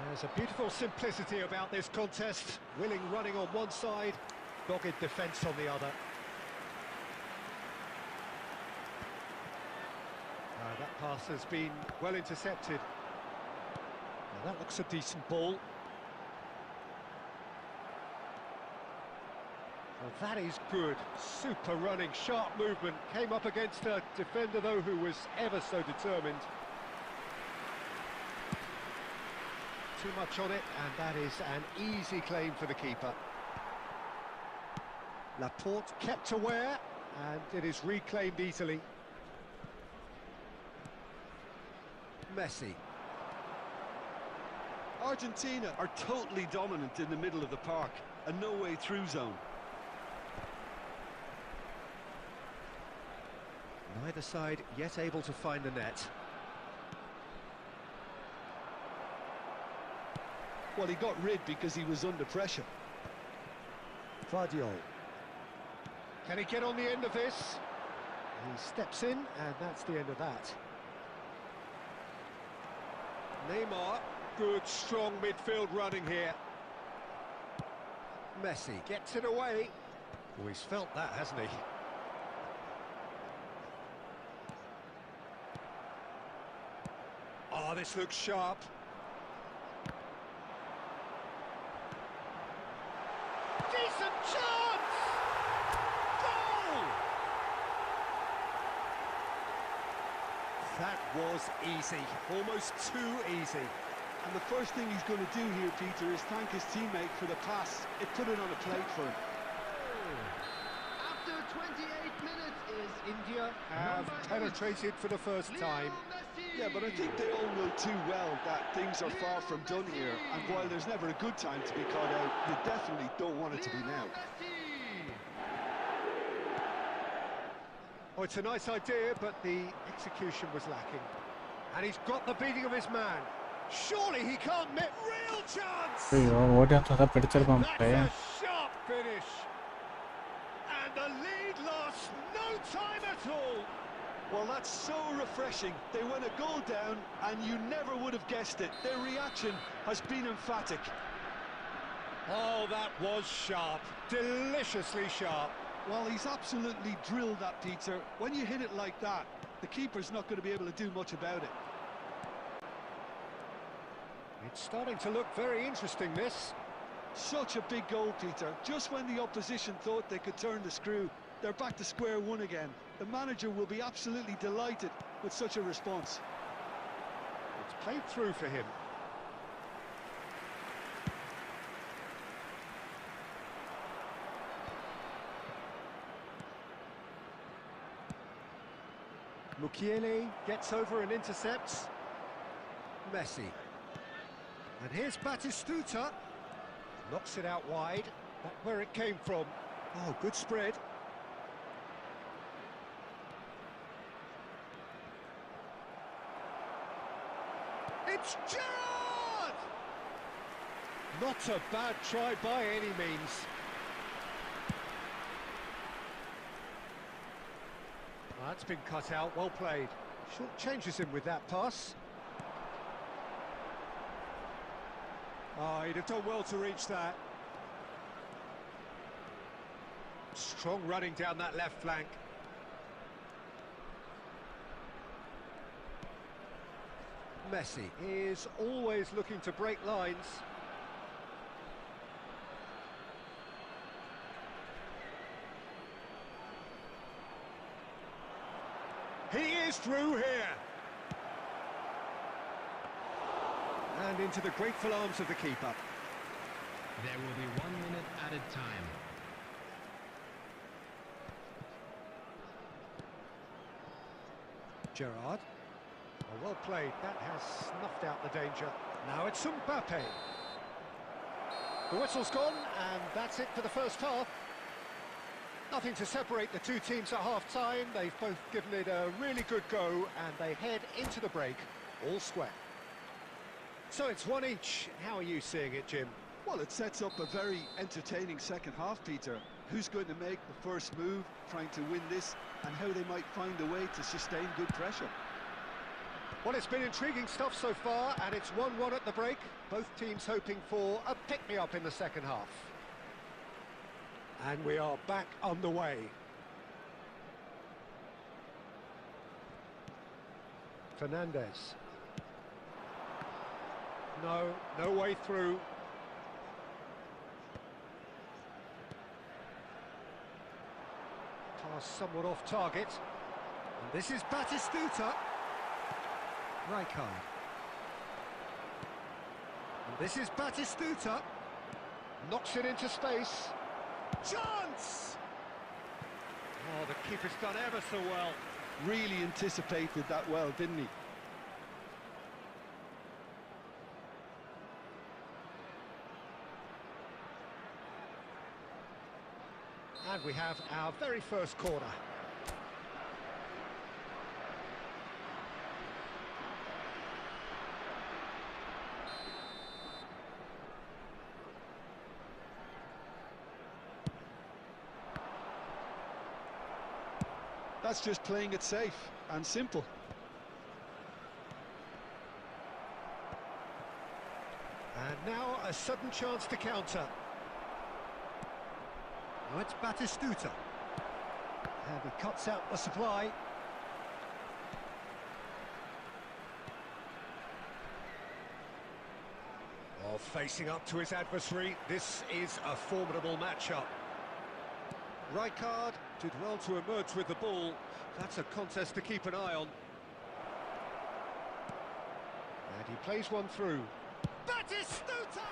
There's a beautiful simplicity about this contest. Willing running on one side, dogged defence on the other. That pass has been well intercepted. Now that looks a decent ball. Well, that is good. Super running, sharp movement. Came up against a defender, though, who was ever so determined. Too much on it, and that is an easy claim for the keeper. Laporte kept aware, and it is reclaimed easily. Messi. Argentina are totally dominant in the middle of the park, a no-way through zone. Neither side yet able to find the net. Well, he got rid because he was under pressure. Vardiol. Can he get on the end of this? He steps in, and that's the end of that. Neymar, good strong midfield running here. Messi gets it away. Oh, he's felt that, hasn't he? Oh, this looks sharp. Decent chance! Goal! That was easy, almost too easy. And the first thing he's going to do here, Peter, is thank his teammate for the pass. It put it on a plate for him. After 28 minutes is India have penetrated for the first time. Yeah, but I think they all know too well that things are far from done here. And while there's never a good time to be caught out, you definitely don't want it to be now. Oh, it's a nice idea, but the execution was lacking. And he's got the beating of his man. Surely he can't miss. Real chance! That's a sharp finish. And the lead lost no time at all. Well, that's so refreshing. They went a goal down, and you never would have guessed it. Their reaction has been emphatic. Oh, that was sharp. Deliciously sharp. Well, he's absolutely drilled that, Peter. When you hit it like that, the keeper's not going to be able to do much about it. It's starting to look very interesting, this. Such a big goal, Peter. Just when the opposition thought they could turn the screw, they're back to square one again. The manager will be absolutely delighted with such a response. It's played through for him. Mukiele gets over and intercepts. Messi. And here's Batistuta. Knocks it out wide. That's where it came from. Oh, good spread. It's Gerrard! Not a bad try by any means. That's been cut out, well played. Short changes him with that pass. Oh, he'd have done well to reach that. Strong running down that left flank. Messi is always looking to break lines. He is through here. And into the grateful arms of the keeper. There will be 1 minute added time. Gerrard. Oh, well played. That has snuffed out the danger. Now it's Mbappe. The whistle's gone, and that's it for the first half. Nothing to separate the two teams at half-time. They've both given it a really good go, and they head into the break all square. So it's one each. How are you seeing it, Jim? Well, it sets up a very entertaining second half, Peter. Who's going to make the first move, trying to win this, and how they might find a way to sustain good pressure. Well, it's been intriguing stuff so far, and it's 1-1 at the break. Both teams hoping for a pick-me-up in the second half. And we are back underway. Fernandez. No way through. Pass somewhat off target. And this is Batistuta. Rijkaard. And this is Batistuta. Knocks it into space. Chance! Oh, the keeper's done ever so well. Really anticipated that well, didn't he? And we have our very first corner. That's just playing it safe and simple. And now a sudden chance to counter. Now it's Batistuta. And he cuts out the supply. Oh, facing up to his adversary, this is a formidable matchup. Rijkaard did well to emerge with the ball. That's a contest to keep an eye on. And he plays one through. Batistuta!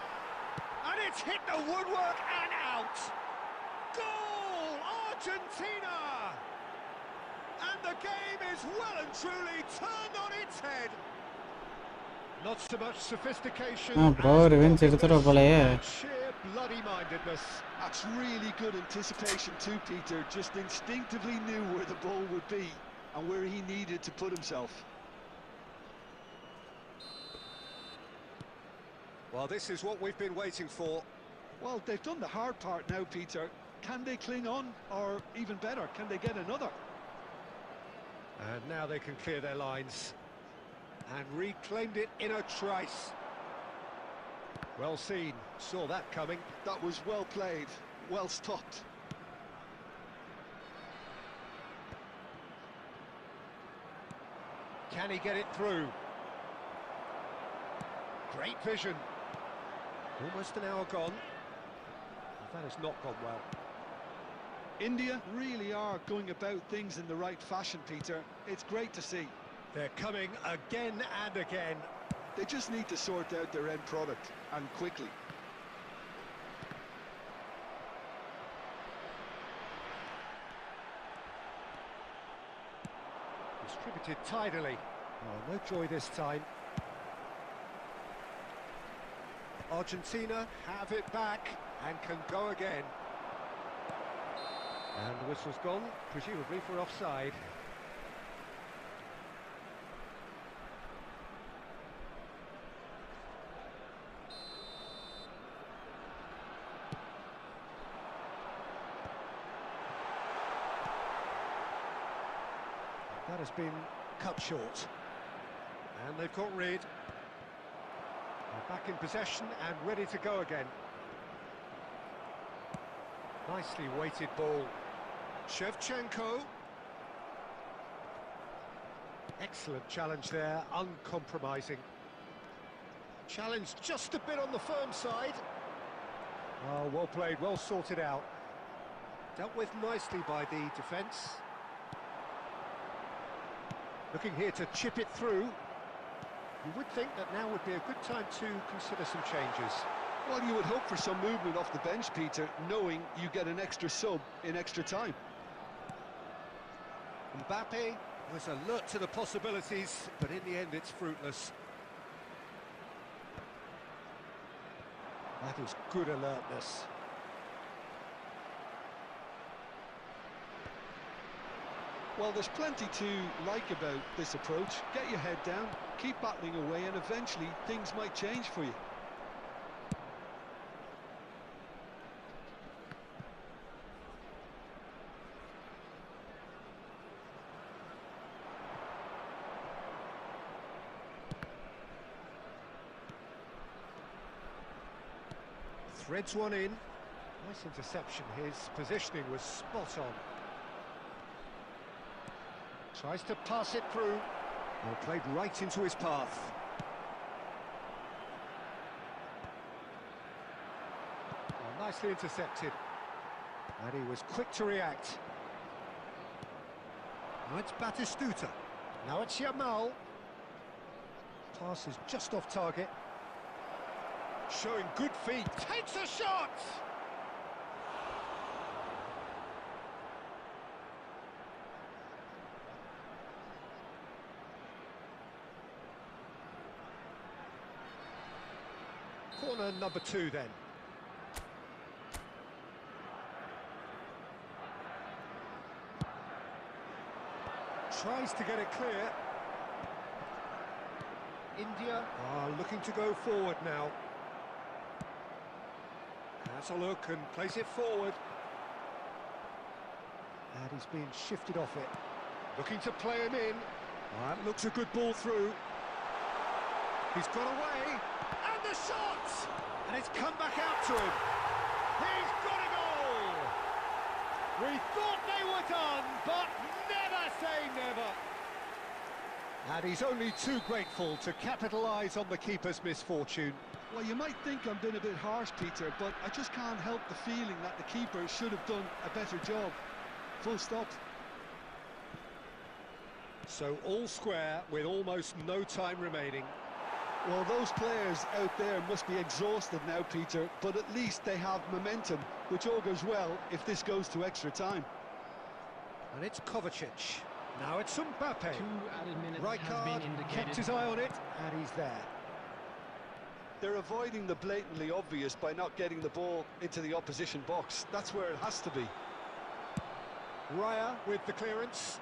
And it's hit the woodwork and out! Goal! Argentina! And the game is well and truly turned on its head. Not so much sophistication. revenge எடுத்துற போலயே. Sheer bloody-mindedness. That's really good anticipation too, Peter. Just instinctively knew where the ball would be and where he needed to put himself. Well, this is what we've been waiting for. Well, they've done the hard part now, Peter. Can they cling on, or even better, can they get another? And now they can clear their lines. And reclaimed it in a trice. Well seen, saw that coming. That was well played, well stopped. Can he get it through? Great vision. Almost an hour gone. That has not gone well. India really are going about things in the right fashion, Peter. It's great to see. They're coming again and again. They just need to sort out their end product, and quickly. Distributed tidily. Oh, no joy this time. Argentina have it back and can go again. And the whistle's gone, presumably for offside. That has been cut short. And they've got rid. They're back in possession and ready to go again. Nicely weighted ball. Shevchenko. Excellent challenge there, uncompromising. Challenge just a bit on the firm side. Oh, well played, well sorted out. Dealt with nicely by the defence. Looking here to chip it through. You would think that now would be a good time to consider some changes. Well, you would hope for some movement off the bench, Peter, knowing you get an extra sub in extra time. Mbappe was alert to the possibilities, but in the end it's fruitless. That was good alertness. Well, there's plenty to like about this approach. Get your head down, keep battling away, and eventually things might change for you. Threads one in. Nice interception. His positioning was spot on. Tries to pass it through. Well, played right into his path. Well, nicely intercepted. And he was quick to react. Now it's Batistuta. Now it's Yamal. Pass is just off target. Showing good feet. Takes a shot! Corner number 2 then. Tries to get it clear. India are looking to go forward now. Has a look and plays it forward. And he's being shifted off it. Looking to play him in. That looks a good ball through. He's got away. And the shot! And it's come back out to him. He's got a goal! We thought they were done, but never say never. And he's only too grateful to capitalise on the keeper's misfortune. Well, you might think I'm being a bit harsh, Peter, but I just can't help the feeling that the keeper should have done a better job. Full stop. So all square with almost no time remaining. Well, those players out there must be exhausted now, Peter, but at least they have momentum, which augurs well if this goes to extra time. And it's Kovacic. Now it's Mbappe. 2 added minutes Right has card, been indicated. kept his eye on it, and he's there. They're avoiding the blatantly obvious by not getting the ball into the opposition box. That's where it has to be. Raya with the clearance.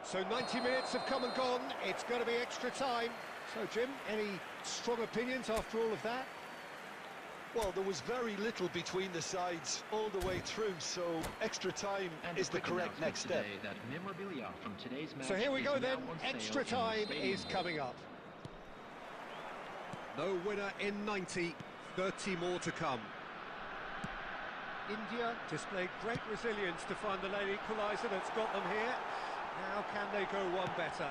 So 90 minutes have come and gone. It's going to be extra time. So, Jim, any strong opinions after all of that? Well, there was very little between the sides all the way through, so extra time is the correct next step. That memorabilia from today's match So here we is go now then. on sale Extra in the time stadium is hall. coming up. No winner in 90. 30 more to come. India displayed great resilience to find the late equaliser that's got them here. Now can they go one better?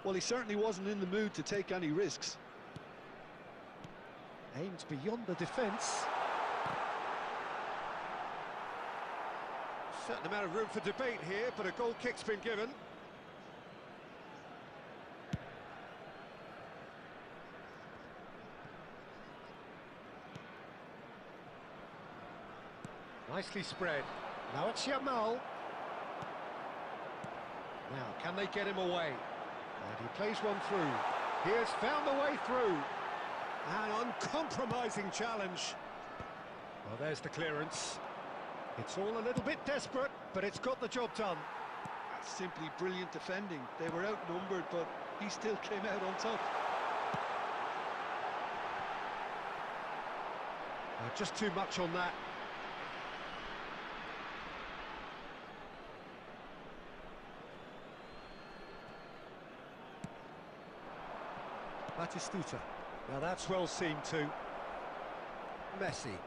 Well, he certainly wasn't in the mood to take any risks. Aimed beyond the defence. Certain amount of room for debate here, but a goal kick's been given. Nicely spread. Now it's Yamal. Now, can they get him away? And he plays one through. He has found the way through. An uncompromising challenge. Well, there's the clearance. It's all a little bit desperate, but it's got the job done. That's simply brilliant defending. They were outnumbered, but he still came out on top. Just too much on that. Batistuta. Now that's well seen too. Messi.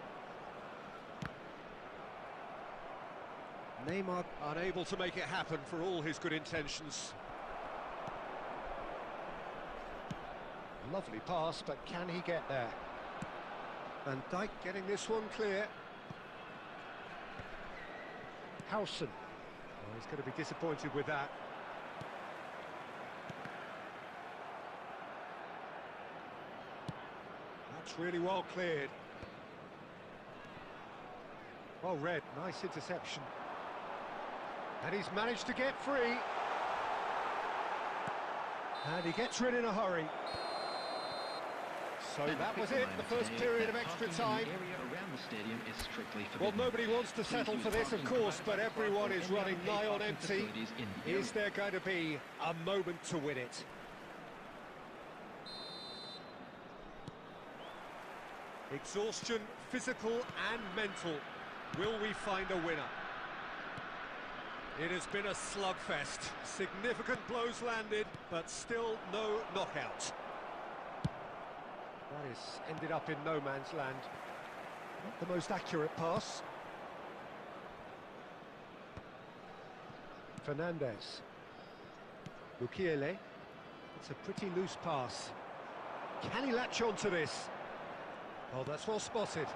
Neymar unable to make it happen for all his good intentions. Lovely pass, but can he get there? Van Dijk getting this one clear. Howson. Oh, he's going to be disappointed with that. That's really well cleared. Well read, nice interception. And he's managed to get free. And he gets rid in a hurry. So that was it, the first period of extra time. Well, nobody wants to settle for this, of course, but everyone is running nigh on empty. Is there going to be a moment to win it? Exhaustion, physical and mental. Will we find a winner? It has been a slugfest. Significant blows landed, but still no knockout. That has ended up in no man's land. Not the most accurate pass. Fernandez. Mukiele. It's a pretty loose pass. Can he latch on to this? Oh, that's well spotted.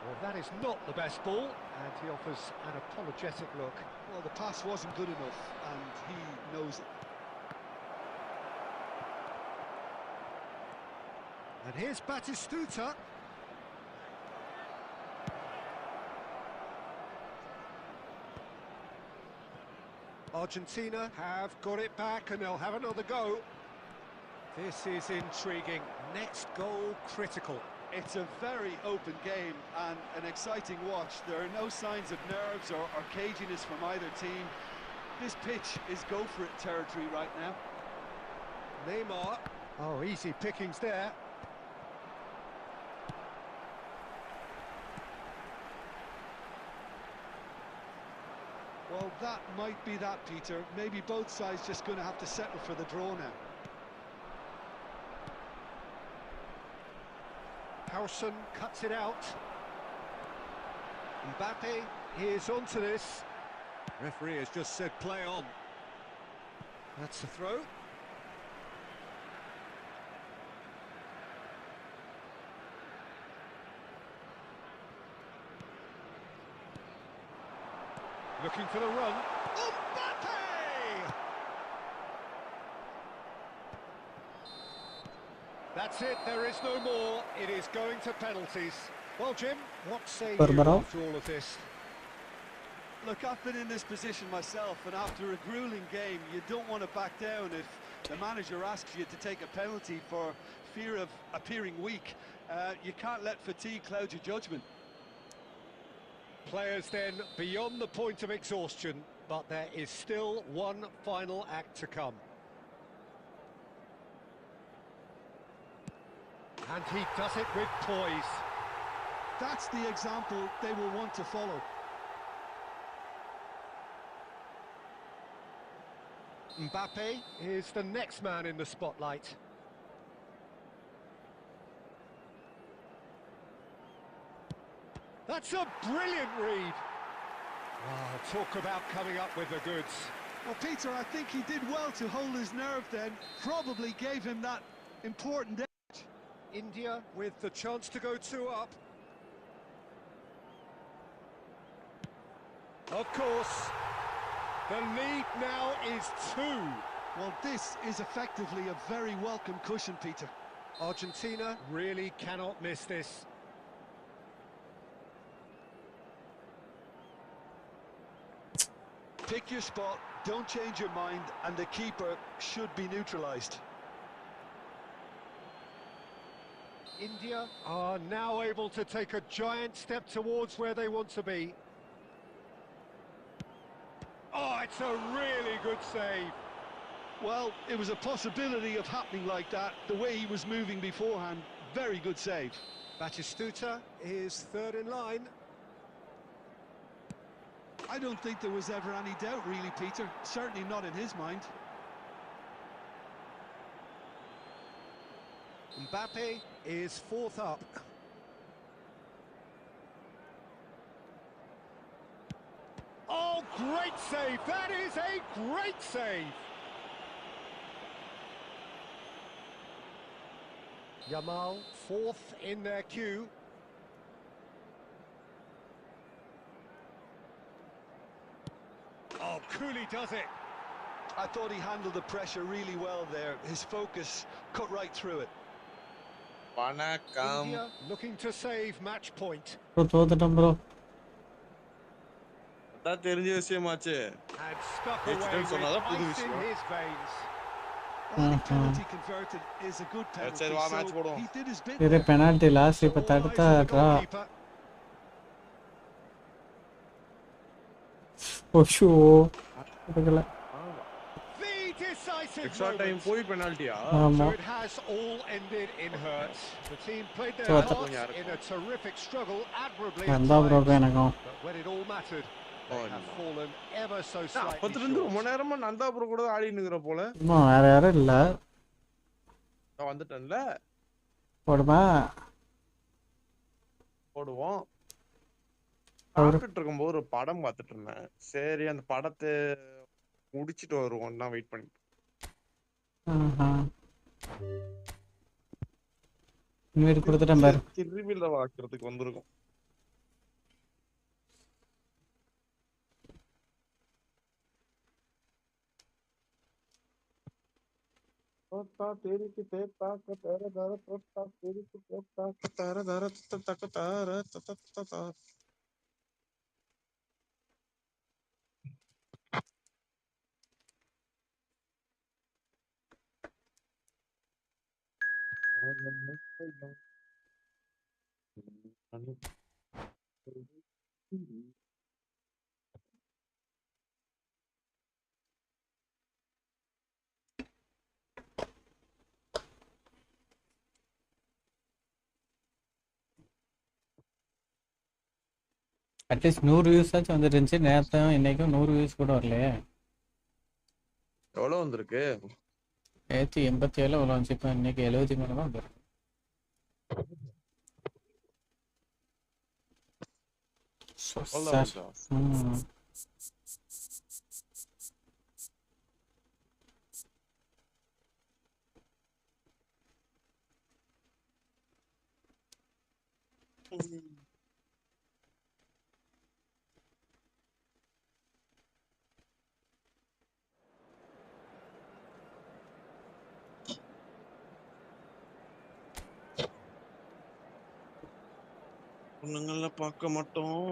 Well, that is not the best ball, and he offers an apologetic look. Well, the pass wasn't good enough, and he knows it. And here's Batistuta. Argentina have got it back, and they'll have another go. This is intriguing. Next goal critical. It's a very open game and an exciting watch. There are no signs of nerves or caginess from either team. This pitch is go-for-it territory right now. Neymar. Oh, easy pickings there. Well, that might be that, Peter. Maybe both sides just going to have to settle for the draw now. Howson cuts it out. Mbappe is onto this. Referee has just said play on. That's the throw. Looking for the run. Mbappe! That's it, there is no more. It is going to penalties. Well, Jim, what say you after all of this? Look, I've been in this position myself, and after a grueling game, you don't want to back down if the manager asks you to take a penalty for fear of appearing weak. You can't let fatigue cloud your judgment. Players then beyond the point of exhaustion, but there is still one final act to come. And he does it with poise. That's the example they will want to follow. Mbappe is the next man in the spotlight. That's a brilliant read. Oh, talk about coming up with the goods. Well, Peter, I think he did well to hold his nerve then. Probably gave him that important edge. India with the chance to go 2 up. Of course, the lead now is 2. Well, this is effectively a very welcome cushion, Peter. Argentina really cannot miss this. Pick your spot, don't change your mind, and the keeper should be neutralised. India are now able to take a giant step towards where they want to be. Oh, it's a really good save. Well, it was a possibility of happening like that, the way he was moving beforehand. Very good save. Batistuta is third in line. I don't think there was ever any doubt, really, Peter. Certainly not in his mind. Mbappe is fourth up. Oh, great save! That is a great save! Yamal, fourth in their queue. Oh, Cooley does it. I thought he handled the pressure really well there. His focus cut right through it. India looking to save match point. Bro தோத்துட்டோம் bro. அதான் தெரிஞ்ச விஷயமாச்சு. And stuck away with ice in his veins. Well, the penalty converted is a good penalty. So he did his bit. இது penalty last இப்ப தடுத்தாடா. ஓஷோ. இருக்கல. Extra time போய் பெனால்டியா? So it has all ended in hurts. The team played their part in a terrific struggle, admirably. But when it all mattered, they have fallen ever so slightly. அப்பத்திலிருந்து ரொம்ப நேரமா நந்தாபுரம் கூட ஆடி நிக்கிற போல. வேற யாரும் இல்ல. நான் வந்துட்டேன்ல. போடுமா? போடுவோம். சாப்பிட்டு இருக்கும்போது ஒரு படம் பார்த்துட்டு இருந்தேன். சரி அந்த படத்தை முடிச்சிட்டு வருவோம் தான் வெயிட் பண்ணி. இன்வைட் கொடுத்துட்டேன் பாரு. திருவிழா வாக்குறதுக்கு வந்திருக்கும். தோத்தா தேரிக்கு தேத்தாக்க தர தர தோத்தா தேரிக்கு தேத்தாக்க தர தர தக்க தர தத்த. அட்லீஸ்ட் 100 வியூஸ் ஆச்சும் வந்துருந்துச்சு. நேரத்தையும் இன்னைக்கும் 100 வியூஸ் கூட வரலையே. எவ்வளவு வந்திருக்கு? 87 எவ்வளோ வந்துச்சு. இப்போ இன்னைக்கு 73 தான் வந்துருக்கு. பொண்ணுங்கள பார்க்க மாட்டோம்,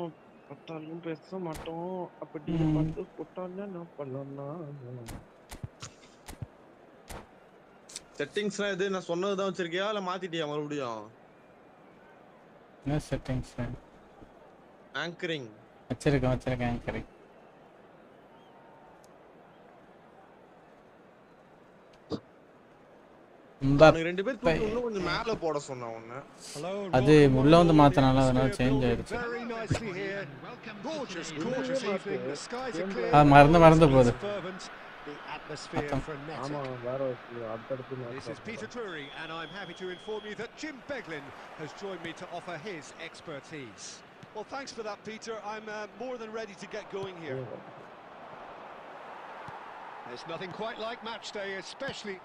பார்த்தாலும் பேச மாட்டோம், அப்படியே பார்த்து போட்டாலும் என்ன பண்ணலாம். செட்டிங்ஸ்லாம் எது நான் சொன்னதுதான் வச்சிருக்கியா இல்ல மாத்திட்டியா மறுபடியும்? என்ன செட்டிங்ஸ்? ஆங்கரிங் வச்சிருக்கேன் ஆங்கரிங். ரெண்டு பேர் தூக்கி இன்னும் கொஞ்சம் மேல போட சொன்னா ஒண்ணு. அது உள்ள வந்து மாத்தனால அதனால சேஞ்ச் ஆயிடுச்சு. மறந்து போகுது. This is Peter Drury and I'm happy to inform you that Jim Beglin has joined me to offer his expertise. Well, thanks for that, Peter. I'm more than ready to get going here. There's nothing quite like match day, especially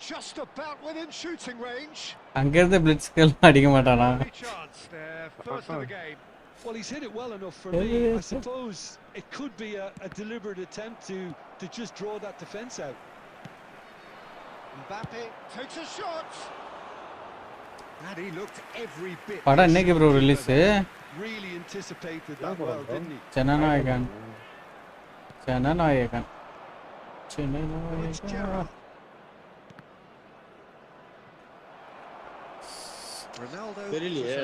just about within shooting range. அங்க இருந்து பிளிட்ஸ்கள் அடிக்க மாட்டானா? Only chance there, first of the game. Well, he's hit it well enough for me. I suppose it could be a deliberate attempt to just draw that defence out. Mbappe takes a shot. And he looked every bit. படம் என்னைக்கு bro release? Really anticipated that well, didn't he? Jananayagan. Ronaldo was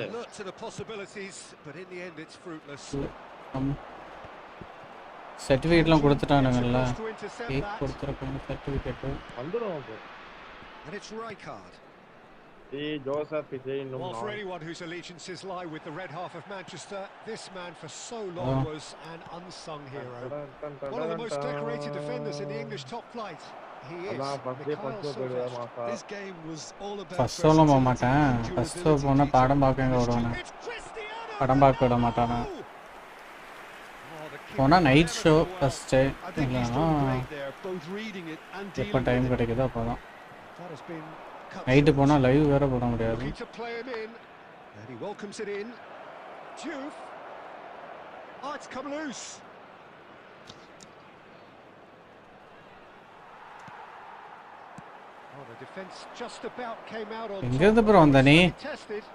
alert to the possibilities, but in the end it's fruitless. சர்டிபிகேட்லாம் கொடுத்துட்டானுங்கல்ல. Cake கொடுத்துருக்காங்க certificate. வந்துரும் bro. And it's Rijkaard. Joseph இன்னும் Well, for anyone whose allegiances lie with the red half of Manchester, this man for so long was an unsung hero. One of the most decorated defenders in the English top flight. He is. This game was all about first சொல்ல மாட்டேன். First போனா படம் பார்க்க எங்க வருவானே. படம் பார்க்க விட மாட்டானா. போனா நைட் ஷோ ஃபர்ஸ்ட் இல்லனா எப்ப டைம் கிடைக்குதோ அப்பதான். நைட் போனா லைவ் வேற போட முடியாது. And he welcomes it in. Juve. Oh, it's come loose. Oh, the defense just about came out on top. எங்க இருந்து ப்ரோ வந்த நீ? Tested.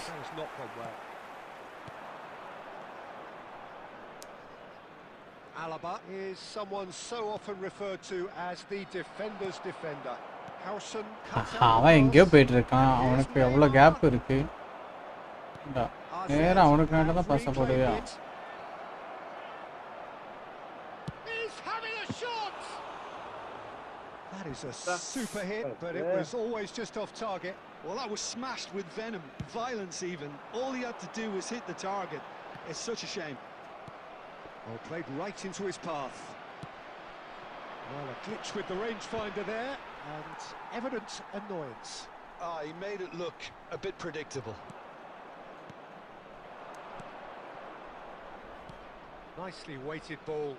That was not gone well. Alaba is someone so often referred to as the defender's defender. Howson cuts out. அவன் எங்கேயோ போயிட்டு இருக்கான். அவனுக்கு எவ்வளவு கேப் இருக்கு. நேரா அவனுக்காண்ட தான் pass போடுவியா? He's having a shot. That is a super hit, but it was always just off target. Well, that was smashed with venom, violence even. All he had to do was hit the target. It's such a shame. Well, played right into his path. Well, a glitch with the rangefinder there, and evident annoyance. He made it look a bit predictable. Nicely weighted ball.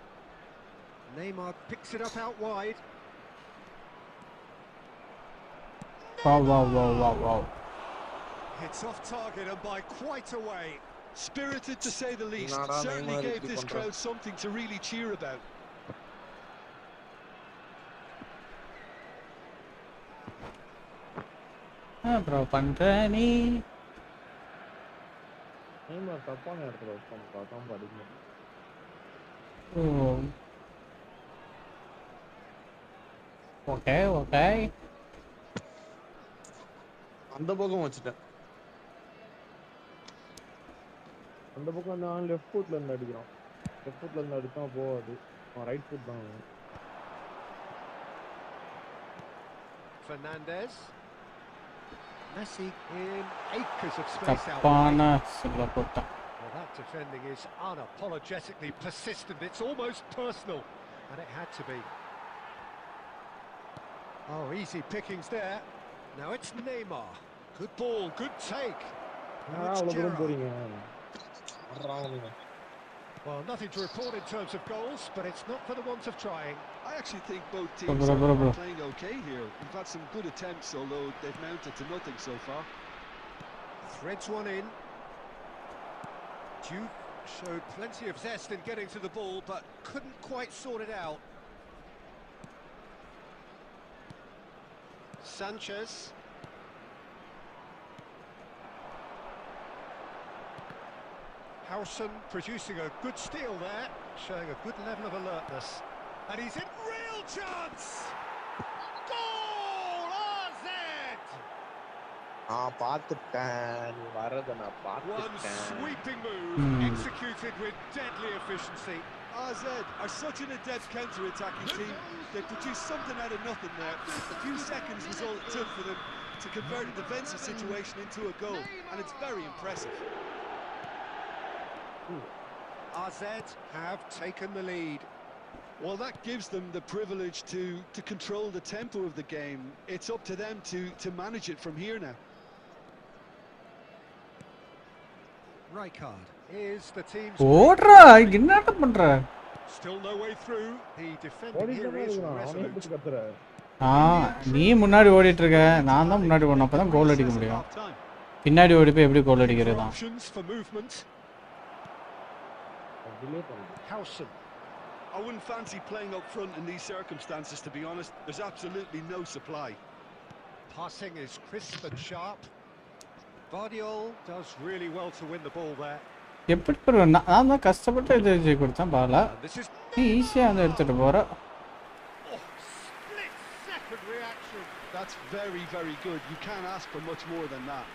Neymar picks it up out wide. Wow. It's off target and by quite a way. Spirited to say the least. Certainly gave this crowd something to really cheer about. Bro பண்ற நீ நேமர் தப்பான இடத்துல உட்கார்ந்து படிக்கணும். Okay அந்த பக்கம் வச்சிட்டேன். அந்த பக்கம் நான் லெஃப்ட் ஃபுட்ல இருந்து அடிக்கிறான். லெஃப்ட் ஃபுட்ல இருந்து அடிச்சா போகாது. ரைட் ஃபுட் தான். Fernandez. Messi in acres of space out தப்பான wide. சொல்ல போட்டான். Well, that defending is unapologetically persistent. It's almost personal, and it had to be. Oh, easy pickings there. Now it's Neymar. Good ball, good take. Now it's Gerrard. Well, nothing to report in terms of goals, but it's not for the want of trying. I actually think both teams are playing okay here. We've had some good attempts, although they've mounted to nothing so far. Threads one in. Juve showed plenty of zest in getting to the ball, but couldn't quite sort it out. Sanchez. Howson producing a good steal there, showing a good level of alertness. And he's in real chance! Goal! RZ! பார்த்துட்டேன் வரத நான் One பார்த்துட்டேன். sweeping move, executed with deadly efficiency. RZ are such an adept counter-attacking team. They produced something out of nothing there. A few seconds was all it took for them to convert a defensive situation into a goal, and it's very impressive. RZ have taken the lead. Well, that gives them the privilege to control the tempo of the game. It's up to them to manage it from here now. Rijkaard is the team's ஓடுறா என்னடா பண்ற? still no way through. The defending here is resolute. நீ முன்னாடி ஓடிட்டு இருக்க, நான் தான் முன்னாடி ஓடணும், அப்பதான் கோல் அடிக்க முடியும். பின்னாடி ஓடி போய் எப்படி கோல் அடிக்கிறது தான்? Options for movement. Howson. I wouldn't fancy playing up front in these circumstances, to be honest. There's absolutely no supply. Passing is crisp and sharp. Guardiola does really well to win the ball there. எப்படி bro நான் தான் கஷ்டப்பட்டு எடுத்து கொடுத்தேன் பாலா. நீ ஈஸியா வந்து எடுத்துட்டு போற. Split second reaction. That's very, very good. You can't ask for much more than that.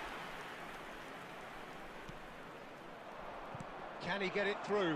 Can he get it through?